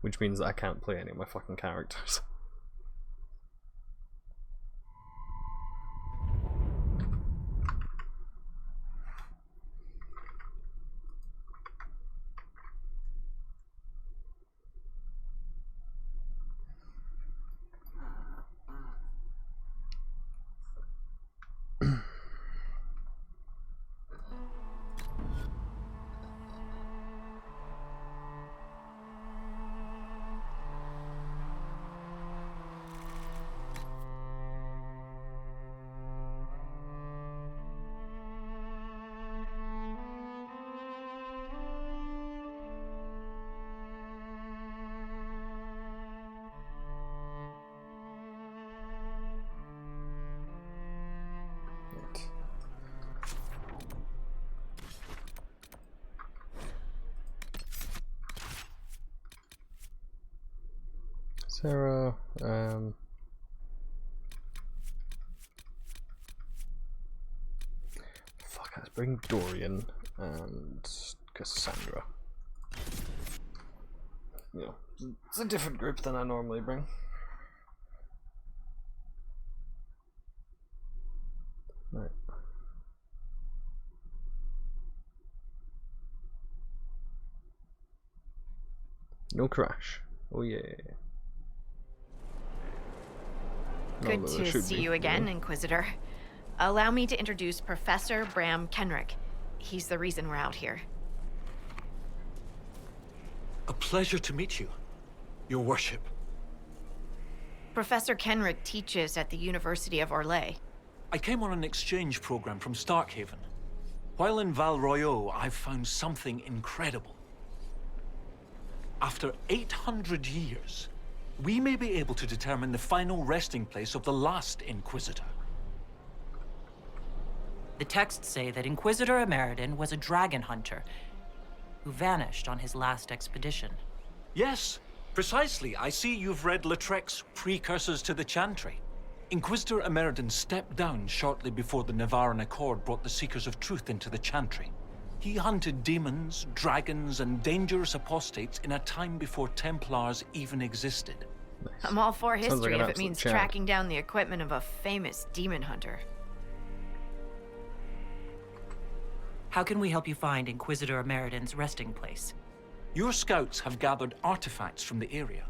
which means that I can't play any of my fucking characters. Sarah, fuck, let's bring Dorian and Cassandra. You know, it's a different group than I normally bring. Right. No crash. Oh yeah. Good to see you again, Inquisitor. Allow me to introduce Professor Bram Kenrick. He's the reason we're out here. A pleasure to meet you, Your Worship. Professor Kenrick teaches at the University of Orlais. I came on an exchange program from Starkhaven. While in Val Royeaux, I've found something incredible. After 800 years, we may be able to determine the final resting place of the last Inquisitor. The texts say that Inquisitor Emeridin was a dragon hunter who vanished on his last expedition. Yes, precisely. I see you've read Lautrec's Precursors to the Chantry. Inquisitor Emeridin stepped down shortly before the Nevarran Accord brought the Seekers of Truth into the Chantry. He hunted demons, dragons, and dangerous apostates in a time before Templars even existed. Nice. I'm all for history like if it means tracking down the equipment of a famous demon hunter. How can we help you find Inquisitor Emeridin's resting place? Your scouts have gathered artifacts from the area.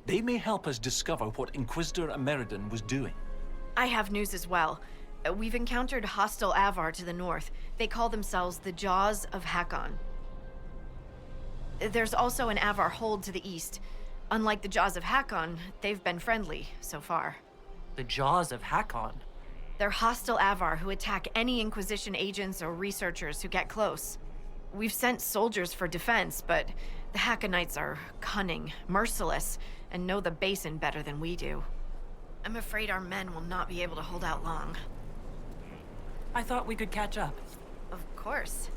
They may help us discover what Inquisitor Emeridin was doing. I have news as well. We've encountered hostile Avar to the north. They call themselves the Jaws of Hakon. There's also an Avar hold to the east. Unlike the Jaws of Hakon, they've been friendly so far. The Jaws of Hakon? They're hostile Avar who attack any Inquisition agents or researchers who get close. We've sent soldiers for defense, but the Hakonites are cunning, merciless, and know the basin better than we do. I'm afraid our men will not be able to hold out long. I thought we could catch up. Of course.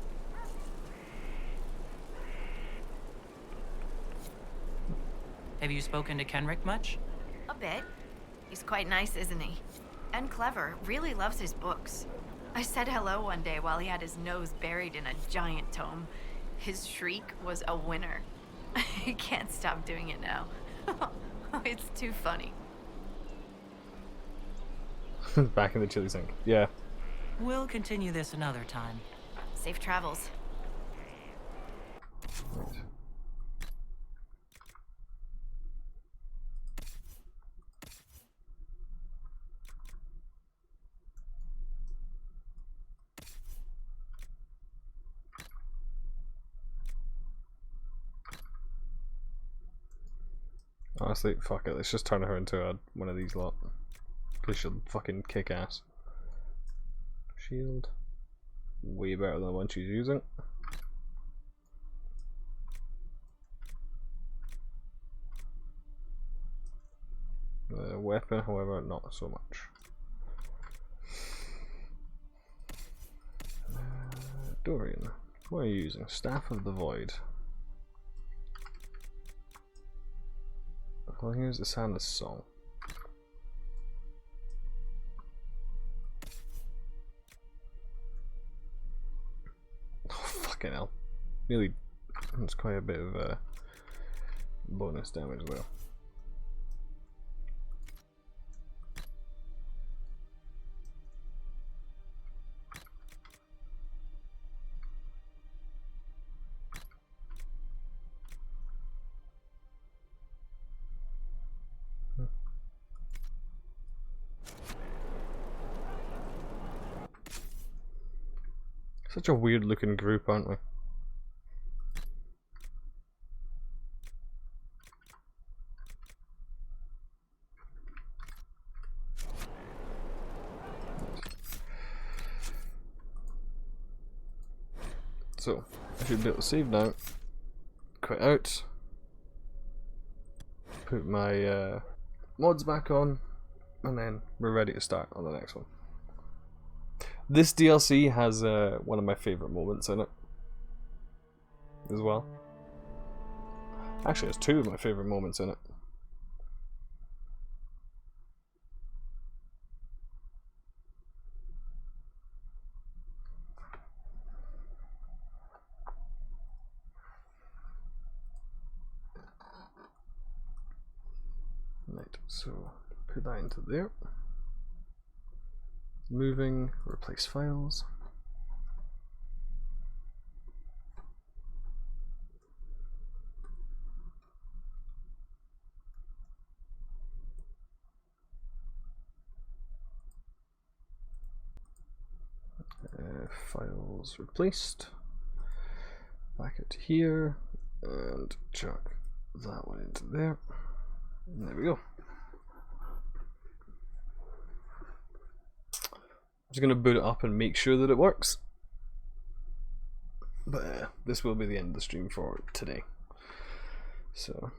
Have you spoken to Kenrick much? A bit. He's quite nice, isn't he? And clever, really loves his books. I said hello one day while he had his nose buried in a giant tome. His shriek was a winner. I can't stop doing it now. It's too funny. Back in the chili sink. Yeah. We'll continue this another time. Safe travels. Right. Honestly, fuck it. Let's just turn her into one of these lot. Because she'll fucking kick ass. Shield. Way better than the one she's using. The weapon, however, not so much. Dorian, what are you using? Staff of the Void. Well, here's the Sandus song. Oh, fucking hell. Nearly. That's quite a bit of bonus damage though. Such a weird looking group, aren't we? So, I should be able to save now. Quit out. Put my mods back on. And then we're ready to start on the next one. This DLC has one of my favourite moments in it as well. Actually, there's two of my favourite moments in it. Right, so put that into there. Moving, replace files. Files replaced. Back it here and chuck that one into there. And there we go. I'm just going to boot it up and make sure that it works. But this will be the end of the stream for today. So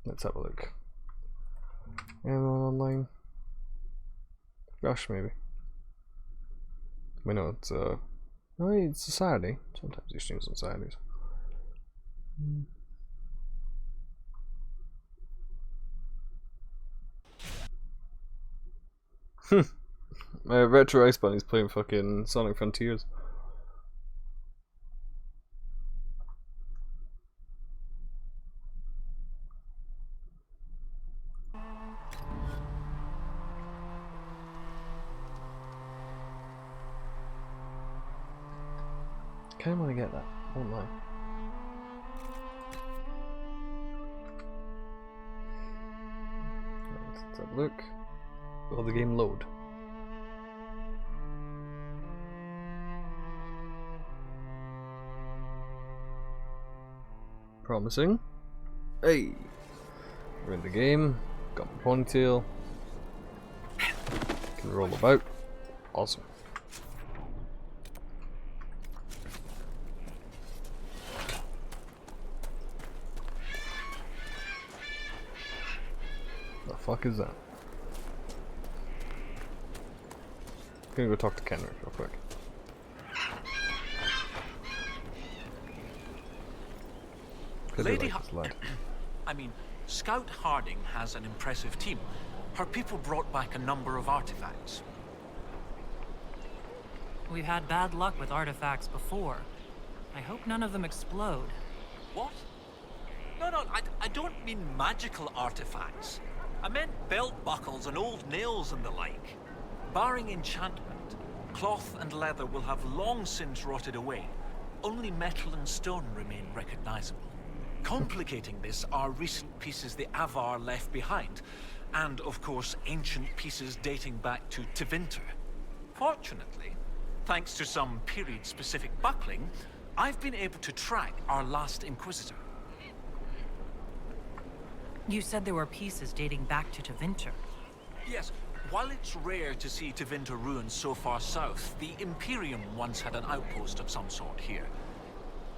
let's have a look. Anyone online? Rush maybe. I know it's oh, it's a Saturday. Sometimes he streams on Saturdays. Retro Ice Bunny's playing fucking Sonic Frontiers. Kinda wanna get that, won't lie. Let's have a look. Will the game load? Promising. Hey! We're in the game. Got my ponytail. Can roll about. Awesome. The fuck is that? I'm gonna go talk to Kenrick real quick. Lady I mean, Scout Harding has an impressive team, Her people brought back a number of artifacts. We've had bad luck with artifacts before. I hope none of them explode. What? No, I don't mean magical artifacts. I meant belt buckles and old nails and the like. Barring enchantment, cloth and leather will have long since rotted away. Only metal and stone remain recognizable. Complicating this are recent pieces the Avar left behind, and of course ancient pieces dating back to Tevinter. Fortunately, thanks to some period-specific buckling, I've been able to track our last Inquisitor. You said there were pieces dating back to Tevinter. Yes, while it's rare to see Tevinter ruins so far south, the Imperium once had an outpost of some sort here.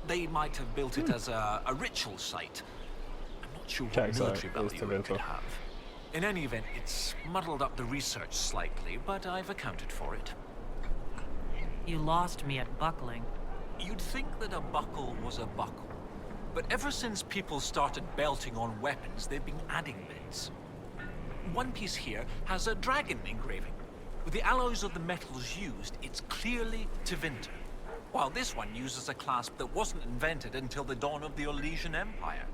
They might have built it as a ritual site. I'm not sure what military value it could have. In any event, it's muddled up the research slightly, but I've accounted for it. You lost me at buckling. You'd think that a buckle was a buckle. But ever since people started belting on weapons, they've been adding bits. One piece here has a dragon engraving. With the alloys of the metals used, it's clearly Tevinter. While this one uses a clasp that wasn't invented until the dawn of the Elysian Empire.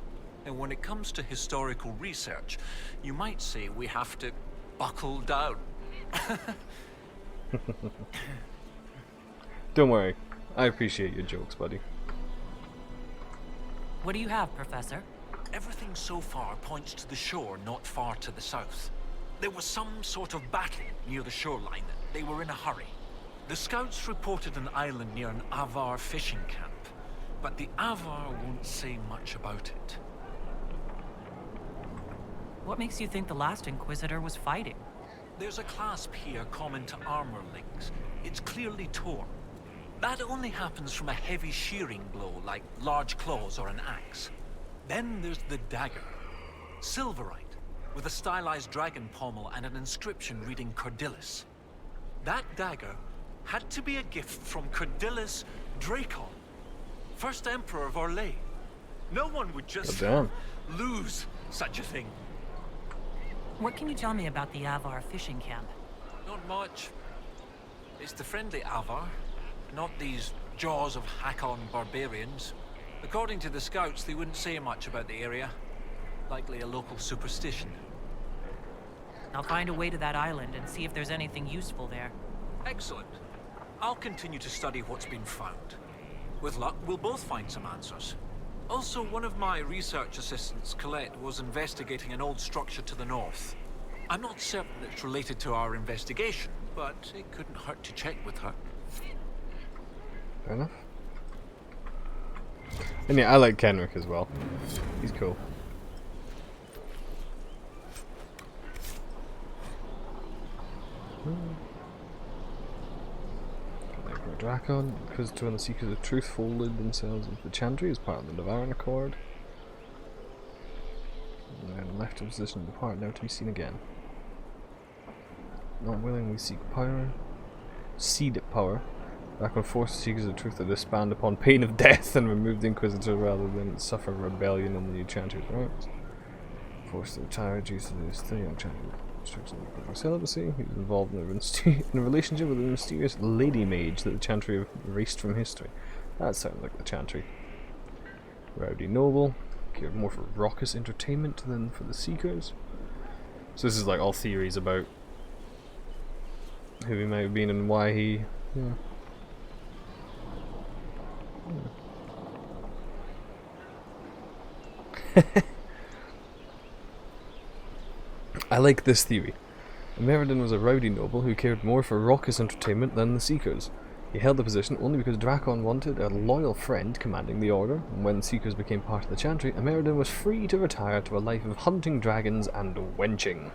And when it comes to historical research, you might say we have to buckle down. Don't worry. I appreciate your jokes, buddy. What do you have, Professor? Everything so far points to the shore not far to the south. There was some sort of battle near the shoreline. They were in a hurry. The scouts reported an island near an Avar fishing camp, but the Avar won't say much about it. What makes you think the last Inquisitor was fighting? There's a clasp here common to armor links. It's clearly torn. That only happens from a heavy shearing blow, like large claws or an axe. Then there's the dagger. Silverite, with a stylized dragon pommel and an inscription reading Cordilis. That dagger had to be a gift from Cordilis Dracon, first Emperor of Orlais. No one would just lose such a thing. What can you tell me about the Avar fishing camp? Not much. It's the friendly Avar. Not these jaws of Hakon barbarians. According to the scouts, they wouldn't say much about the area. Likely a local superstition. I'll find a way to that island and see if there's anything useful there. Excellent. I'll continue to study what's been found. With luck, we'll both find some answers. Also, one of my research assistants, Colette, was investigating an old structure to the north. I'm not certain it's related to our investigation, but it couldn't hurt to check with her. Fair enough. And yeah, I like Kenrick as well. He's cool. Drakon, Inquisitor and the Seekers of Truth folded themselves into the Chantry as part of the Navaran Accord. And then left a position to depart, now to be seen again. Not willing, we seek power. Seed power. Drakon forced the Seekers of Truth to disband upon pain of death and remove the Inquisitor rather than suffer rebellion in the Chantry's ranks. Forced to retire due to this thing on Chantry. For celibacy, he was involved in a relationship with a mysterious lady mage that the Chantry have erased from history. That sounds like the Chantry. Rowdy noble, cared more for raucous entertainment than for the Seekers. So this is like all theories about who he might have been and why he... I like this theory. Meriden was a rowdy noble who cared more for raucous entertainment than the Seekers. He held the position only because Drakon wanted a loyal friend commanding the order, and when the Seekers became part of the Chantry, Meriden was free to retire to a life of hunting dragons and wenching.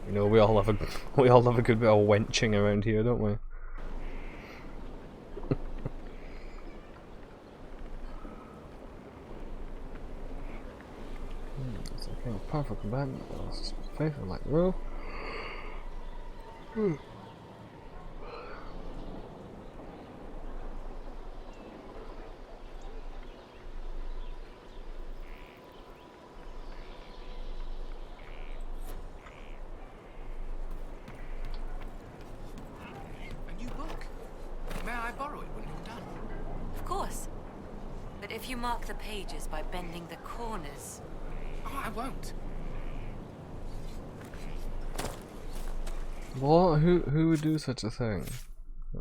You know, we all love a good bit of wenching around here, don't we? It's okay, powerful combatant, faithful like the rule. If you mark the pages by bending the corners... Oh, I won't. What? Who would do such a thing?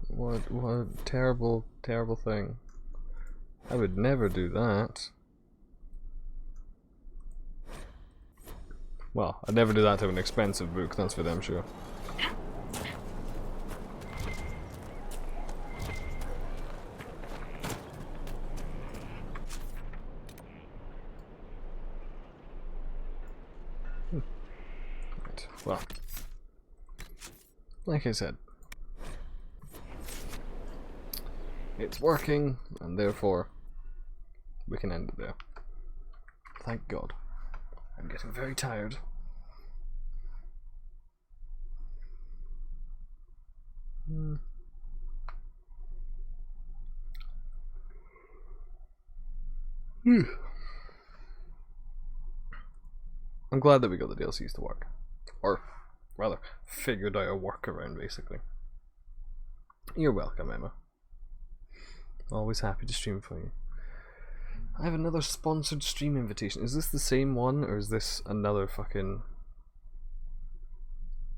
What a terrible, terrible thing. I would never do that. Well, I'd never do that to an expensive book, that's for damn sure. Right, well, like I said, it's working, and therefore we can end it there. Thank God. I'm getting very tired. I'm glad that we got the DLCs to work. Or, rather, figured out a workaround, basically. You're welcome, Emma. Always happy to stream for you. I have another sponsored stream invitation. Is this the same one, or is this another fucking...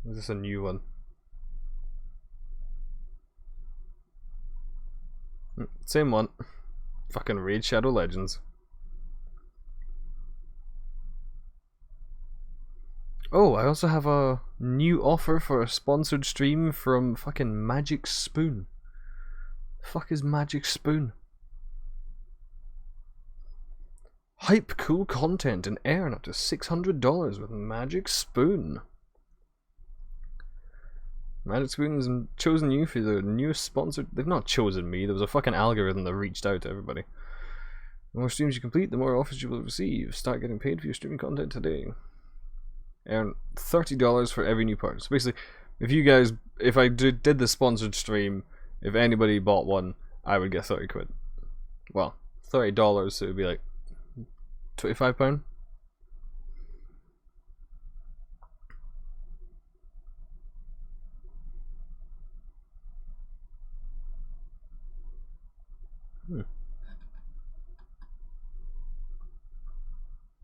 Is this a new one? Same one. Fucking Raid Shadow Legends. Oh, I also have a new offer for a sponsored stream from fucking Magic Spoon. Fuck is Magic Spoon? Hype cool content and earn up to $600 with Magic Spoon. Magic Spoon has chosen you for the newest sponsored... They've not chosen me, there was a fucking algorithm that reached out to everybody. The more streams you complete, the more offers you will receive. Start getting paid for your streaming content today. Earn $30 for every new purchase. Basically, if you guys... If I did the sponsored stream, if anybody bought one, I would get 30 quid. Well, $30, so it would be like... £25?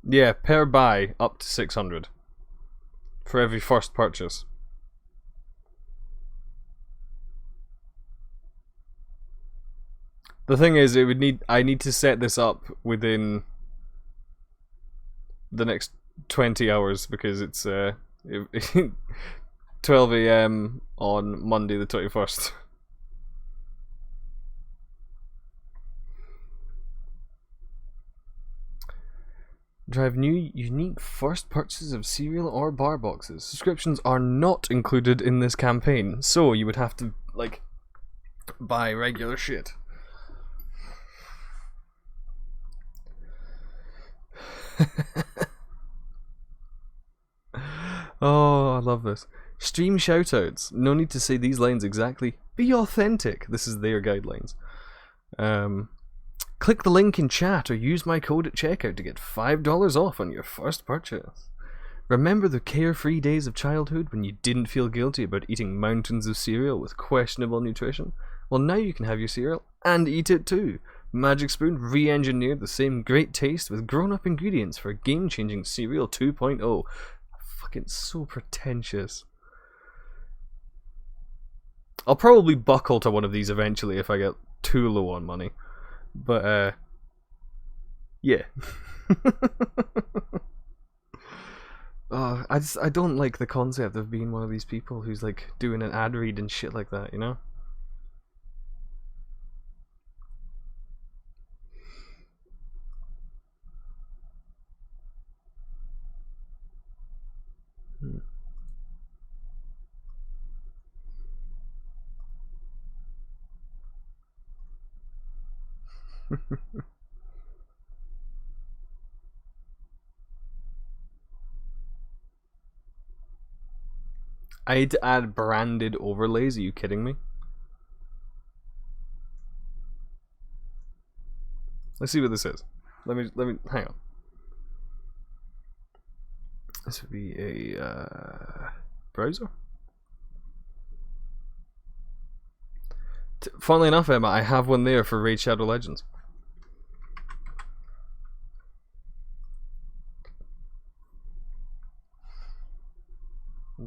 Yeah, per buy up to 600 for every first purchase. The thing is, I need to set this up within the next 20 hours because it's 12 AM on Monday the 21st. Drive new unique first purchases of cereal or bar boxes. Subscriptions are not included in this campaign, so you would have to, like, buy regular shit. Oh, I love this. Stream shoutouts. No need to say these lines exactly. Be authentic. This is their guidelines. Click the link in chat or use my code at checkout to get $5 off on your first purchase. Remember the carefree days of childhood when you didn't feel guilty about eating mountains of cereal with questionable nutrition? Well, now you can have your cereal and eat it too. Magic Spoon re-engineered the same great taste with grown-up ingredients for game-changing cereal 2.0. Fucking so pretentious. I'll probably buckle to one of these eventually if I get too low on money. But, yeah. I don't like the concept of being one of these people who's like doing an ad read and shit like that, you know? I need to add branded overlays. Are you kidding me? Let's see what this is. Let me hang on. This would be a browser. Funnily enough, Emma, I have one there for Raid Shadow Legends.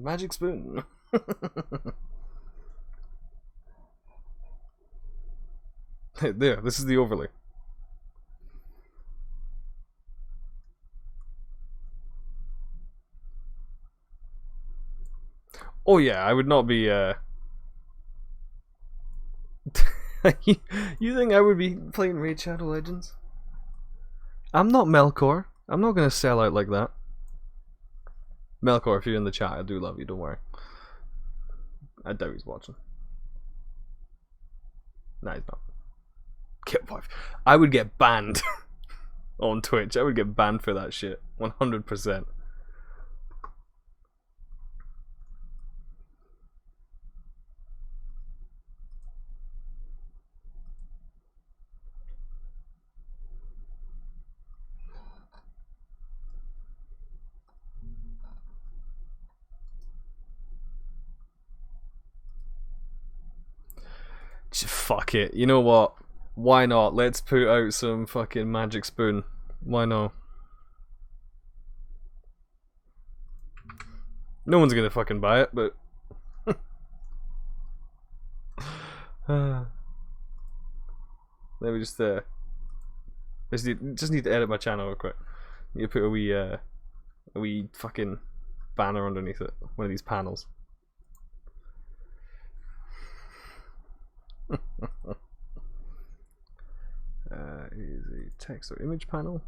Magic spoon. There, this is the overlay. Oh yeah, I would not be you think I would be playing Raid Shadow Legends? I'm not Melkor. I'm not gonna sell out like that. Melkor, if you're in the chat, I do love you, don't worry. I doubt he's watching. Nah, he's not. I would get banned on Twitch. I would get banned for that shit. 100%. Fuck it. You know what? Why not? Let's put out some fucking Magic Spoon. Why not? No one's gonna fucking buy it, but let me just need to edit my channel real quick. Need to put a wee fucking banner underneath it. One of these panels. Is a text or image panel.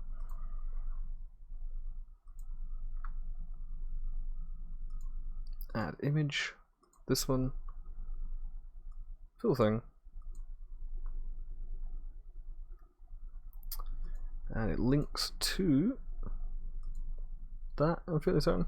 Add image. This one. Full thing. And it links to that, I'm fairly certain.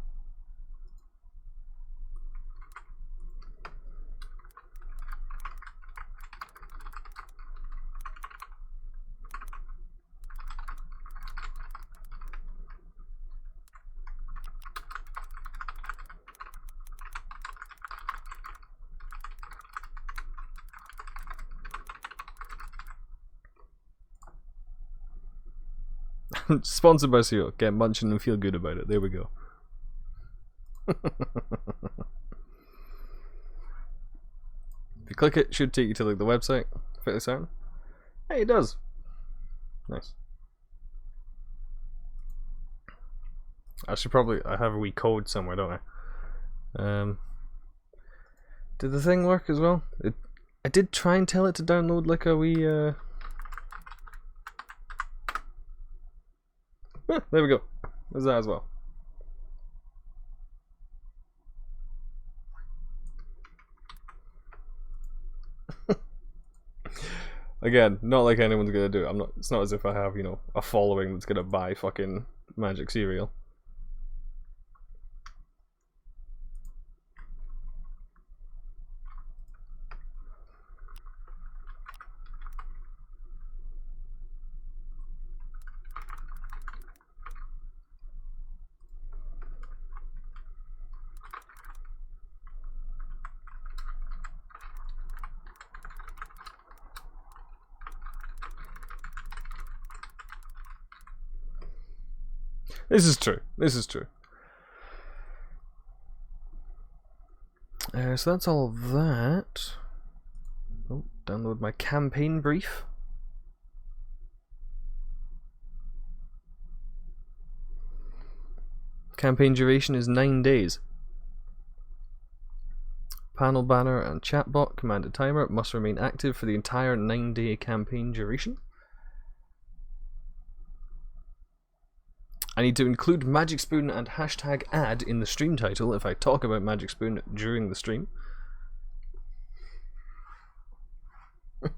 Sponsored by CEO. Get munching and feel good about it. There we go. If you click it, should take you to like the website. Fairly certain. Hey, it does. Nice. I have a wee code somewhere, don't I? Did the thing work as well? I did try and tell it to download like a wee there we go. There's that as well. Again, not like anyone's gonna do it. It's not as if I have, you know, a following that's gonna buy fucking Magic cereal. This is true. This is true. So that's all of that. Oh, download my campaign brief. Campaign duration is 9 days. Panel banner and chatbot commanded timer must remain active for the entire 9-day campaign duration. I need to include Magic Spoon and hashtag ad in the stream title if I talk about Magic Spoon during the stream. I've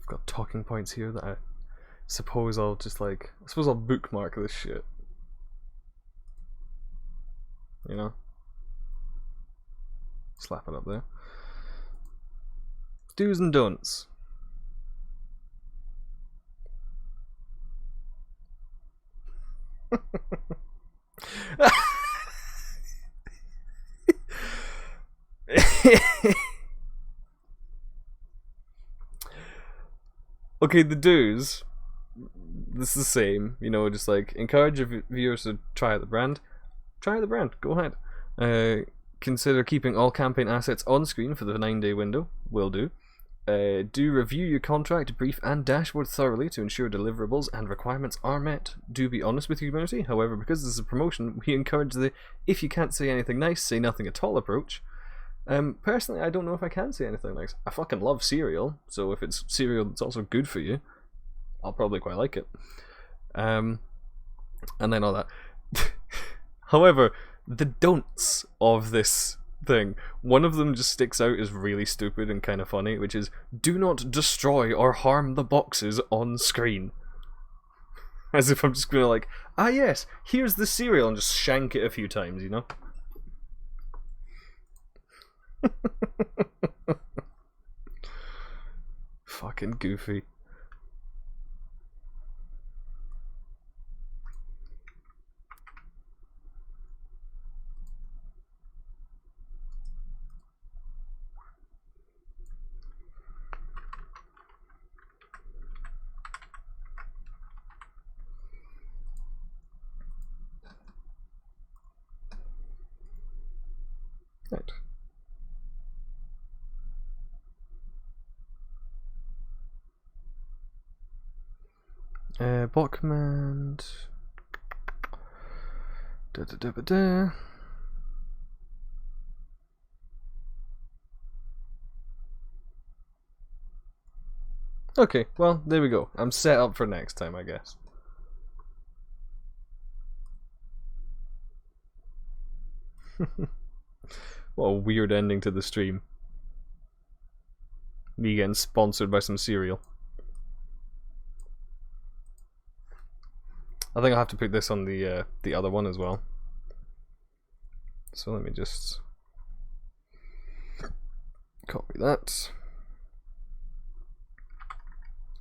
got talking points here that I suppose I'll just like... I suppose I'll bookmark this shit. You know? Slap it up there. Do's and don'ts. Okay, the do's. this is the same, you know, just like encourage your viewers to try out the brand. Try out the brand, go ahead. Consider keeping all campaign assets on screen for the 9-day window, will do. Do review your contract, brief, and dashboard thoroughly to ensure deliverables and requirements are met. Do be honest with your community, however, because this is a promotion, we encourage the if you can't say anything nice, say nothing at all approach. Personally, I don't know if I can say anything nice. I fucking love cereal, so if it's cereal that's also good for you, I'll probably quite like it. And then all that. However, the don'ts of this thing, one of them just sticks out as really stupid and kind of funny, which is, do not destroy or harm the boxes on screen. As if I'm just gonna like, ah yes, here's the cereal, and just shank it a few times, you know? Fucking goofy. Right. Bot command. Da da da da da. Okay, well, there we go. I'm set up for next time, I guess. What a weird ending to the stream. Me getting sponsored by some cereal. I think I'll have to put this on the other one as well. So let me just copy that.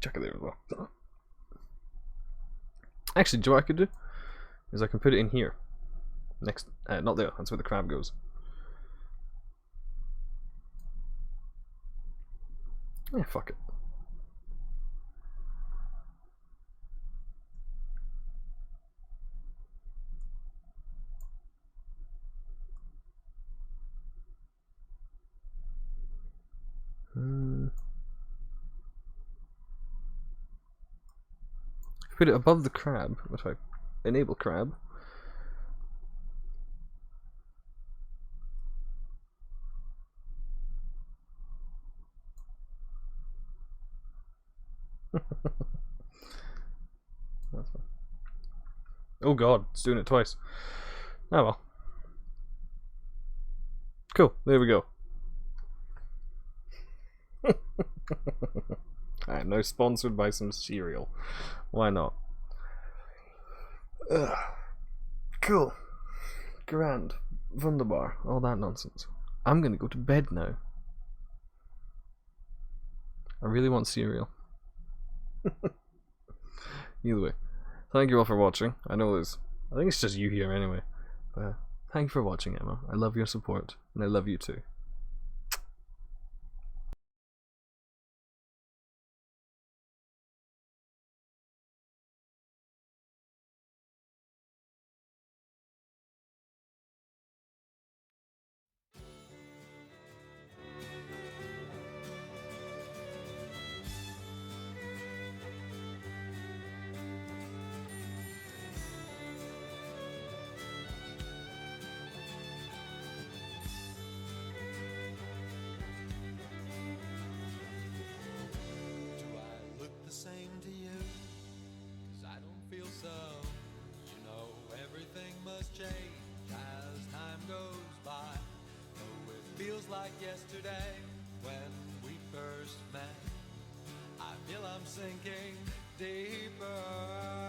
Check it there as well. Actually, do you know what I could do? Is I can put it in here. Next, not there. That's where the crab goes. Yeah, fuck it. Put it above the crab. If I enable crab. Oh god, it's doing it twice. Oh well. Cool, there we go. I am now sponsored by some cereal. Why not? Ugh. Cool. Grand. Wunderbar. All that nonsense. I'm gonna go to bed now. I really want cereal. Either way. Thank you all for watching. I know I think it's just you here anyway. But thank you for watching, Emma. I love your support. And I love you too. Like yesterday when we first met, I feel I'm sinking deeper.